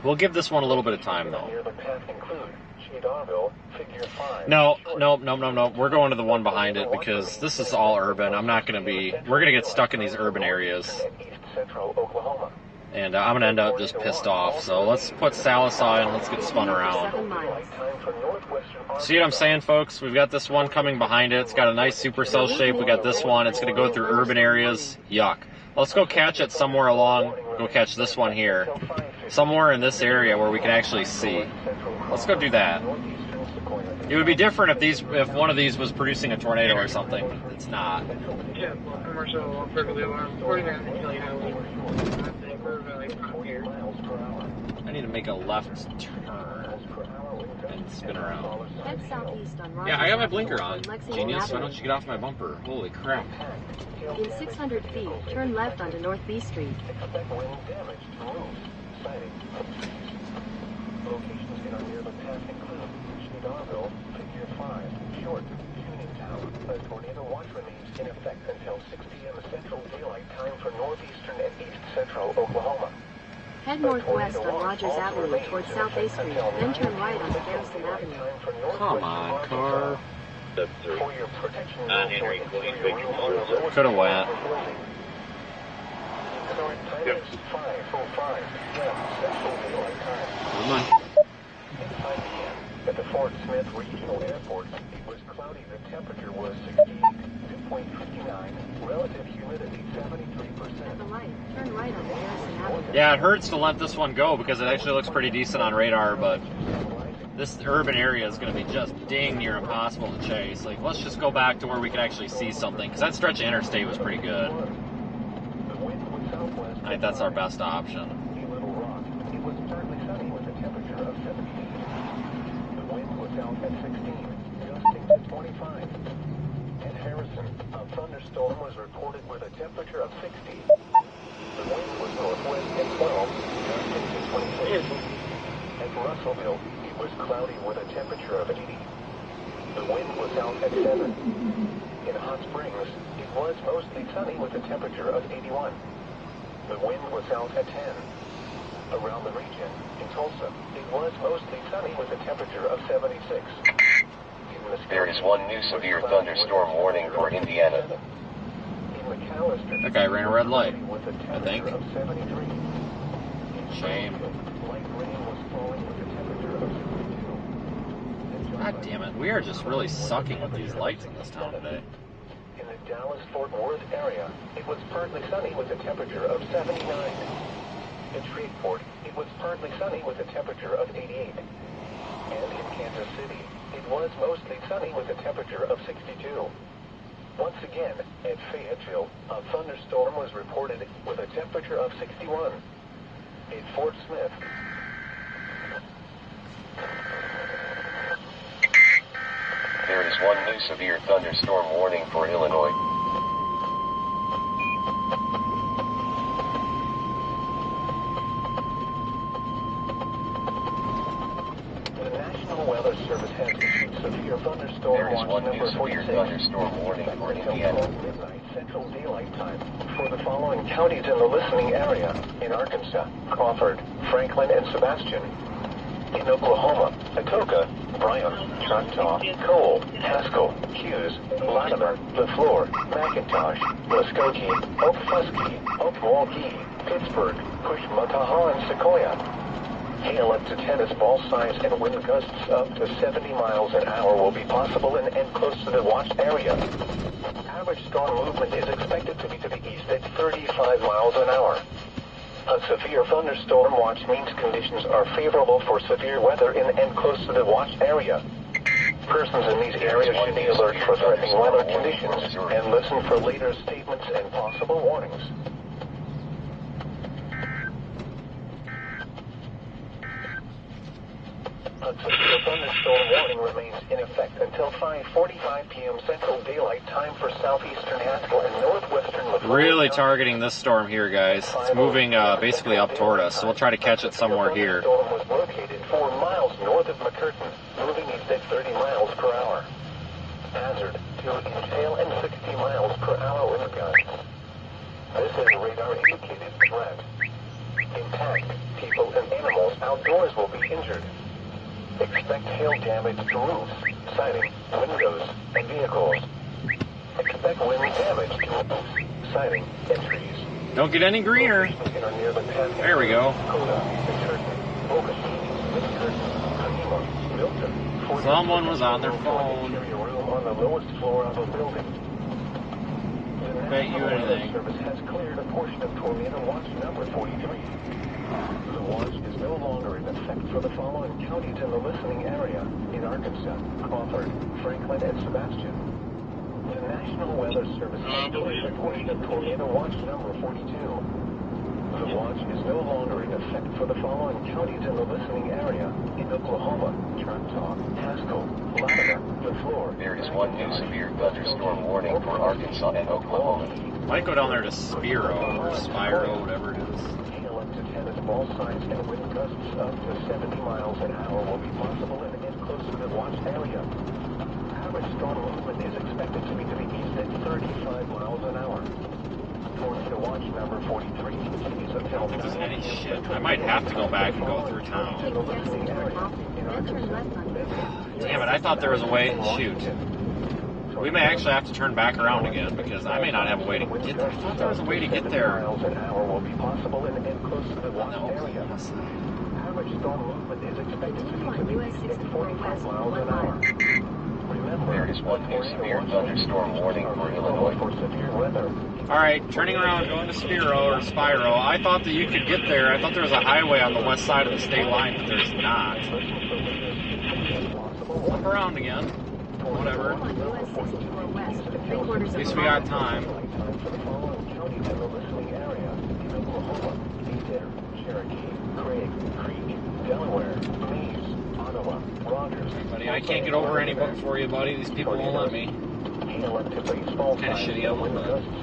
We'll give this one a little bit of time though. Near the path include Chicago, Figure 5. No. We're going to the one behind it because this is all urban. I'm not going to be... We're going to get stuck in these urban areas. East central Oklahoma. And I'm going to end up just pissed off. So let's put Sallisaw in and let's get spun around. See what I'm saying, folks? We've got this one coming behind it. It's got a nice supercell shape. We got this one. It's going to go through urban areas. Yuck. Let's go catch it somewhere along. Go catch this one here. Somewhere in this area where we can actually see. Let's go do that. It would be different if one of these was producing a tornado or something. It's not. Yeah, well, commercial, perfectly alarmed. 49 Hilly Highway. I need to make a left turn. and spin around. Head southeast on Rogers Yeah, I got my Avenue blinker on, toward Lexington genius. Why Avenue. don't you get off my bumper? Holy crap. In 600 feet, turn left onto North B Street. Expect wind damage to roofs. Sighting. Locations in or near the path include Chicago, Figure 5, Short, Uniontown. A tornado watch remains in effect until 6 p.m. Central Daylight Time for northeastern and east central Oklahoma. Head northwest on Rogers Avenue toward South A Street, then turn right onto Garrison Avenue. Come on, car. For your protection, Could have went. current time is 5:05 p.m. Central Daylight Time. Come on. At 5 p.m. at the Fort Smith Regional Airport, it was cloudy. The temperature was 68.59. Relative humidity 73%. At the light, turn right onto Garrison Avenue. Yeah, it hurts to let this one go because it actually looks pretty decent on radar, but this urban area is going to be just dang near impossible to chase. Like, let's just go back to where we could actually see something, because that stretch of interstate was pretty good. I think that's our best option. Little Rock. It was partly sunny with a temperature of 78. The wind was out at 16, gusting to 25. At Harrison, a thunderstorm was reported with a temperature of 60. The wind was northwest at 12, gusting to 26. At Russellville, it was cloudy with a temperature of 80. The wind was out at 7. In Hot Springs, it was mostly sunny with a temperature of 81. The wind was out at 10. Around the region, in Tulsa, it was mostly sunny with a temperature of 76. There is one new severe thunderstorm warning for Indiana. In McAllister, That guy ran a red light, with a I think. temperature of 73. Shame. Light rain was falling with a temperature of 62. God damn it, we are just really sucking with these lights in this town today. In the Dallas-Fort Worth area, it was partly sunny with a temperature of 79. In Shreveport, it was partly sunny with a temperature of 88. And in Kansas City, it was mostly sunny with a temperature of 62. Once again, at Fayetteville, a thunderstorm was reported with a temperature of 61. In Fort Smith, There is one new severe thunderstorm warning for Illinois. the National Weather Service has issued severe thunderstorm There is watch one new number severe 46. thunderstorm warning for Until Indiana. 12 midnight Central Daylight Time for the following counties in the listening area: in Arkansas, Crawford, Franklin, and Sebastian. In Oklahoma, Atoka, Bryan, Choctaw, Cole, Haskell, Hughes, Latimer, LaFleur, McIntosh, Muskogee, Okfuskee, Okwalkee, Pittsburgh, Pushmataha, and Sequoia. Hail up to tennis ball size and wind gusts up to 70 miles an hour will be possible and close to the watched area. Average storm movement is expected to be to the east at 35 miles an hour. A severe thunderstorm watch means conditions are favorable for severe weather in and close to the watched area. Persons in these areas should be alert for threatening weather conditions and listen for later statements and possible warnings. A severe thunderstorm warning remains in effect until 5:45 p.m. Central Daylight Time for southeastern Haskell and northwestern LaFleur. Really targeting this storm here, guys. It's moving basically up toward us, so we'll try to catch it somewhere here. The storm was located 4 miles north of McCurtain, moving east at 30 miles per hour. Hazard to hail and 60 miles per hour wind gusts. This is a radar-indicated threat. Intact people and animals outdoors will be injured. Expect hail damage to roofs, siding, windows, and vehicles. Expect wind damage to roofs, siding, and trees. Don't get any greener. There we go. Someone was on their phone. On the lowest floor of a building. Bet you anything. Service has cleared a portion of tornado watch number 43. The watch is no longer in effect for the following counties in the listening area: in Arkansas, Crawford, Franklin, and Sebastian. The National Weather Service has cleared a portion of tornado watch number 42. The watch is no longer in effect for the following counties in the listening area: in Oklahoma, Choctaw, Haskell, Latimer, LaFleur. There is one new severe thunderstorm warning for Arkansas and Oklahoma. Might go down there to Spiro or Spiro, whatever it is. Hail up to 10 at ball signs and wind gusts up to 70 miles an hour will be possible and get close to the watch area. Average storm movement is expected to be east at 35 miles an hour. Tornado watch number 43 continues until 9 Any shit. I might have to go back and go through town. Damn it, I thought there was a way. Shoot. We may actually have to turn back around again because I may not have a way to get there. I thought there was a way to get there. Miles an hour will be possible and get close to the watch area. Average storm movement is expected to be east at 45 miles an hour. There is one new severe thunderstorm warning for Illinois. For severe weather. Alright, turning around, going to Spiro or Spiro. I thought that you could get there. I thought there was a highway on the west side of the state line, but there's not. Flip around again. Whatever. At least we got time. Buddy, I can't get over any book for you, buddy. These people won't let me. Kind of shitty of them,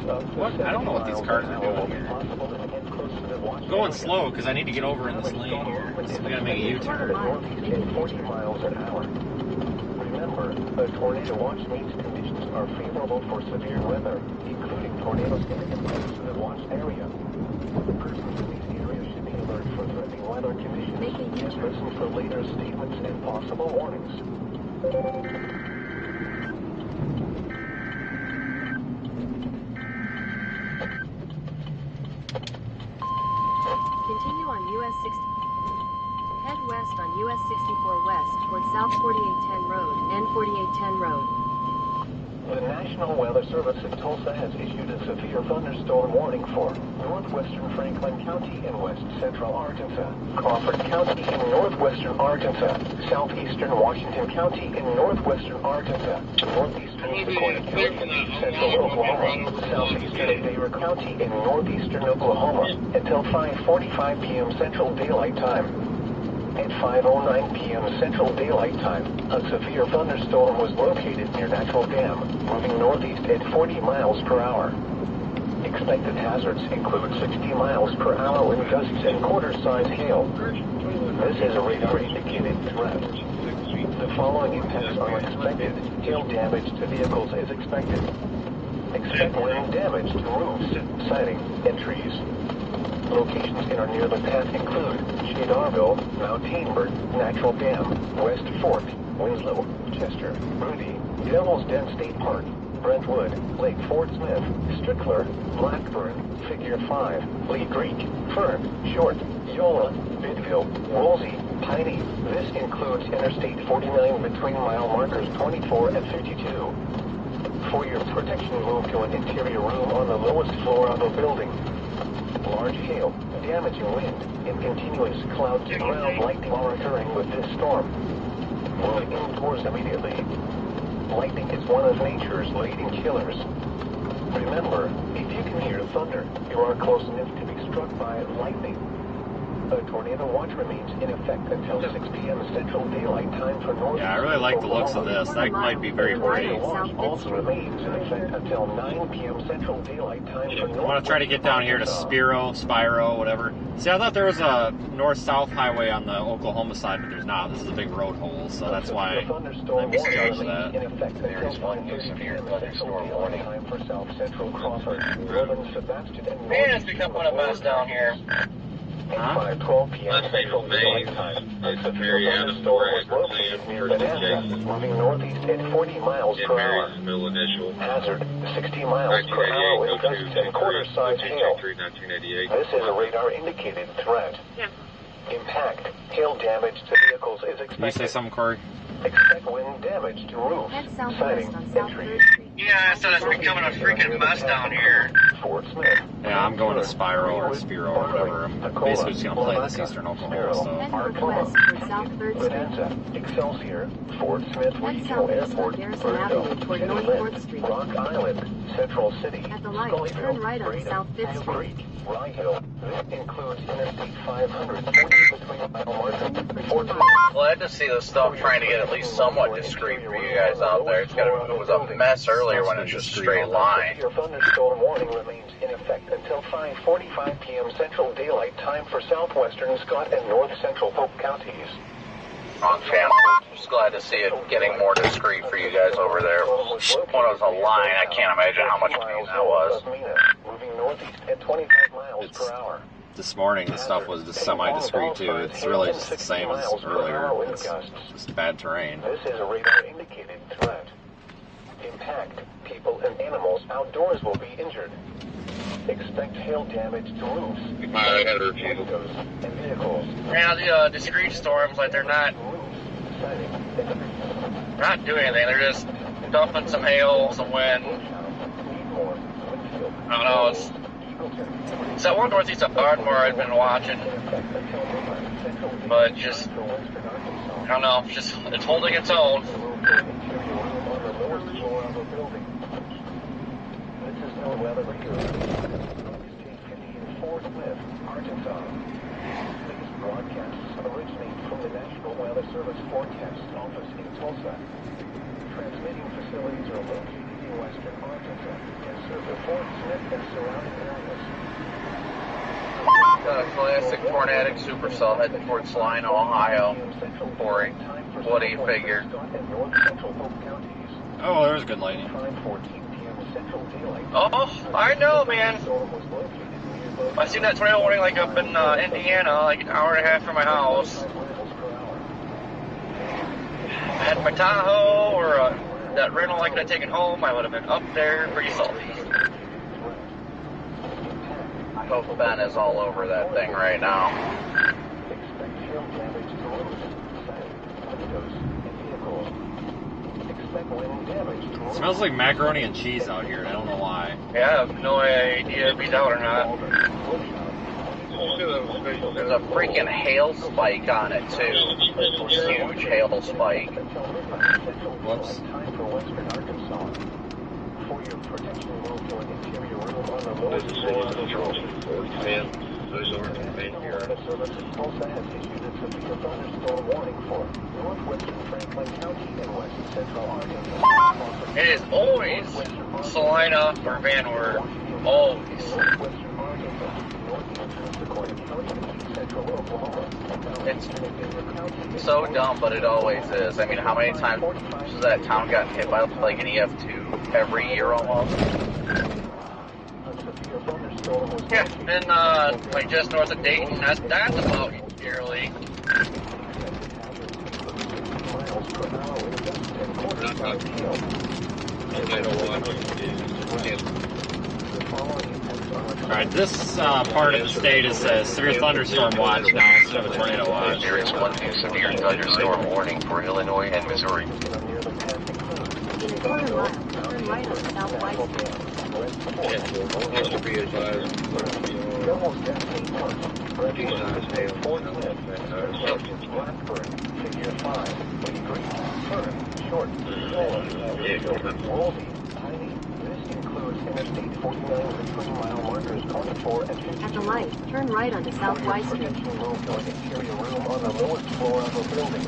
but what? I don't know what these cars are doing here. I'm going slow because I need to get over in this lane here. So we gotta make a U-turn. Remember, the tornado watch means conditions are favorable for severe weather, including tornadoes getting close to the watch area. Persons in these areas should be alert for threatening weather conditions and listen for later statements and possible warnings. Continue on US 60. Head west on US 64 west toward South 4810 Road and 4810 Road. The National Weather Service in Tulsa has issued a severe thunderstorm warning for northwestern Franklin County in west central Arkansas, Crawford County in northwestern Arkansas, southeastern Washington County in northwestern Arkansas, northeastern Sequoia County in central Oklahoma, southeastern Adair County in northeastern Oklahoma until 5:45 p.m. Central Daylight Time. At 5:09 p.m. Central Daylight Time, a severe thunderstorm was located near Natural Dam, moving northeast at 40 miles per hour. Expected hazards include 60 miles per hour wind gusts and quarter-size hail. This is a radar-indicated threat. The following impacts are expected. Hail damage to vehicles is expected. Expect wind damage to roofs, siding, and trees. Locations in or near the path include Shadarville, Mount Tainbert, Natural Dam, West Fork, Winslow, Chester, Rudy, Devil's Den State Park, Brentwood, Lake Fort Smith, Strickler, Blackburn, Figure 5, Lee Creek, Fern, Short, Yola, Bidville, Woolsey, Piney. This includes Interstate 49 between mile markers 24 and 52. For your protection, move to an interior room on the lowest floor of a building. Large hail, damaging wind, and continuous cloud-to-ground lightning are occurring with this storm. Move indoors immediately. Lightning is one of nature's leading killers. Remember, if you can hear thunder, you are close enough to be struck by lightning. A tornado watch remains in effect until 6 p.m. Central Daylight Time for North. Yeah, I really like the looks of this. That might be very pretty. Also remains in effect until 9 p.m. Central Daylight Time for North. I want to try to get down here to Spiro, whatever. See, I thought there was a north-south highway on the Oklahoma side, but there's not. This is a big road hole, so that's why I misjudged that. There is one new severe thunderstorm warning. For South Central Crawford, Northern Sebastian, and Man, it's become one of us down here. Huh? 5:12 p.m. Last April, Central May, Daylight Time. A it's severe very out of thunderstorm was where I located can near plan for Bonanza, Jason. moving northeast at 40 miles It per hour. varies, middle initial. Hazard, 60 miles per hour with gusts and quarter-size hail. 1988. This is a radar-indicated threat. Yeah. Impact, hail damage to vehicles is Can you say expected. something, Corey? Expect wind damage to roofs, Head southwest siding, on and South trees. 3rd Street. Yeah, so it's becoming a freaking mess down here. Fort Smith. Yeah, I'm going to Spiro or Spiro or whatever. I'm basically just going to play this Eastern Oklahoma stuff. Head northwest toward South 3rd Street. Bonanza, Excelsior, Fort Smith Head Regional southeast on Airport, Garrison Avenue toward North 4th Street. Rock Island, Central City, At the light, Scullyville, turn right on Freedom, South 5th Hill Street. Creek, Rye Hill. This includes Interstate 540 between mile marker 14. Glad to see this stuff trying to get at least somewhat discreet for you guys out there. It was a mess earlier when it's just straight line. Your thunderstorm warning remains in effect until 5:45 p.m. Central Daylight Time for southwestern Scott and north central Polk counties. On channel. Just glad to see it getting more discreet for you guys over there. When it was a line, I can't imagine how much pain that was. Moving northeast at 25 miles per hour. This morning, the stuff was just semi-discreet too. It's really just the same as earlier. It's just bad terrain. This is a radar-indicated threat. Impact. People and animals outdoors will be injured. Expect hail damage to roofs, windows, and vehicles. Yeah, the discreet storms, like they're not doing anything. They're just dumping some hail, some wind. I don't know. It's that one northeast of Ardmore I've been watching, but just I don't know. It's holding its own. Weather radio. Fort Smith, Arkansas. These broadcasts originate from the National Weather Service Forecast Office in Tulsa. Transmitting facilities are located in western Arkansas and serve the Fort Smith and surrounding areas. Classic tornadic supercell heading towards Salina, Ohio. Corey, what do you figure? Oh, there's good lightning. Oh, I know, man. I seen that tornado warning like up in Indiana, like an hour and a half from my house. I had my Tahoe or that rental I could have taken home, I would have been up there pretty salty. I hope Ben is all over that thing right now. It smells like macaroni and cheese out here. I don't know why. Yeah, I have no idea if he's out or not. There's a freaking hail spike on it too. Huge hail spike. Whoops. Tulsa has issued a severe thunderstorm warning for northwestern Franklin County and west central Arkansas. It is always Salina or Van Wert. Always. It's so dumb, but it always is. I mean, how many times has that town gotten hit by like an EF2 every year almost? Yeah, and like just north of Dayton, that's about yearly. Alright, this part of the state is a severe thunderstorm watch now instead of a tornado watch. There is one new severe thunderstorm warning for Illinois and Missouri. In a quarter mile, turn right on South White Street. Interstate 49 between mile markers 24 and 52. At the light, turn right onto South White Street. Interior room on the lowest floor of a building.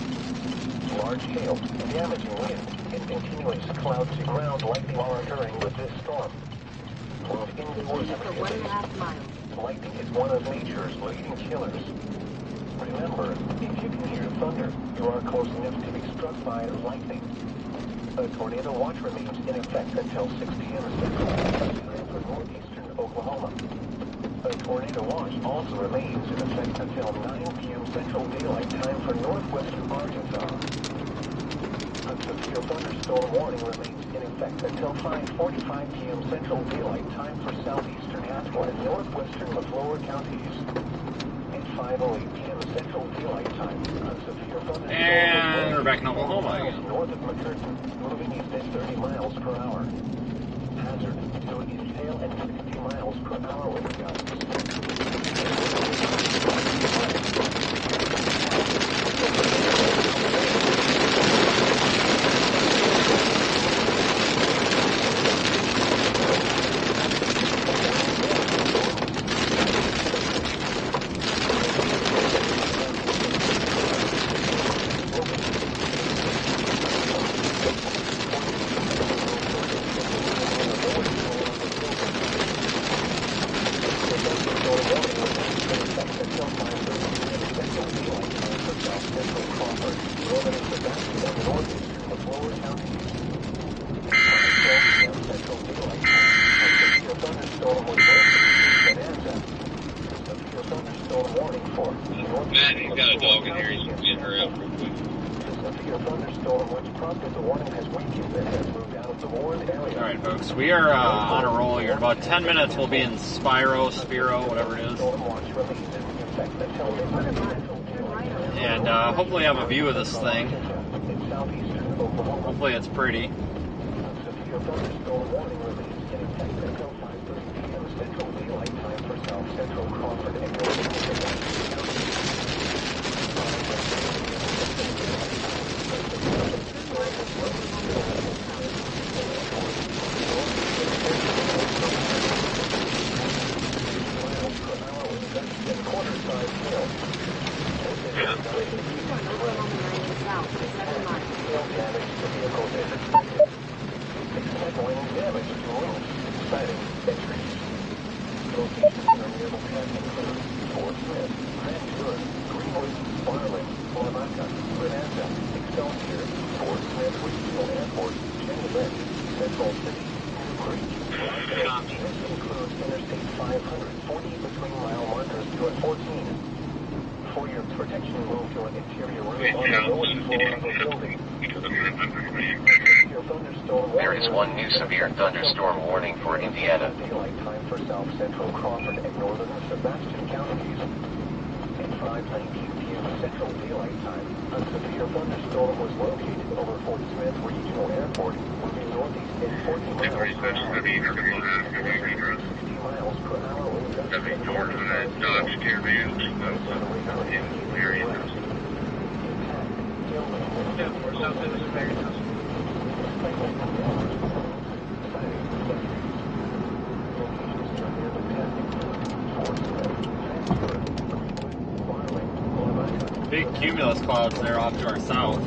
Large hail, damaging wind, and continuous cloud to ground lightning are occurring with this storm. Move indoors For 1.5 miles. Lightning is one of nature's leading killers. Remember, if you can hear thunder, you are close enough to be struck by lightning. A tornado watch remains in effect until 6 p.m. Central Time for northeastern Oklahoma. A tornado watch also remains in effect until 9 p.m. Central Daylight Time for northwestern Arkansas. A severe thunderstorm warning remains in effect until 5:45 p.m. Central Daylight Time for southeastern Haskell and northwestern Leflore counties. At 5:08 p.m. Central Daylight Time, a severe thunderstorm And we're back in Oklahoma again. north of McCurtain, moving east at 30 miles per hour. Hazard to east hail at 60 miles per hour wind gusts. Alright, folks, we are on a roll here. In about 10 minutes, we'll be in Spiro, whatever it is. And hopefully have a view of this thing. Hopefully it's pretty. There is one new severe thunderstorm warning for Indiana. Daylight time for South Central Crawford and Northern Sebastian counties. At 5:19 p.m. Central Daylight Time, a severe thunderstorm was located over Fort Smith Regional Airport, moving northeast at 40 miles per hour. 60 miles per hour with gusts of 45 Dodge Caravans. Big cumulus clouds there off to our south.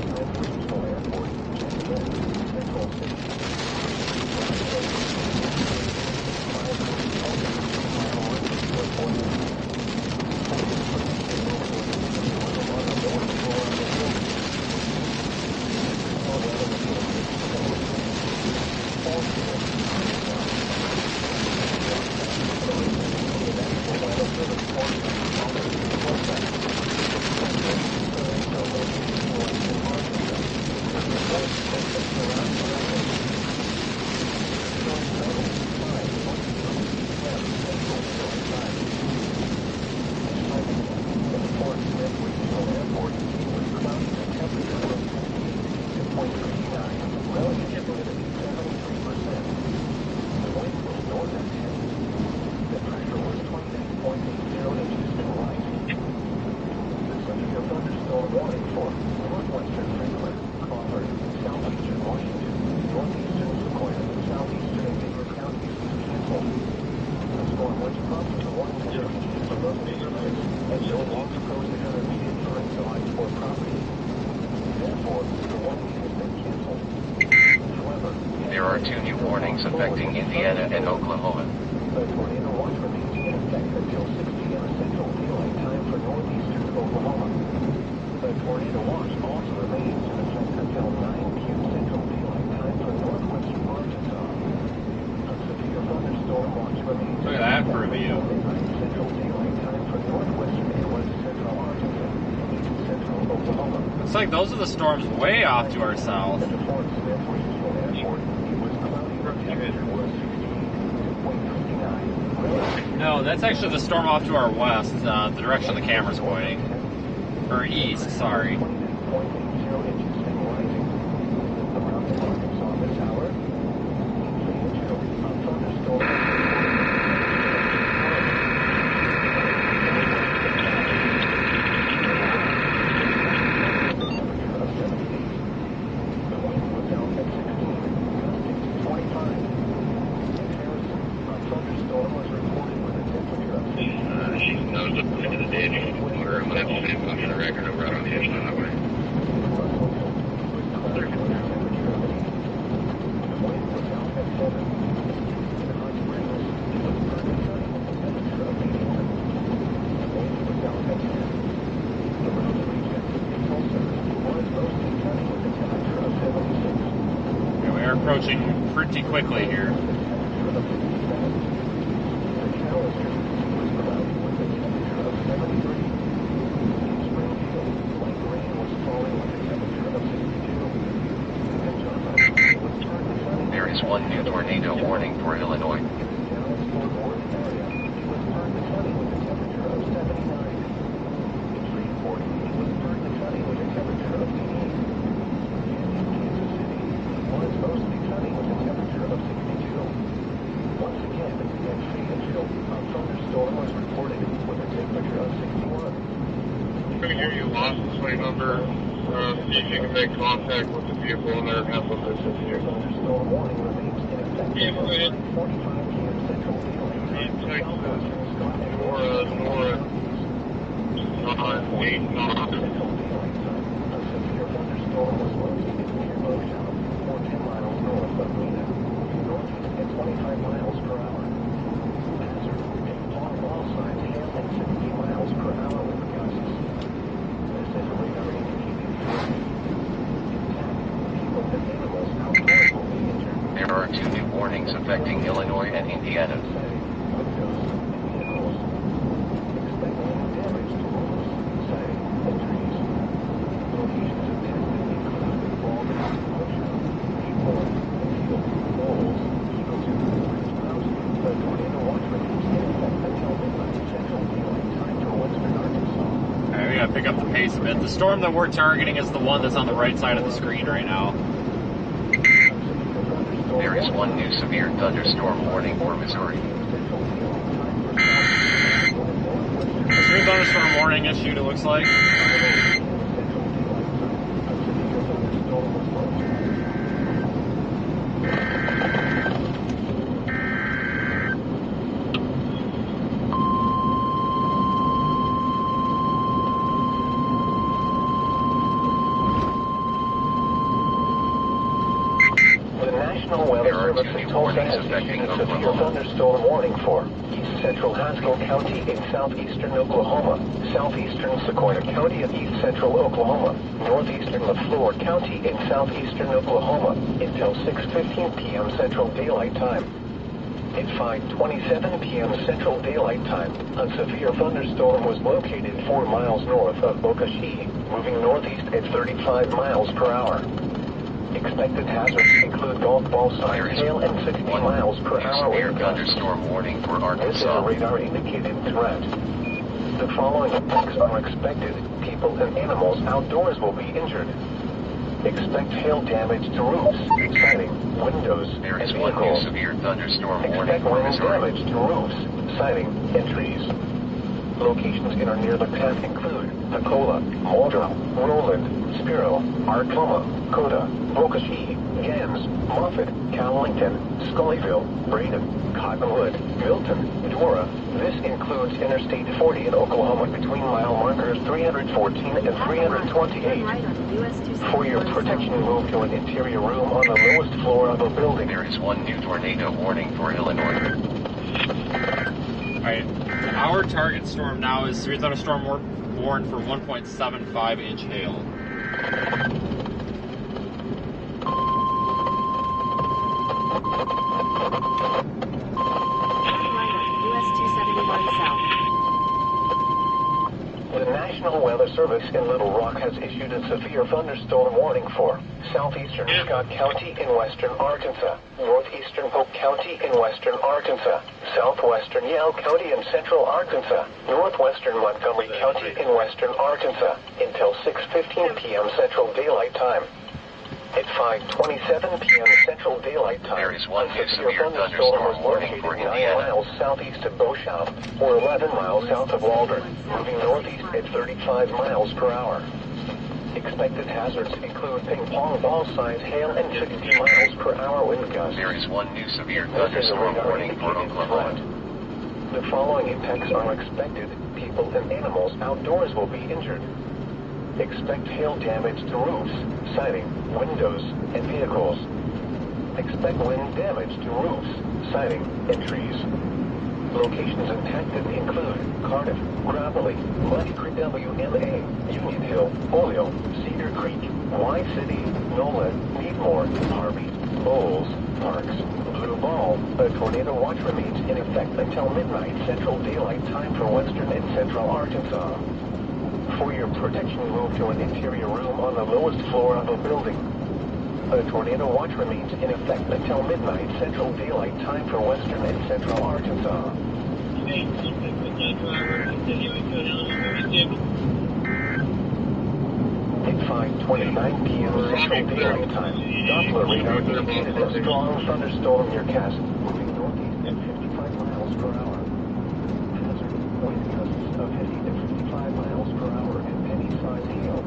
There are two new warnings affecting Indiana and Oklahoma. The tornado watch remains in effect until 6 p.m. Central Daylight Time for northeastern Oklahoma. The tornado watch also remains in effect until 9 p.m. Central Daylight Time for northwestern Arkansas. A severe thunderstorm watch remains Look at that for a view. Central Daylight Time for northwestern and west central Arkansas, east central Oklahoma. Looks like those are the storms way off to our south. At the Fort Smith Regional Airport, it was cloudy. The temperature was 68.39. No, that's actually the storm off to our west, the direction the camera's pointing. Or east, sorry. 0.80 inches and rising. Around the Arkansas this hour, a thunderstorm. Approaching pretty quickly here. tornado warning for Illinois. I can hear you lost the plate number. See if you can make contact with the vehicle and their have them visit you. Yeah, go ahead. Texas, Nora, 25 miles per hour. Hazard, all sides hail at 60 miles per hour with gusts. This is a radar indicated people and animals outdoors will be injured. There are 2 new warnings affecting Illinois and Indiana. Pick up the pace a bit. The storm that we're targeting is the one that's on the right side of the screen right now. There is 1 new severe thunderstorm warning for Missouri. Severe thunderstorm warning issued, it looks like. Thunderstorm warning for East Central Haskell County in southeastern Oklahoma, southeastern Sequoia County in east central Oklahoma, northeastern LaFleur County in southeastern Oklahoma until 6:15 p.m. Central Daylight Time. At 5:27 p.m. Central Daylight Time, a severe thunderstorm was located 4 miles north of Bokashee, moving northeast at 35 miles per hour. Expected hazards include golf ball size hail and 60 miles per hour Severe wind gusts. thunderstorm warning for This is a Arkansas. radar indicated threat. The following effects are expected. People and animals outdoors will be injured. Expect hail damage to roofs, siding, windows, There and is 1 new vehicles. severe thunderstorm warning Expect for wind Missouri. damage to roofs, siding, and trees. Locations in or near the path include Hacola, Muldrow, Roland, Spiro, Arkoma, Coda, Bokashee, Gams, Moffett, Cowlington, Scullyville, Braden, Cottonwood, Milton, Dora. This includes Interstate 40 in Oklahoma between mile markers 314 and 328. For your protection, move to an interior room on the lowest floor of a building. There is 1 new tornado warning for Illinois. Alright, our target storm now is severe thunderstorm warned for 1.75 inch hail. US 271 South. The National Weather Service in Little Rock has issued a severe thunderstorm warning for southeastern Scott County in western Arkansas, northeastern Polk County in western Arkansas, southwestern Yale County in central Arkansas, northwestern Montgomery County in western Arkansas until 6:15 p.m. Central Daylight Time. At 5:27 p.m. Central Daylight Time, There is 1 new a severe thunderstorm warning for 9 Indiana. miles southeast of Beauchamp, or 11 miles south of Waldron, moving northeast at 35 miles per hour. Expected hazards include ping pong ball size hail and 60 miles per hour wind gusts. There is 1 new severe This is a thunderstorm radar warning for indicated Oklahoma. threat. The following impacts are expected. People and animals outdoors will be injured. Expect hail damage to roofs, siding, windows, and vehicles. Expect wind damage to roofs, siding, and trees. Locations impacted include Cardiff, Gravelly, Muddy Creek WMA, Union Hill, Olio, Cedar Creek, Y City, Nolan, Needmore, Harvey, Bowles, Parks, Blue Ball. A tornado watch remains in effect until midnight Central Daylight Time for western and central Arkansas. For your protection, move to an interior room on the lowest floor of a building. A tornado watch remains in effect until midnight Central Daylight Time for western and central Arkansas. At 5:29 p.m. Central Daylight Time, Doppler radar indicated a strong thunderstorm near Cass, moving northeast at 55 miles per hour. Hazard, wind gusts of 50 to 55 miles per hour and penny-sized hail.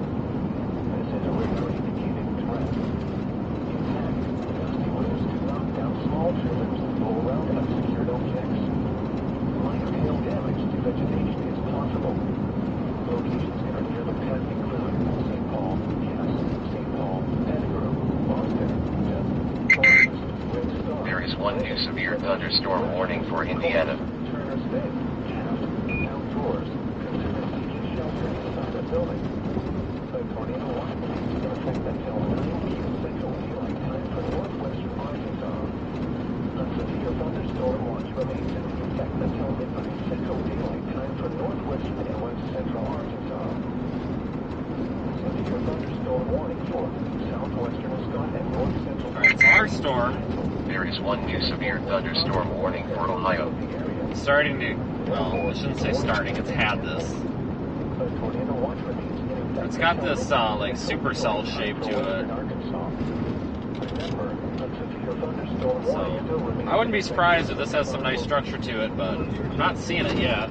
This is a radar indicated threat. Impact, gusty winds to knock down small trailers and blow around unsecured objects. Minor hail damage to vegetation is possible. Locations that are near the path include St. Paul, Cass, St. Paul, Pettigrew, Boston, Forest, Red Star. There is one new severe thunderstorm warning for Indiana. Turner's Bend, Taft, outdoors. Consider seeking shelter inside a building. A tornado watch remains in effect until 9 p.m. Central Daylight Time for northwestern Arkansas. A severe thunderstorm watch remains in effect until midnight Central Daylight Time for northwestern and west central Arkansas. Severe thunderstorm warning for southwestern Scott and north central. Alright, so our storm There is one new severe thunderstorm warning for Ohio. starting to, well, I shouldn't say starting, it's had this. A tornado watch remains in effect. It's got this, like, supercell shape to it. So, I wouldn't be surprised if this has some nice structure to it, but I'm not seeing it yet.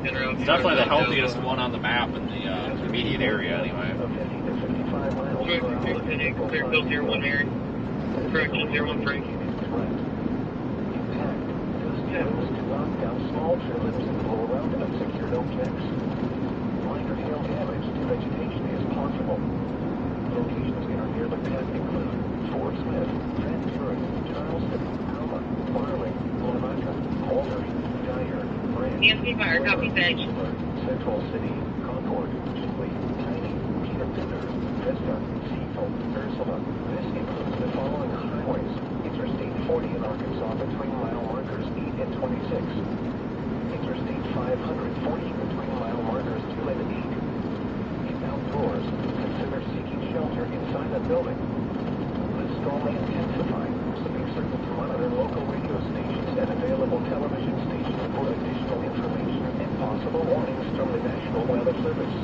It's definitely the healthiest one on the map in the immediate area, anyway. Clear Bill 01 Aaron. Correction 01 Frank. Small trailers and blow around unsecured objects. Minor hail damage to vegetation is possible. Locations that are near the path include Fort Smith, Van Buren, Charleston, Alma, Marlin, Lavaca, Holder, Dyer, Branch, EMC fire, copy that. Central City, Concord, Chinley, Tiny, Peter Pinder, Vista, Cecil, Ursula. This includes the following highways: Interstate 40 in Arkansas between mile markers 8 and 26. Interstate 540 between mile markers 2 and 8. In outdoors, consider seeking shelter inside a building. The storm may intensify, so be certain to monitor local radio stations and available television stations for additional information and possible warnings from the National Weather Service.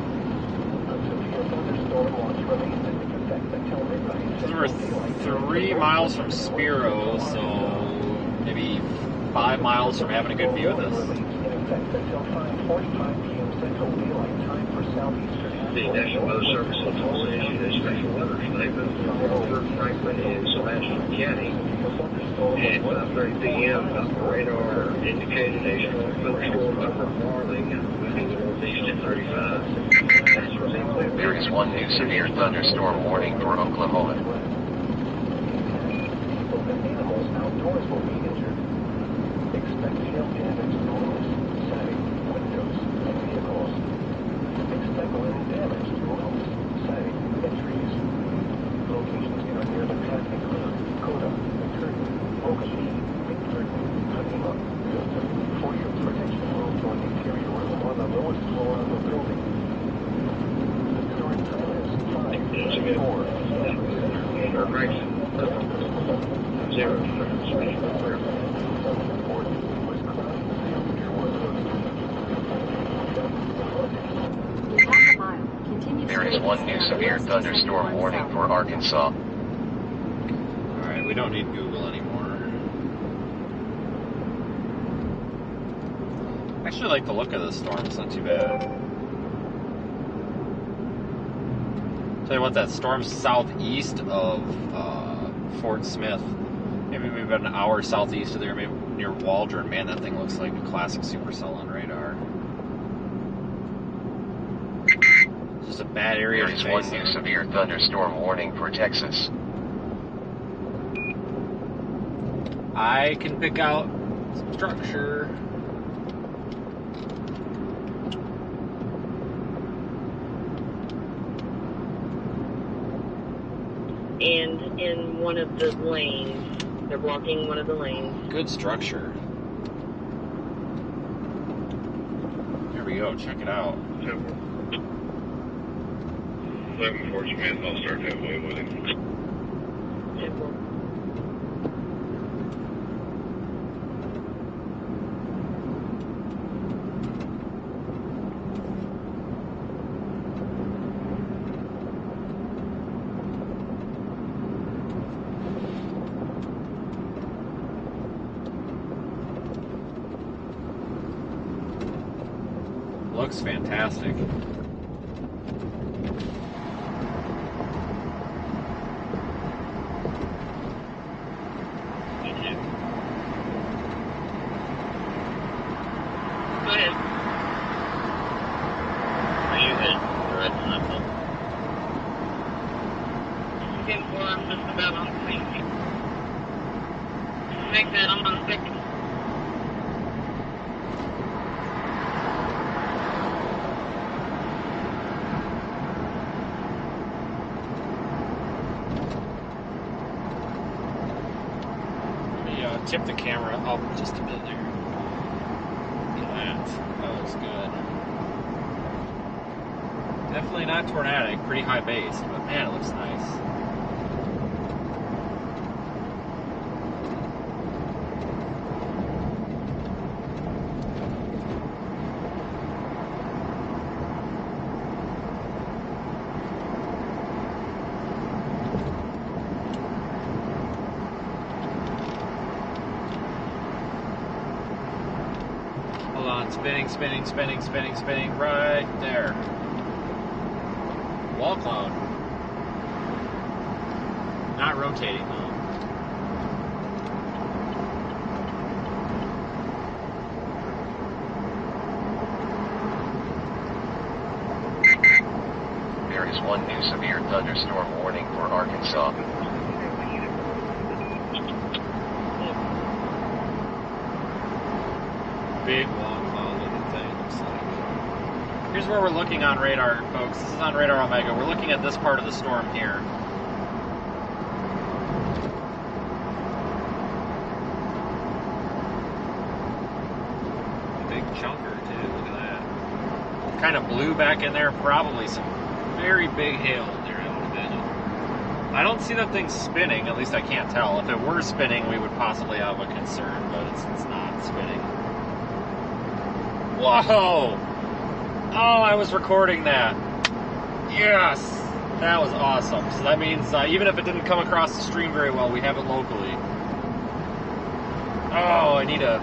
A severe thunderstorm watch remains in effect until midnight. So we're 3 miles from Spiro, so maybe 5 miles from having a good view of this. Until 5:45 p.m. Central Daylight Time for southeastern. The National Weather Service has also issued a special weather statement over Franklin and Sebastian County. At 5:30 p.m., the radar indicated a strong thunderstorm over Marling, moving northeast at 35. There is one new severe thunderstorm warning for Oklahoma. People and animals outdoors will be injured. Expect hail damage to roofs, siding, windows, and vehicles. Expect wind damage to roofs, siding, and trees. Locations that are near the path include Coda, McCurtain, Oakashee, Bickford, Hanima, Milton. For your protection, rooms on the interior room on the lowest floor of the building. The current time is 5:34. Correction. 0. There is one new severe thunderstorm warning for Arkansas. Alright, we don't need Google anymore. I actually like the look of this storm, it's not too bad. Tell you what, that storm's southeast of Fort Smith. Maybe about an hour southeast of there, maybe near Waldron. Man, that thing looks like a classic supercell on radar. It's just a bad area There to is face. one new severe thunderstorm warning for Texas. I can pick out some structure. And in one of the lanes, they're blocking one of the lanes. Good structure. There we go. Check it out. 11 Fort Smith, I'll start that way with him. Looks fantastic. Go ahead. Are you good? Red level. Okay, well, I'm just about on the same thing. Make that, I'm on the second. Tip the camera up just a bit there. Look at that. That looks good. Definitely not tornadic, pretty high base, but man, it looks nice. Spinning, right there. Wall cloud. Not rotating though. There is one new severe thunderstorm warning for Arkansas. Big wall cloud looking thing, looks like. Here's where we're looking on radar, folks. This is on Radar Omega. We're looking at this part of the storm here. Big chunker, too. Look at that. Kind of blue back in there. Probably some very big hail in there, I would imagine. I don't see that thing spinning. At least I can't tell. If it were spinning, we would possibly have a concern, but it's not spinning. Whoa! Oh, I was recording that. Yes! That was awesome. So that means even if it didn't come across the stream very well, we have it locally. Oh, I need to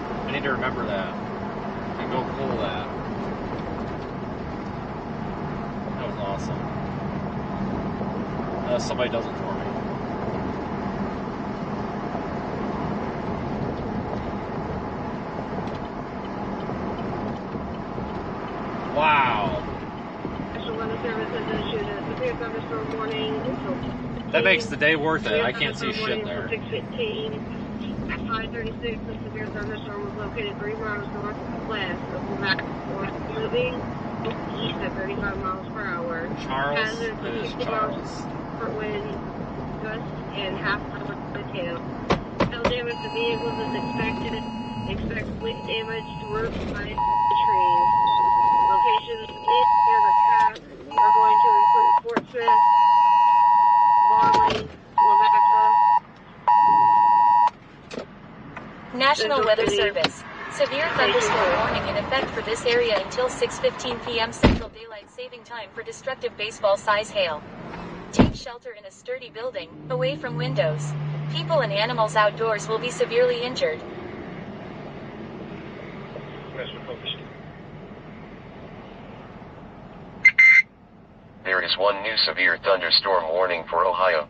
remember that. And go pull that. That was awesome. Unless somebody does it for me. Wow. That makes the day worth it. I can't see shit there. At 5:36, the severe thunderstorm was located 3 miles northwest of Black, moving east at 35 miles per hour. Charles Hazard for is 60 Charles. miles per wind, gust, and half hour per tail. Hail damage to vehicles is expected. Expect wind damage to roof sides and trees. Locations near the path are going to include Fort Smith, Marley, Lavaca. National Weather Service. Severe thunderstorm warning in effect for this area until 6:15 p.m. Central Daylight Saving Time for destructive baseball-size hail. Take shelter in a sturdy building, away from windows. People and animals outdoors will be severely injured. There is one new severe thunderstorm warning for Ohio.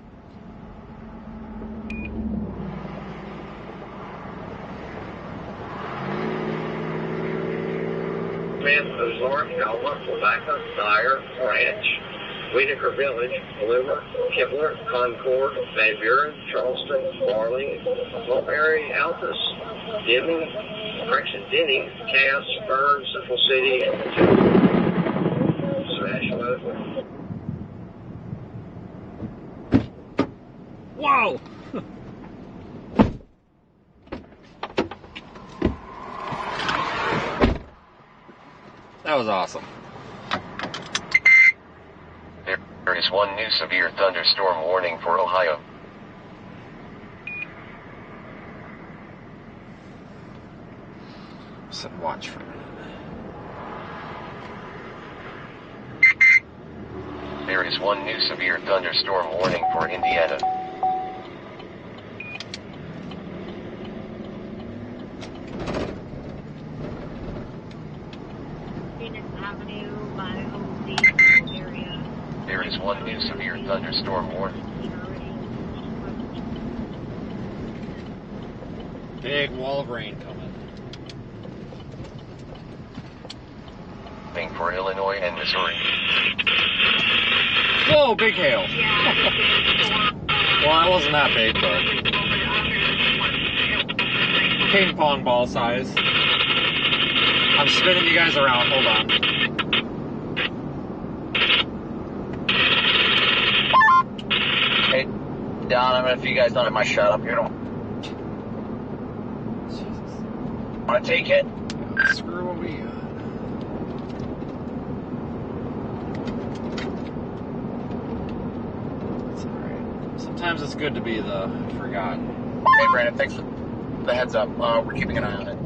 Smith, Ozark, Alma, Lavaca, Dyer, Ranch, Whitaker Village, Bloomer, Kibler, Concord, Van Buren, Charleston, Barley, Mulberry, Altus, Denny, Cass, Burns, Central City, and Ashland. Whoa! That That was awesome. There is one new severe thunderstorm warning for Ohio. Set watch for a minute. There is one new severe thunderstorm warning for Indiana. Phoenix Avenue by Home Depot area. There is one new severe thunderstorm warning. Big wall of rain coming. For Illinois and Missouri. Whoa, big hail. Well, it wasn't that big, but ping pong ball size. I'm spinning you guys around. Hold on. Hey, Don, I'm gonna, if you guys don't have my shot up here, don't want to take it? Screw what we got. Sometimes it's good to be the forgotten. Hey, Brandon, thanks for the heads up. We're keeping an eye on it.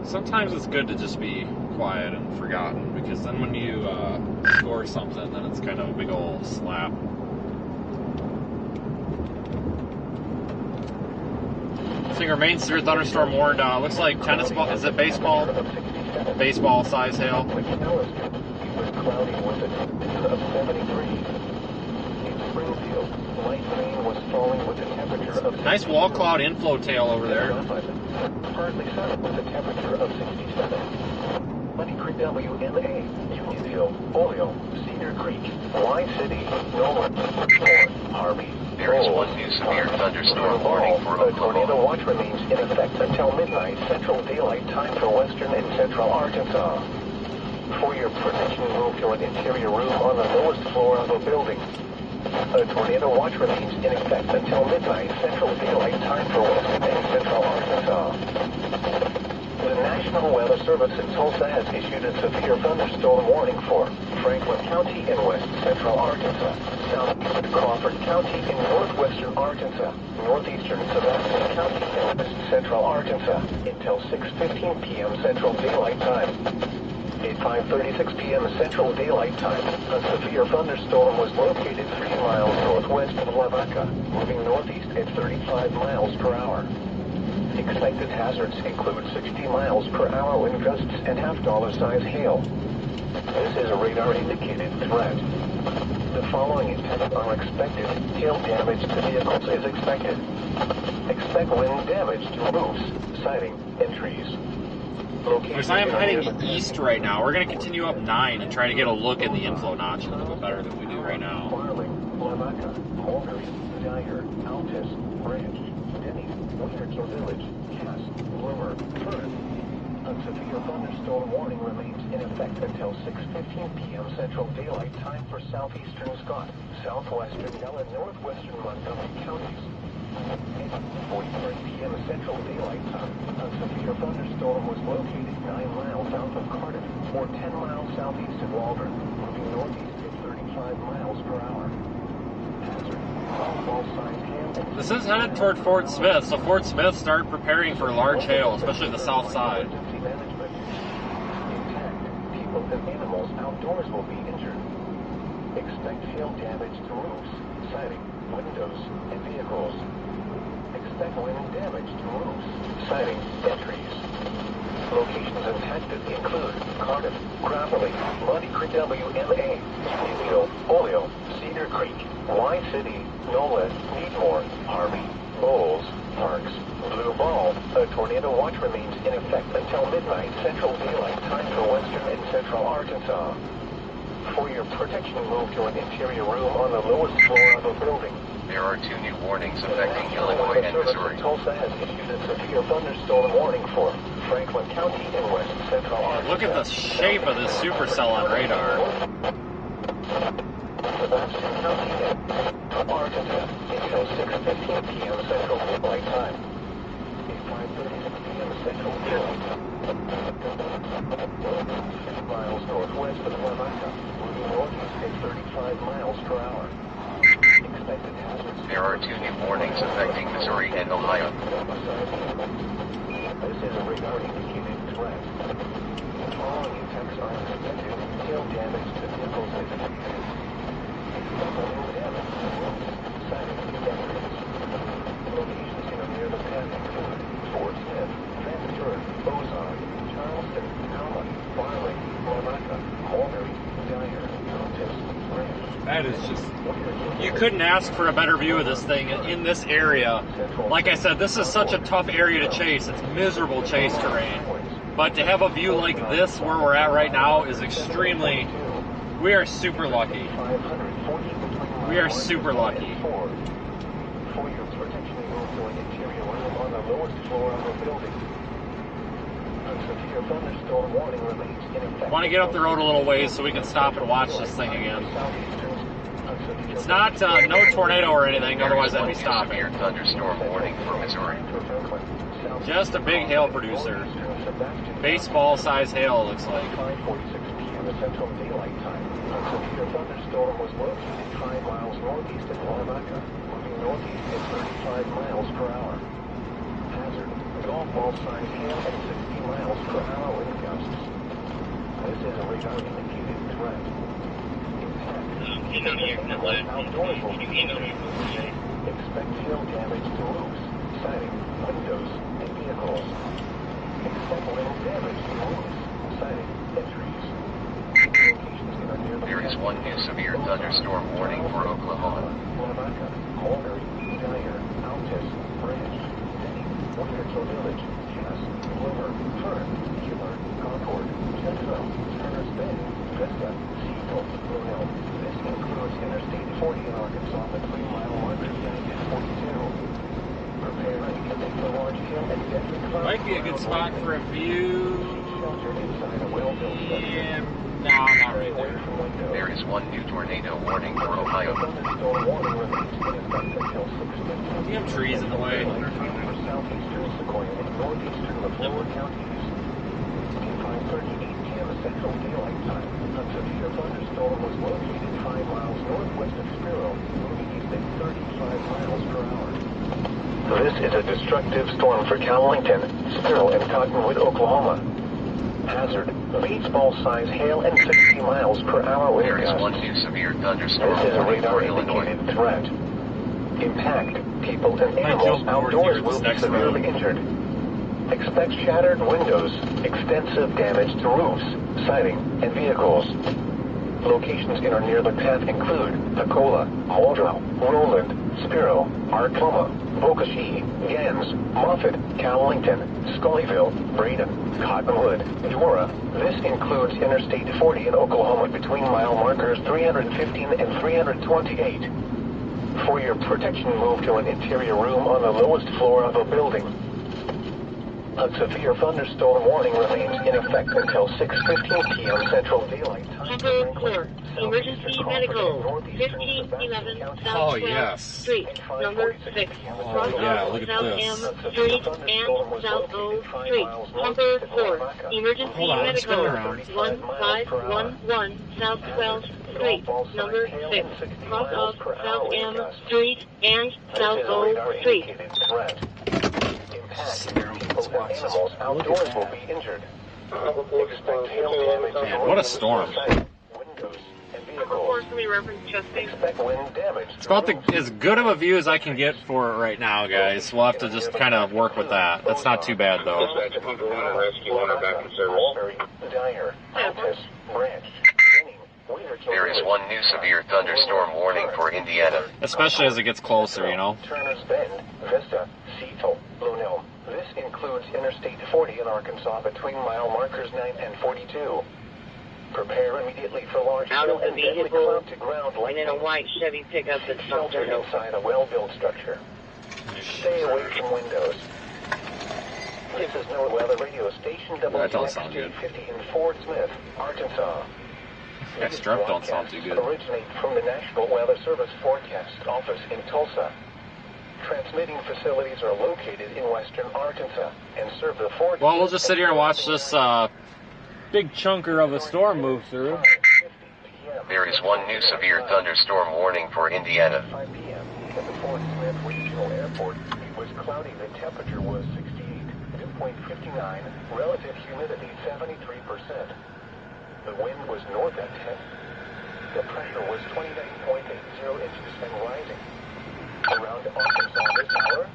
Sometimes it's good to just be quiet and forgotten, because then when you score something, then it's kind of a big old slap. Seeing remains severe thunderstorm warned. Looks like tennis ball. Is it baseball? Baseball size hail. Cloudy with a temperature of 73. Springfield, light rain was falling with a temperature of nice wall cloud inflow tail over there. Partly sunny with a temperature of 67. Money Creek WMA, Unionville, Oleo, Cedar Creek, White City, Nolan, Harvey. There is one new severe thunderstorm warning for a tornado watch remains in effect until midnight Central Daylight Time for western and central Arkansas. For your protection, move to an interior room on the lowest floor of a building. A tornado watch remains in effect until midnight Central Daylight Time for western and central Arkansas. The National Weather Service in Tulsa has issued a severe thunderstorm warning for Franklin County in west central Arkansas, southeastern Crawford County in northwestern Arkansas, northeastern Sebastian County in west central Arkansas until 6:15 p.m. Central Daylight Time. At 5:36 p.m. Central Daylight Time, a severe thunderstorm was located 3 miles northwest of Lavaca, moving northeast at 35 miles per hour. Expected hazards include 60 miles per hour wind gusts and half-dollar size hail. This is a radar-indicated threat. The following events are expected. Hail damage to vehicles is expected. Expect wind damage to roofs, siding, and trees. Because I am heading east right now. We're going to continue up 9 and try to get a look at the inflow notch a little bit better than we do right now. Lavaca, Mulgary, Dyer, Altus, Branch, Denny, Winterton Village, Cass, Bloomer, Fern. A severe thunderstorm warning remains in effect until 6:15 p.m. Central Daylight Time for southeastern Scott, southwestern Yell and northwestern Montgomery counties. At 4:30 p.m. Central Daylight Time, a severe thunderstorm was located 9 miles south of Cardiff, or 10 miles southeast of Waldron, moving northeast at 35 miles per hour. Hazard, softball size hail. This is headed toward Fort Smith, so Fort Smith, start preparing for large hail, especially the south side. People and animals outdoors will be injured. Expect hail damage to roofs, siding, windows, and vehicles. Expect wind damage to roofs, siding, and trees. Locations impacted include Cardiff, Gravelly, Muddy Creek WMA, Unionville, Oleo, Cedar Creek, White City, Nolan, Needmore, Harvey, Bowles, Parks, Blue Ball. A tornado watch remains in effect until midnight Central Daylight Time for western and central Arkansas. For your protection, move to an interior room on the lowest floor of a building. There are 2 new warnings affecting Illinois and Missouri. Tulsa has issued a severe thunderstorm warning for Franklin County in west central Arkansas. Look at the shape of this supercell on radar. Sebastian County in Arkansas until 6:15 p.m. Central Daylight Time. At 5:36 p.m. Central Daylight Time. per hour. Expected hazards. There are 2 new warnings affecting Missouri and Ohio. This is a radar indicated threat. The following attacks are expected. Hail damage to vehicles and trees. Expected damage to roofs, siding, and trees. Locations here near the path include Fort Smith, Transfer, Ozark, Charleston, Alma, Barley, Lavaca, Mulberry, Dyer, Altus, Branch. That is just... You couldn't ask for a better view of this thing in this area. Like I said, this is such a tough area to chase. It's miserable chase terrain. But to have a view like this where we're at right now is extremely... We are super lucky. We are super lucky. For your protection, move to an interior room on the lowest floor of the building. A severe thunderstorm warning remains in effect. Want to get up the road a little ways so we can stop and watch this thing again. It's not no tornado or anything, otherwise I'd be stopping. Severe thunderstorm warning for Missouri. Just a big hail producer. Baseball size hail, it looks like. 5:46 p.m. Central Daylight Time. A severe thunderstorm was located 5 miles northeast of Lavaca, moving northeast at 35 miles per hour. Hazard: golf ball size hail at 60 miles per hour wind gusts. This is a radar indicated threat. Outdoors will be expect hail damage to roofs, siding, windows, and vehicles. Expect wind damage to roofs, siding, and trees. There is 1 new severe thunderstorm warning for Oklahoma. Lavaca, Mulberry, Dyer, Altus, Branch, Denny, Winterkill Village, Cass, Wilmer, Fern, Keeler, Concord, Central, Turner's Bend, Vista, Seagull, Brunel. This includes Interstate 40 in Arkansas between mile markers 9 and 42. Prepare immediately for large hail and deadly clouds. Might be a good spot for a view. Sheltered inside a well-built structure. No, not right there. There is 1 new tornado warning for Ohio. Thunderstorm warning remains in effect until 6:15. You have trees in the way. For southeastern Sequoia and northeastern Lafleur counties. At 5:38 p.m. Central Daylight Time, a severe thunderstorm was located 5 miles northwest of Spiro, moving east at 35 miles per hour. This is a destructive storm for Cowlington, Spiro, and Cottonwood, Oklahoma. Hazard: baseball-size hail and 60 miles per hour wind There is gusts. 1 new severe thunderstorm This is a warning for radar Illinois. indicated threat. Impact: people and animals outdoors will be severely injured. Expect shattered windows, extensive damage to roofs, siding, and vehicles. Locations in or near the path include Pecola, Muldrow, Roland, Spiro, Arkoma, Bokashee, Gans, Moffett, Cowlington, Scullyville, Braden, Cottonwood, Eudora. This includes Interstate 40 in Oklahoma between mile markers 315 and 328. For your protection, move to an interior room on the lowest floor of a building. A severe thunderstorm warning remains in effect until 6:15 p.m. Central Daylight Time. Number 4, Emergency Medical, 1511 South 12th Street, number 6, front of South M Street and South O Street. Number 4, Emergency Medical, 1511 South 12th Street, number 6, front of South M Street and South O Street. People and animals outdoors will be injured. Expect hail damage to Man, what a storm. windows and vehicles. Expect wind damage. It's about as good of a view as I can get for it right now, guys. We'll have to just kind of work with that. That's not too bad, though. Dispatch, Pumper 1 and Rescue 1 are back in service. Mulberry, Dyer, Altus, Branch, Denny, Winterkill There is 1 new severe thunderstorm warning for Indiana. Especially as it gets closer, you know. Turner's Bend, Vista, Seagull, Brunel. This includes Interstate 40 in Arkansas between mile markers 9 and 42. Prepare immediately for large Out of hail the and deadly vehicle cloud-to-ground and lightning. in a white Chevy pickup that's Sheltered inside a well-built structure. Stay away from windows. This is NOAA Weather Radio Station That don't sound good. 50 in Fort Smith, Arkansas. That strep don't sound too good. Originate from the National Weather Service Forecast Office in Tulsa. Transmitting facilities are located in western Arkansas and serve the forecast. Well, we'll just sit here and watch this big chunker of a storm move through. 5:50 p.m. There is one new severe thunderstorm warning for Indiana. 5 p.m. at the Fort Smith Regional Airport. It was cloudy. The temperature was 68. Dew point 59. Relative humidity 73%. The wind was north at 10. The pressure was 29.80 inches and rising. Around Arkansas this hour.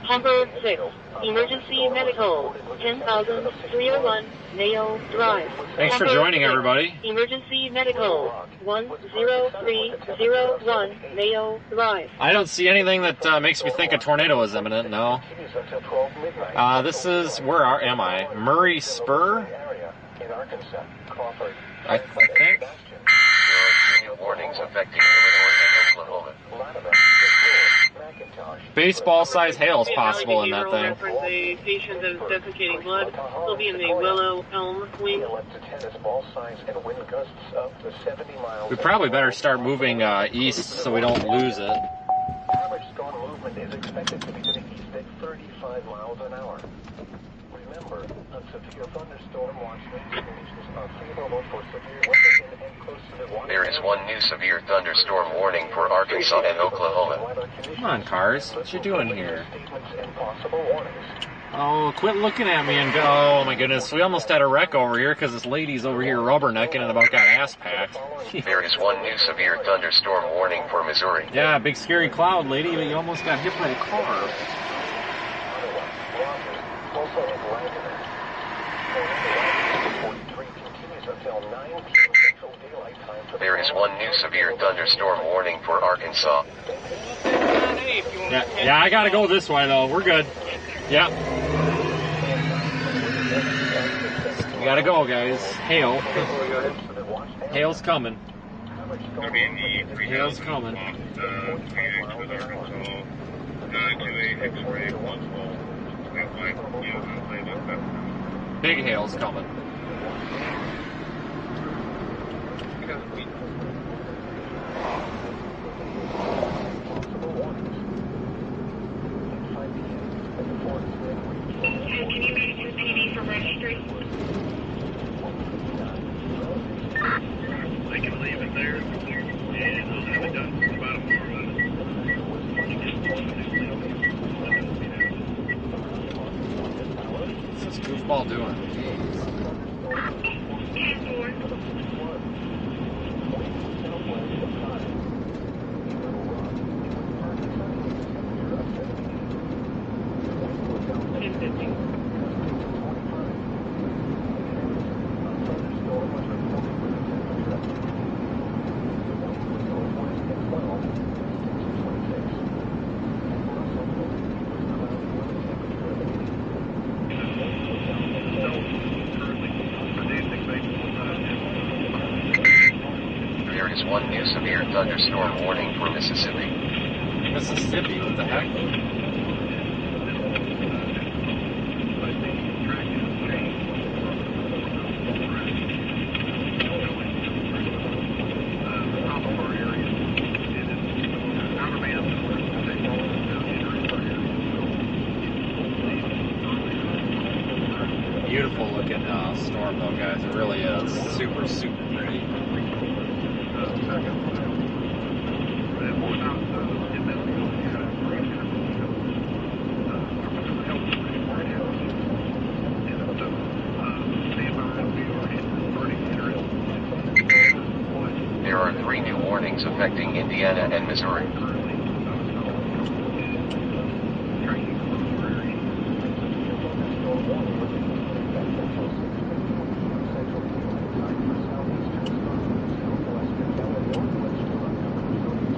Number 6, Emergency Medical, 10,301 Mayo Drive. Thanks for joining, everybody. Emergency Medical, 10301 Mayo Drive. I don't see anything that makes me think a tornado is imminent, no. This is, where am I? Murray Spur? I think. There are 2 new warnings affecting Illinois and Oklahoma. Baseball-sized hail is possible in that thing. For the patient that is defecating blood, he'll be in the Willow Elm wing. We probably better start moving east so we don't lose it. Average storm movement is expected to be to the east at 35 miles an hour. Remember, a severe thunderstorm watch conditions are favorable for severe weather in and close to the water. There is one new severe thunderstorm warning for Arkansas and Oklahoma. Come on, cars. What you doing here? Oh, quit looking at me and go. Oh, my goodness. We almost had a wreck over here because this lady's over here rubbernecking and about got ass packed. There is one new severe thunderstorm warning for Missouri. Yeah, big scary cloud, lady, but you almost got hit by a car. There is one new severe thunderstorm warning for Arkansas. Yeah, I gotta go this way though. We're good. Yeah. We gotta go, guys. Hail. Hail's coming. Hail's coming. Big hail's coming. Can you manage your PD for registry? They can leave it there. And they'll have it done for about a What's this goofball doing? There is one new severe thunderstorm warning for Mississippi. Mississippi? What the heck? Beautiful looking storm though, guys. It really is. Super, super pretty. There are 3 new warnings affecting Indiana and Missouri.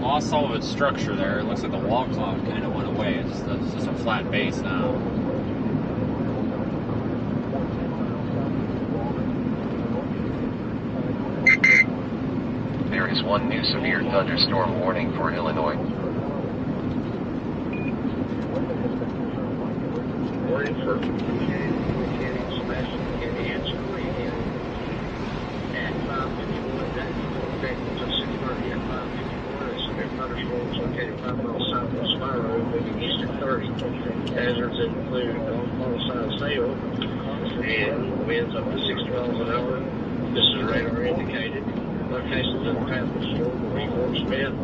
Lost all of its structure there. It looks like the wall cloud kind of went away. It's just a flat base now. There is one new severe thunderstorm warning for Illinois. Warning for Indians at 5:51. That affected to 6:30 at 5:51. A severe thunderstorms located 5 miles south of Spiro, moving east at 30. Hazards include on-side sail and winds up to 60 miles an hour. This is radar indicated. locations of the path of storm will be Fort Smith,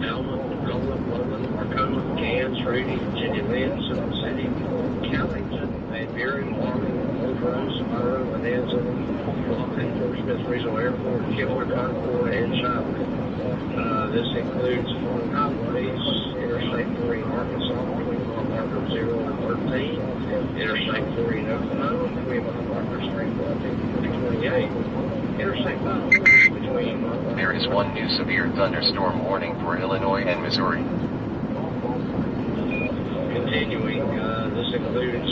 Alma, Nolan, Logan, Marcoma, Cairns, Rudy, Virginia Lynn, Silver City, Callington, Van Buren, Marvin, Old Rose, Monroe, Bonanza, Longman, Fort Smith Regional Airport, Killer, Concord, and Shiloh. This includes following highways: Interstate 40 in Arkansas between mile markers 0 and 13, Interstate 40 in Oklahoma between mile markers 314 and 328, Interstate 540 between mile markers. There is one new severe thunderstorm warning for Illinois and Missouri. Continuing, this includes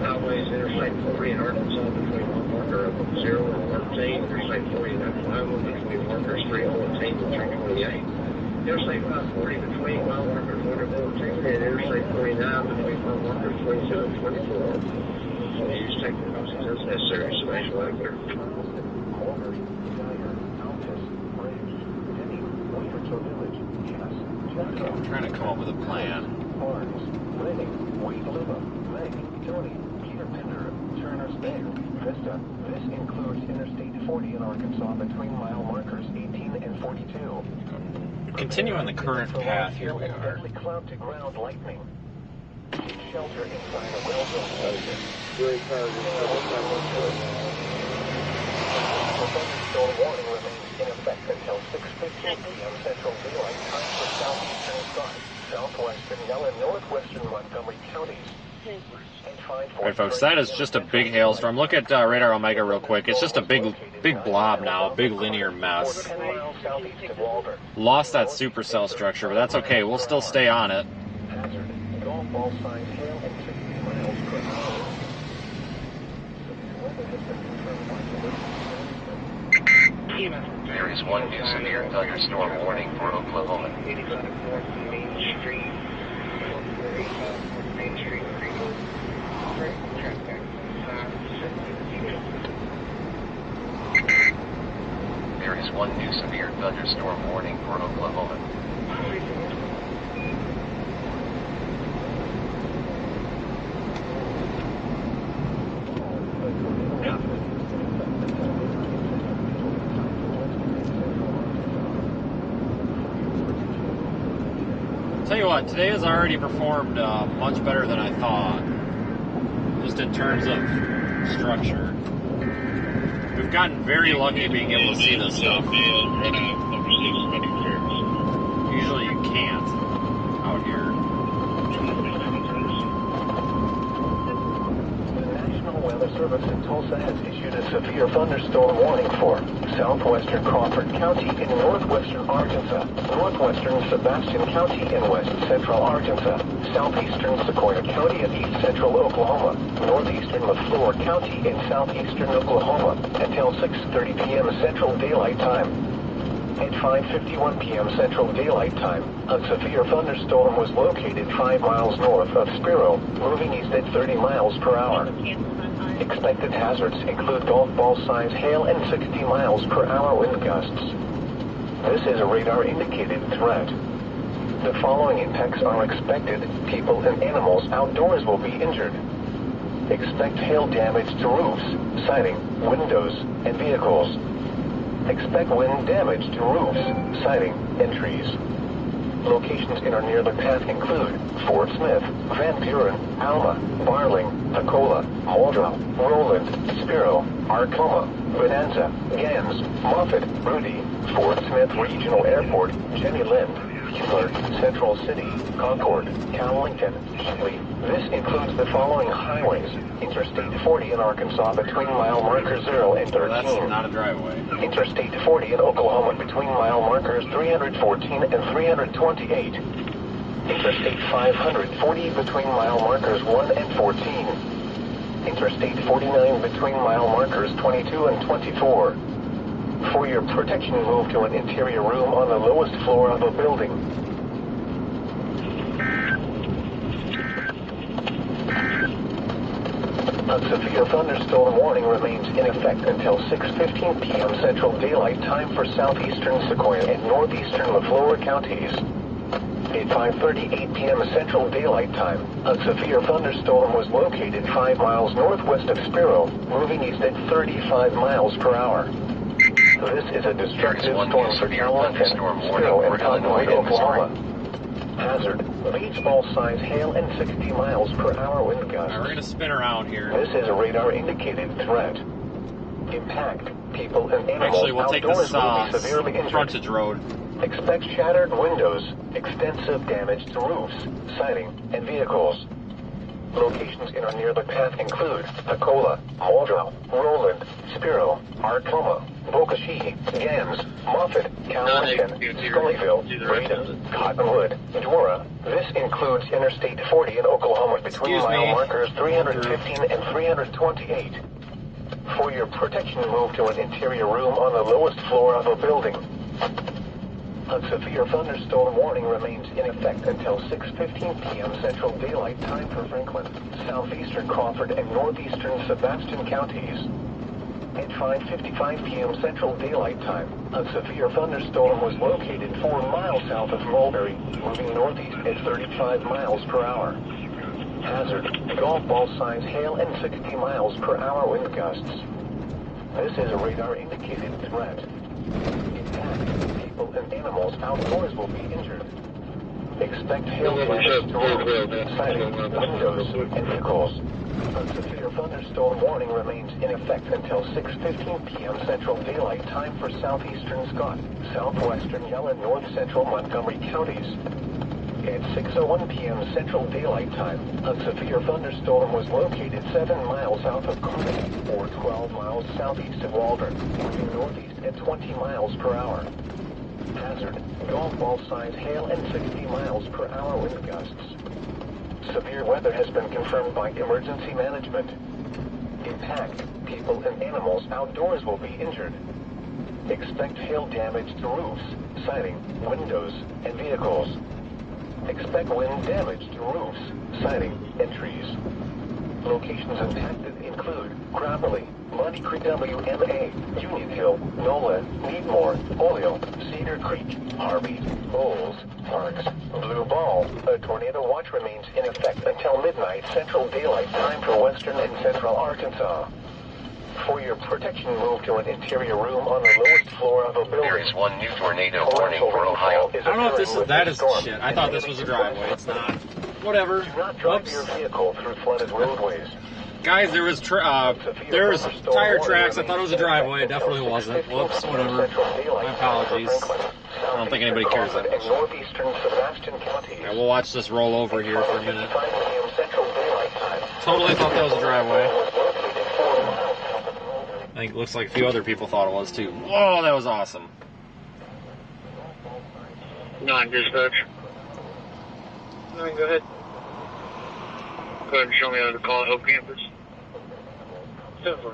highways: Interstate 40 in Arkansas between mile marker 0 and 13, Interstate 40 in Oklahoma between markers 314 and 328, Interstate 540 between mile markers 1 and 14, and Interstate 49 between mile markers 22 and 24. Use take precautions as necessary to smash weather clear. Okay, I'm trying to come up with a plan. Vista. This includes Interstate 40 in Arkansas between mile markers 18 and 42. Continue on the current path, here we are. Deadly cloud to ground lightning. Shelter inside a railroad station. The thunderstorm warning remains in effect until 6:15 p.m. Central Daylight Time for southeastern side, southwestern Yell and northwestern Montgomery counties. Alright folks, that is just a big hailstorm. Look at Radar Omega real quick. It's just a big blob now, a big linear mess. Lost that supercell structure, but that's okay. We'll still stay on it. There is one new severe thunderstorm warning for Oklahoma. There is one new severe thunderstorm warning for Oklahoma. Tell you what, today has already performed much better than I thought, just in terms of structure. We've gotten very lucky being able to see this stuff. Usually you can't out here. The National Weather Service in Tulsa has issued a severe thunderstorm warning for southwestern Crawford County in northwestern Arkansas, northwestern Sebastian County in west central Arkansas, southeastern Sequoia County in east central Oklahoma, northeastern LaFleur County in southeastern Oklahoma until 6:30 p.m. Central Daylight Time. At 5:51 p.m. Central Daylight Time, a severe thunderstorm was located 5 miles north of Spiro, moving east at 30 miles per hour. Expected hazards include golf ball size hail and 60 miles per hour wind gusts. This is a radar indicated threat. The following impacts are expected. People and animals outdoors will be injured. Expect hail damage to roofs, siding, windows, and vehicles. Expect wind damage to roofs, siding, and trees. Locations in or near the path include Fort Smith, Van Buren, Alma, Barling, Hacola, Muldrow, Roland, Spiro, Arkoma, Bonanza, Gans, Moffett, Rudy, Fort Smith Regional Airport, Jenny Lind, Keeler, Central City, Concord, Cowlington, Shipley. This includes the following highways: Interstate 40 in Arkansas between mile markers 0 and 13. That's not a driveway. Interstate 40 in Oklahoma between mile markers 314 and 328. Interstate 540 between mile markers 1 and 14. Interstate 49 between mile markers 22 and 24. For your protection, move to an interior room on the lowest floor of a building. A severe thunderstorm warning remains in effect until 6:15 p.m. Central Daylight Time for southeastern Sequoia and northeastern LaFleur counties. At 5:38 p.m. Central Daylight Time, a severe thunderstorm was located 5 miles northwest of Spiro, moving east at 35 miles per hour. This is a destructive one storm new for severe Lincoln, thunderstorm warning Spiro, for and Illinois Conway, and Missouri. Oklahoma. Hazard, baseball size hail and 60 miles per hour wind gusts. Alright, we're going to spin around here. This is a radar indicated threat. Impact, people and animals Actually, we'll take outdoors this will be severely injured. frontage road. Expect shattered windows, extensive damage to roofs, siding, and vehicles. Locations in or near the path include Akola, Muldrow, Roland, Spiro, Arkoma, Bokashi, Gams, Moffett, Cowlington, Scullyville, Braden, Cottonwood, Dora. This includes Interstate 40 in Oklahoma between mile markers 315 and 328. For your protection, move to an interior room on the lowest floor of a building. A severe thunderstorm warning remains in effect until 6:15 p.m. Central Daylight Time for Franklin, southeastern Crawford, and northeastern Sebastian counties. At 5:55 p.m. Central Daylight Time, a severe thunderstorm was located 4 miles south of Mulberry, moving northeast at 35 miles per hour. Hazard, golf ball size hail and 60 miles per hour wind gusts. This is a radar indicated threat. Impact, people and animals outdoors will be injured. Expect hail damage to roofs, siding, windows, and vehicles. A severe thunderstorm warning remains in effect until 6:15 p.m. Central Daylight Time for southeastern Scott, southwestern Yell, and north central Montgomery counties. At 6:01 p.m. Central Daylight Time, a severe thunderstorm was located 7 miles south of Kearney, or 12 miles southeast of Waldron, moving northeast at 20 miles per hour. Hazard, golf ball size hail and 60 miles per hour wind gusts. Severe weather has been confirmed by emergency management. Impact, people and animals outdoors will be injured. Expect hail damage to roofs, siding, windows, and vehicles. Expect wind damage to roofs, siding, and trees. Locations impacted include Grammarly, Muddy Creek WMA, Union Hill, Nola, Needmore, Oleo, Cedar Creek, Harvey, Bowles, Parks, Blue Ball. A tornado watch remains in effect until midnight Central Daylight Time for western and central Arkansas. For your protection, move to an interior room on the lowest floor of a building. There is one new tornado warning for Ohio. I don't know if this is, that is shit. I thought this was a driveway. It's not. Whatever. Do not drive your vehicle through flooded roadways. Guys, there was tire tracks. I thought it was a driveway. It definitely wasn't. Whoops, whatever. My apologies. I don't think anybody cares that much. Yeah, we'll watch this roll over here for a minute. Totally thought that was a driveway. I think it looks like a few other people thought it was too. Whoa, that was awesome. 9 dispatch. 9, go ahead. Go ahead and show me how to call Hill Campus. 10-4.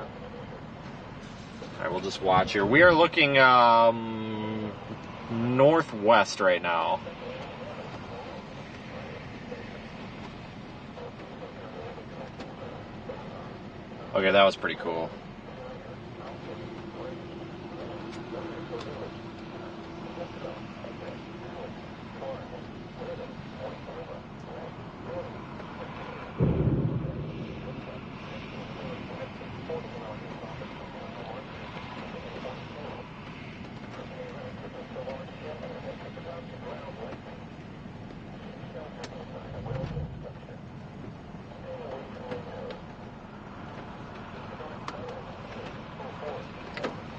Alright, we'll just watch here. We are looking northwest right now. Okay, that was pretty cool.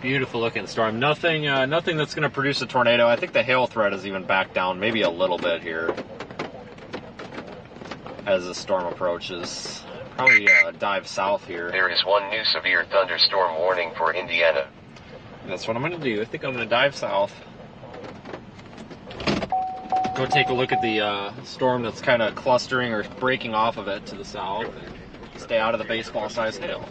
Beautiful looking storm. Nothing that's going to produce a tornado. I think the hail threat is even back down maybe a little bit here as the storm approaches. Probably dive south here. There is one new severe thunderstorm warning for Indiana. That's what I'm going to do. I think I'm going to dive south. Go take a look at the storm that's kind of clustering or breaking off of it to the south. And stay out of the baseball-sized hail.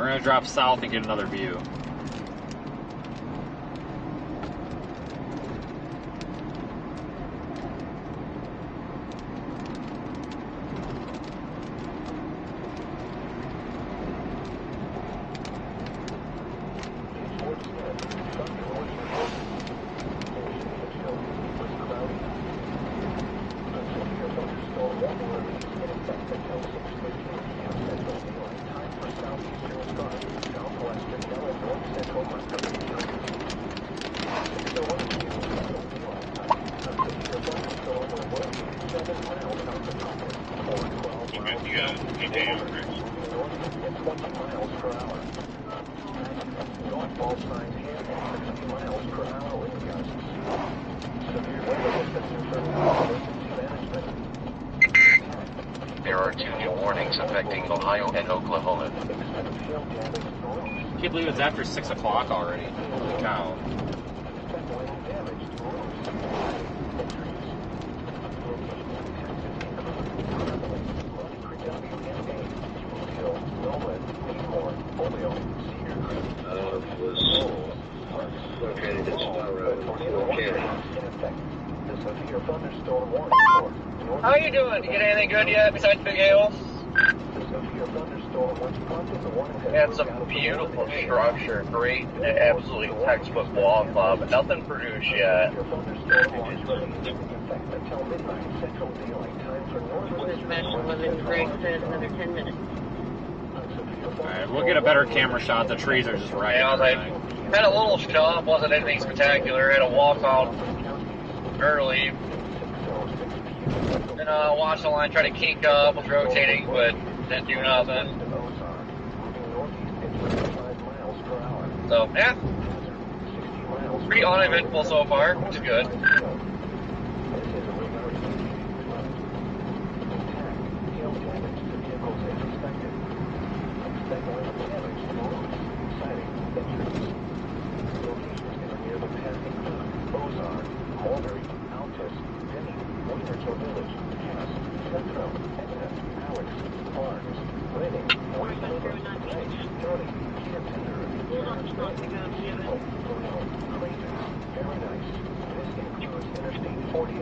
we're going to drop south and get another view. There are 2 new warnings affecting Ohio and Oklahoma. I can't believe it's after 6 o'clock already. Holy cow. Located in Star Road, How are you doing? You get anything good yet besides big hail? Had some beautiful structure, great, absolutely textbook wall club, but nothing produced yet. Alright, we'll get a better camera shot. The trees are just right. Yeah, I had a little shop, wasn't anything spectacular. Had a walk out early. And watched the line try to kink up, was rotating, but didn't do nothing. So, yeah. Pretty uneventful so far, which is good.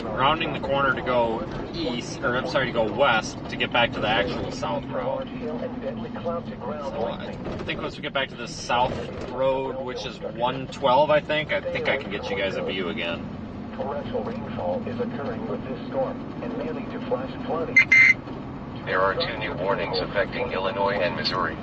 Rounding the corner to go east, or I'm sorry, to go west to get back to the actual south road. So I think once we get back to the south road, which is 112, I think I can get you guys a view again. Torrential rainfall is occurring with this storm and may lead to flash flooding. There are 2 new warnings affecting Illinois and Missouri.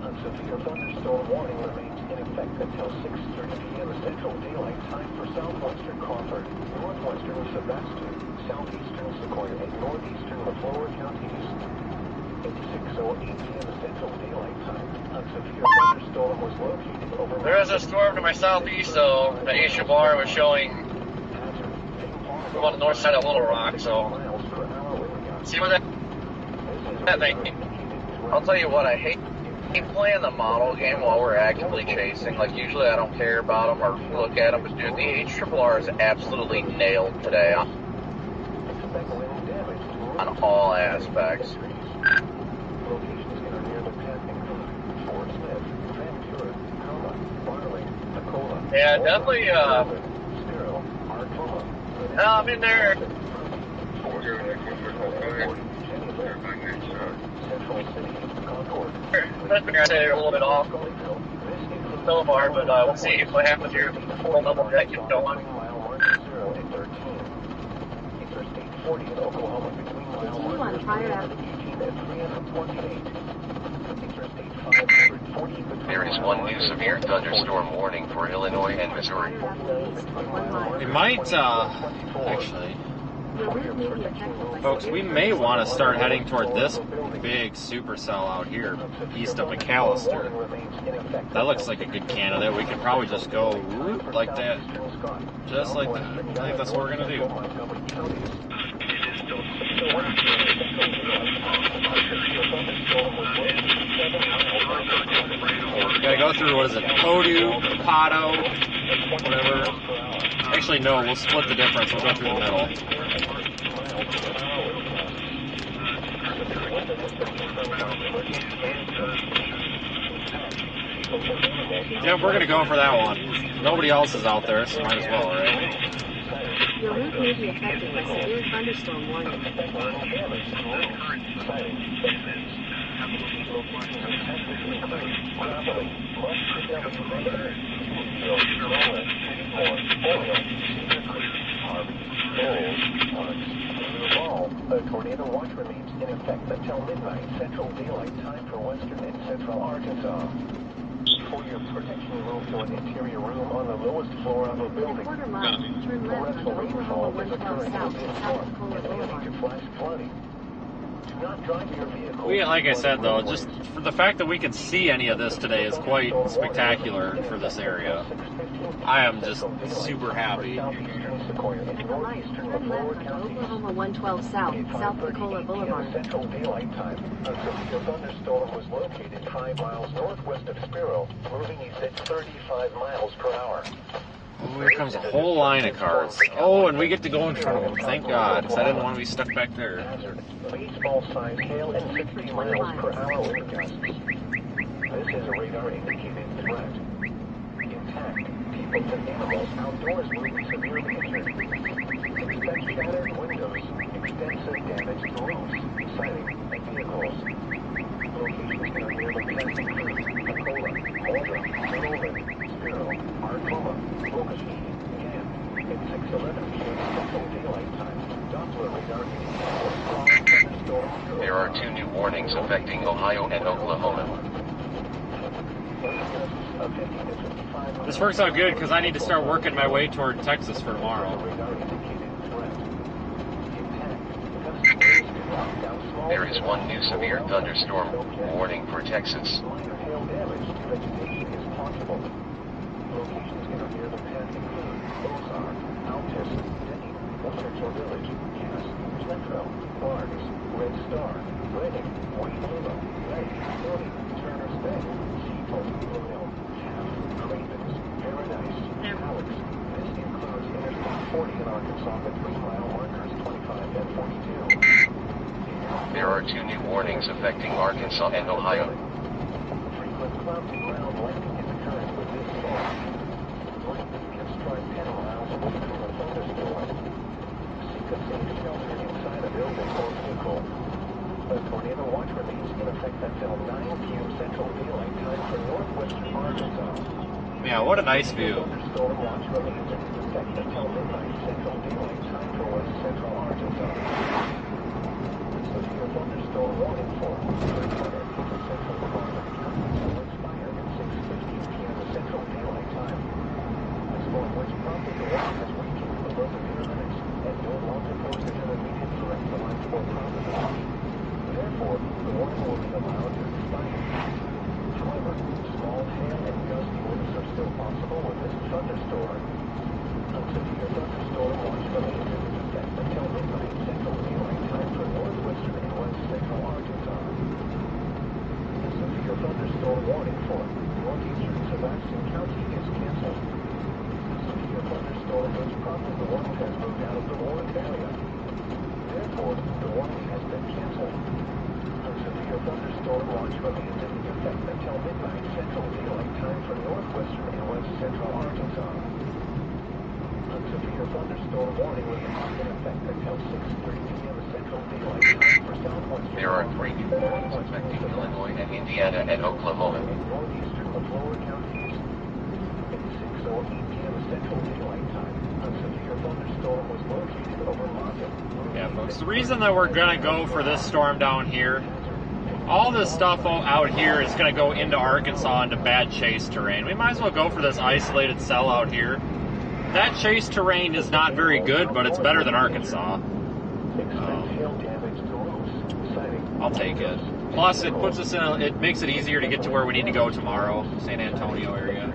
A severe thunderstorm warning remains in effect until 6:30 p.m. Central Daylight Time for southwestern Crawford, northwestern Sebastian, southeastern Sequoia, and northeastern Leflore counties. At 6:08 p.m. Central Daylight Time, a severe thunderstorm was located over... There was a storm to my southeast, so the Asia bar was showing on the north side of Little Rock, so see what that thing. I'll tell you what, I hate playing the model game while we're actively chasing. Like, usually I don't care about them or look at them, but dude, the HRRR is absolutely nailed today on all aspects. Yeah, definitely, I'm in there. Let's say they're a little bit off so far, but we'll see what happens here. We'll double check it going. Continue on Fire Avenue. There is 1 new severe thunderstorm warning for Illinois and Missouri. We might, actually, folks, we may want to start heading toward this big supercell out here, east of McAllister. That looks like a good candidate. We could probably just go like that, just like that. I think that's what we're going to do. Gotta go through, what is it, Podu, Pato, whatever. Actually, no, we'll split the difference. We'll go through the middle. Yep, we're gonna go for that one. Nobody else is out there, so might as well, right? Your route may be affected by severe thunderstorm warning. A tornado watch remains in effect until midnight Central Daylight Time for western and central Arkansas. For your protection, move to an interior room on the lowest floor of a building. Quarter mile, turn left on Oklahoma 112 South, south of Kohler Boulevard. Flash flooding. Do not drive your vehicle. Like I said, though, just for the fact that we can see any of this today is quite spectacular for this area. I am just super happy. At the light, turn left on Oklahoma 112 South, south of Kohler Boulevard. Central Daylight Time. A severe thunderstorm was located 5 miles northwest of Spiro, moving east at 35 miles per hour. Oh, here comes a whole line of cars. Oh, and we get to go in front of them. Thank God, because I didn't want to be stuck back there. Baseball-sized hail and 60 miles per hour wind gusts. This is a radar-indicated threat. Intact, people and animals outdoors will be severely injured. Expect shattered windows, extensive damage to roofs, siding, and vehicles. Locations are near the Castle Creek, Nicola, Mulder, Sullivan, Spiro, Arcoma, Bogashee, and at 6:11 p.m. Central Daylight Time, Doppler radar indicates strong thunderstorm. There are 2 new warnings affecting Ohio and Oklahoma. This works out good because I need to start working my way toward Texas for tomorrow. There is 1 new severe thunderstorm warning for Texas. Minor hail damage to vegetation is possible. Locations near the path include Ozark, Altus, Denny, Central Village, Cass, Metro, Barnes, Red Star, Redding, White Willow, Lake, Stony, Turner's Bay, Seaton, Blue Hill, Half, Cravens, Paradise, Alex. This includes Interstate 40 in Arkansas with 3-mile markers 25 and 42. There are 2 new warnings affecting Arkansas and Ohio. Frequent cloudy ground lightning is occurring with this storm. Lightning can strike 10 miles west of a thunderstorm. Seek a safe shelter inside a building or vehicle. A tornado watch remains in effect until 9 p.m. Central Daylight Time for northwestern Arkansas. Yeah, what a nice view. Thunderstorm watch remains in effect until midnight Central Daylight Time for west central Arkansas. Severe thunderstorm warning for Central Carter County will expire at 6:15 p.m. Central Daylight Time. The storm which prompted the watch has weakened below severe limits and no longer poses an immediate threat to life or property. Therefore, the warning will be allowed to expire. However, small hail and gusty winds are still possible with this thunderstorm. A severe thunderstorm watch remains in effect until midnight Central Daylight Time for northwestern and west central Arkansas. The severe thunderstorm warning for northeastern Sebastian County is canceled. The severe thunderstorm which prompted the warning has moved out of the warned area. Therefore, the warning has been canceled. A severe thunderstorm watch remains in effect until midnight Central Daylight Time for northwestern and west central Arkansas. A severe thunderstorm warning remains in effect until 6:30 p.m. Central Daylight Time for southwestern. There are 3 new warnings affecting Illinois and Indiana and Oklahoma. In northeastern LaFleur counties. At 6:08 p.m. Central Daylight Time, a severe thunderstorm was located over Monmouth. Yeah, folks, the reason that we're going to go for this storm down here, all this stuff out here is going to go into Arkansas into bad chase terrain. We might as well go for this isolated cell out here. That chase terrain is not very good, but it's better than Arkansas. I'll take it. Plus, it puts us in it makes it easier to get to where we need to go tomorrow, San Antonio area.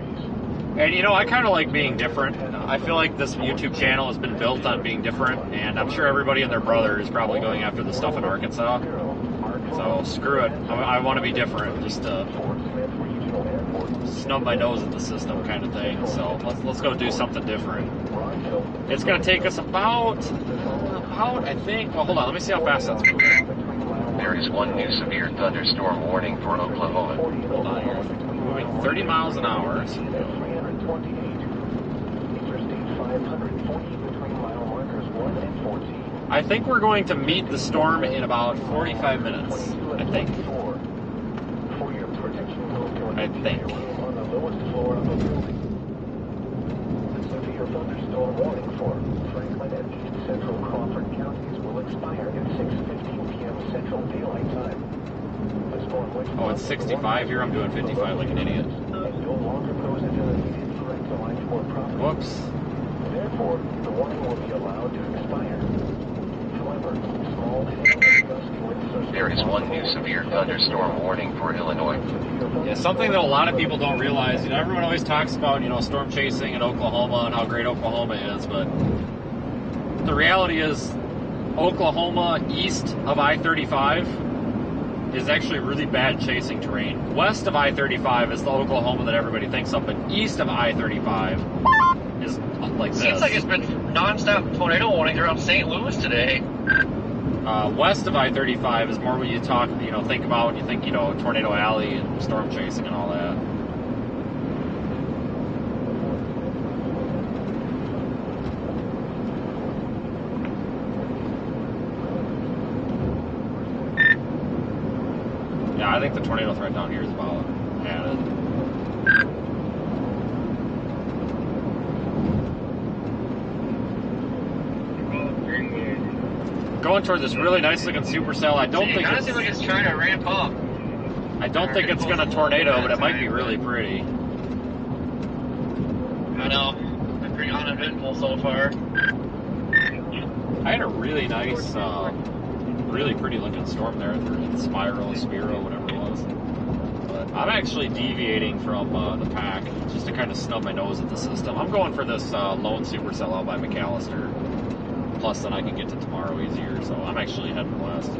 And you know, I kind of like being different. I feel like this YouTube channel has been built on being different, and I'm sure everybody and their brother is probably going after the stuff in Arkansas. So screw it. I want to be different, just to snub my nose at the system kind of thing. So let's go do something different. It's going to take us about I think. Well, hold on. Let me see how fast that's moving. There is one new severe thunderstorm warning for Oklahoma. Hold on here. Moving 30 miles an hour. So I think we're going to meet the storm in about 45 minutes. I think. On the lowest floor of the building. The severe thunderstorm warning for Franklin and East Central Crawford counties will expire at 6:15 p.m. Central Daylight Time. The storm which Oh, it's 65 here. I'm doing 55 like an idiot. and no longer pose an immediate threat to life or property. Whoops. Therefore, the warning will be allowed to expire. However, small hail and gusty winds are There is one new severe thunderstorm warning for Illinois. Yeah, something that a lot of people don't realize. You know, everyone always talks about, you know, storm chasing in Oklahoma and how great Oklahoma is, but the reality is Oklahoma east of I-35 is actually really bad chasing terrain. West of I-35 is the Oklahoma that everybody thinks of, but east of I-35 is like this. Seems like it's been nonstop tornado warnings around St. Louis today. West of I-35 is more what you talk, you know, think about when you think, you know, Tornado Alley and storm chasing and all that. Yeah, I think the tornado threat down here is about at it. Going towards this really nice looking supercell. I don't think it kind of seems like it's trying to ramp up. I don't think it's going to tornado, but it might be really pretty. I know. Been pretty uneventful so far. I had a really nice, really pretty looking storm there through Spiro, whatever it was. But I'm actually deviating from the pack just to kind of snub my nose at the system. I'm going for this lone supercell out by McAllister. Plus, then I can get to tomorrow easier, so I'm actually heading west.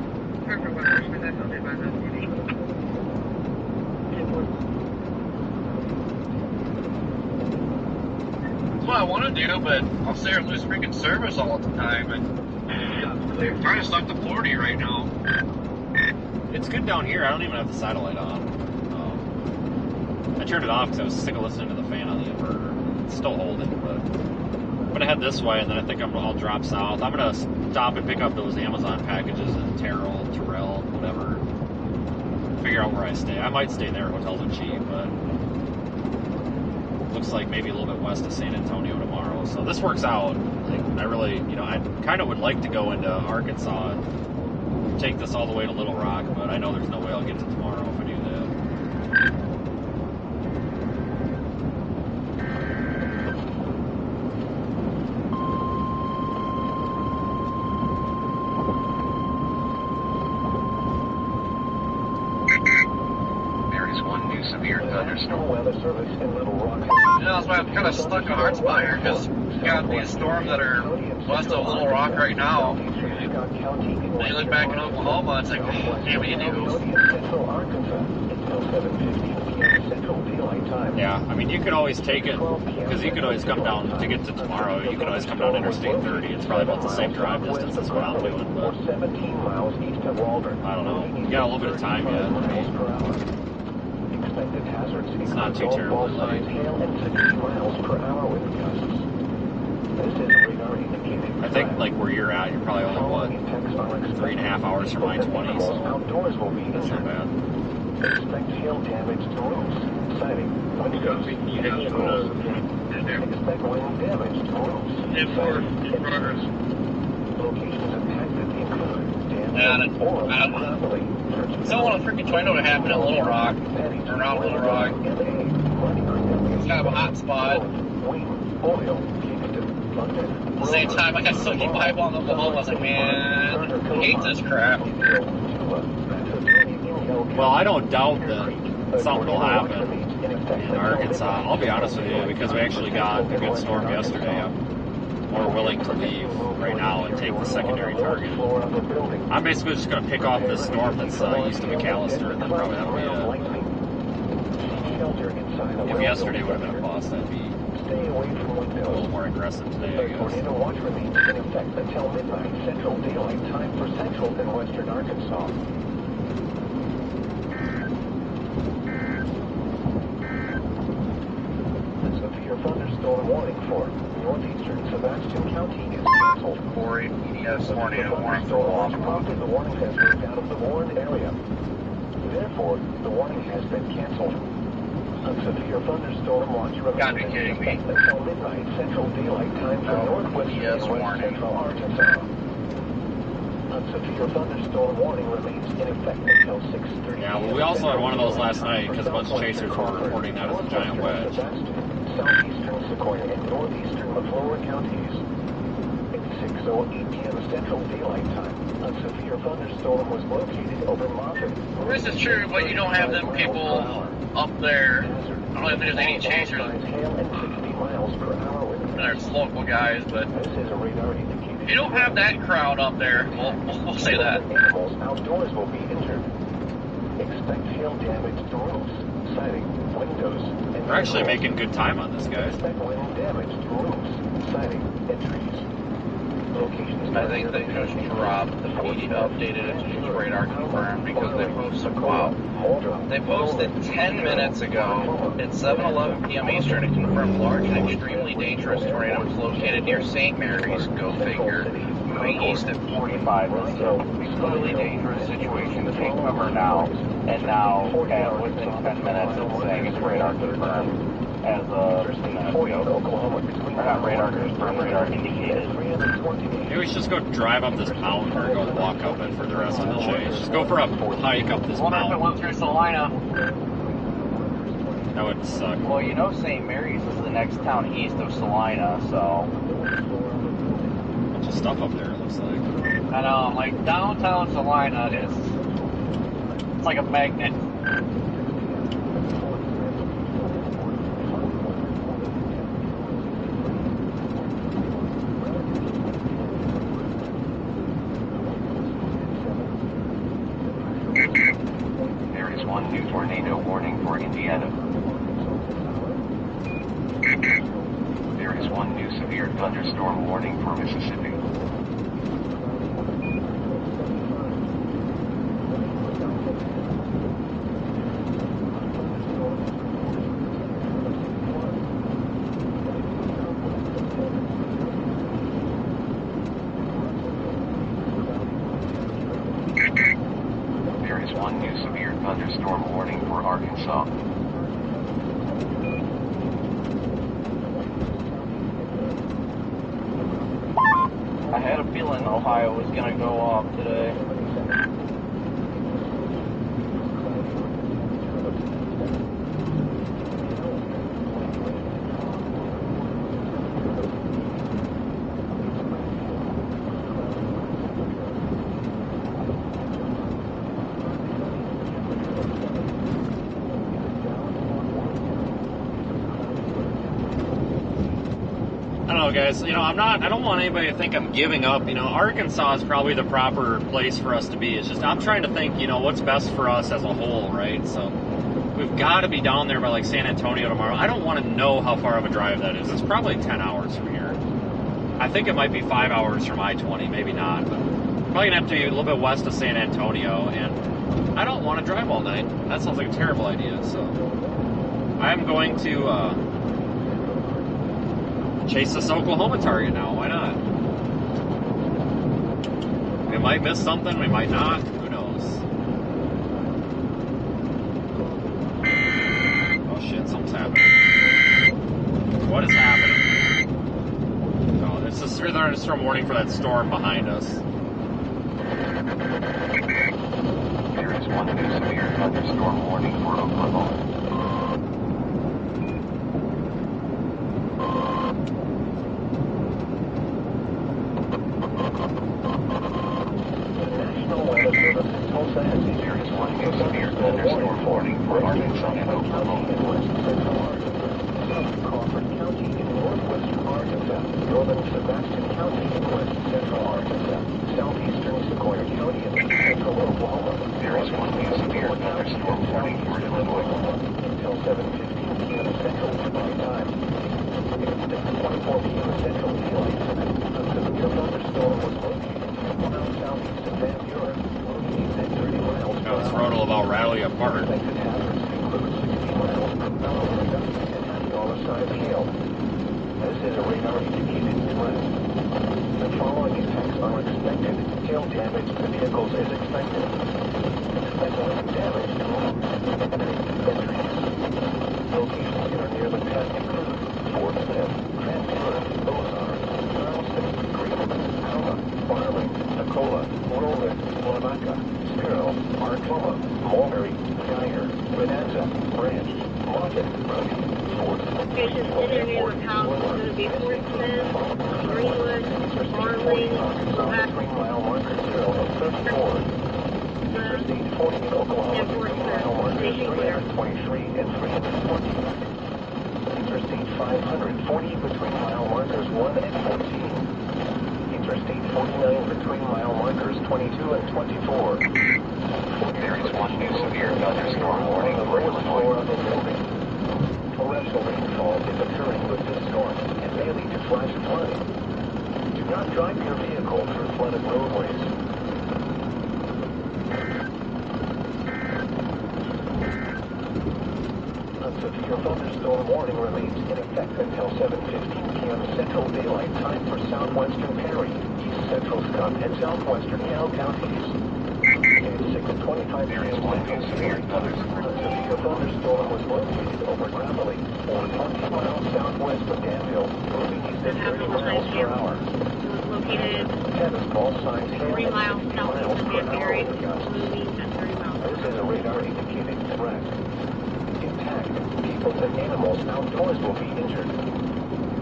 That's what I want to do, but I'll stay and lose freaking service all the time, and they're trying to stop the 40 right now. It's good down here. I don't even have the satellite on. I turned it off because I was sick of listening to the fan on the inverter. It's still holding, but I'm going to head this way, and then I think I'll drop south. I'm going to stop and pick up those Amazon packages in Terrell, whatever. Figure out where I stay. I might stay there. Hotels are cheap, but looks like maybe a little bit west of San Antonio tomorrow. So this works out. Like, I really, you know, I kind of would like to go into Arkansas and take this all the way to Little Rock, but I know there's no way I'll get to tomorrow if I do that. Weather service in Little Rock. You know, that's why I'm kind of stuck on Hartsmeyer, because you got these storms that are west of Little Rock right now. Then you look back in Oklahoma, it's like, yeah, what do you do? Yeah, I mean, you could always take it, because you could always come down to get to tomorrow. You could always come down Interstate 30. It's probably about the same drive distance as what I'm doing, but I don't know. You got a little bit of time yet. It's not too terribly late. I think, like, where you're at, you're probably only, what, 3.5 hours from I-20, so that's not bad. Expect hail damage to roofs. Citing wind gusts. Expect wind damage to roofs. Locations impacted include damage or property. Don't want a freaking tornado to happen at Little Rock, around Little Rock. It's kind of a hot spot. At the same time, I got so keep eyeballing Oklahoma. I was like, man, I hate this crap. Well, I don't doubt that something will happen in Arkansas. I'll be honest with you, because we actually got a good storm yesterday. I'm more willing to leave right now and take the secondary target. I'm basically just going to pick off this storm that's east of McAllister, and then probably that'll be it. If yesterday would have been a bust, that'd be a little more aggressive today, I guess. Tornado watch remains in effect until midnight Central Daylight Time for Central and Western Arkansas. thunderstorm warning for northeastern Sebastian County is canceled. Corey, PDS tornado warning for Waelti. The warning has moved out of the warned area. Therefore, the warning has been canceled. A severe thunderstorm watch Gotta be remains kidding me. until midnight Central Daylight Time for northwestern PDS and warning. central Arkansas. A severe thunderstorm warning remains in effect until 6:30. Yeah, well, we also had one of those last night because a bunch of chasers were reporting that as a giant wedge. Southeastern Sequoia and northeastern McClure counties. At 6:08 p.m. Central Daylight Time, a severe thunderstorm was located over Moffett. This is true, but you don't have them people up there. I don't know if there's any chasers. There's local guys, but you don't have that crowd up there. We'll say that. Animals outdoors will be injured. Expect hail damage to roofs, siding, windows, and We're actually making good time on this, guys. expect wind damage to roofs, siding, and trees. Locations I think they just dropped the feed, updated it to just radar confirmed because they posted, wow. They posted 10 minutes ago at 7:11 p.m. Eastern. It confirmed large and extremely dangerous tornado was located near St. Mary's, go figure, moving east at 45. This is a really dangerous situation. Take cover now. And now, within 10 minutes, it's saying it's radar confirmed as a minute ago. Or not radar confirmed, radar indicated. Maybe we should just go drive up this mountain or go walk up it for the rest of the chase. Just go for a hike up this What if it mountain. went through Salina? That would suck. Well, you know St. Mary's is the next town east of Salina, so... Bunch of stuff up there, it looks like. I know, like, downtown Salina is... It's like a magnet. There is one new tornado warning for Indiana. There is one new severe thunderstorm warning for Mississippi. There is one new severe thunderstorm warning for Arkansas. I had a feeling Ohio was gonna go off today. I don't know, guys. You know, I don't want anybody to think I'm giving up. You know, Arkansas is probably the proper place for us to be. It's just I'm trying to think, you know, what's best for us as a whole, right? So we've got to be down there by like San Antonio tomorrow. I don't want to know how far of a drive that is. It's probably 10 hours from here. I think it might be 5 hours from I-20, maybe not, but probably gonna have to be a little bit west of San Antonio. And I don't want to drive all night. That sounds like a terrible idea. So I'm going to chase this Oklahoma target now. Why not? We might miss something, we might not. Who knows? Oh shit, something's happening. What is happening? Oh, this is a thunderstorm warning for that storm behind us. There is one new severe thunderstorm warning for Oklahoma. There is one new severe thunderstorm warning for Arkansas and Oklahoma. Crawford County in northwestern Arkansas, northern Sebastian County in west central Arkansas, southeastern Sequoia County in central Oklahoma. There is one new severe thunderstorm warning for Illinois. Until 7:15 p.m. Central Daylight Time. At 24 p.m. Central Daylight Time, a severe thunderstorm was located 1 mile southeast of Van Buren, located at 30 miles per Oh, this hour. road will about rally apart. Affected hazards include 60 miles per hour reduction and $90 size hail. expected. Hail damage to vehicles is expected. Expect wind damage to roads and trees. Locations that are near the path include Fort Smith, Transfer, Ozark, Charleston, Greenwood, Alma, Barling, Nicola, Roland, Lanaca, Spiro, Arcoma, Mulberry, Geyer, Bonanza, Branch, Market, Ruby, Fort Smith. Locations in and near the house is going to be Fort Smith, Greenwood, Barling, Lanaca, 3-mile marker 0 of 34. Interstate 40 in Oklahoma, 3-mile marker 323 and 320. Interstate 540 between mile markers 1 and 14. Interstate 49 between mile markers 22 and 24. There is one new severe thunderstorm warning for Illinois. Torrential rainfall is occurring with this storm and may lead to flash flooding. Do not drive your vehicle through flooded roadways. A severe thunderstorm warning remains in effect until 7:15 p.m. Central Daylight Time for southwestern Perry, east central Scott, and southwestern Cal counties. At 6:25 p.m. Central Severe thunderstorm. A severe thunderstorm was located over Gravelly, or 20 miles southwest of Danville, moving east at 30 miles per hour. It was located 10 small signs 3 miles southeast of Danbury, moving at 30 miles. This is a radar indicating threat. Intact, people and animals outdoors will be injured.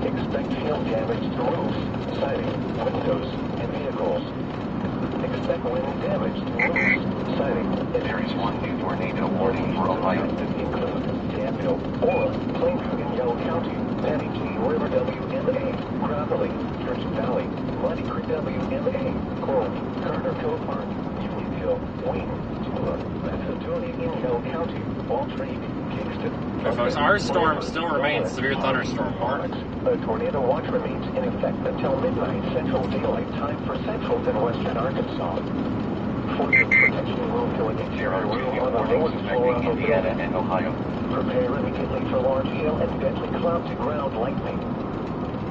Expect hail damage to roofs, siding, windows, and vehicles. Expect wind damage to roofs, siding, and There is one new tornado warning for Ohio. that include Danville, Orla, Plainview in Yell County, Patty G, River WMA, Gravelly, Church Valley, Muddy Creek WMA, Coral, Carter Cove Park, Unionville, Wayne, Tula, Macedonia in Yell County, Waltree, Kingston. Okay, folks, our storm still remains severe thunderstorm warning. A tornado watch remains in effect until midnight Central Daylight Time for central and western Arkansas. For your protection, we'll fill an interior room on the lowest floor of the Indiana and Ohio. Prepare immediately for large hail and deadly cloud-to-ground lightning.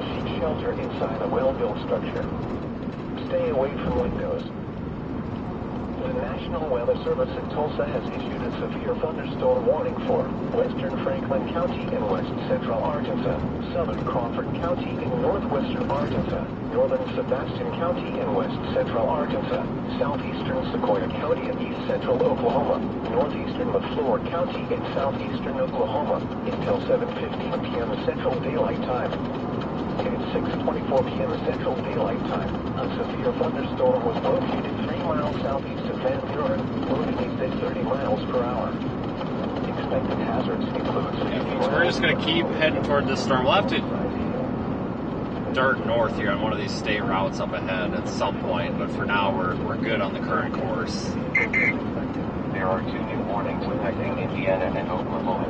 Seek shelter inside a well-built structure. Stay away from windows. The National Weather Service in Tulsa has issued a severe thunderstorm warning for western Franklin County in west central Arkansas, southern Crawford County in northwestern Arkansas, northern Sebastian County in west central Arkansas, southeastern Sequoia County in east central Oklahoma, northeastern LaFleur County in southeastern Oklahoma until 7:15 p.m. Central Daylight Time. At 6:24 p.m. Central Daylight Time, a severe thunderstorm was located 3 miles southeast of Van Buren, moving east at 30 miles per hour. Expected hazards include... So we're just going to keep heading toward this storm. We'll have to dart north here on one of these state routes up ahead at some point, but for now we're good on the current course. There are 2 new warnings affecting Indiana and Oklahoma.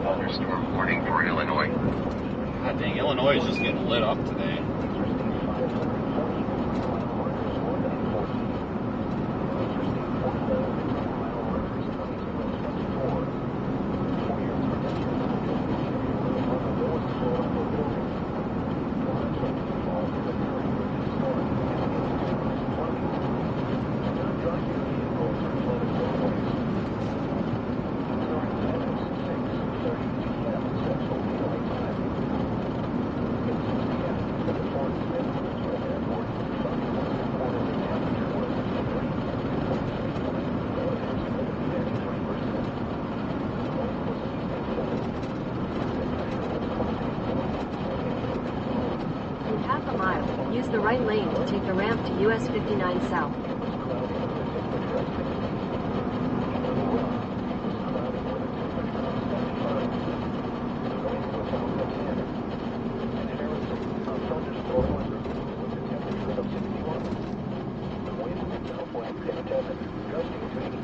Thunderstorm warning for Illinois. God dang, Illinois is just getting lit up today. Use the right lane to take the ramp to US 59 South. 67, gusting to 18.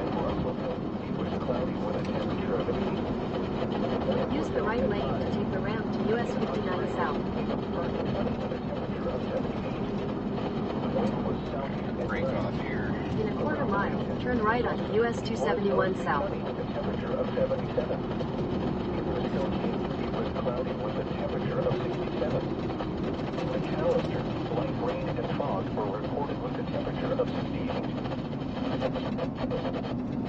At Russellville, it was cloudy with a temperature of 80. Use the right lane to take the ramp to US 59 South. Break off here. In a quarter mile, turn right onto US 271 South. Temperature of 77. In Muskogee, it was cloudy with a temperature of 67. In McAllister, light rain and fog were recorded with a temperature of 68.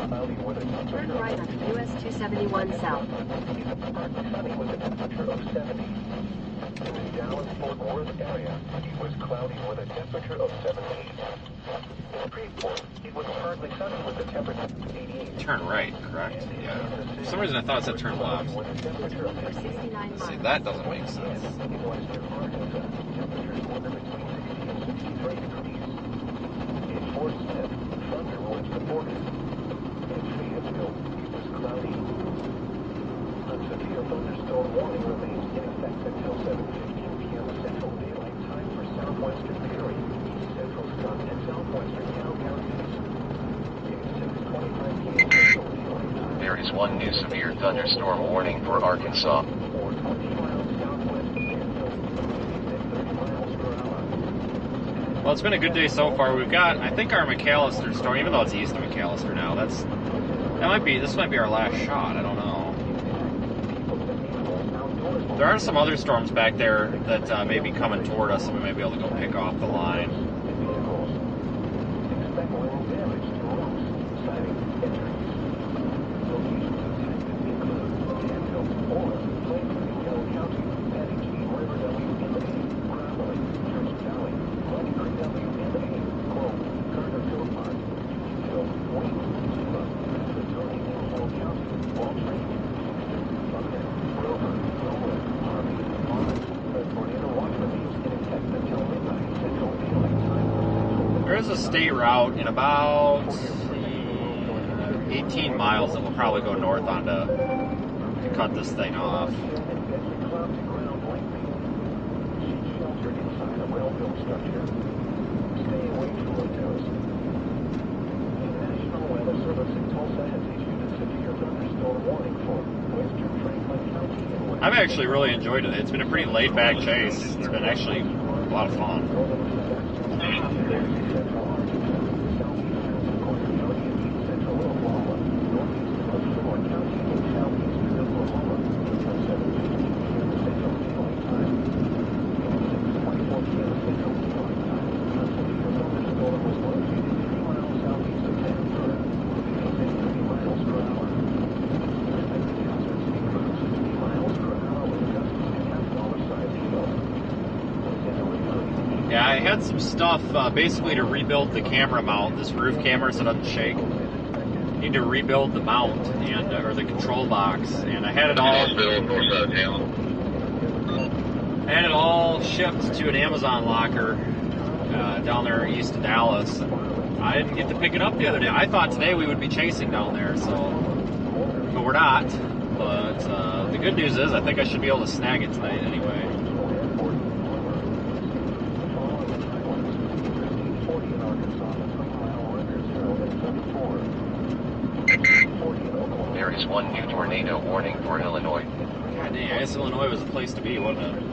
Cloudy with a temperature Turn right onto US 271 South. partly sunny with a temperature of 70. In the Dallas-Fort Worth area, it was cloudy with a temperature of 78. In Freeport, it was partly sunny with a temperature of 88. Turn right, correct? Yeah. For some reason I thought it said turn left. For 69 miles. See, that doesn't make sense. In western Arkansas, temperatures were between 60 and 63 degrees. In Fort Smith, thunder was reported. In Fayetteville, it was cloudy. A severe thunderstorm warning remains in effect until 7:15 p.m. Central Daylight Time for southwestern Perry, east central Scott, and southwestern Cal counties. In 6:25 p.m. Central Daylight Time. There is one new severe thunderstorm warning for Arkansas. Or 20 miles southwest of Danville, winds at 30 miles per hour. Well, it's been a good day so far. We've got, I think, our McAllister storm, even though it's east of McAllister now. This might be our last shot. I don't know. There are some other storms back there that may be coming toward us, and we may be able to go pick off the line. Expect wind damage to roofs, siding, and trees. Locations affected include Danville, Orr, Plain Creek, County, Patty Key, River WMA, Cramley, Church Valley, Money Creek WMA, Clove, Carter Philpott, Unionville, Wayne, Tuba, Missouri, Hall County, Waltree, Buckner, Grover, Norwood, Harvey, Monmouth. A tornado watch remains in effect until midnight Central Daylight Time for Central. There is a state route in about 18 miles that will probably go north onto to cut this thing off. I've actually really enjoyed it. It's been a pretty laid-back chase. It's been actually a lot of fun. Yeah, I had some stuff basically to rebuild the camera mount, this roof camera so it doesn't shake. Need to rebuild the mount and or the control box, and I had it all shipped to an Amazon locker down there east of Dallas. I didn't get to pick it up the other day. I thought today we would be chasing down there, but we're not. But the good news is I think I should be able to snag it tonight anyway. There is one new tornado warning for Illinois. God dang, I guess Illinois was the place to be, wasn't it?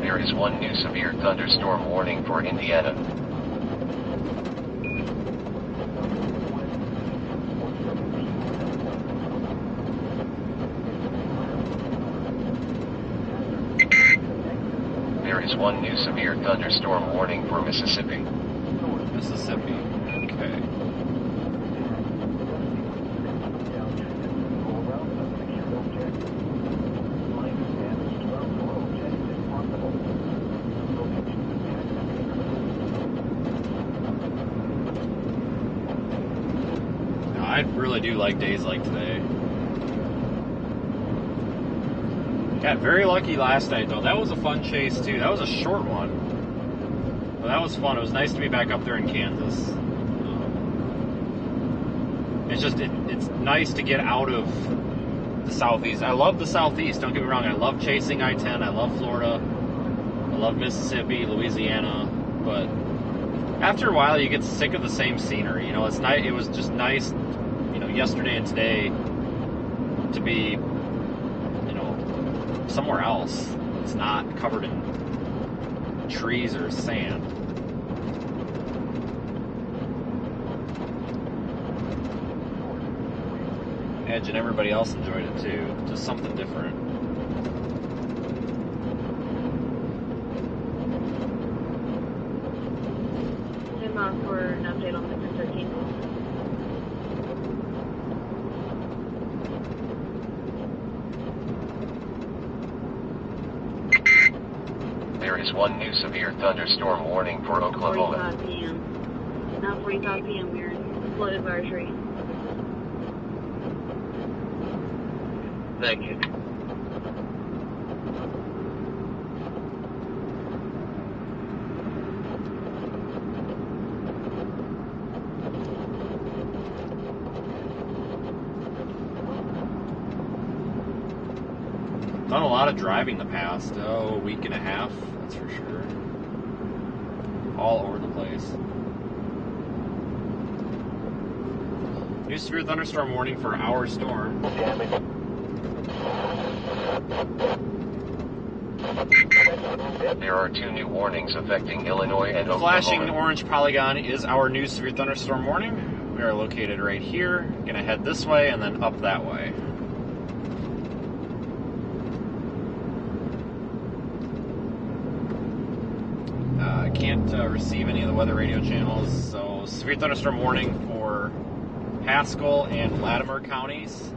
There is one new severe thunderstorm warning for Indiana. There is one new severe thunderstorm warning for Mississippi. Mississippi, okay. I really do like days like today. Got very lucky last night, though. That was a fun chase, too. That was a short one. But that was fun. It was nice to be back up there in Kansas. It's just, it's nice to get out of the Southeast. I love the Southeast, don't get me wrong. I love chasing I-10. I love Florida. I love Mississippi, Louisiana. But after a while, you get sick of the same scenery. You know, it's nice. It was just nice, you know, yesterday and today to be, you know, somewhere else. It's not covered in trees or sand. Edge and everybody else enjoyed it too. Just something different. Send off for an update on the 13. There is one new severe thunderstorm warning for Oklahoma. 45 p.m. Now 45 p.m. We're flooded by our tree. Thank you. Done a lot of driving the past, week and a half, that's for sure. All over the place. New severe thunderstorm warning for our storm. There are 2 new warnings affecting Illinois and Oklahoma. Flashing orange polygon is our new severe thunderstorm warning. We are located right here. Gonna head this way and then up that way. Can't receive any of the weather radio channels, so severe thunderstorm warning for Haskell and Latimer counties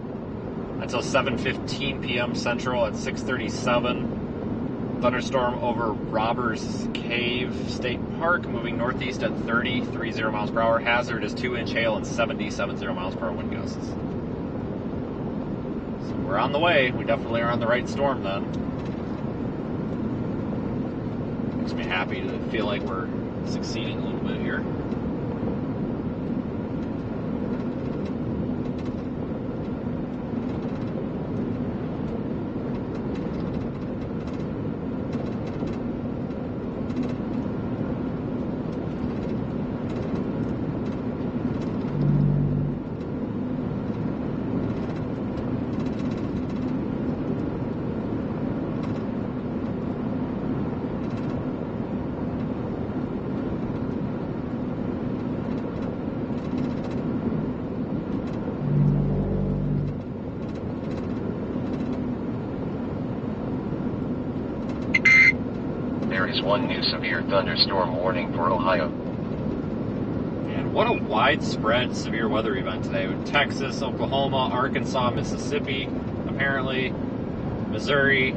until 7:15 p.m. Central at 6:37. Thunderstorm over Robbers Cave State Park, moving northeast at 30 miles per hour. Hazard is 2-inch hail and 70 miles per hour wind gusts. So we're on the way. We definitely are on the right storm then. Makes me happy to feel like we're succeeding a little bit here. There is one new severe thunderstorm warning for Ohio. And what a widespread severe weather event today with Texas, Oklahoma, Arkansas, Mississippi, apparently, Missouri,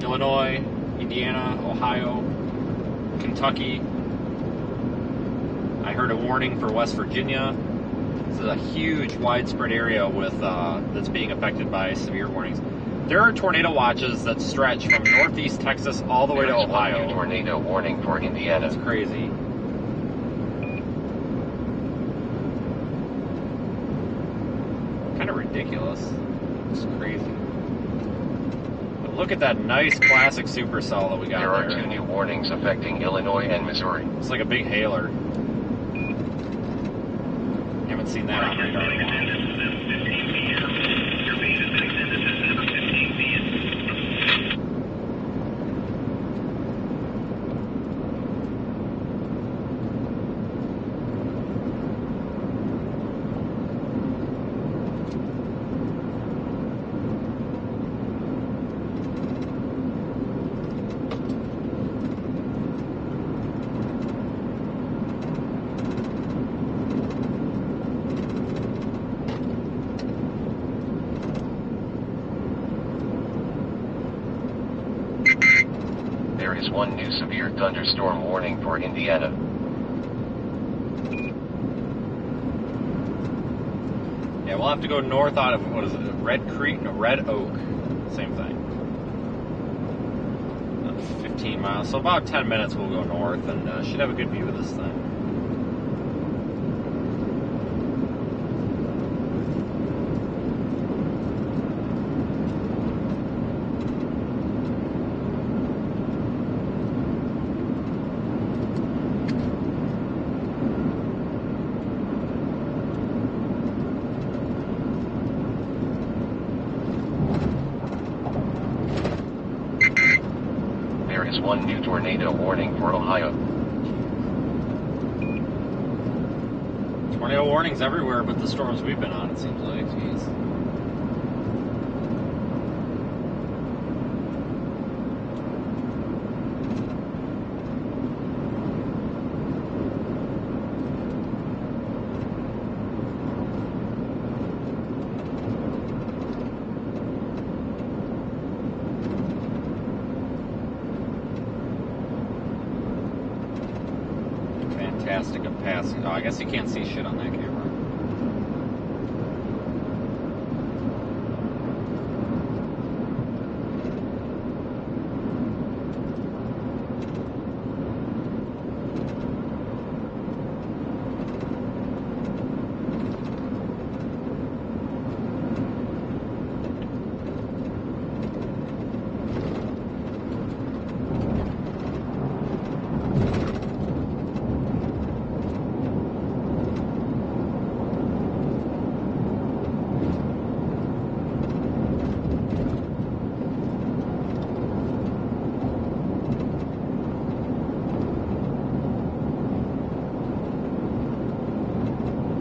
Illinois, Indiana, Ohio, Kentucky. I heard a warning for West Virginia. This is a huge widespread area with that's being affected by severe warnings. There are tornado watches that stretch from northeast Texas all the way to Ohio. There is one new tornado warning for Indiana. That's crazy. Kind of ridiculous. It's crazy. But look at that nice classic supercell that we got there. There Are 2 new warnings affecting Illinois and Missouri. It's like a big hailer. Haven't seen that on radar in a while. There is one new severe thunderstorm warning for Indiana. Yeah, we'll have to go north out of, what is it, Red Creek? No, Red Oak. Same thing. 15 miles, so about 10 minutes we'll go north, and should have a good view of this thing. One new tornado warning for Ohio. Tornado warnings everywhere but the storms we've been on, it seems like. Jeez. Fantastic of passing. Oh, I guess you can't see shit on that camera.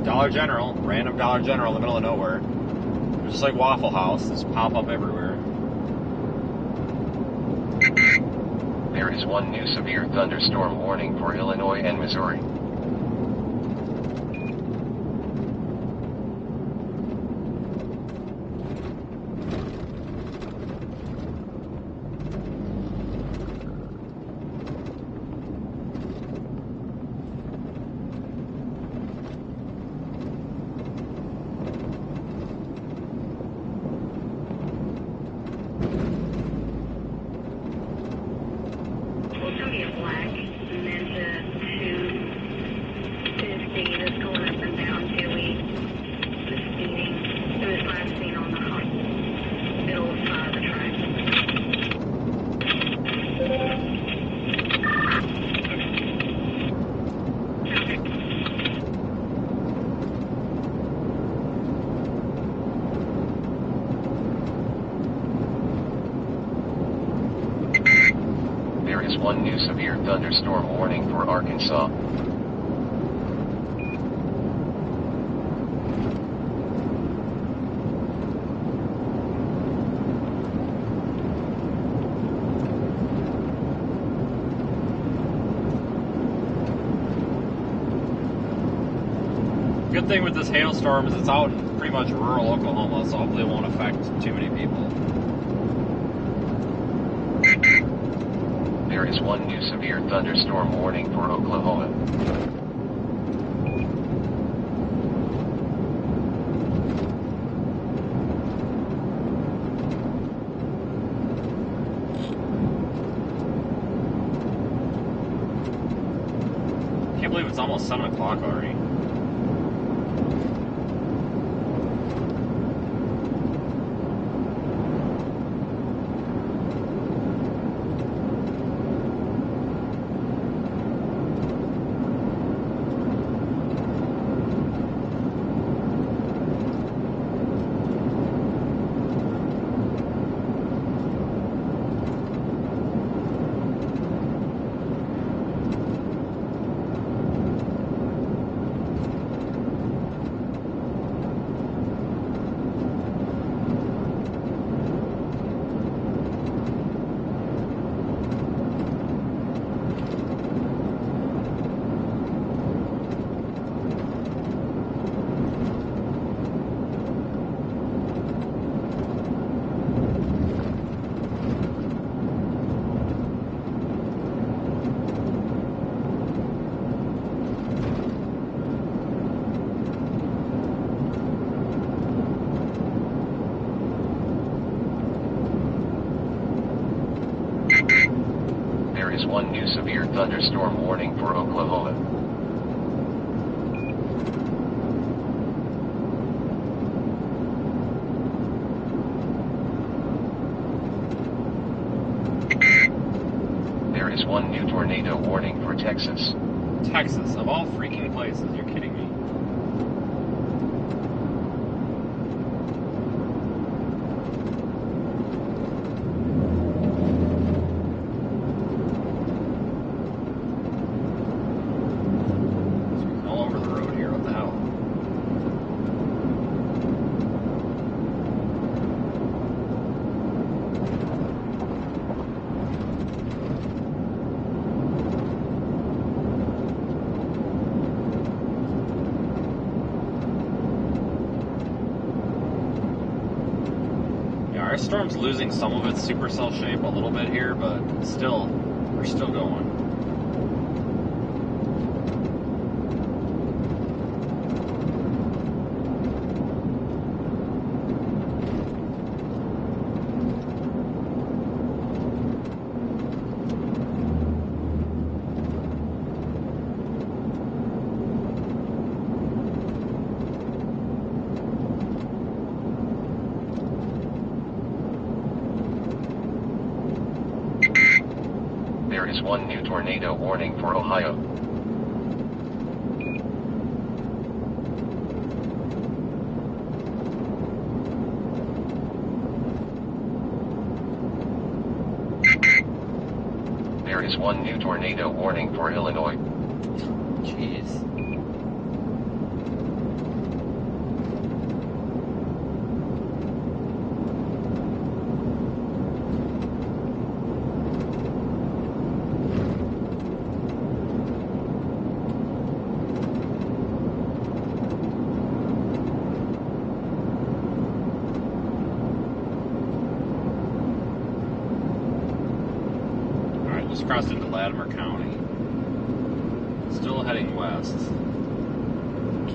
Dollar General, random Dollar General in the middle of nowhere. Just like Waffle House, just pop up everywhere. There is one new severe thunderstorm warning for Illinois and Missouri. One new severe thunderstorm warning for Arkansas. Good thing with this hailstorm is it's out in pretty much rural Oklahoma, so hopefully it won't affect too many people. There is one new severe thunderstorm warning for Oklahoma. Can't believe it's almost 7 o'clock already. is one new severe thunderstorm warning for Oklahoma. There is one new tornado warning for Texas. Texas, of all freaking places, you're kidding me. All over the road here, what the hell? Our storm's losing some of its supercell shape a little bit here, but still, we're still going. There is one new tornado warning for Ohio. There is one new tornado warning for Illinois. Jeez. Just crossed into Latimer County. Still heading west.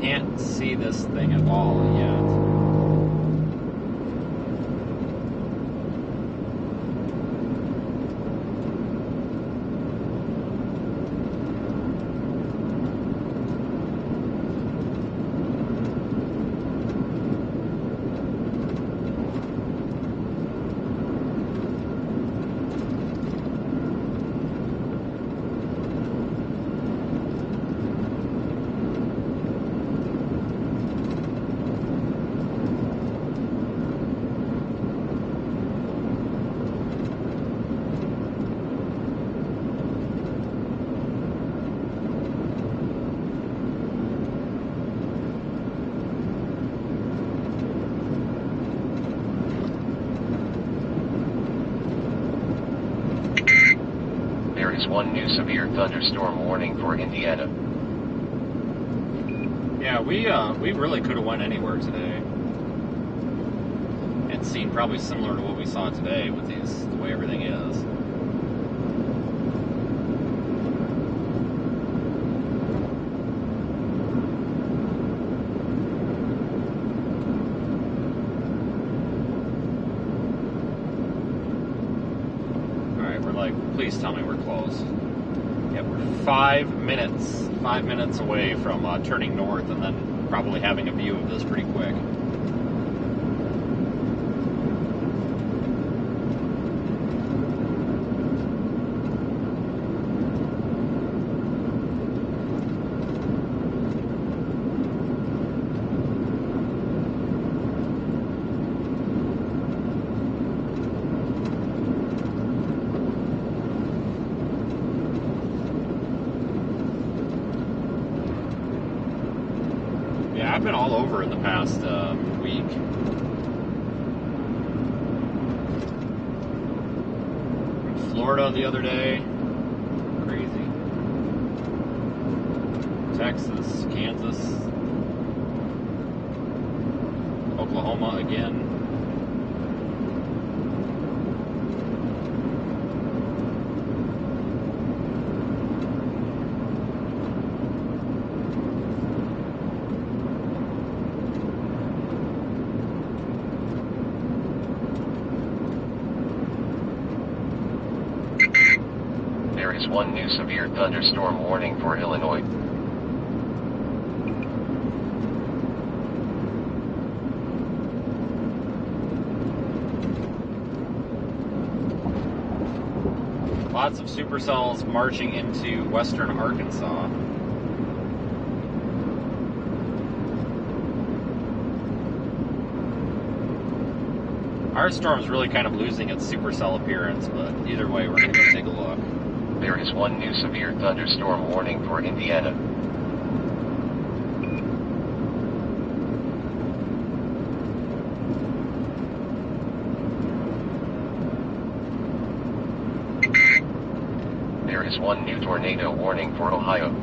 Can't see this thing at all yet. There is one new severe thunderstorm warning for Indiana. Yeah, we really could have went anywhere today. And seen probably similar to what we saw today with the way everything is. Please tell me we're close. Yep, we're 5 minutes away from turning north and then probably having a view of this pretty quick. I've been all over in the past week. In Florida the other day. Crazy. Texas, Kansas, Oklahoma again. one new severe thunderstorm warning for Illinois. Lots of supercells marching into western Arkansas. Our storm's really kind of losing its supercell appearance, but either way, we're going to go take a look. There is one new severe thunderstorm warning for Indiana. There is one new tornado warning for Ohio.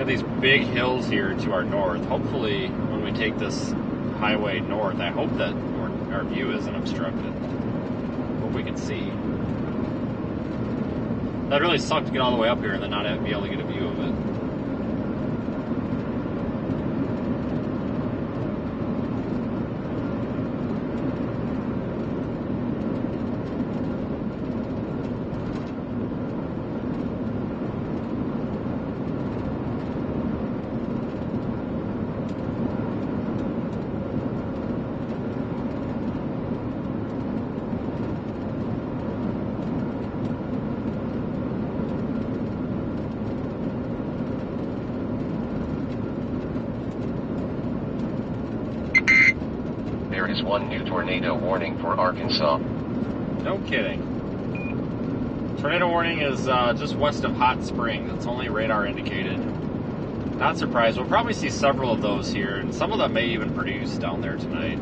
These big hills here to our north. Hopefully, when we take this highway north, I hope that our view isn't obstructed. Hope we can see. That really sucked to get all the way up here and then not be able to get a view of it. There is one new tornado warning for Arkansas. No kidding. Tornado warning is just west of Hot Springs. It's only radar indicated. Not surprised. We'll probably see several of those here, and some of them may even produce down there tonight.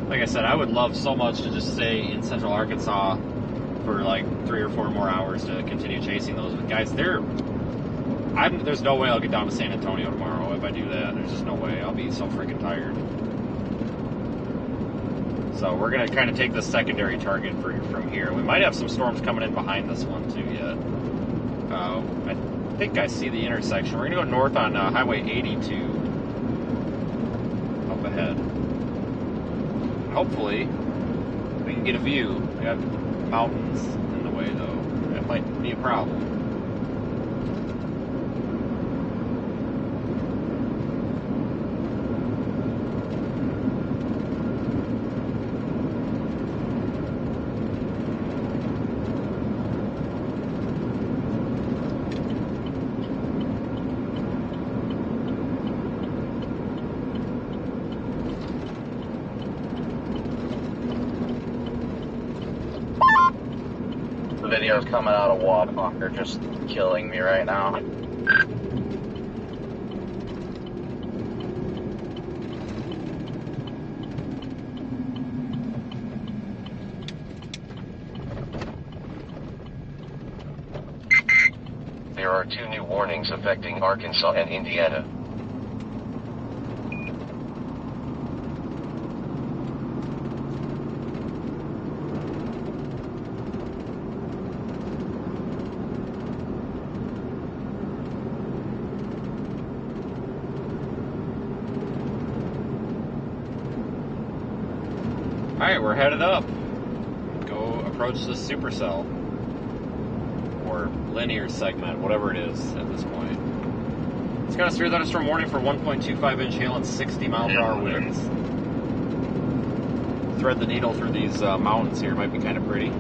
Like I said, I would love so much to just stay in central Arkansas for like 3 or 4 more hours to continue chasing those. But guys, there's no way I'll get down to San Antonio tomorrow if I do that. There's just no way. I'll be so freaking tired. So we're going to kind of take the secondary target from here. We might have some storms coming in behind this one too yet. I think I see the intersection. We're going to go north on Highway 82 up ahead. Hopefully we can get a view. We got mountains in the way though. That might be a problem. Videos coming out of Wapak are just killing me right now. There are 2 new warnings affecting Arkansas and Indiana. Alright, we're headed up. Go approach this supercell. Or linear segment, whatever it is at this point. It's got a severe thunderstorm warning for 1.25 inch hail and 60 mile per hour winds. Thread the needle through these mountains here, might be kind of pretty.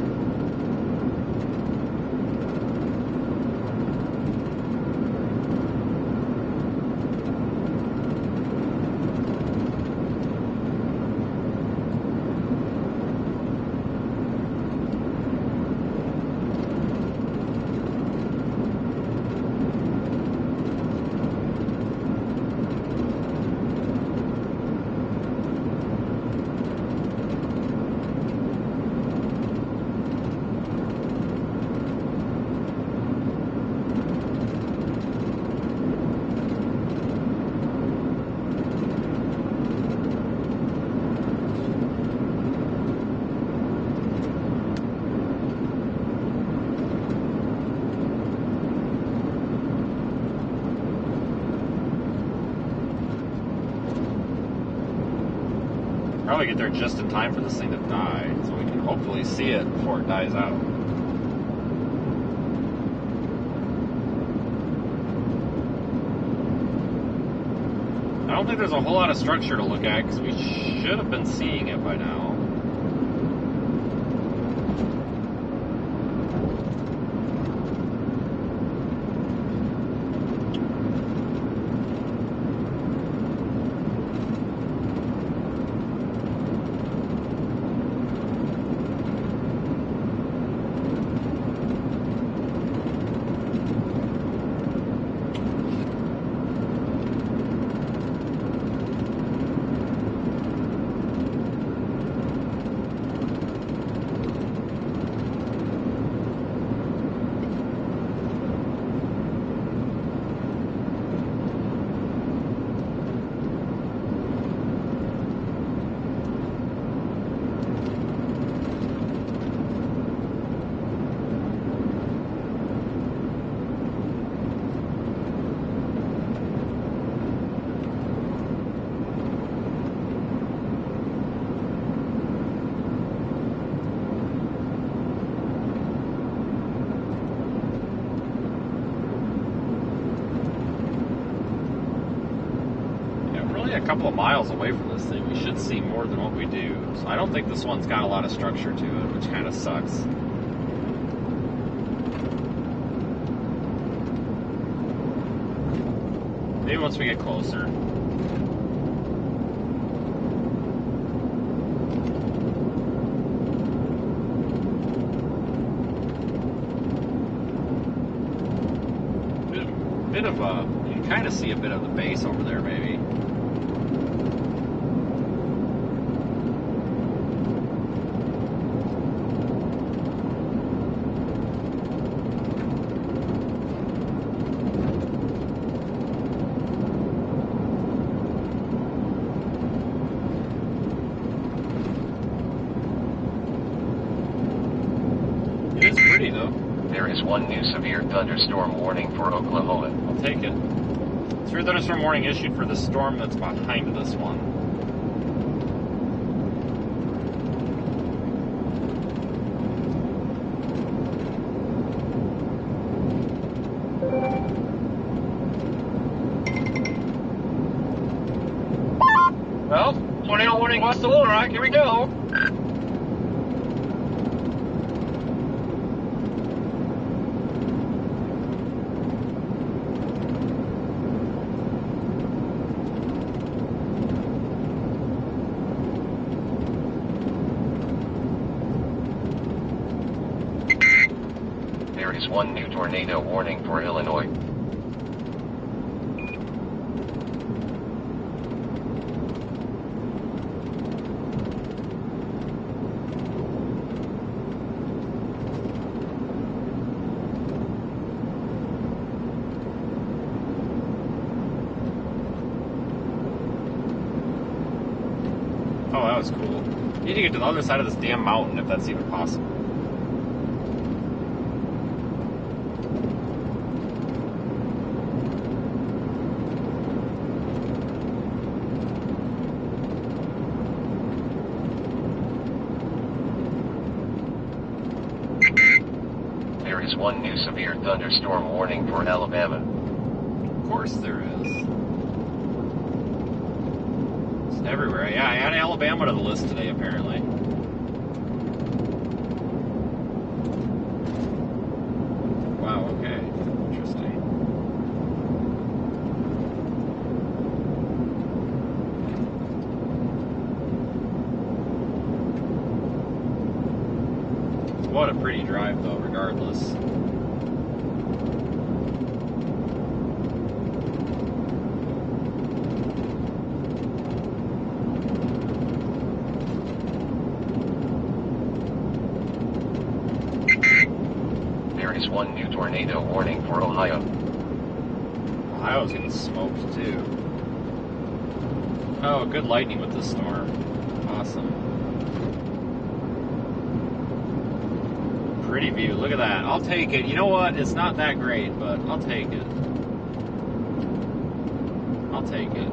probably get there just in time for this thing to die, so we can hopefully see it before it dies out. I don't think there's a whole lot of structure to look at because we should have been seeing it by now. A couple of miles away from this thing, we should see more than what we do. So I don't think this one's got a lot of structure to it, which kind of sucks. Maybe once we get closer. Bit of you can kind of see a bit of the base over there, maybe. There is one new severe thunderstorm warning for Oklahoma. I'll take it. Severe thunderstorm warning issued for the storm that's behind this one. Well, tornado warning west of Little Rock. Here we go. There is one new tornado warning for Illinois. Oh, that was cool. You need to get to the other side of this damn mountain if that's even possible. There is one new severe thunderstorm warning for Alabama. Of course there is. It's everywhere. Yeah, I added Alabama to the list today, apparently. Wow, okay. Interesting. What a pretty drive, though, regardless. There is one new tornado warning for Ohio. Ohio's getting smoked, too. Oh, good lightning with this storm. Awesome. Pretty view. Look at that. I'll take it. You know what? It's not that great, but I'll take it. I'll take it.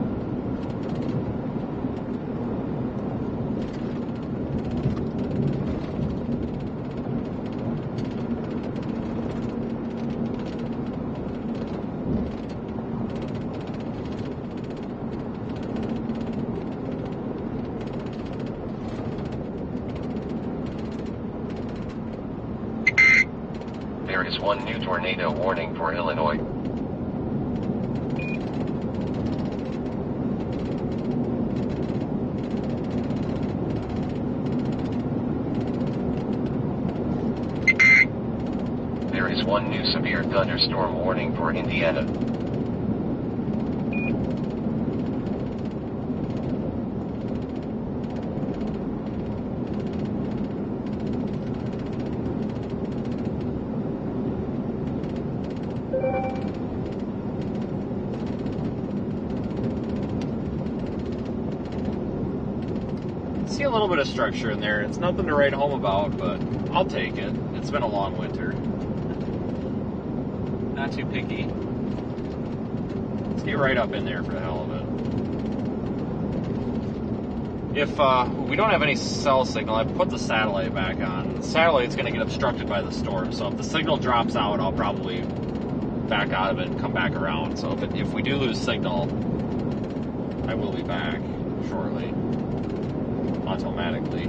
There is one new tornado warning for Illinois. There is one new severe thunderstorm warning for Indiana. See a little bit of structure in there. It's nothing to write home about, but I'll take it. It's been a long winter. Not too picky. Let's get right up in there for the hell of it. If we don't have any cell signal, I put the satellite back on. The satellite's going to get obstructed by the storm, so if the signal drops out, I'll probably back out of it and come back around. So if we do lose signal, I will be back shortly, automatically.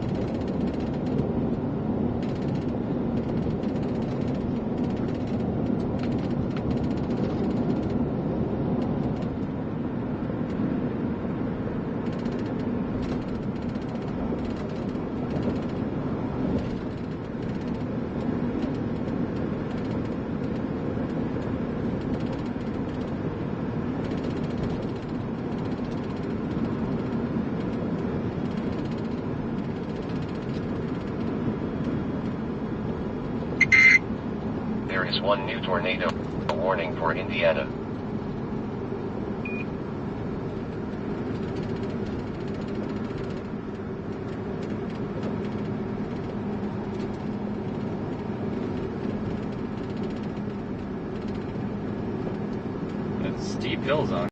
There is one new tornado warning for Indiana. It's steep hills out.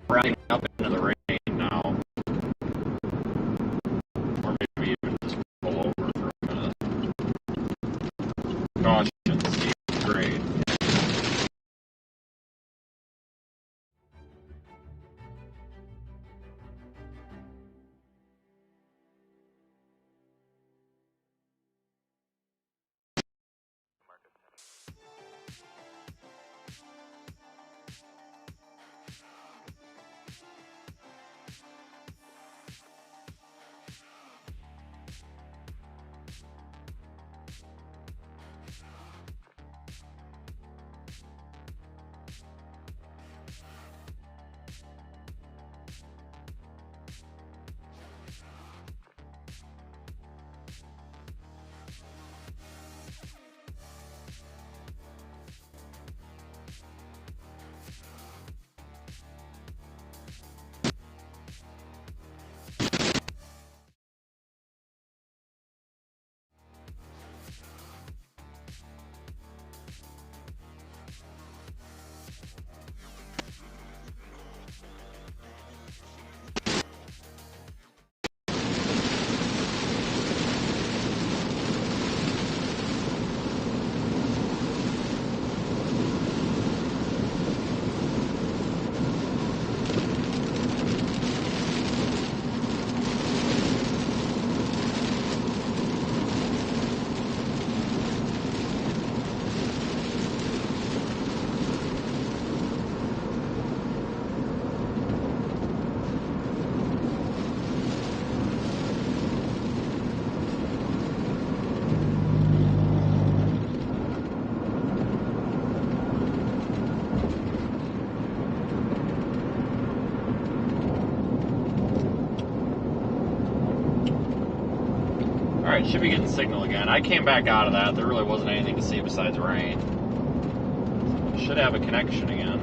Riding up into the rain now, or maybe even just pull over for a minute. Caution, steep grade. Alright, should be getting signal again. I came back out of that. There really wasn't anything to see besides rain. Should have a connection again.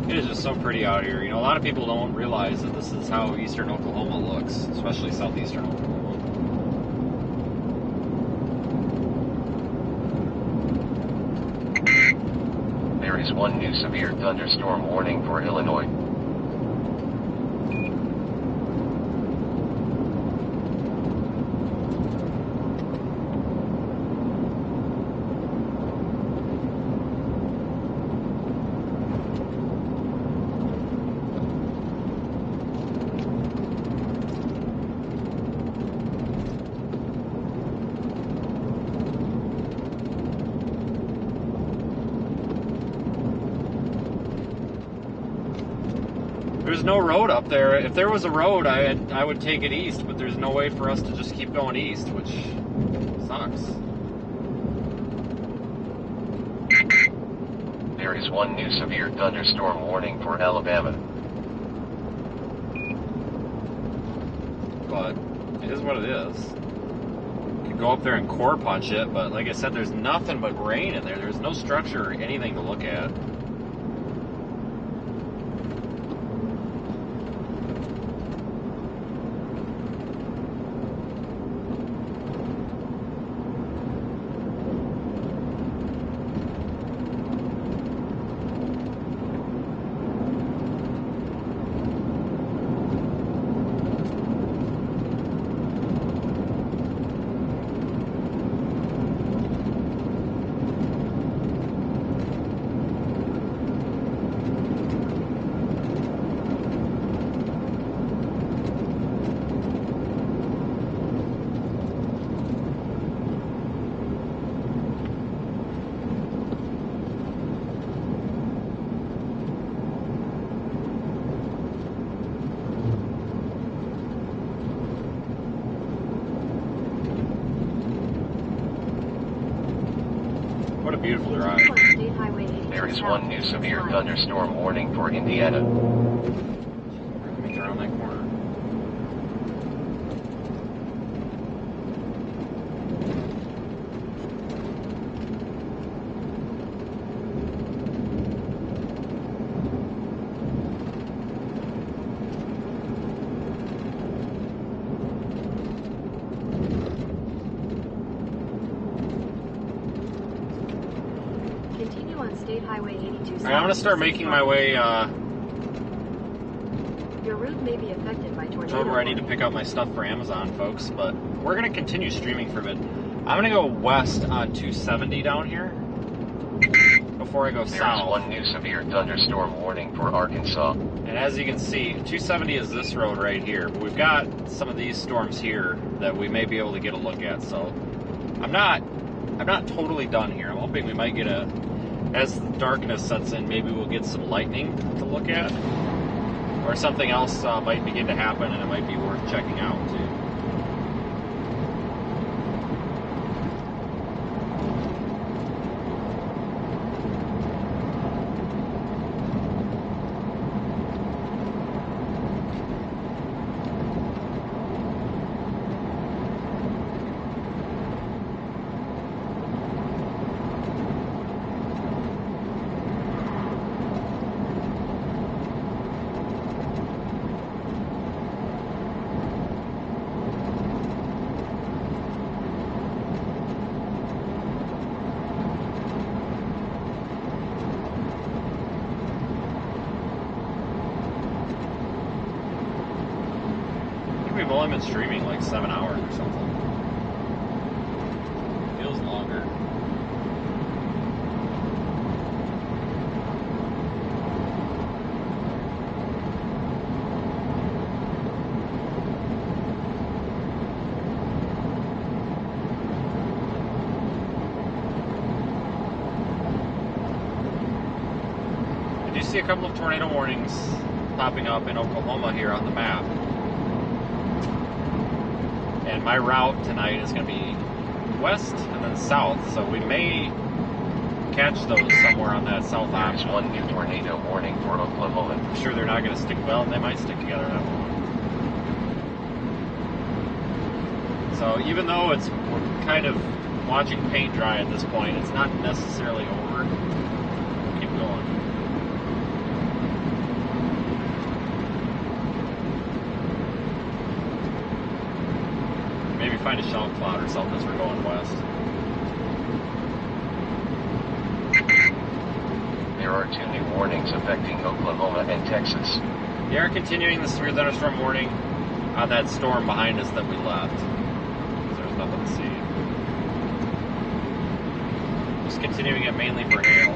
It is just so pretty out here. You know, a lot of people don't realize that this is how eastern Oklahoma looks, especially southeastern Oklahoma. one new severe thunderstorm warning for Illinois. There's no road up there. If there was a road, I would take it east, but there's no way for us to just keep going east, which sucks. There is one new severe thunderstorm warning for Alabama. But it is what it is. You could go up there and core punch it, but like I said, there's nothing but rain in there. There's no structure or anything to look at. What a beautiful drive. There is one new severe thunderstorm warning for Indiana. Make it around that corner. Continue on State Highway 82 Alright, I'm going to start making my way Your route may be affected by tornado. toward where I need to pick up my stuff for Amazon, folks, but we're going to continue streaming for a bit. I'm going to go west on 270 down here before I go There south. is one new severe thunderstorm warning for Arkansas. And as you can see, 270 is this road right here, but we've got some of these storms here that we may be able to get a look at, so I'm not totally done here. I'm hoping we might get as the darkness sets in, maybe we'll get some lightning to look at, or something else might begin to happen and it might be worth checking out too. We've only been streaming like 7 hours or something. Feels longer. I do see a couple of tornado warnings popping up in Oklahoma here on the map. And my route tonight is going to be west and then south, so we may catch those somewhere on that south There is option. one new tornado warning for Oklahoma. I'm sure they're not going to stick well, and they might stick together that long. So even though we're kind of watching paint dry at this point, it's not necessarily over. Keep going. Maybe find a shower cloud or something as we're going west. There There are 2 new warnings affecting Oklahoma and Texas. They are continuing the severe thunderstorm warning on that storm behind us that we left. There's nothing to see. Just continuing it mainly for hail.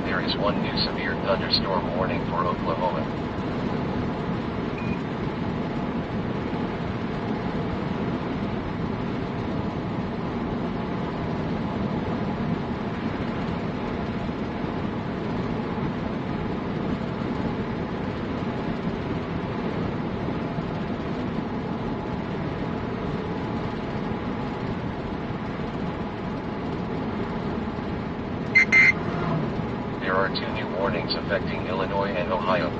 There is 1 new severe thunderstorm warning for Oklahoma. There are 2 new warnings affecting Illinois and Ohio.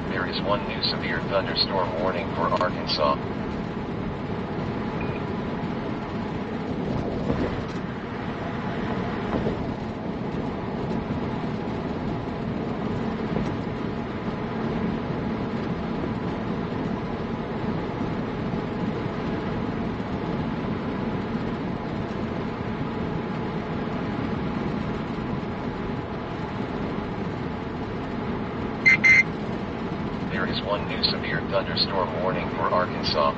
There is 1 new severe thunderstorm warning for Arkansas. There is 1 new severe thunderstorm warning for Arkansas.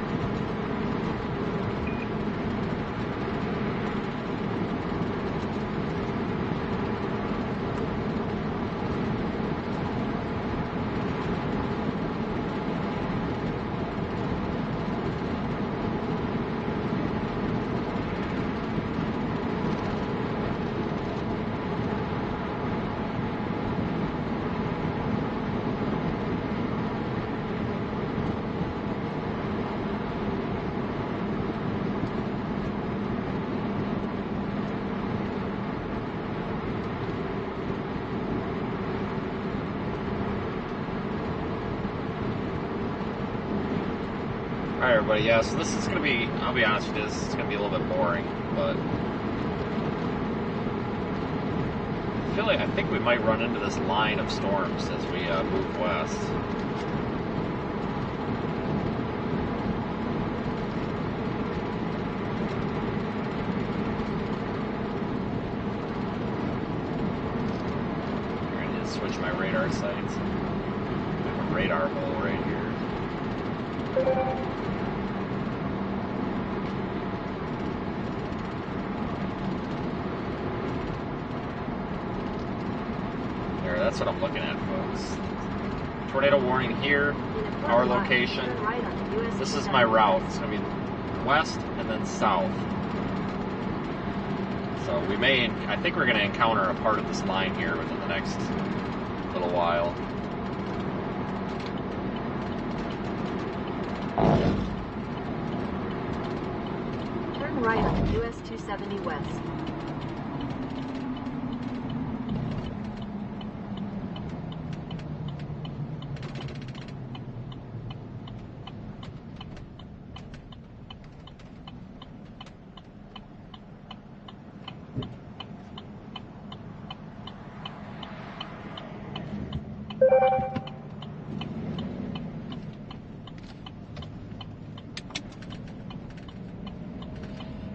Alright everybody, yeah, so this is going to be, I'll be honest with you, this is going to be a little bit boring, but I think we might run into this line of storms as we move west. I'm going to switch my radar sights. I have a radar hole right here. There, that's what I'm looking at, folks. Tornado warning here, our location. This is my route. It's going to be west and then south. So we may, I think we're going to encounter a part of this line here within the next little while. Turn right on US 270 West.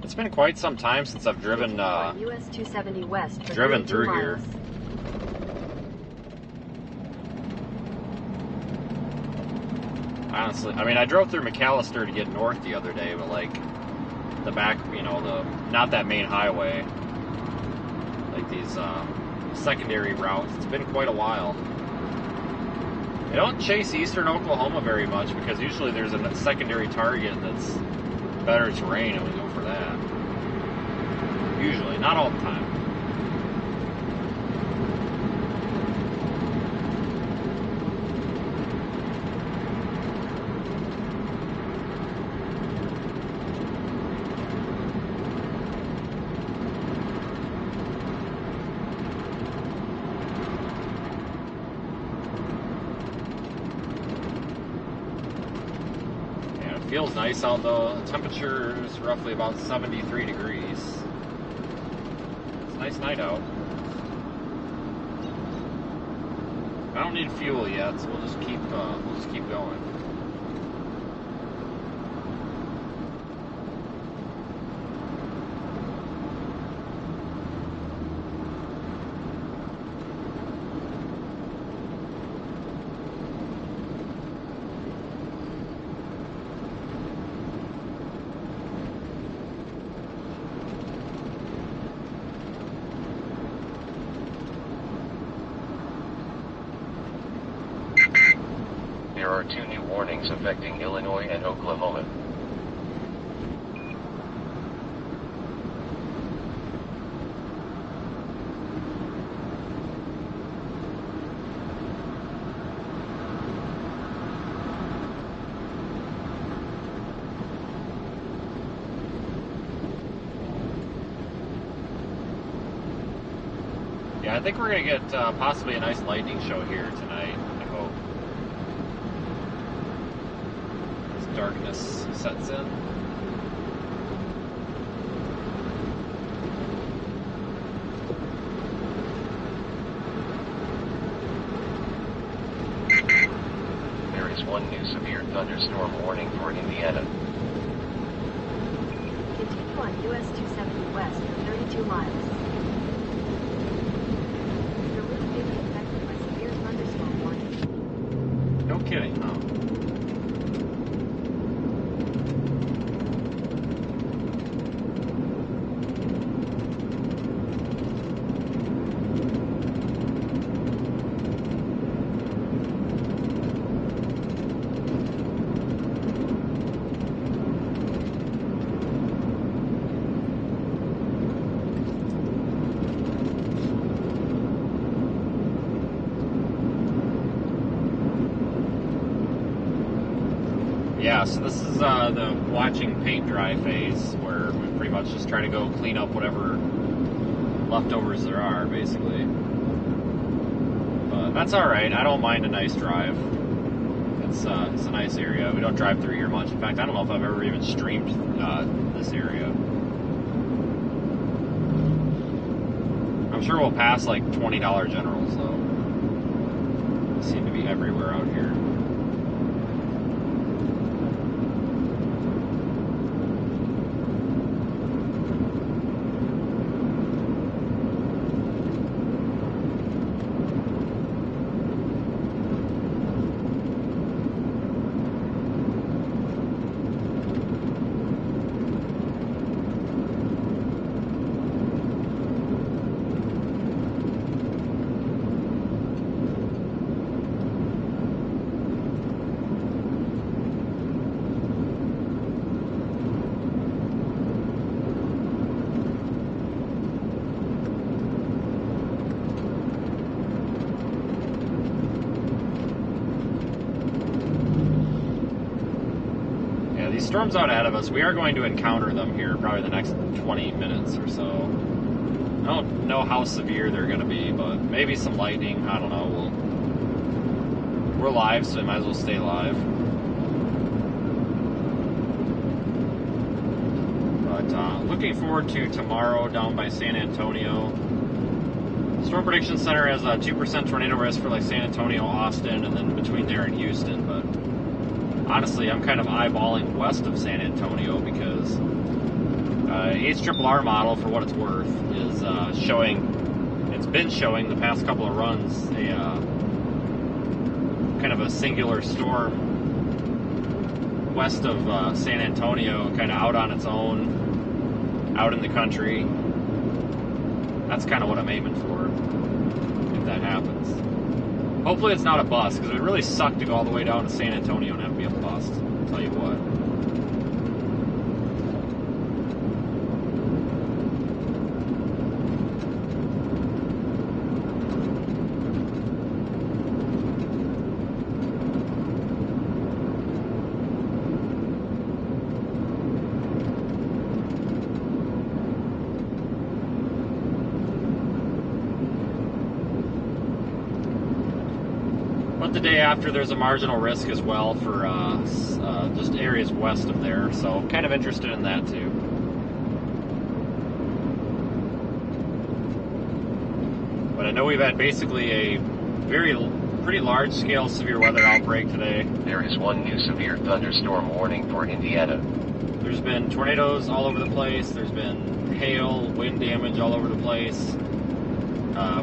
It's been quite some time since I've driven US 270 West. driven through here. Honestly, I mean, I drove through McAllister to get north the other day, but like the back, you know, not that main highway, like these secondary routes. It's been quite a while. They don't chase eastern Oklahoma very much because usually there's a secondary target that's better terrain and we go for that. Usually, not all the time. Feels nice out though. The temperature is roughly about 73 degrees. It's a nice night out. I don't need fuel yet, so we'll just keep going. There are 2 new warnings affecting Illinois and Oklahoma. Yeah, I think we're going to get possibly a nice lightning show here tonight, I hope. As darkness sets in. There is 1 new severe thunderstorm warning for Indiana. Continue on US 270 west for 32 miles. Your route may be affected by severe thunderstorm warning. No kidding, huh? Yeah, so this is the watching paint dry phase, where we pretty much just try to go clean up whatever leftovers there are, basically. But that's alright, I don't mind a nice drive. It's a nice area. We don't drive through here much. In fact, I don't know if I've ever even streamed this area. I'm sure we'll pass like $20 Generals, though. They seem to be everywhere out here. These storms out ahead of us, we are going to encounter them here probably the next 20 minutes or so. I don't know how severe they're going to be, but maybe some lightning. I don't know. We're live, so we might as well stay live. But looking forward to tomorrow down by San Antonio. Storm Prediction Center has a 2% tornado risk for like San Antonio, Austin, and then between there and Houston, but honestly, I'm kind of eyeballing west of San Antonio because HRRR model, for what it's worth, is showing, it's been showing the past couple of runs a kind of a singular storm west of San Antonio, kind of out on its own, out in the country. That's kind of what I'm aiming for, if that happens. Hopefully it's not a bust, because it would really suck to go all the way down to San Antonio and have to be a bust. I'll tell you what. The day after, there's a marginal risk as well for just areas west of there, so I'm kind of interested in that too. But I know we've had basically a very pretty large-scale severe weather outbreak today. There is one new severe thunderstorm warning for Indiana. There's been tornadoes all over the place. There's been hail, wind damage all over the place.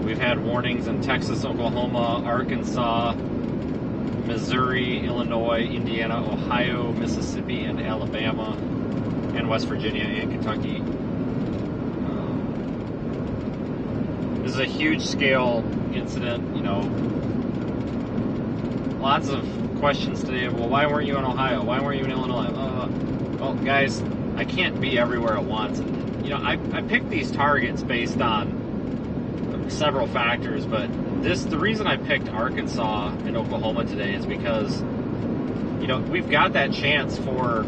We've had warnings in Texas, Oklahoma, Arkansas, Missouri, Illinois, Indiana, Ohio, Mississippi, and Alabama, and West Virginia and Kentucky. This is a huge scale incident, you know. Lots of questions today. Well, why weren't you in Ohio? Why weren't you in Illinois? Well, guys, I can't be everywhere at once. You know, I picked these targets based on several factors, but the reason I picked Arkansas and Oklahoma today is because, you know, we've got that chance for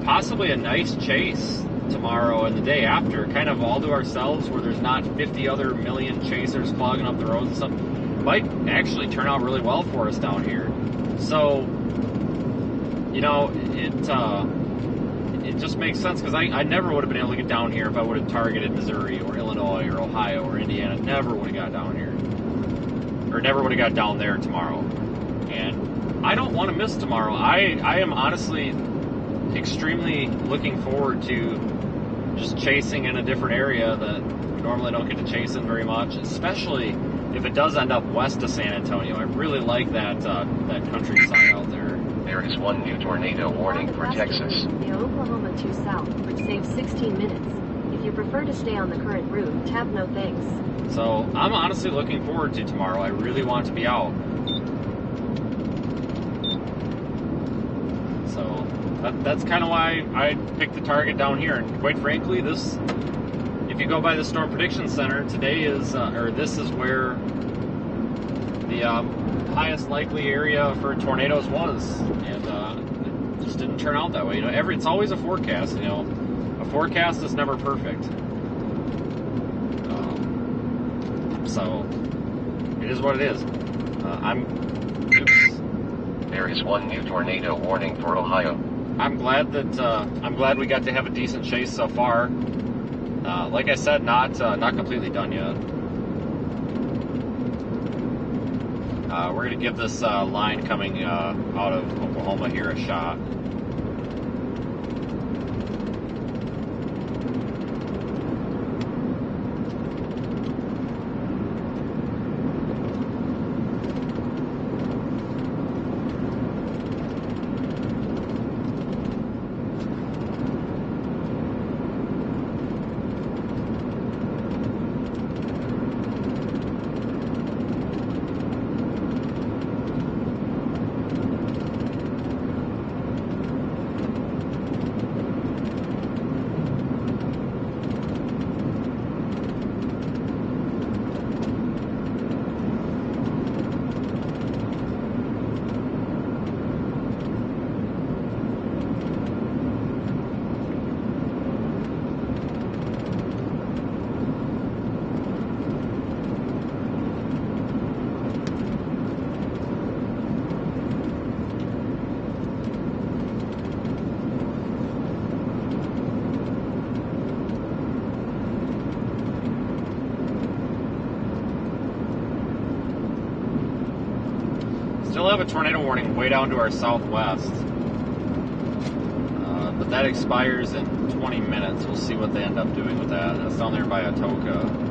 possibly a nice chase tomorrow and the day after, kind of all to ourselves, where there's not 50 other million chasers clogging up the roads and stuff. Might actually turn out really well for us down here. So, you know, it just makes sense, because I never would have been able to get down here if I would have targeted Missouri or Illinois or Ohio or Indiana. Never would have got down here. Or never would have got down there tomorrow. And I don't want to miss tomorrow. I am honestly extremely looking forward to just chasing in a different area that we normally don't get to chase in very much, especially if it does end up west of San Antonio. I really like that countryside out there. There is one new tornado warning for Texas. The Oklahoma 2 South, which saves 16 minutes. If you prefer to stay on the current route, tap no thanks. So I'm honestly looking forward to tomorrow. I really want to be out. So that's kind of why I picked the target down here. And quite frankly, if you go by the Storm Prediction Center, today is, this is where the highest likely area for tornadoes was, and it just didn't turn out that way. You know, it's always a forecast. You know, a forecast is never perfect. So it is what it is. There is one new tornado warning for Ohio. I'm glad we got to have a decent chase so far. Like I said, not completely done yet. We're going to give this line coming out of Oklahoma here a shot. Still have a tornado warning way down to our southwest, but that expires in 20 minutes. We'll see what they end up doing with that. That's down there by Atoka.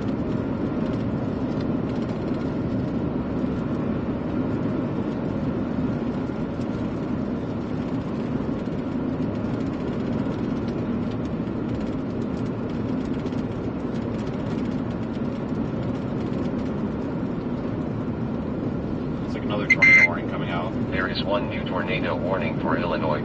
Another tornado warning coming out. There is one new tornado warning for Illinois.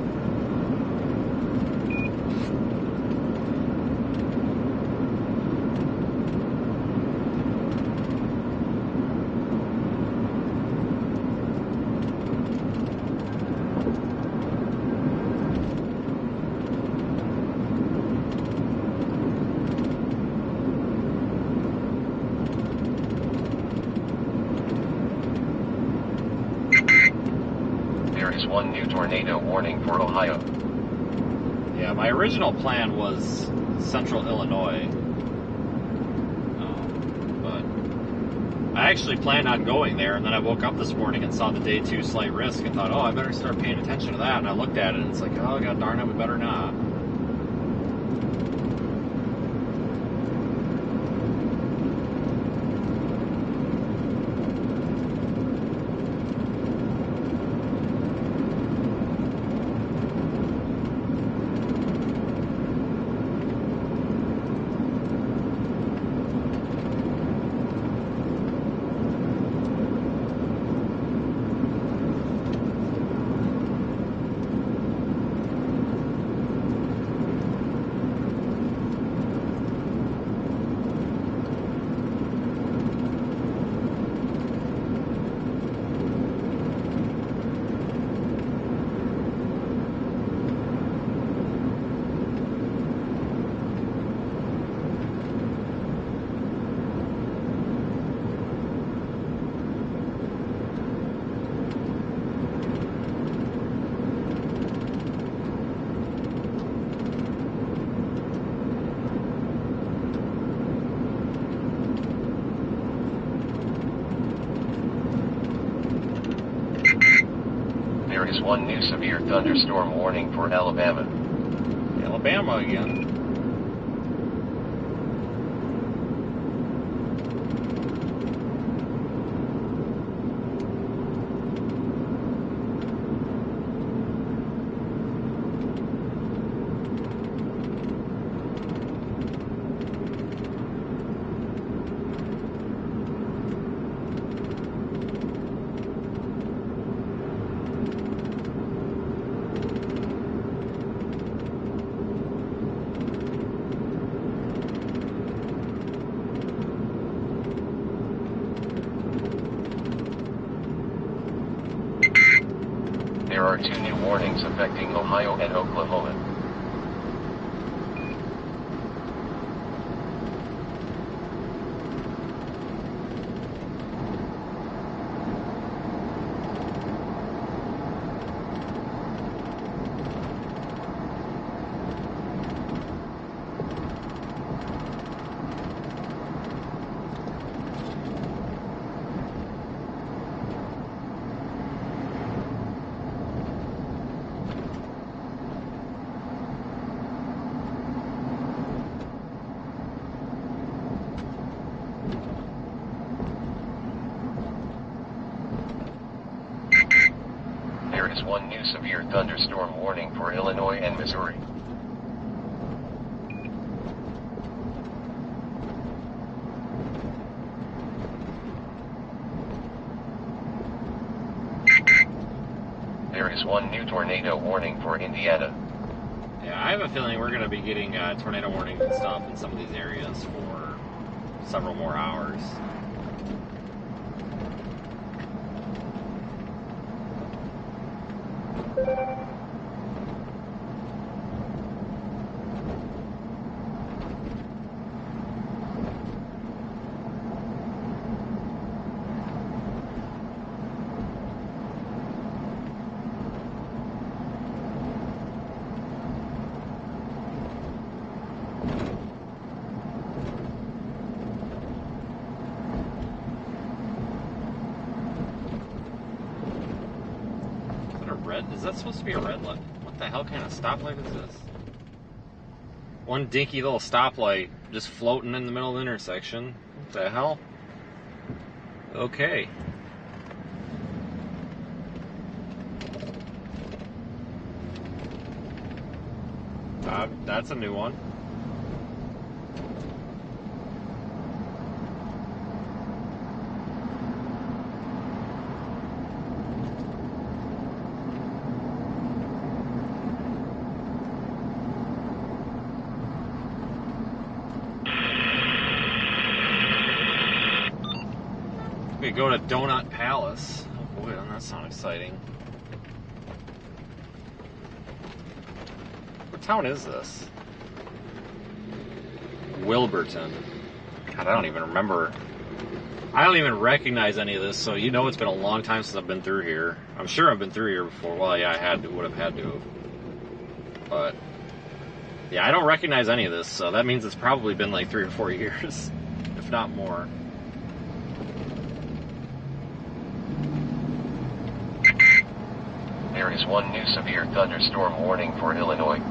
One new tornado warning for Ohio. Yeah, my original plan was central Illinois, but I actually planned on going there, and then I woke up this morning and saw the day 2 slight risk and thought, oh, I better start paying attention to that. And I looked at it, and it's like, oh, god darn it, we better not. There is one new severe thunderstorm warning for Alabama. Alabama again. There are 2 new warnings affecting Ohio and Oklahoma. There is one new severe thunderstorm warning for Illinois and Missouri. There is one new tornado warning for Indiana. Yeah, I have a feeling we're going to be getting tornado warnings and stuff in some of these areas for several more hours. Is that supposed to be a red light? What the hell kind of stoplight is this? One dinky little stoplight just floating in the middle of the intersection. What the hell? Okay. That's a new one. We go to Donut Palace. Oh boy, doesn't that sound exciting. What town is this? Wilburton. God, I don't even remember. I don't even recognize any of this, so you know it's been a long time since I've been through here. I'm sure I've been through here before. Well, yeah, I would have had to have. But, yeah, I don't recognize any of this, so that means it's probably been like 3 or 4 years, if not more. There is one new severe thunderstorm warning for Illinois.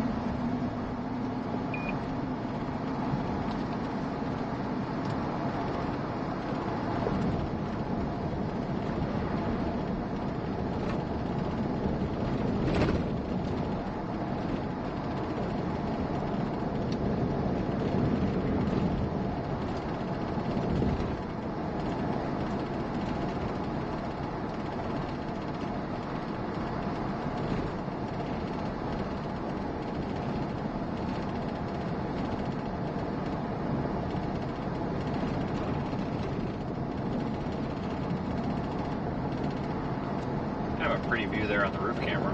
Have a pretty view there on the roof camera.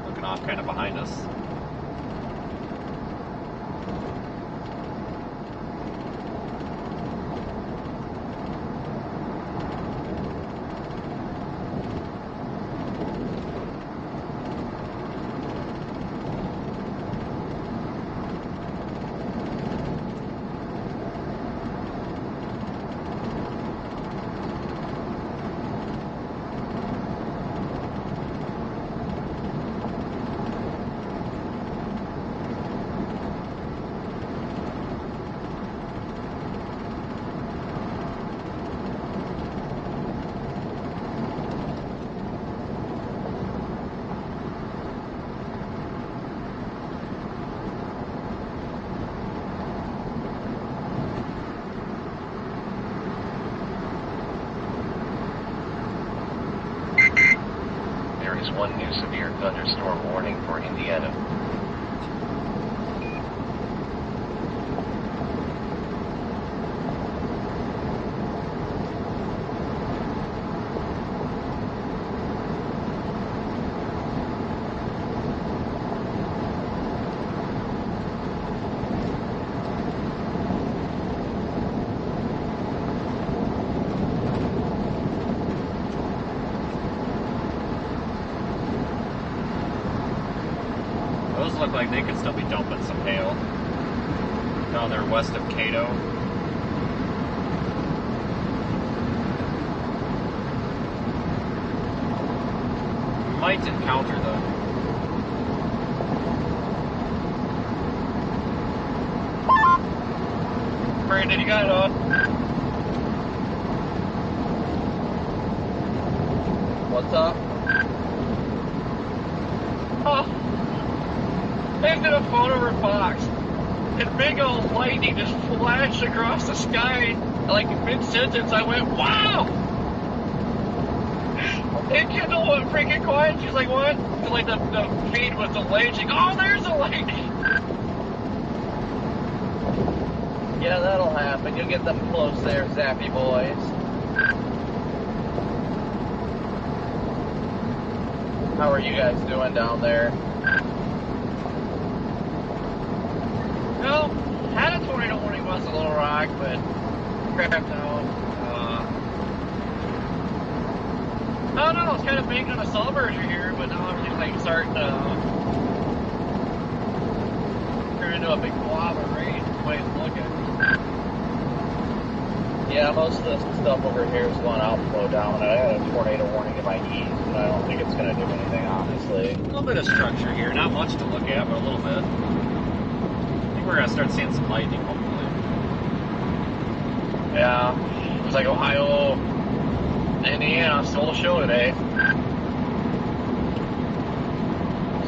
Looking off kind of behind us. There is one new severe thunderstorm warning for Indiana. Those look like they could still be dumping some hail down there west of Cato. Might encounter the Brandon, you got it on? What's up? Oh. I did a photo of Fox, and big old lightning just flashed across the sky, like mid-sentence. I went, wow! And Kendall went freaking quiet. She's like, what? And like the feed was delayed. She's like, oh, there's a lightning! Yeah, that'll happen. You'll get them close there, zappy boys. How are you guys doing down there? Well, had a tornado warning once in Little Rock, but crapped out. I don't know, it's kind of banking on a submerger here, but now everything's like starting to turn into a big blob of rain, the way it's looking. Yeah, most of this stuff over here is going out and slow down. I had a tornado warning in my east, but I don't think it's going to do anything, honestly. A little bit of structure here, not much to look at, but a little bit. We're gonna start seeing some lightning, hopefully. Yeah, it was like Ohio, Indiana, stole the show today. I'm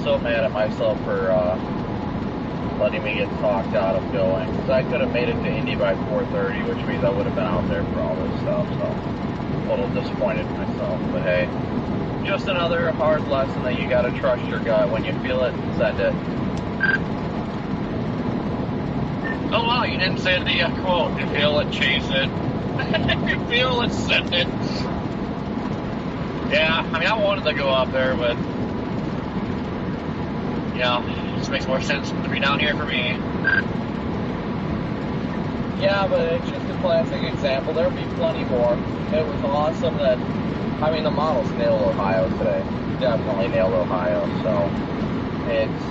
so mad at myself for letting me get talked out of going. Because I could have made it to Indy by 4:30, which means I would have been out there for all this stuff. So, a little disappointed in myself. But hey, just another hard lesson that you gotta trust your gut. When you feel it, send it. Oh wow, you didn't say the quote. If you feel it, chase it. If you feel it, send it. Yeah, I mean, I wanted to go up there, but, you know, it just makes more sense to be down here for me. Yeah, but it's just a classic example. There'll be plenty more. It was awesome that, I mean, the models nailed Ohio today. Definitely nailed Ohio, so it's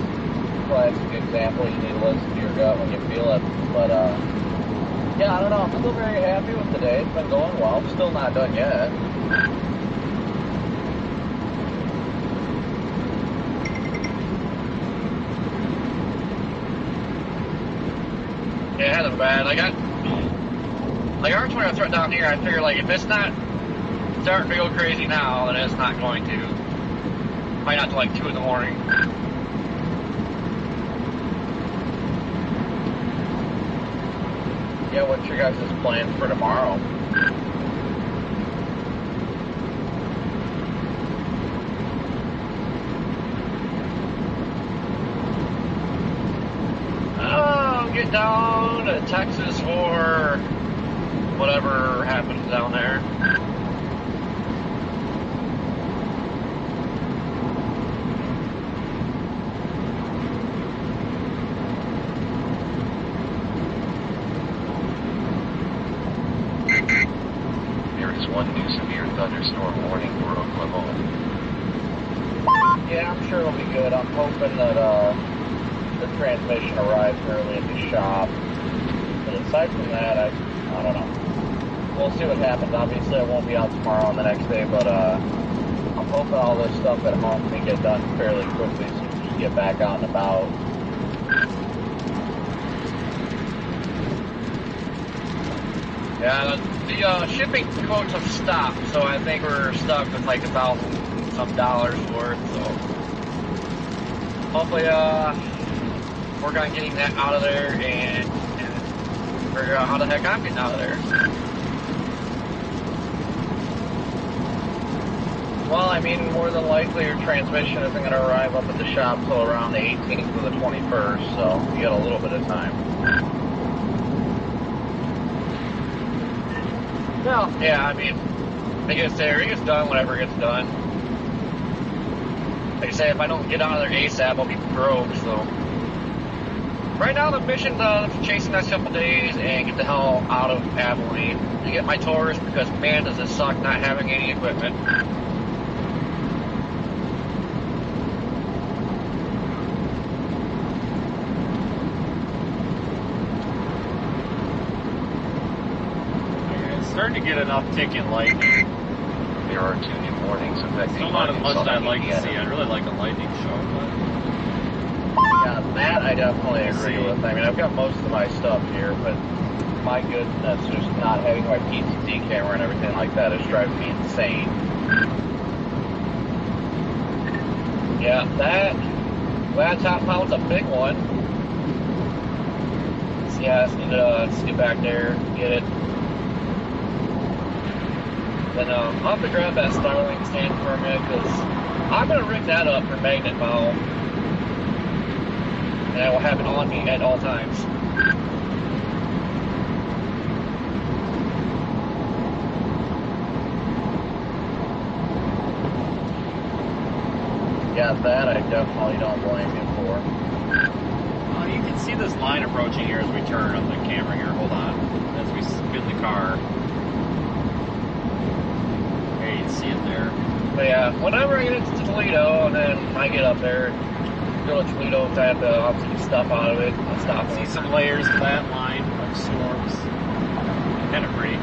classic example. You need to listen to your gut when you feel it. But yeah, I don't know. I'm still very happy with today. It's been going well. Still not done yet. Yeah, it hasn't been bad. Like our tornado threat down here, I figure like if it's not starting to go crazy now, then it's not going to. Might not till like 2 in the morning. Yeah, what's your guys' plans for tomorrow? Get down to Texas for whatever happens down there. There is one new severe thunderstorm warning for Oklahoma. Yeah, I'm sure it'll be good. I'm hoping that the transmission arrives early at the shop. But aside from that, I don't know. We'll see what happens. Obviously, I won't be out tomorrow and the next day, but I'm hoping all this stuff at home can get done fairly quickly so we can just get back out and about. Yeah, the shipping quotes have stopped, so I think we're stuck with like $1,000 some worth. So hopefully, work on getting that out of there and figure out how the heck I'm getting out of there. Well, I mean, more than likely your transmission isn't going to arrive up at the shop till around the 18th or the 21st, so you got a little bit of time. Well, yeah, I mean, it gets there, it gets done whenever it gets done. Like I say, if I don't get out of there ASAP, I'll be broke, so. Right now, the mission for chasing the next couple days and get the hell out of Abilene and get my Taurus because, man, does it suck not having any equipment. It's starting to get an uptick in lightning. There are 2 new warnings affecting Still not as much as I'd like to see. I'd really like a lightning show, but... Yeah, that I definitely agree with. I mean, I've got most of my stuff here, but my goodness, just not having my PCT camera and everything like that is driving me insane. Yeah, that top pound's a big one. So yeah, I just need to get back there, get it. Then I'll have to grab that Starlink stand for a minute because I'm going to rig that up for magnet mount. And I will have it on me at all times. Yeah, that I definitely don't blame you for. You can see this line approaching here as we turn on the camera here. Hold on. As we spin the car. There, you can see it there. But yeah, whenever I get into Toledo and then I get up there, go to Toledo, I have to obviously get stuff out of it. I'll stop. See some layers of that line of storms. Kind of pretty.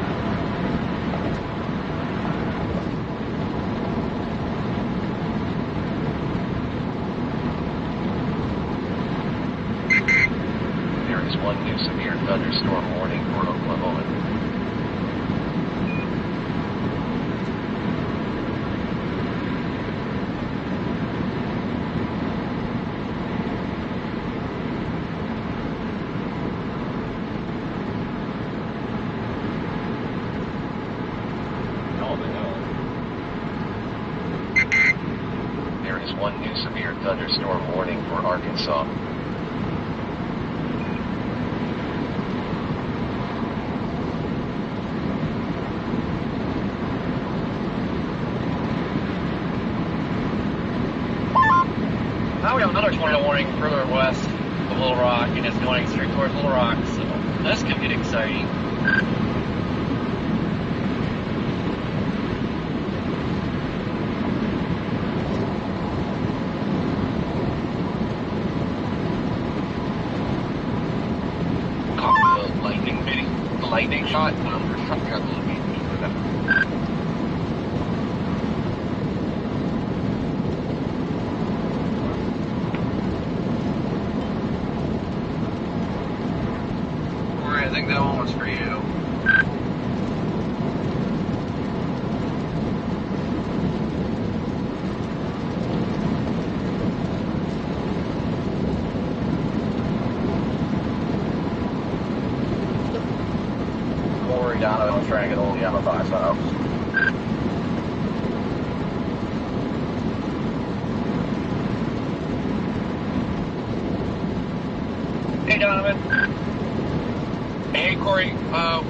There is one new severe thunderstorm warning for Oklahoma. There is one new severe thunderstorm warning for Arkansas. Now we have another tornado warning further west of Little Rock, and it's going straight towards Little Rock, so this could get exciting. Lightning shot. the Yamaha house. Hey, Donovan. Hey, Corey.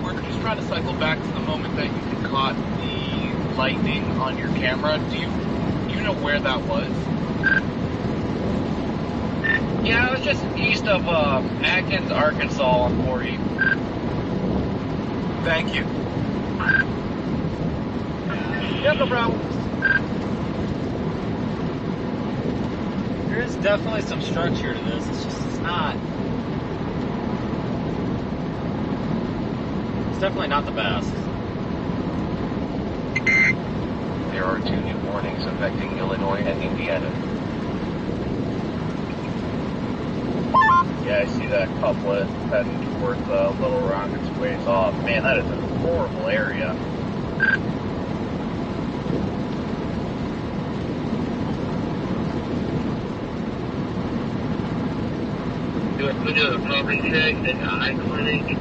We're just trying to cycle back to the moment that you caught the lightning on your camera. Do you know where that was? Yeah, I was just east of Atkins, Arkansas on 40. Thank you. Yeah, no problem. There is definitely some structure to this. It's not. It's definitely not the best. There are 2 new warnings affecting Illinois and Indiana. Yeah, I see that couplet heading towards Little Rock. It's ways off. Man, that is a horrible area. We do a property check at the eye clinic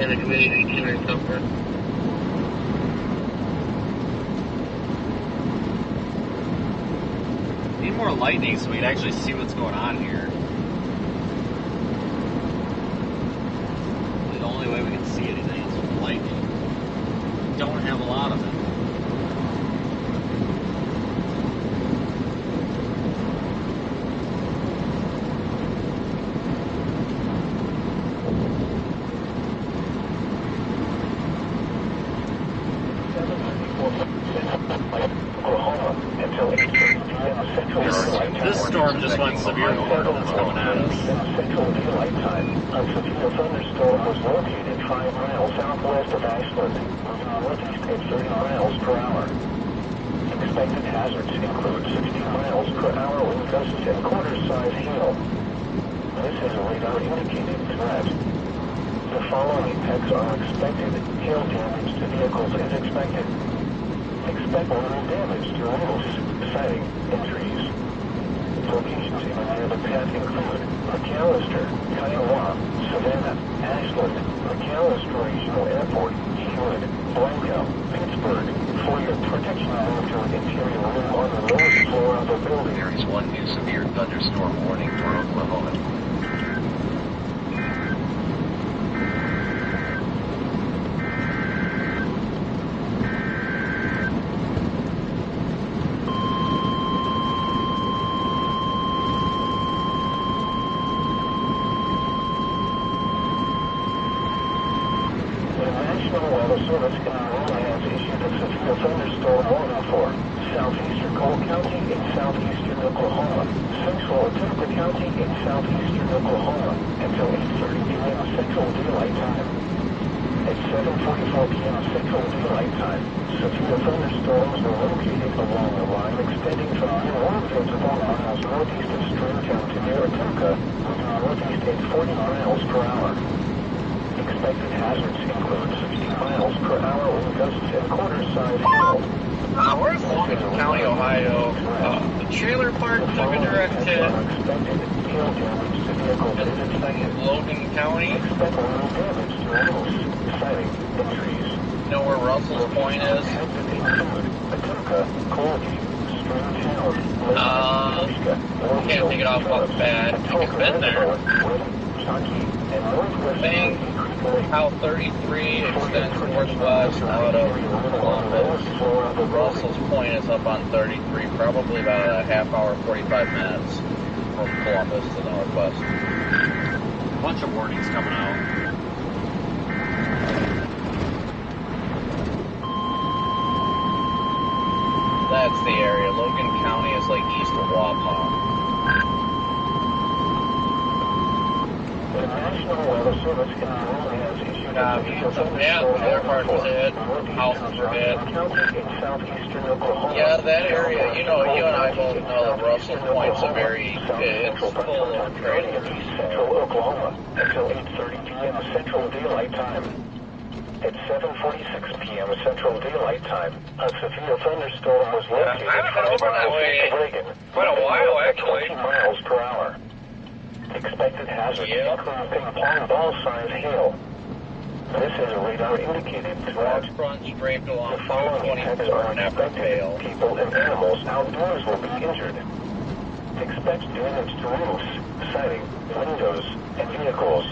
and the community care center. Need more lightning so we can actually see what's going on here. The only way we can see anything is with lightning. We don't have a lot of it. This storm just went severe north and it's going at us. Central daylight time. A severe thunderstorm was located 5 miles southwest of Ashland, moving northeast at 30 miles per hour. Expected hazards include 60 miles per hour wind gusts and quarter-size hail. This is a radar-indicated threat. The following effects are expected. Hail damage to vehicles is expected. Expect little damage to roofs, siding, and trees. Locations in the near the path include McAllister, Kiowa, Savannah, Ashland, McAllister Regional Airport, Hewitt, Blanco, Pittsburgh. For your protection, move to an interior room on the lowest floor of the building. There is 1 new severe thunderstorm warning for Oklahoma. Service in Iowa has issued a severe thunderstorm warning for southeastern Cole County and southeastern Oklahoma, central Atoka County and southeastern Oklahoma until 8:30 p.m. Central Daylight Time. At 7:44 p.m. Central Daylight Time, severe thunderstorms were located along the line extending from near Orville to 4 miles northeast of Stringtown to near Atoka, moving northeast at 40 miles per hour. Expected hazards include 60 miles per hour wind gusts and quarter-size hail. We're in Logan County, Ohio. The trailer park took a direct hit. Expected hail damage to vehicles is expected. Logan County. Expect little damage to roofs, siding, and trees. You know where Russell's Point is? Atoka, Colby, Stringtown, can't take it off the bat. It's been there. I think Route 33 extends northwest out of Columbus. Russell's Point is up on 33, probably about a half hour, 45 minutes from Columbus to the northwest. A bunch of warnings coming out. That's the area. Logan County is like east of Waupun. The National Weather Service in Iowa has issued a other part was hit. Houses were hit. Yeah, that area, you know, you and I both know that Russell Point's a very, it's full of trailers. Central Oklahoma until 8:30 p.m. Central Daylight Time. At 7:46 p.m. Central Daylight Time, a severe thunderstorm was located 5 miles east of Reagan, quite a while, actually. 20 miles per hour. Expected hazards include ping-pong ball-size hail. This is a radar indicated threat. Front straight along The following attacks are expected. People and animals outdoors will be injured. Expect damage to roofs, siding, windows, and vehicles.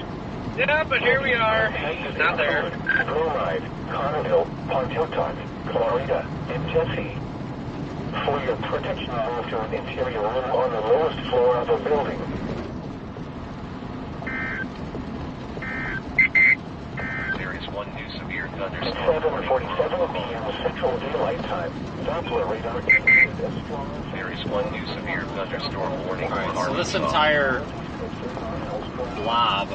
Yeah, but here we are. He's not there. Bromide, Connellville, Pontotoc, Florida, and Jesse. For your protection, move to an interior room on the lowest floor of a building. There is one new severe thunderstorm. 7:47 p.m. Central Daylight Time. Doppler radar indicated as strong. There is one new severe thunderstorm warning. Alright, so this entire blob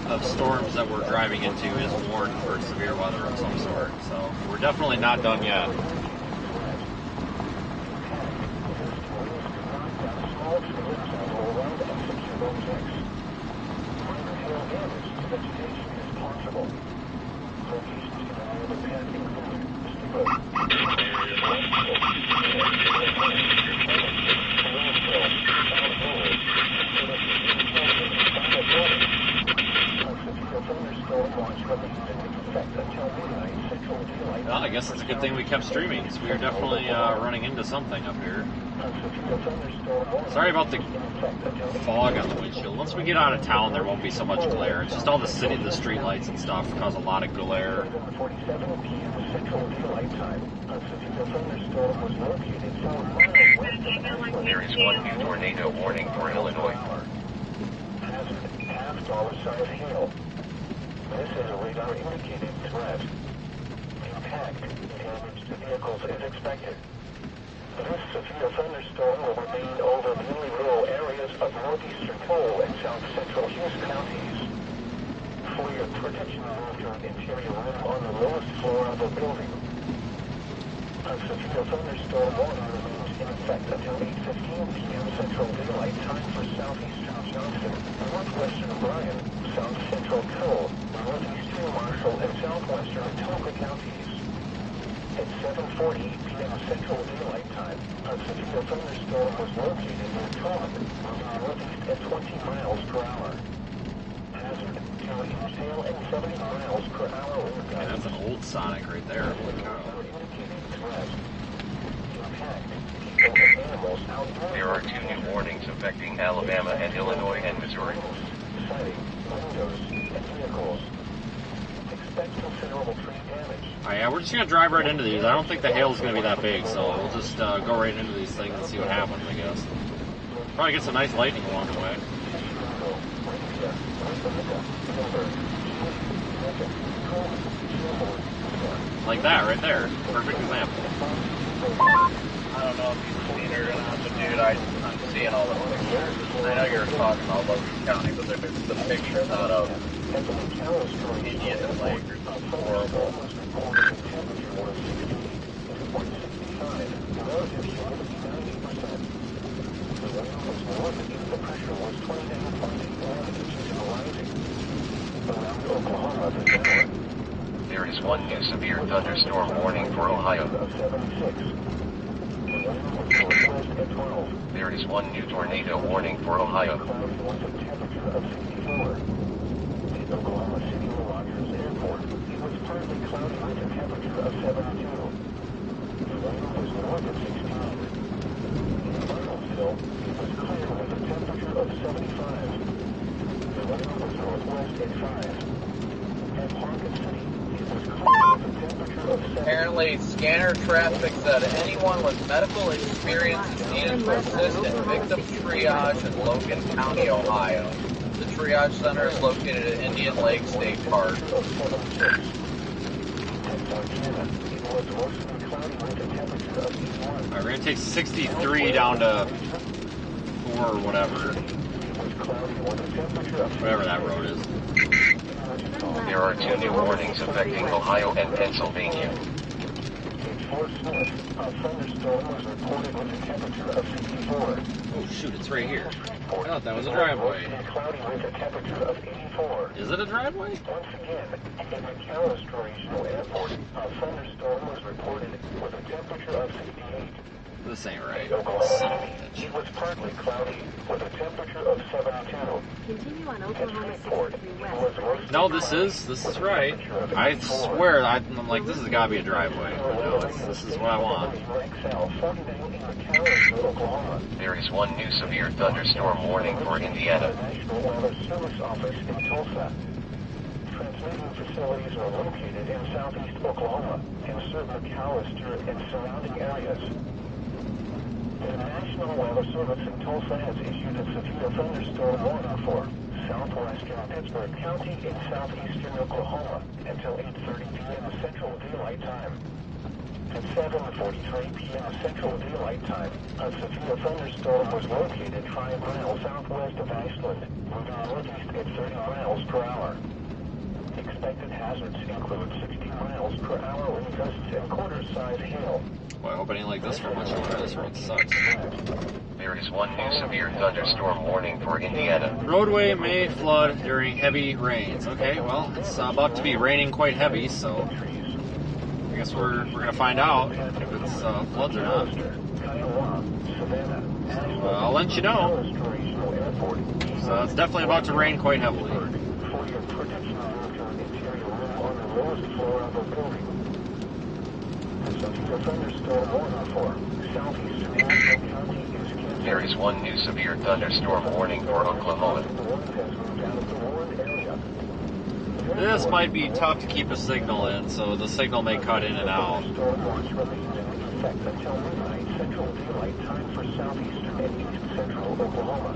of storms that we're driving into is warned for severe weather of some sort. So we're definitely not done yet. Well, I guess it's a good thing we kept streaming, because we are definitely running into something up here. Sorry about the fog on the windshield. Once we get out of town, there won't be so much glare. It's just all the city, the street lights and stuff cause a lot of glare. There is one new tornado warning for Illinois. $half-size hail. This is a radar indicated threat. Impact damage to vehicles is expected. This severe thunderstorm will remain over mainly rural areas of northeastern Cole and south central Hughes counties. For your protection, move to an interior room on the lowest floor of a building. A severe thunderstorm warning remains in effect until 8:15 p.m. Central Daylight Time for southeastern Johnson, northwestern Bryan, south central Cole, northeastern Marshall, and southwestern Etoka counties. At 7:40 p.m. Central Daylight Time, a severe thunderstorm was located near Coleman, moving northeast at 20 miles per hour. Hazard to East Hill at 70 miles per hour wind gusts. That's an old Sonic right there. Holy cow. There are two new warnings affecting Alabama and Illinois and Missouri. Alright, yeah, we're just going to drive right into these. I don't think the hail's going to be that big, so we'll just go right into these things and see what happens, I guess. Probably get some nice lightning along the way. Like that right there. Perfect example. I don't know if you've seen it or not, but dude, I'm seeing all the pictures. I know you're talking all over the county, but there's the pictures out of Indian Lake or something horrible. There is one new severe thunderstorm warning for Ohio. There is one new tornado warning for Ohio. Oklahoma City Rogers Airport. It was partly cloudy with a temperature of 72. The wind was north of 16. In Bartlesville, it was clear with a temperature of 75. The wind was northwest at 5. At Market City, it was clear with a temperature of 7. Apparently, scanner traffic said anyone with medical experience is needed for assistant victim triage in Logan County, Ohio. The triage center is located at Indian Lake State Park. Alright, we're going to take 63 down to 4 or whatever. Whatever that road is. There are two new warnings affecting Ohio and Pennsylvania. A thunderstorm was reported with a temperature of 54. Oh shoot, it's right here. I thought that was a driveway. Cloudy with a temperature of 84. Is it a driveway? Once again, at McAllister Regional Airport, a thunderstorm was reported with a temperature of 68. This ain't right. It was partly cloudy with a temperature of 72. Continue on Oklahoma 63 West. No, this is right. I swear, I'm like, this has got to be a driveway. No, this is what I want. There is one new severe thunderstorm warning for Indiana. National Weather Service office in Tulsa. Transmitting facilities are located in southeast Oklahoma and serve McAllister and surrounding areas. The National Weather Service in Tulsa has issued a severe thunderstorm warning for southwestern Pittsburgh County in southeastern Oklahoma until 8:30 p.m. Central Daylight Time. At 7:43 p.m. Central Daylight Time, a severe thunderstorm was located 5 miles southwest of Iceland, moving northeast at 30 miles per hour. Expected hazards include 60 miles per hour wind gusts and quarter-size hail. Well, I hope it ain't like this for much longer. This road sucks. There is one new severe thunderstorm warning for Indiana. Roadway may flood during heavy rains. Okay, well, it's about to be raining quite heavy, so I guess we're gonna find out if it's floods or not. So, I'll let you know. So it's definitely about to rain quite heavily. For your protection of your interior room on the lowest floor of a building. A severe thunderstorm warning for southeastern Ashland County is canceled. There is one new severe thunderstorm warning for Oklahoma. This might be tough to keep a signal in, so the signal may cut in and out. Storm watch remains in effect until midnight Central Daylight Time for southeastern and east central Oklahoma.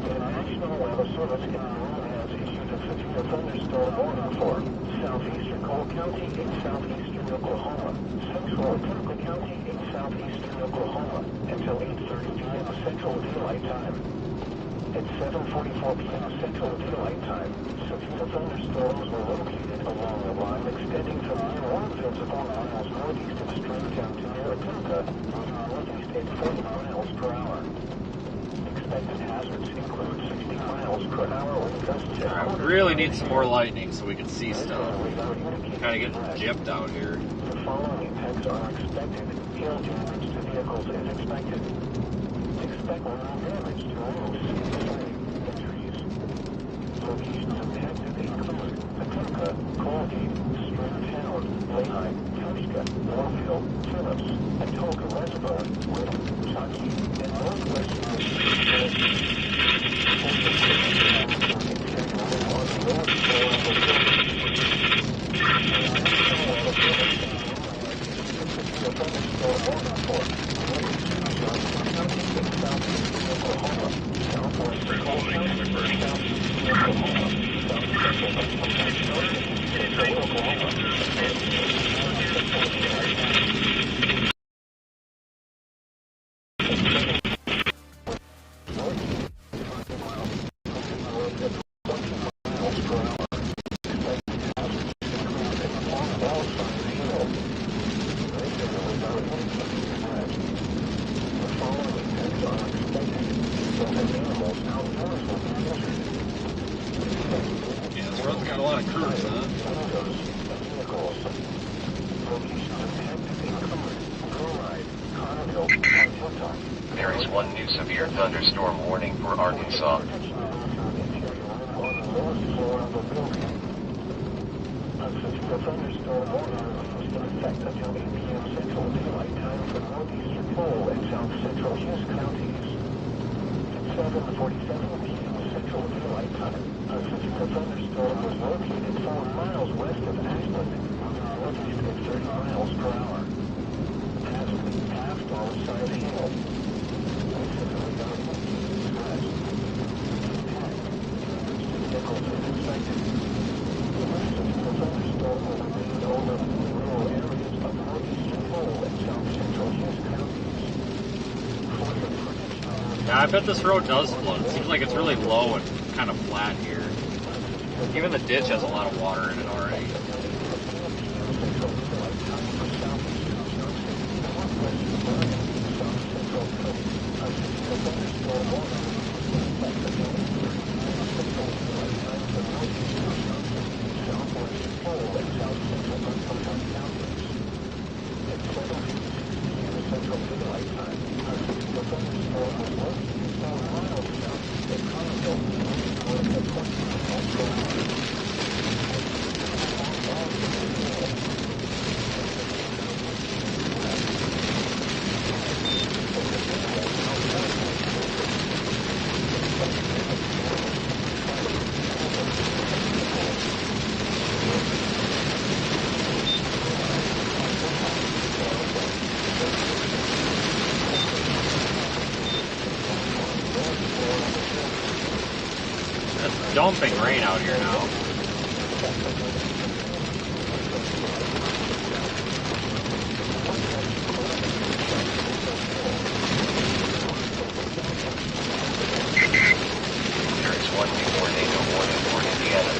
The National Weather Service in Maroon has issued a severe thunderstorm warning for southeastern Cole County in southeastern Oklahoma, central Turkey County in southeastern Oklahoma until 8:30 p.m. Central Daylight Time. At 7:44 p.m. Central Daylight Time, severe thunderstorms were located along a line extending from near Warrenville to 4 miles northeast of Stringtown to near Atuka, moving northeast at 40 miles per hour. Expected hazards include 60 miles per hour wind gusts. I really need some more lightning so we can see stuff. Kind of getting gypped out here. The following impacts are expected. Hail damage to vehicles is expected. Expect wind damage to roofs, and trees. Locations impacted include Atuka, Colgate, Stringtown, Lehigh, Tushka, Warfield, Phillips, Atoka Reservoir, Whittle, Truckee, and northwestern There is one new severe thunderstorm warning for Arkansas. The thunderstorm warning remains in effect until 8 p.m. Central Daylight Time for northeastern Cole and south central Hughes counties. At 7:47 p.m. Central Daylight Time, a severe thunderstorm was located 4 miles west of Ashland, moving northeast at 30 miles per hour. Hazard, half-dollar-sized hail. Vehicles is expected. The rest of the thunderstorm will remain over rural areas of northeastern Cole and south central Hughes counties. Yeah, I bet this road does flood. It seems like it's really low and kind of flat here. Even the ditch has a lot of water in it already. Central dumping rain out here now. There is one new tornado warning for Indiana.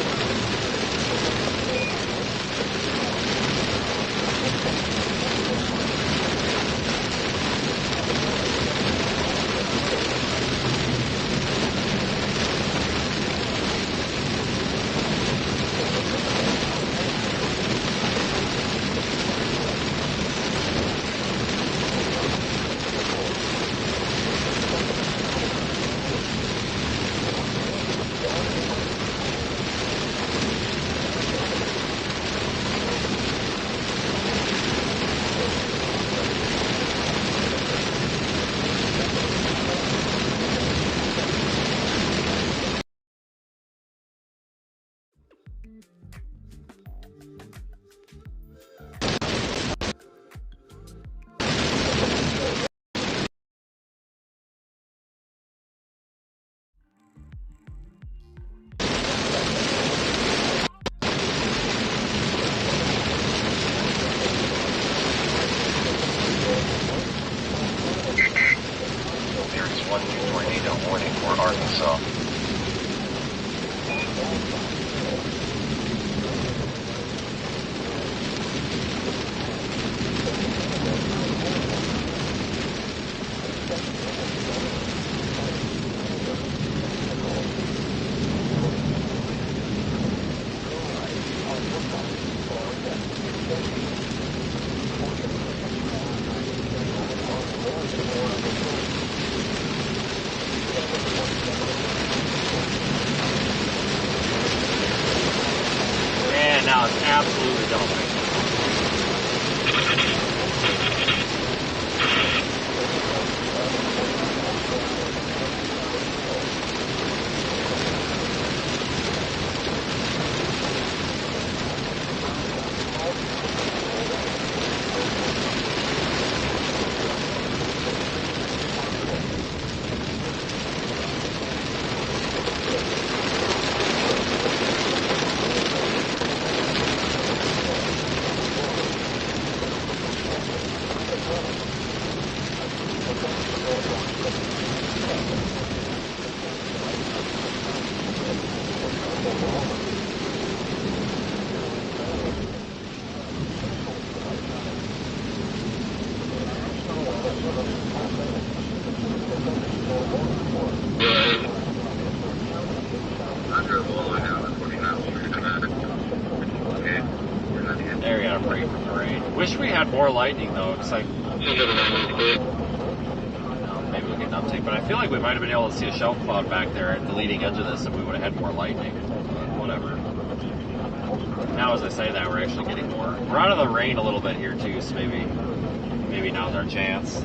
There is one new tornado warning for Arkansas. And now it's absolutely dumping. There we got a break from the rain. Wish we had more lightning though, because like maybe we'll get an uptake, but I feel like we might have been able to see a shelf cloud back there at the leading edge of this if we would have had more lightning. But whatever. Now as I say that, we're actually getting more. We're out of the rain a little bit here too, so maybe now's our chance.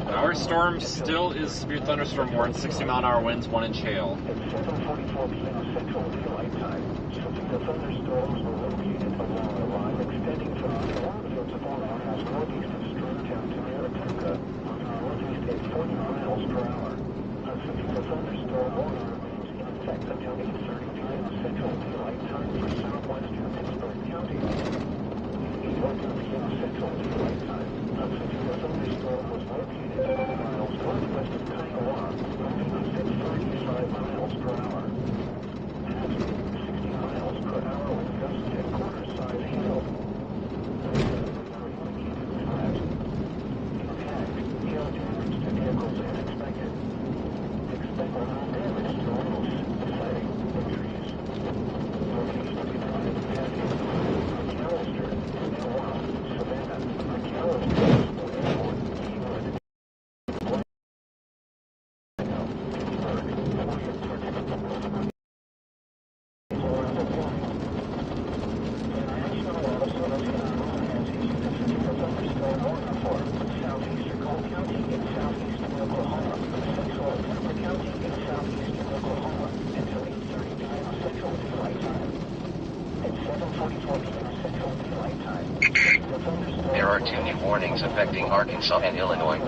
Our storm still is severe thunderstorm warning, 60-mile-an-hour winds, 1 inch hail. At 7:44 p.m. Central Daylight Time, severe thunderstorms were located along a line extending from the oilfields of Omaha's northeast of Stringtown to Maricopa on the northeast at 40 miles per hour. A severe thunderstorm warning remains in effect until 8:30 p.m. Central Daylight Time for southwestern Pittsburgh County. 8:02 p.m. Central Daylight Time, a severe thunderstorm was located 20 miles northwest of Kiowa, moving at 35 miles per hour. 60 miles per hour with gusts at quarter-size hail. Impact, hail damage to vehicles as expected. Expect ground damage to roofs, siding, and trees. Locations provided Patio, McAllister, Savannah, warnings affecting Arkansas and Illinois.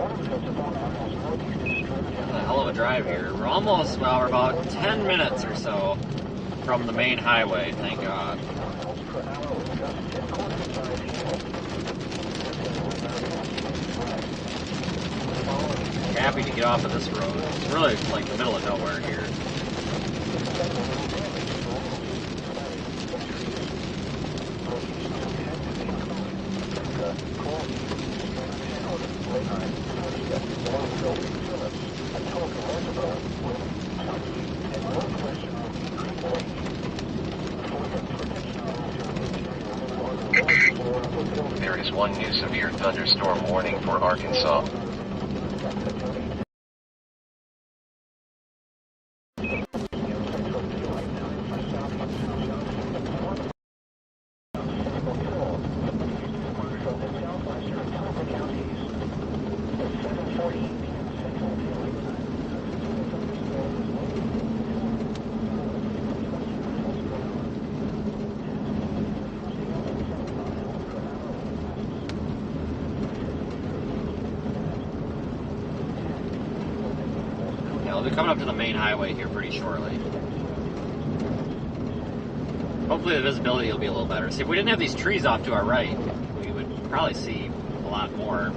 A hell of a drive here. We're almost, well, we're about 10 minutes or so from the main highway, thank God. Happy to get off of this road. It's really like the middle of nowhere here. There is one new severe thunderstorm warning for Arkansas. We'll be coming up to the main highway here pretty shortly. Hopefully the visibility will be a little better. See, if we didn't have these trees off to our right, we would probably see a lot more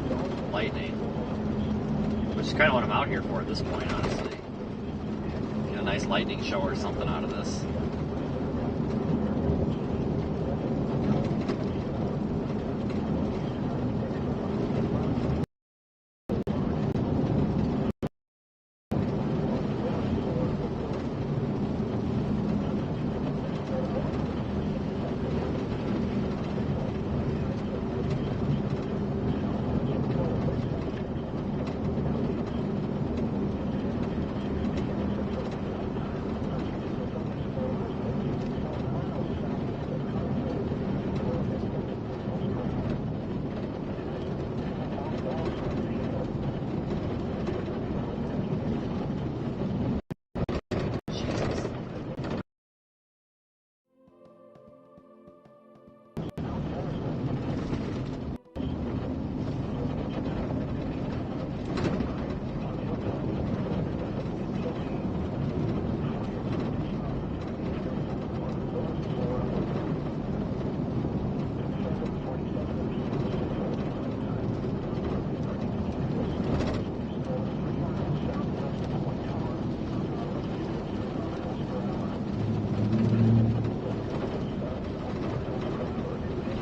lightning. Which is kind of what I'm out here for at this point, honestly. Get a nice lightning show or something out of this.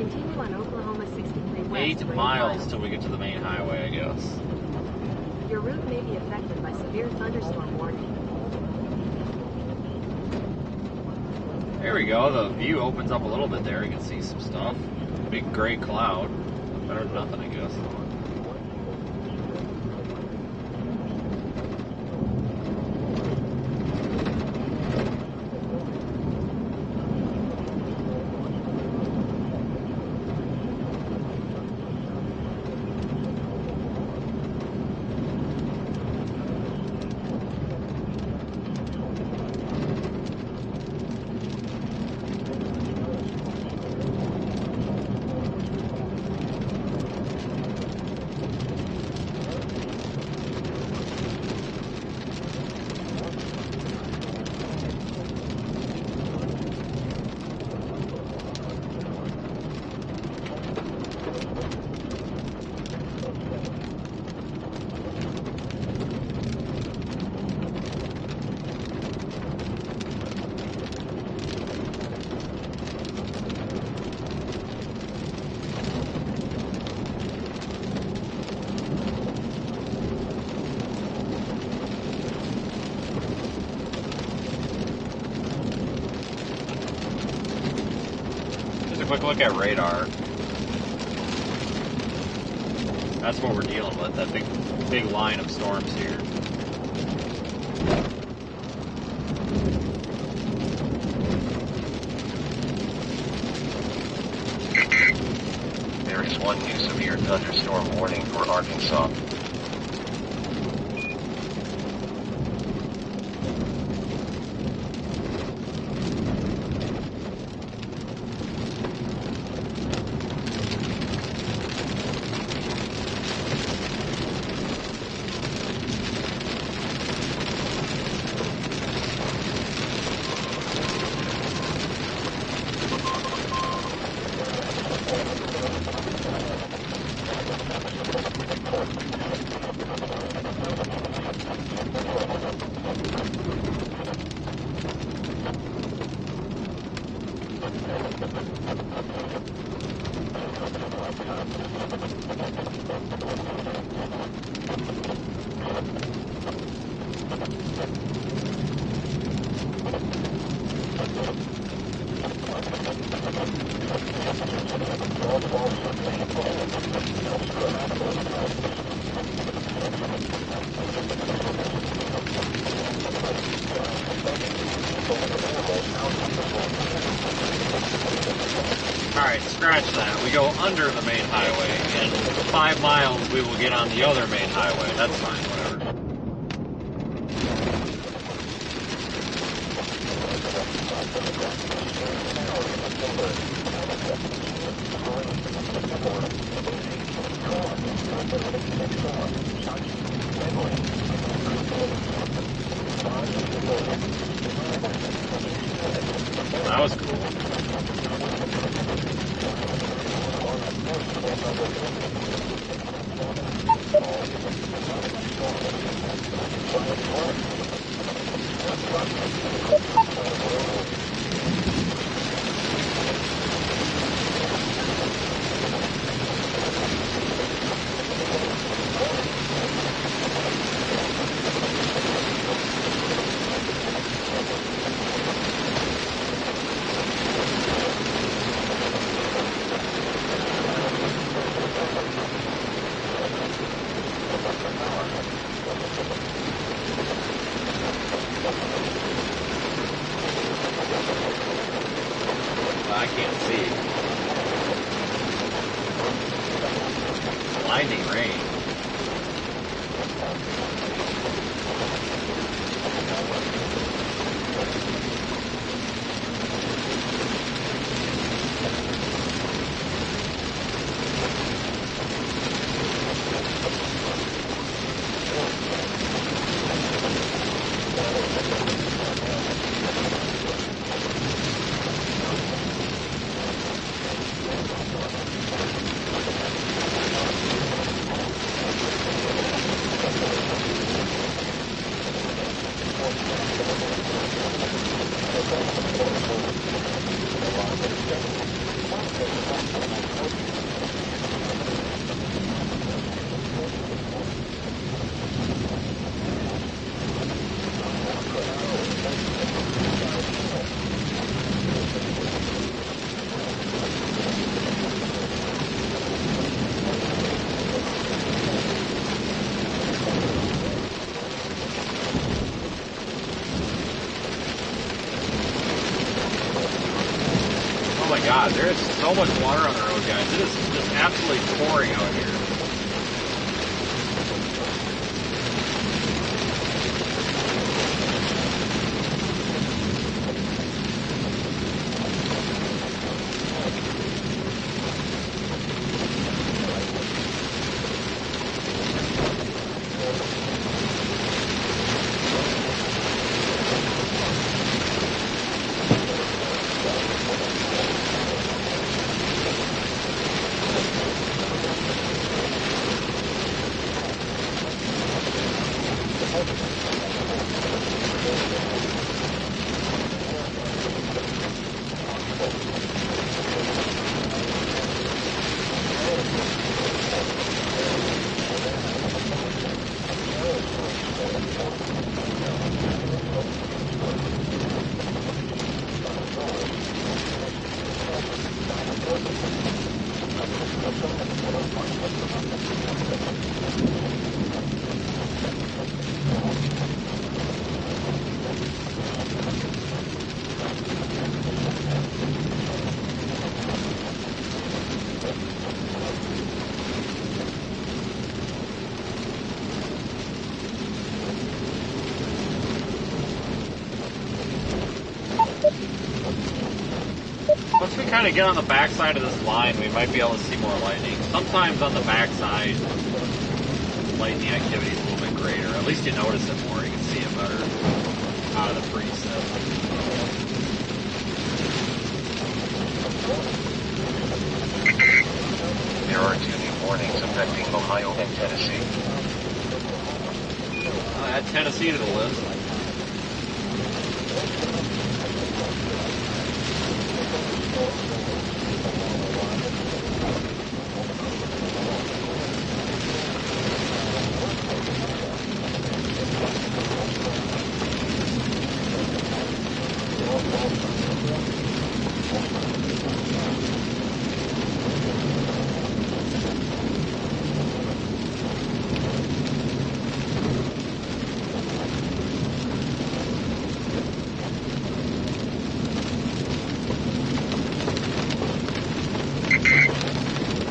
Continue on Oklahoma 63 West. 8 miles till we get to the main highway, I guess. Your route may be affected by severe thunderstorm warning. There we go. The view opens up a little bit there. You can see some stuff. Big gray cloud. Better than nothing, I guess. Quick look at radar. That's what we're dealing with, that big line of storms here. There is one new severe thunderstorm warning for Arkansas. Alright, scratch that. We go under the main highway. In 5 miles, we will get on the other main highway. That's fine, whatever. That was cool. I can't see. Blinding rain. Oh my god, there is so much water on the road, guys. It is just absolutely pouring out here. Once we kind of get on the backside of this line, we might be able to see more lightning. Sometimes on the backside, lightning activity is a little bit greater. At least you notice it more. You can see it better out of the preset. There are 2 new warnings affecting Ohio and Tennessee. I'll add Tennessee to the list.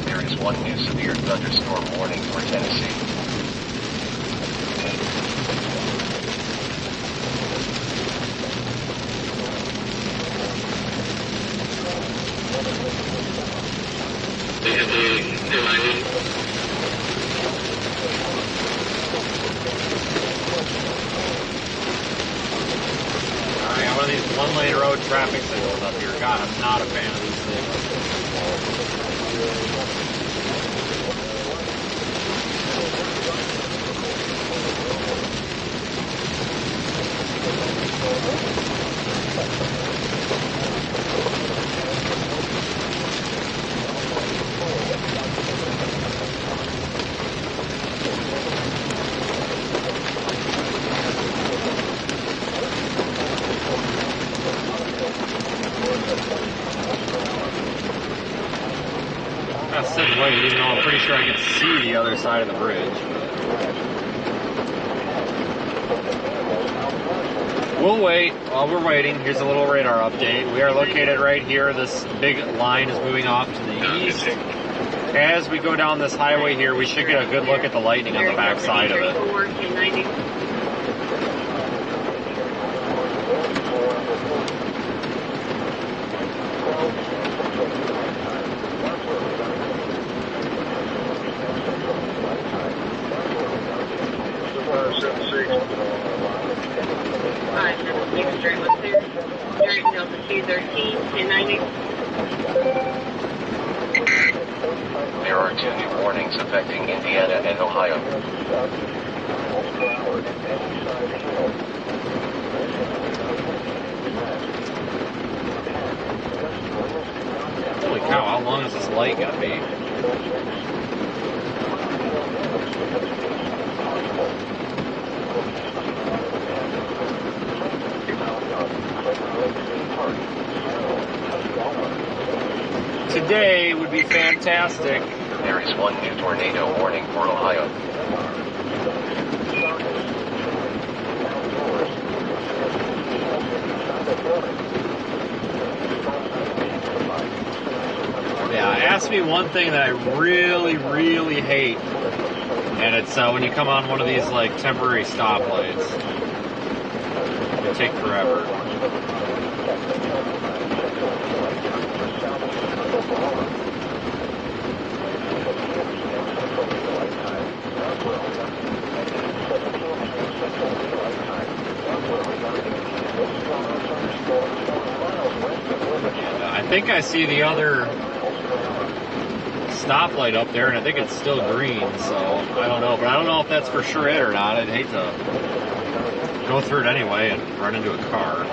There is one new severe thunderstorm warning for Tennessee. Alright, got one of these one-lane road traffic signals up here. God, I'm not a fan of these things. I'm not sitting waiting, even though I'm pretty sure I can see the other side of the bridge. We'll wait. While we're waiting, here's a little radar update. We are located right here. This big line is moving off to the east. As we go down this highway here, we should get a good look at the lightning on the back side of it. There are two new warnings affecting Indiana and Ohio. Holy cow, how long is this light gonna be? Today would be fantastic. There is one new tornado warning for Ohio. Yeah, ask me one thing that I really, really hate, and it's when you come on one of these like temporary stoplights. It'll take forever. I think I see the other stoplight up there, and I think it's still green, so I don't know. But I don't know if that's for sure it or not. I'd hate to go through it anyway and run into a car.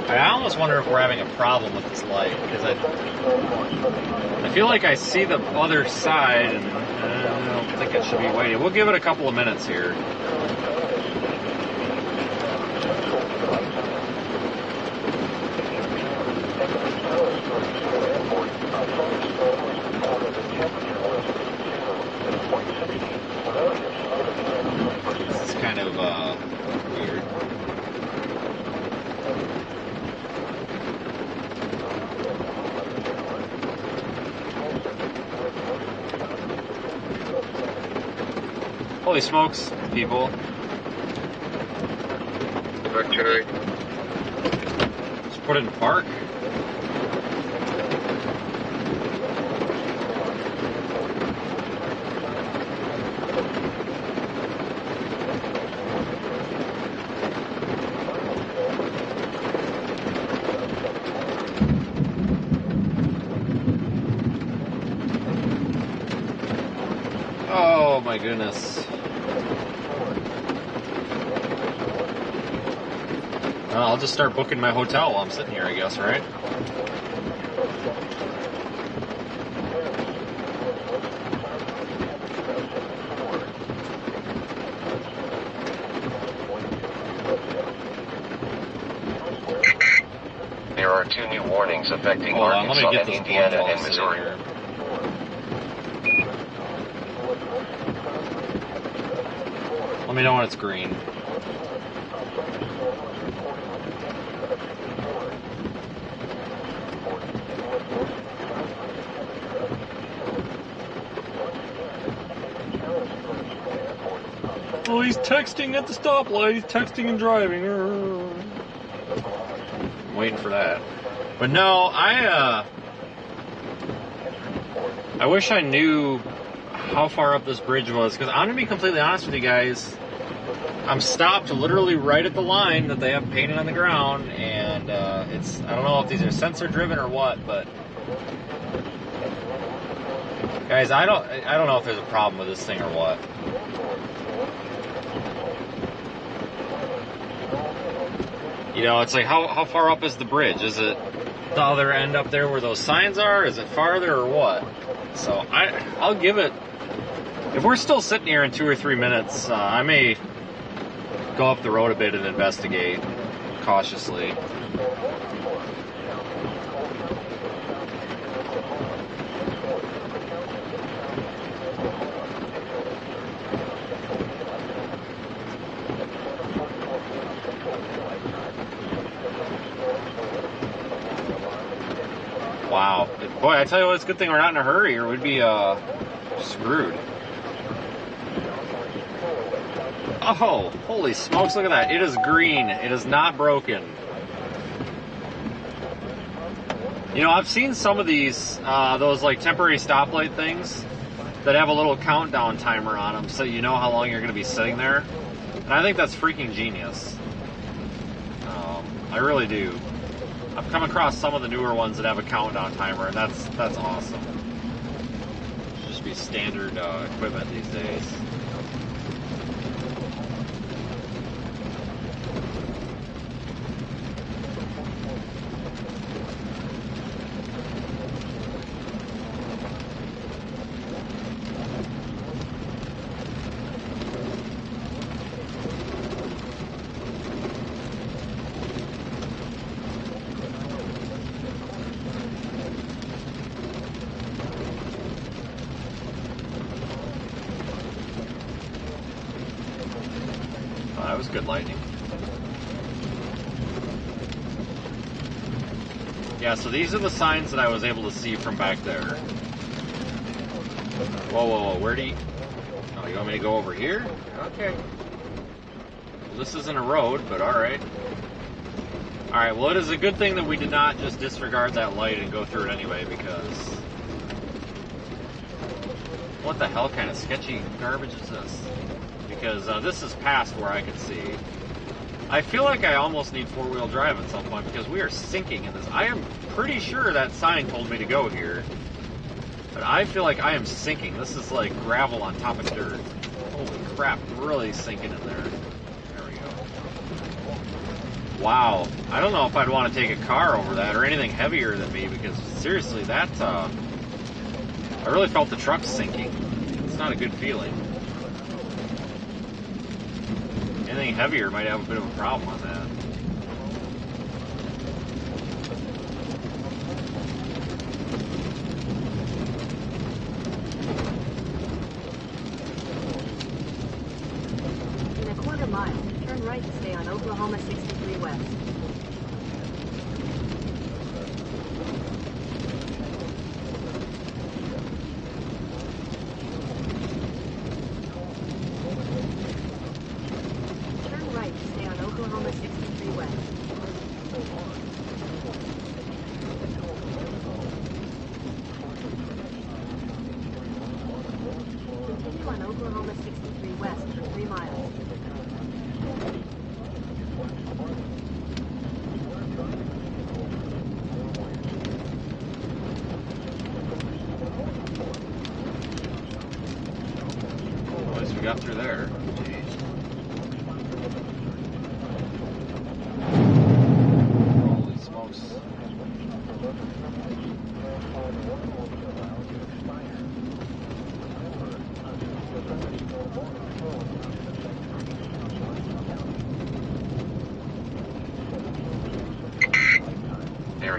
I almost wonder if we're having a problem with this light, because I feel like I see the other side, and I don't think it should be waiting. We'll give it a couple of minutes here. This is kind of weird. Holy smokes, people. Okay. Just put it in park. Oh my goodness. Well, I'll just start booking my hotel while I'm sitting here, I guess, right? There are 2 new warnings affecting Hold on, let me Arkansas get and this Indiana phone and call Missouri. here. Let me know when it's green. Oh, he's texting at the stoplight. He's texting and driving. I'm waiting for that. But no, I wish I knew how far up this bridge was, because I'm going to be completely honest with you guys. I'm stopped literally right at the line that they have painted on the ground, and it's, I don't know if these are sensor driven or what, but guys, I don't know if there's a problem with this thing or what. You know, it's like, how far up is the bridge? Is it the other end up there where those signs are? Is it farther or what? So I'll give it, if we're still sitting here in 2 or 3 minutes, I may go up the road a bit and investigate cautiously. Wow. Boy, I tell you what, it's a good thing we're not in a hurry or we'd be screwed. Oh, holy smokes, look at that. It is green. It is not broken. You know, I've seen some of these, those like temporary stoplight things that have a little countdown timer on them so you know how long you're going to be sitting there. And I think that's freaking genius. I really do. I've come across some of the newer ones that have a countdown timer, and that's awesome. Should just be standard equipment these days. That was good lightning. Yeah, so these are the signs that I was able to see from back there. Whoa, whoa, whoa, where do you... Oh, you want me to go over here? Okay. Well, this isn't a road, but alright. Alright, well, it is a good thing that we did not just disregard that light and go through it anyway, because... What the hell kind of sketchy garbage is this? Because this is past where I can see. I feel like I almost need four-wheel drive at some point because we are sinking in this. I am pretty sure that sign told me to go here. But I feel like I am sinking. This is like gravel on top of dirt. Holy crap, really sinking in there. There we go. Wow. I don't know if I'd want to take a car over that or anything heavier than me because seriously, that, I really felt the truck sinking. It's not a good feeling. Anything heavier might have a bit of a problem on that. In a quarter mile, turn right to stay on Oklahoma 63 West. Continue on Oklahoma 63 West for 3 miles. At least we got through there. Jeez.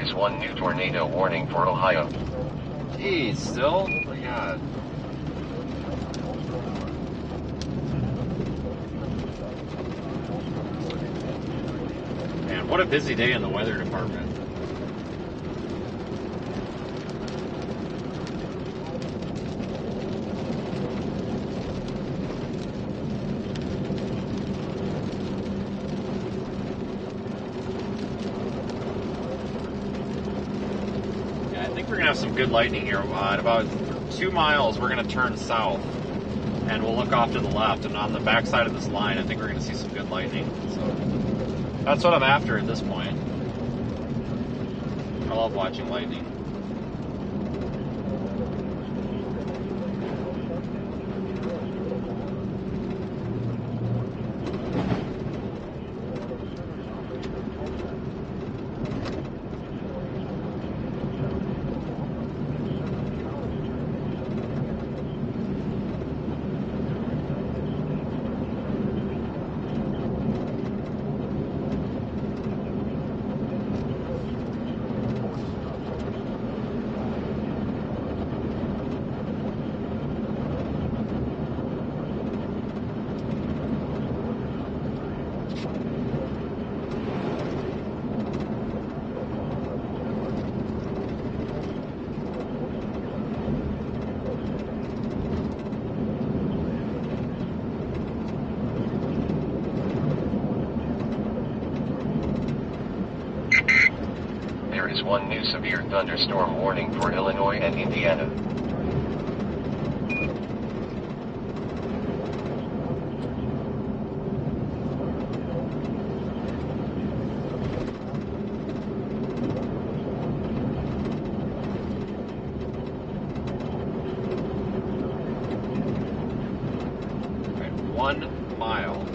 is one new tornado warning for Ohio. Geez, still? Oh my god. Man, what a busy day in the weather department. We're going to have some good lightning here. At about 2 miles, we're going to turn south, and we'll look off to the left. And on the backside of this line, I think we're going to see some good lightning. So that's what I'm after at this point. I love watching lightning. There is one new severe thunderstorm warning for Illinois and Indiana. Right, 1 mile.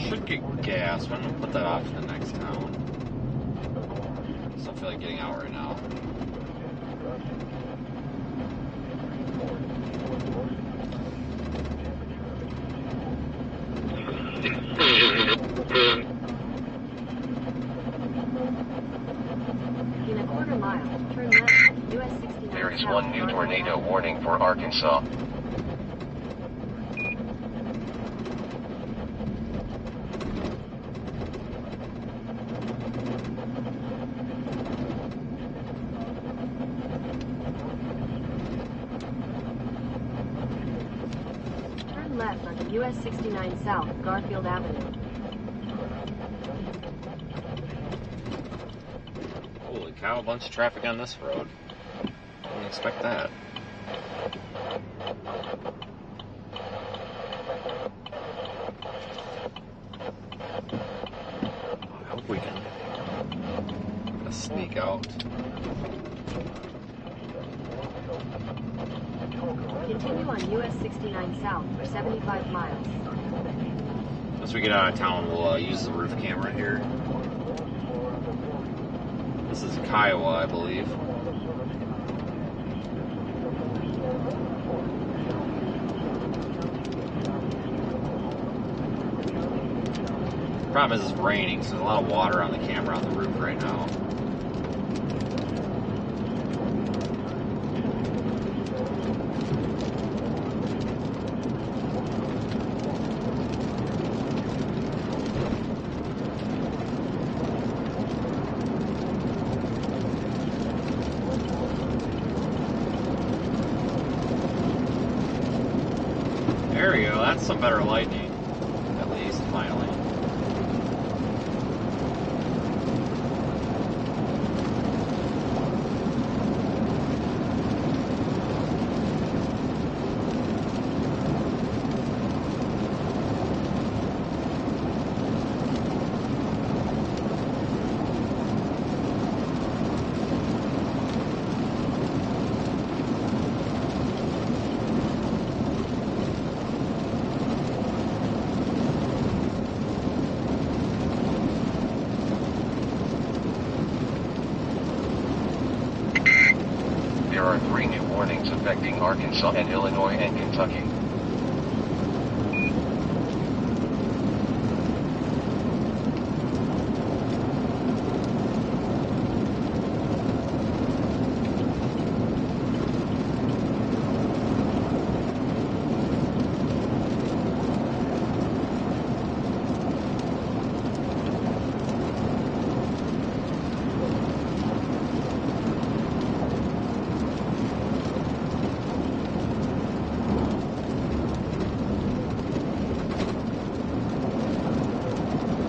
Should get gas. I'm going to put that off to the next town. Just don't feel like getting out right now. In a quarter mile, turn left on US 69 There is south. one new tornado warning for Arkansas. Turn left onto US 69 south, Garfield Avenue. Holy cow, a bunch of traffic on this road. Didn't expect that. I hope we can sneak out. Continue on US 69 south for 75 miles. Once we get out of town, we'll use the roof camera here. This is Kiowa, I believe. Problem is it's raining, so there's a lot of water on the camera on the roof right now. There we go, that's some better lightning, at least, finally. warnings affecting Arkansas and Illinois and Kentucky.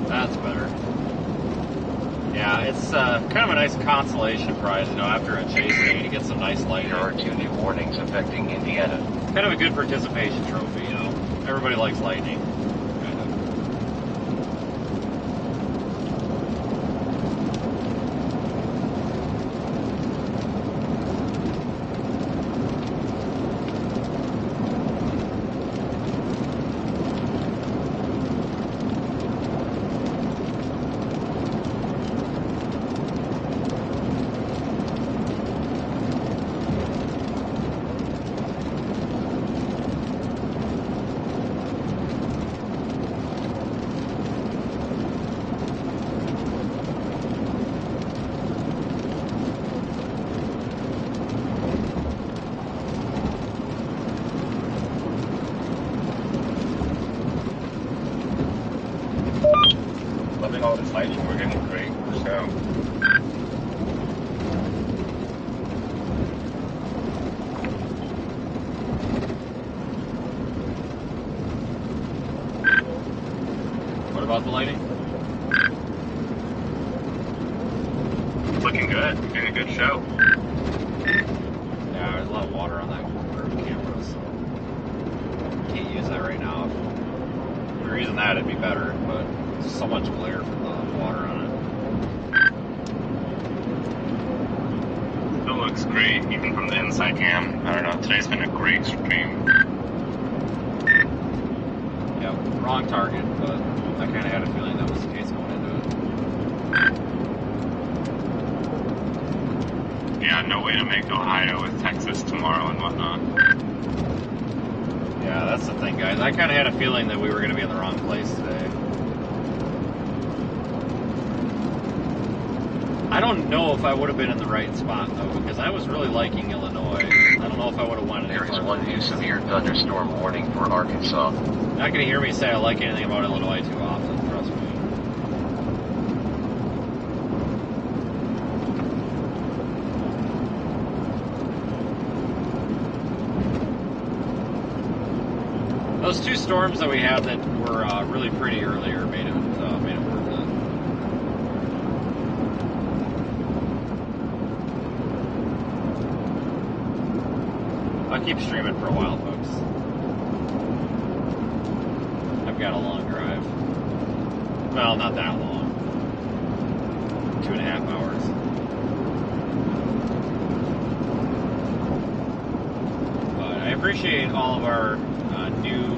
That's better. Yeah, it's kind of a nice consolation prize, you know, after a chase day to get some nice lighting. There are 2 new warnings affecting Indiana. It's kind of a good participation trophy, you know. Everybody likes lightning. Kind of. Loving all this lighting, we're getting great show. What about the lighting? Looking good. We're getting a good show. Yeah, there's a lot of water on that camera, so can't use that right now. If we were using that, it'd be better, but so much glare from the water on It looks great, even from the inside cam. I don't know, today's been a great stream. it. Yeah, wrong target, but I kind of had a feeling that was the case going into it. Yeah, no way to make Ohio with Texas tomorrow and whatnot. Yeah, that's the thing, guys. I kind of had a feeling that we were going to be in the wrong place today. I don't know if I would have been in the right spot, though, because I was really liking Illinois. I don't know if I would have wanted There it. is 1 new severe thunderstorm warning for Arkansas. You're not going to hear me say I like anything about Illinois too often, trust me. Those 2 storms that we had that were really pretty earlier made it worth it. I'll keep streaming for a while, folks. I've got a long drive. Well, not that long. 2.5 hours. But I appreciate all of our new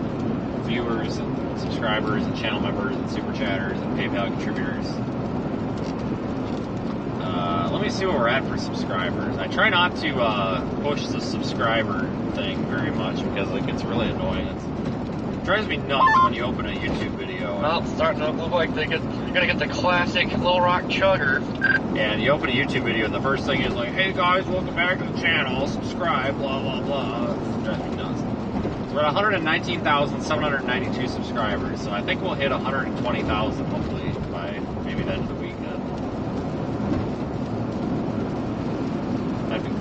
viewers and subscribers and channel members and super chatters and PayPal contributors. Let me see where we're at for subscribers. I try not to push the subscriber thing very much because it gets really annoying. It drives me nuts when you open a YouTube video. Well, it's starting to look like you're gonna get the classic Little Rock chugger. And you open a YouTube video and the first thing is like, hey guys, welcome back to the channel, subscribe, blah, blah, blah. It drives me nuts. So we're at 119,792 subscribers, so I think we'll hit 120,000 hopefully by maybe the end of the weekend. That'd be cool.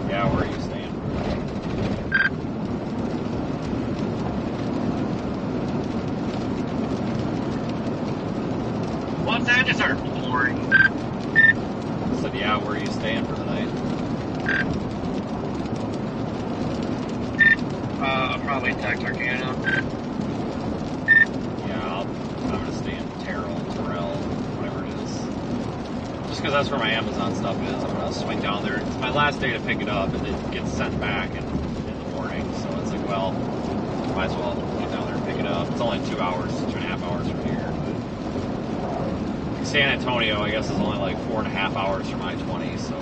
Yeah, where are you staying? What's that dessert for? I said, yeah, where are you staying for the night? Probably Texarkana. Yeah, I'm gonna stay in Terrell, whatever it is. just because that's where my Amazon stuff is, I'm gonna swing down there. It's my last day to pick it up, and it gets sent back in the morning. So it's like, well, might as well get down there and pick it up. It's only 2 hours, 2.5 hours from here. But San Antonio, I guess, is only like 4.5 hours from I-20, so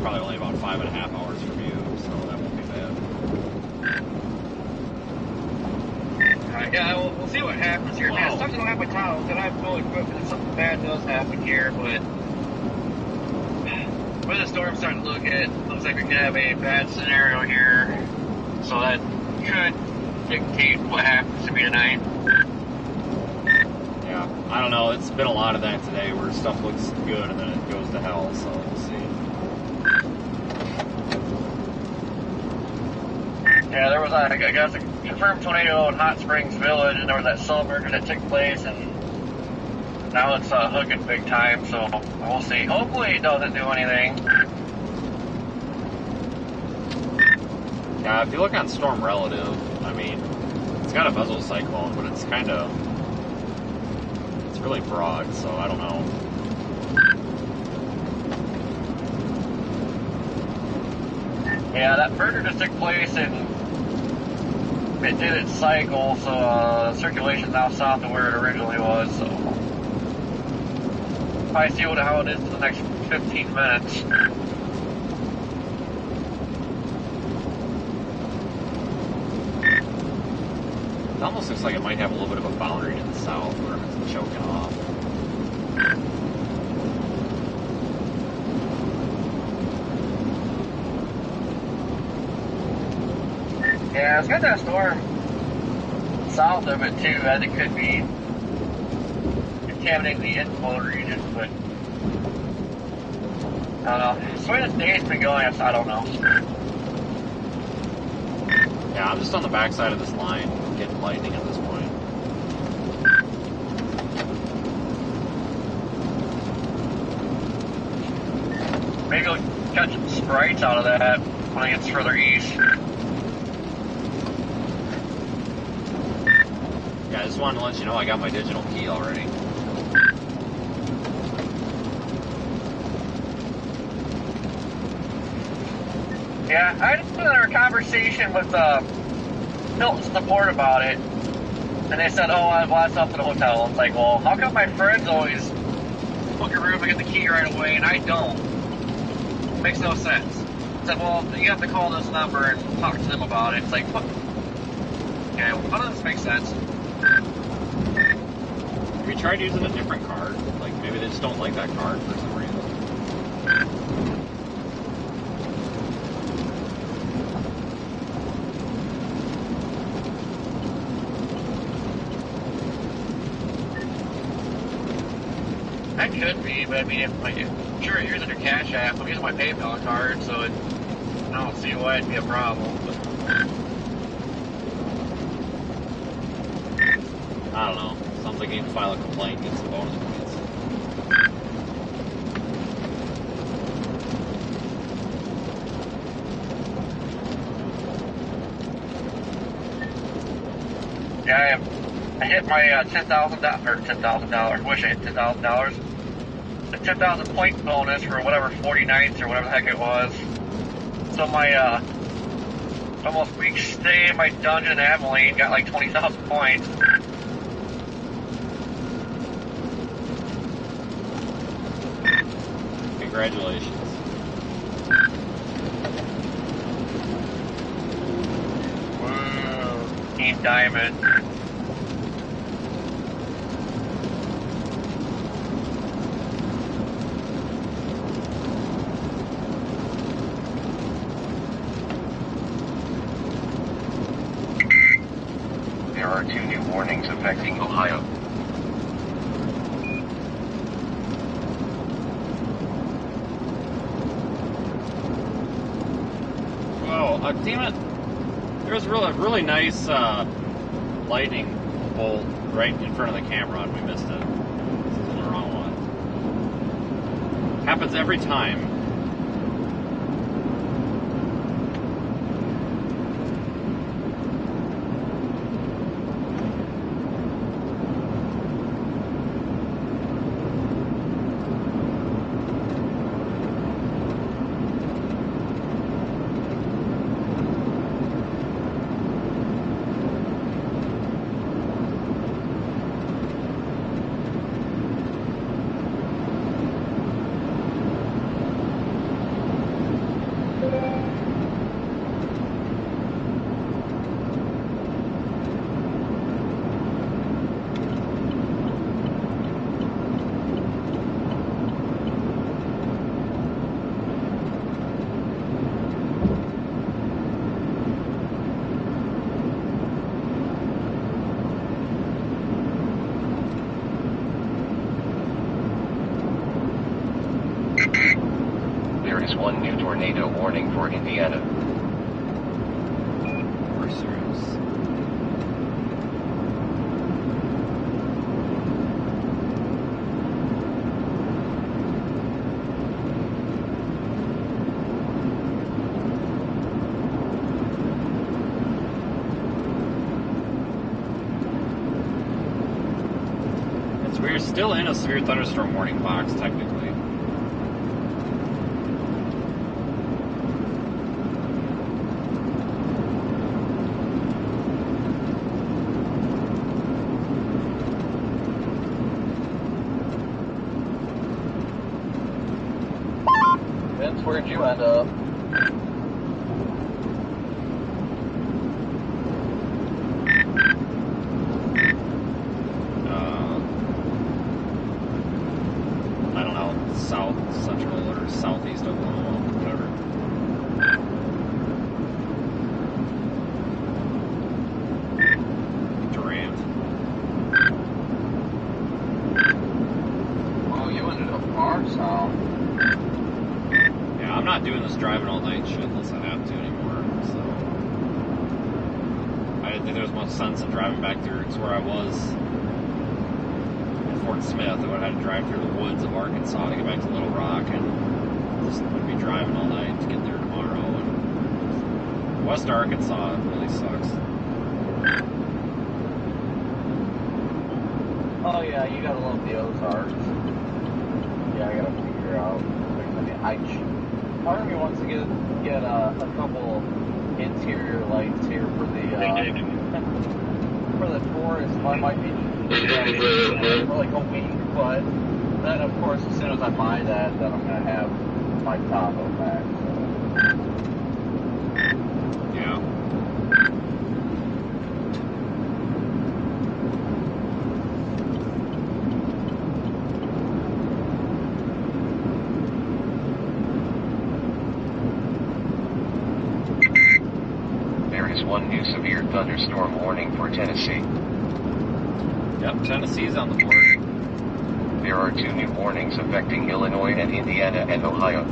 probably only about 5.5 hours from you. So that won't be bad. Yeah, we'll see what happens here. Man, something don't have my towels, and I have full equipment if something bad does happen here, but with the storm starting to looks like we could have a bad scenario here, so that could dictate what happens to me tonight. Yeah, I don't know. It's been a lot of that today where stuff looks good and then it goes to hell, so we'll see. Yeah, there was, I guess, a confirmed tornado in Hot Springs Village, and there was that cell merger that took place, and now it's hooking big time, so we'll see. Hopefully it doesn't do anything. Yeah, if you look on Storm Relative, I mean, it's got a mesocyclone, but it's really broad, so I don't know. Yeah, that merger just took place, and it did its cycle, so circulation's now south of where it originally was, so probably see how it is in the next 15 minutes. It almost looks like it might have a little bit of a boundary to the south where it's choking off. Yeah, it's got that storm south of it too, as it could be contaminating the inflow region, but I don't know. The way this day's been going, I don't know. Yeah, I'm just on the backside of this line getting lightning at this point. Maybe we'll catch some sprites out of that when it gets further east. Yeah, I just wanted to let you know I got my digital key already. Yeah, I had another conversation with Hilton Support about it, and they said, oh, I bought something at the hotel. It's like, well, how come my friends always book a room and get the key right away, and I don't? Makes no sense. I said, well, you have to call this number and talk to them about it. It's like, what? Okay, well, none of this makes sense. Have you tried using a different card? Like, maybe they just don't like that card for some reason. That could be, but I mean, if I'm sure you're using your Cash App, I'm using my PayPal card, so I don't see why it'd be a problem. But I don't know. Sounds like you need to file a complaint and get some bonus points. yeah, I hit my $10,000, wish I hit $10,000. The 10,000 point bonus for whatever 40 nights or whatever the heck it was. So my almost week stay in my dungeon in Abilene got like 20,000 points. Congratulations. Woo, Team Diamond. There are 2 new warnings affecting Ohio. Oh, damn it. There was a really nice lightning bolt right in front of the camera and we missed it. This is the wrong one. Happens every time. is one new tornado warning for Indiana. We're serious. We're still in a severe thunderstorm warning box, technically. Vince, where'd you end up? South Central or Southeast Oklahoma, whatever. Durant. Oh, you ended up far south. Yeah, I'm not doing this driving all night shit unless I have to anymore, so. I didn't think there was much sense in driving back through to where I was. Fort Smith, I would have had to drive through the woods of Arkansas to get back to Little Rock, and just would be driving all night to get there tomorrow. And West Arkansas really sucks. Oh yeah, you gotta love the Ozarks. Yeah, I gotta figure out. Part of me wants to get a couple interior lights here for the tourists. I might be for like a week, but then of course as soon as I buy that, then I'm gonna have my Tahoe back. So. Yeah. There is one new severe thunderstorm warning for Tennessee. Yep, Tennessee's on the board. There are two new warnings affecting Illinois and Indiana and Ohio.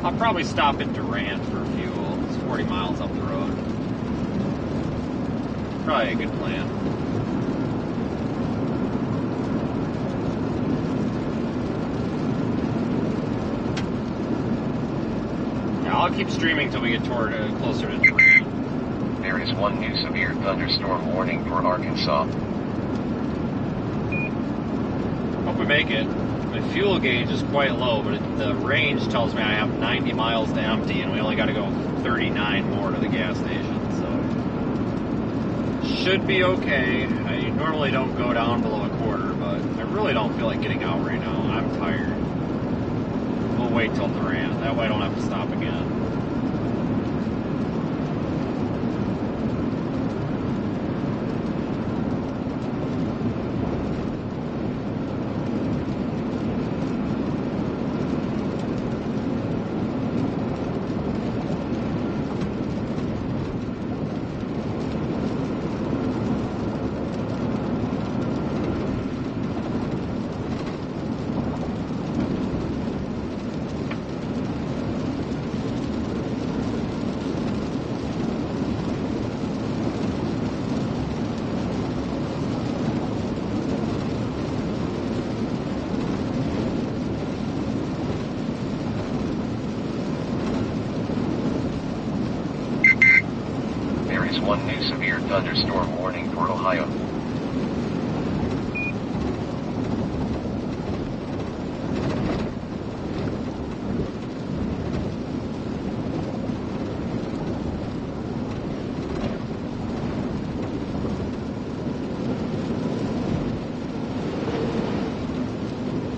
I'll probably stop in Durant for fuel. It's 40 miles up the road. Probably a good plan. Yeah, I'll keep streaming till we get toward closer to Durant. There is one new severe thunderstorm warning for Arkansas. Hope we make it. My fuel gauge is quite low, but the range tells me I have 90 miles to empty, and we only got to go 39 more to the gas station, so should be okay. I normally don't go down below a quarter, but I really don't feel like getting out right now. I'm tired. We'll wait till Durant. That way I don't have to stop again. One new severe thunderstorm warning for Ohio.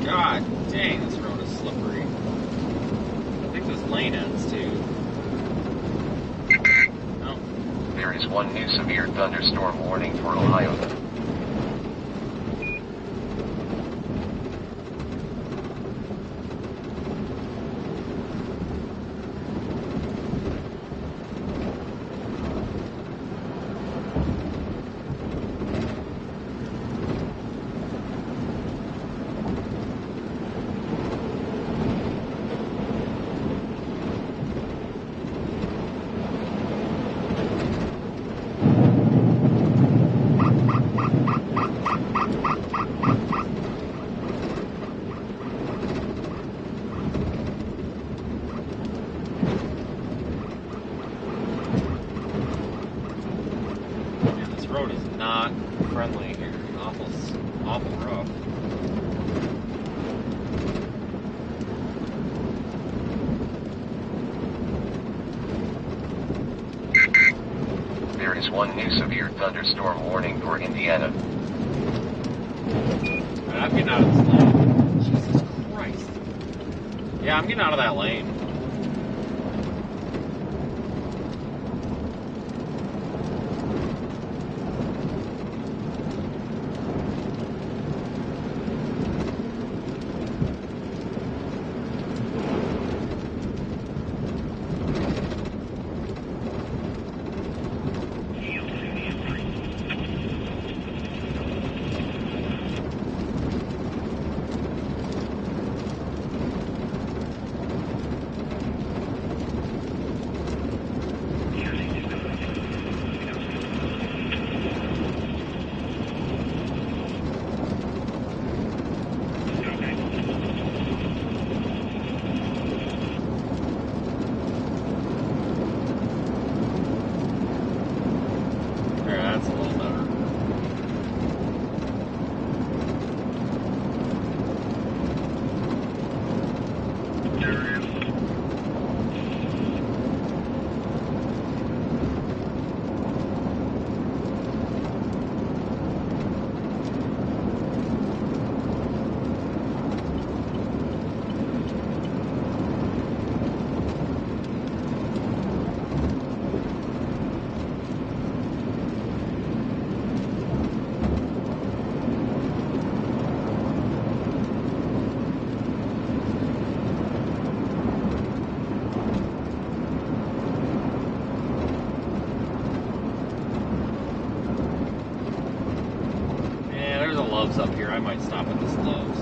God dang, this road is slippery. I think this lane ends too. is one new severe thunderstorm warning for Ohio. Road is not friendly here. Awful rough. There is one new severe thunderstorm warning for Indiana. I'm getting out of this lane. Jesus Christ. Yeah, I'm getting out of that lane. Up here, I might stop at this Lowe's.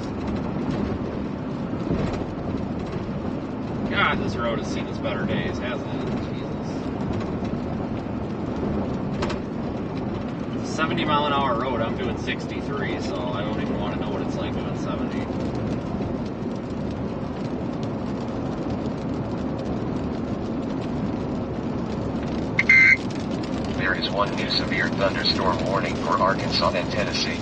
God, this road has seen its better days, hasn't it? Jesus. 70 mile an hour road, I'm doing 63, so I don't even want to know what it's like doing 70. There is one new severe thunderstorm warning for Arkansas and Tennessee.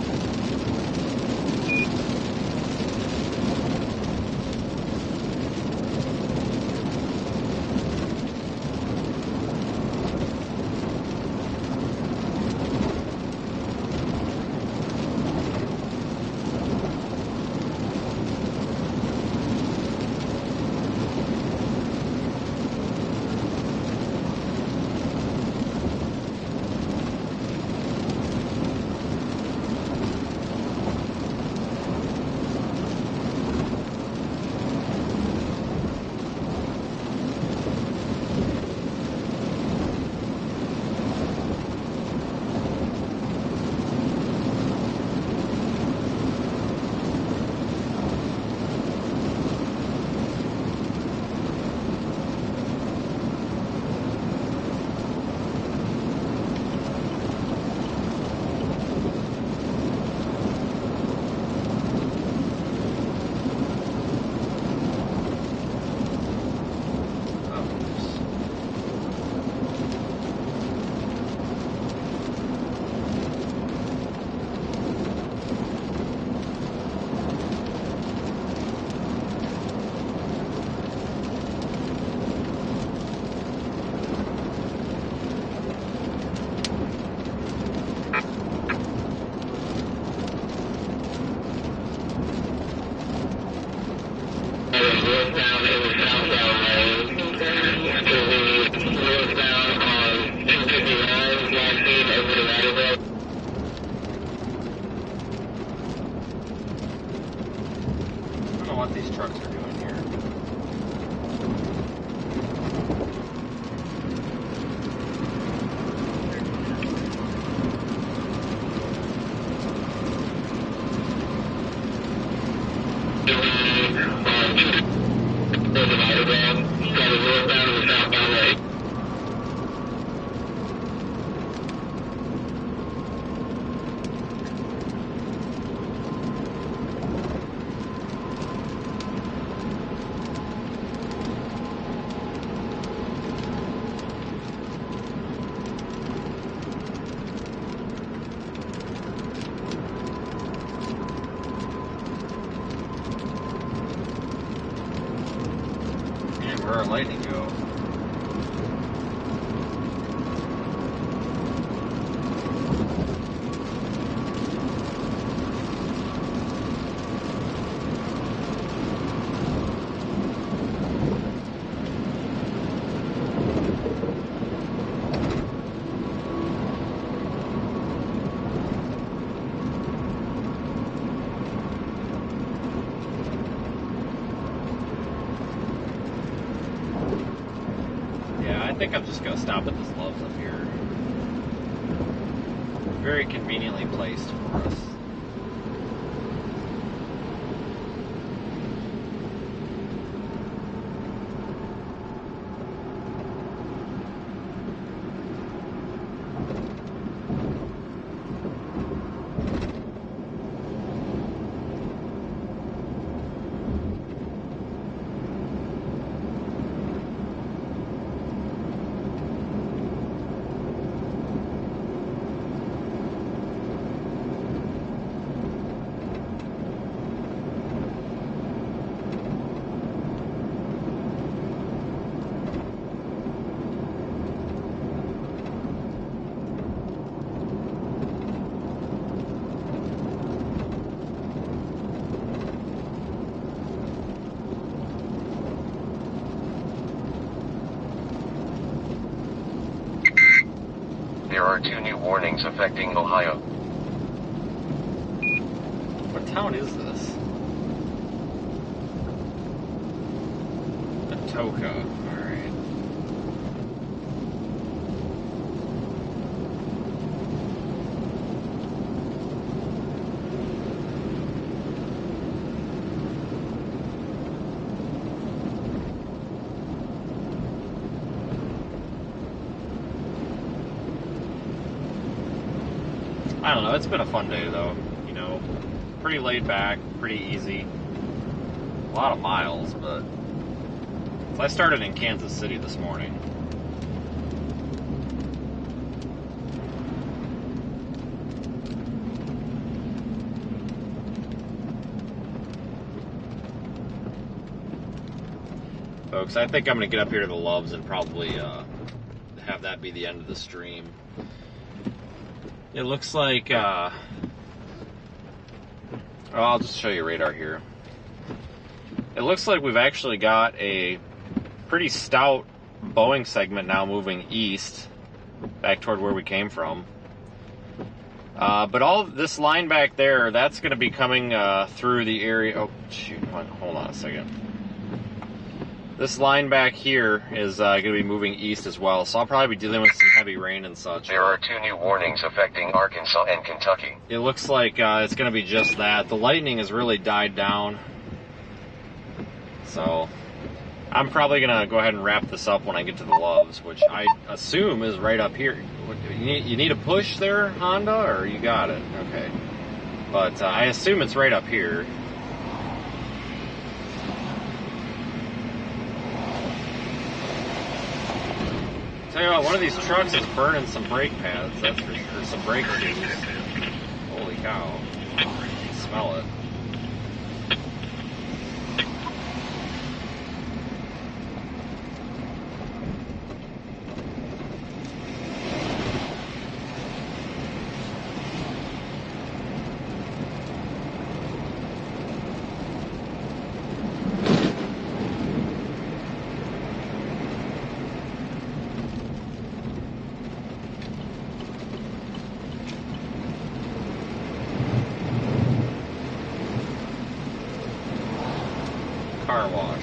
Where'd our lightning go? I think I'm just going to stop at this Love's up here. Very conveniently placed for us. There are 2 new warnings affecting Ohio. What town is this? Atoka. Alright. I don't know, it's been a fun day though, you know, pretty laid back, pretty easy, a lot of miles, but I started in Kansas City this morning. Folks, I think I'm going to get up here to the Loves and probably have that be the end of the stream. It looks like, I'll just show you radar here. It looks like we've actually got a pretty stout Boeing segment now moving east, back toward where we came from. But all of this line back there, that's going to be coming through the area. Oh, shoot, hold on a second. This line back here is going to be moving east as well, so I'll probably be dealing with some heavy rain and such. There are 2 new warnings affecting Arkansas and Kentucky. It looks like it's going to be just that. The lightning has really died down. So I'm probably going to go ahead and wrap this up when I get to the Loves, which I assume is right up here. You need a push there, Honda, or you got it? Okay. But I assume it's right up here. Tell you what, one of these trucks is burning some brake pads, that's for sure, some brake shoes. Holy cow. You can smell it. Car wash.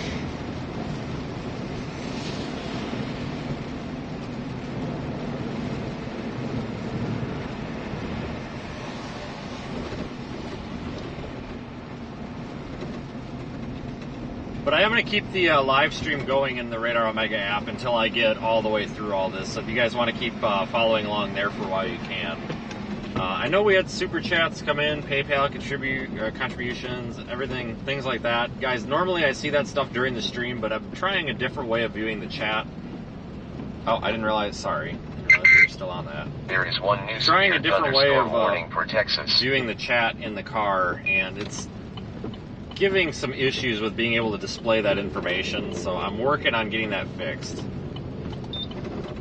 But I am going to keep the live stream going in the Radar Omega app until I get all the way through all this. So if you guys want to keep following along there for a while, you can. I know we had super chats come in, PayPal contributions, everything, things like that. Guys, normally I see that stuff during the stream, but I'm trying a different way of viewing the chat. Oh, I didn't realize, sorry. I didn't realize you were still on that. There is one new trying a different way of warning for Texas. viewing the chat in the car, and giving some issues with being able to display that information, so I'm working on getting that fixed.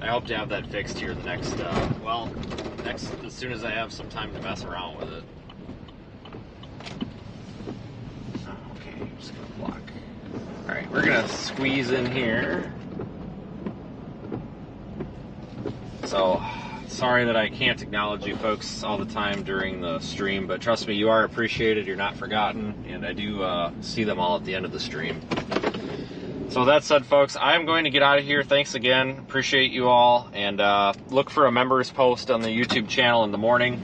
I hope to have that fixed here the next, as soon as I have some time to mess around with it. Okay, I'm just gonna block. Alright, we're gonna squeeze in here. So, sorry that I can't acknowledge you folks all the time during the stream, but trust me, you are appreciated, you're not forgotten, and I do see them all at the end of the stream. So that said, folks, I'm going to get out of here. Thanks again. Appreciate you all. And look for a members post on the YouTube channel in the morning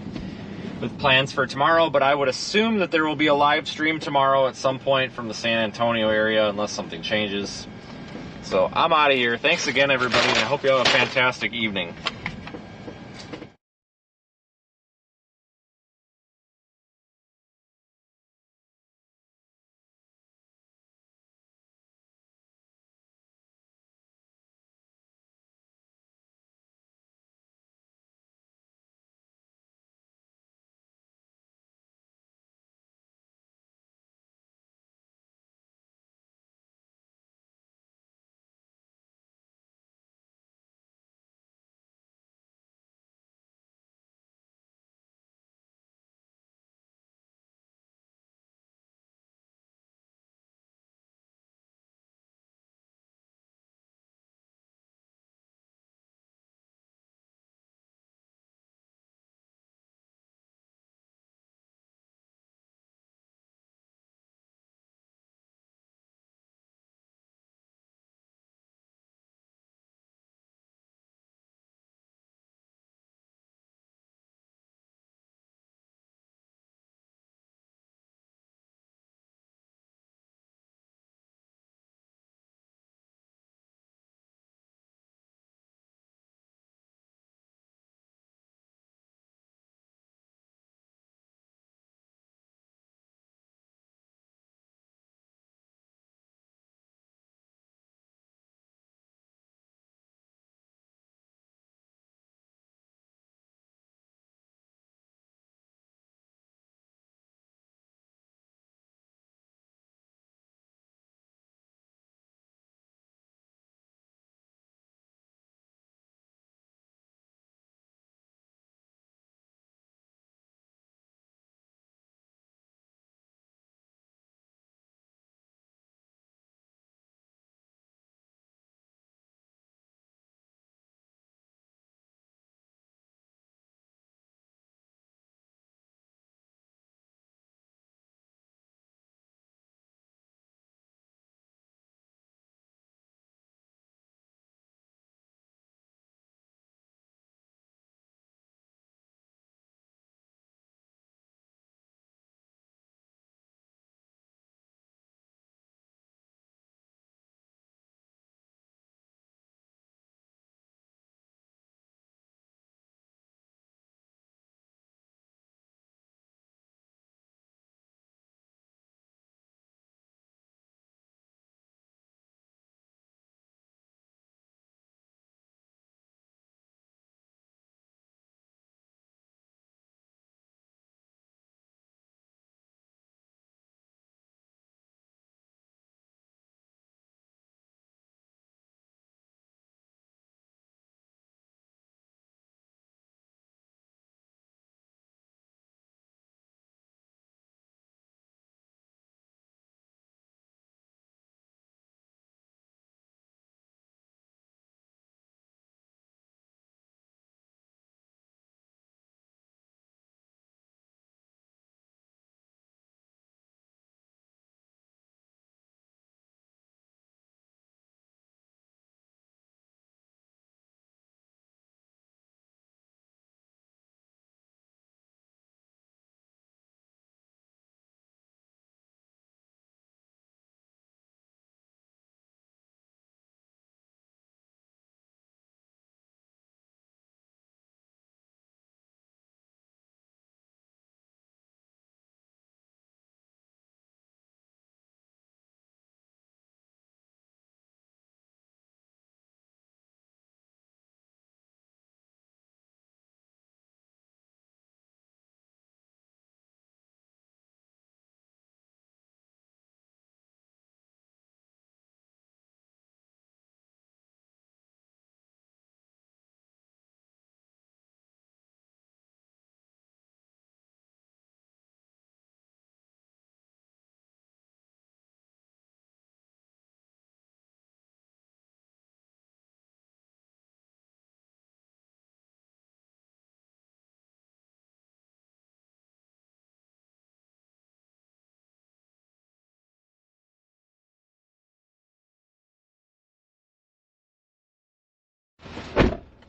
with plans for tomorrow. But I would assume that there will be a live stream tomorrow at some point from the San Antonio area, unless something changes. So I'm out of here. Thanks again, everybody, and I hope you have a fantastic evening.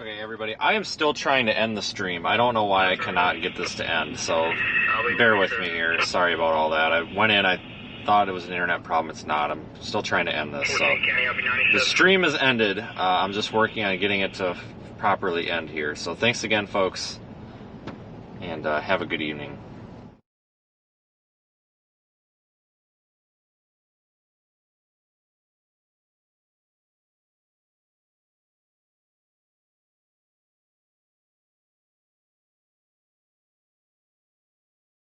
Okay, everybody, I am still trying to end the stream. I don't know why I cannot get this to end, so bear with me here. Sorry about all that. I went in, I thought it was an internet problem. It's not. I'm still trying to end this. So the stream is ended. I'm just working on getting it to properly end here. So thanks again, folks, and have a good evening.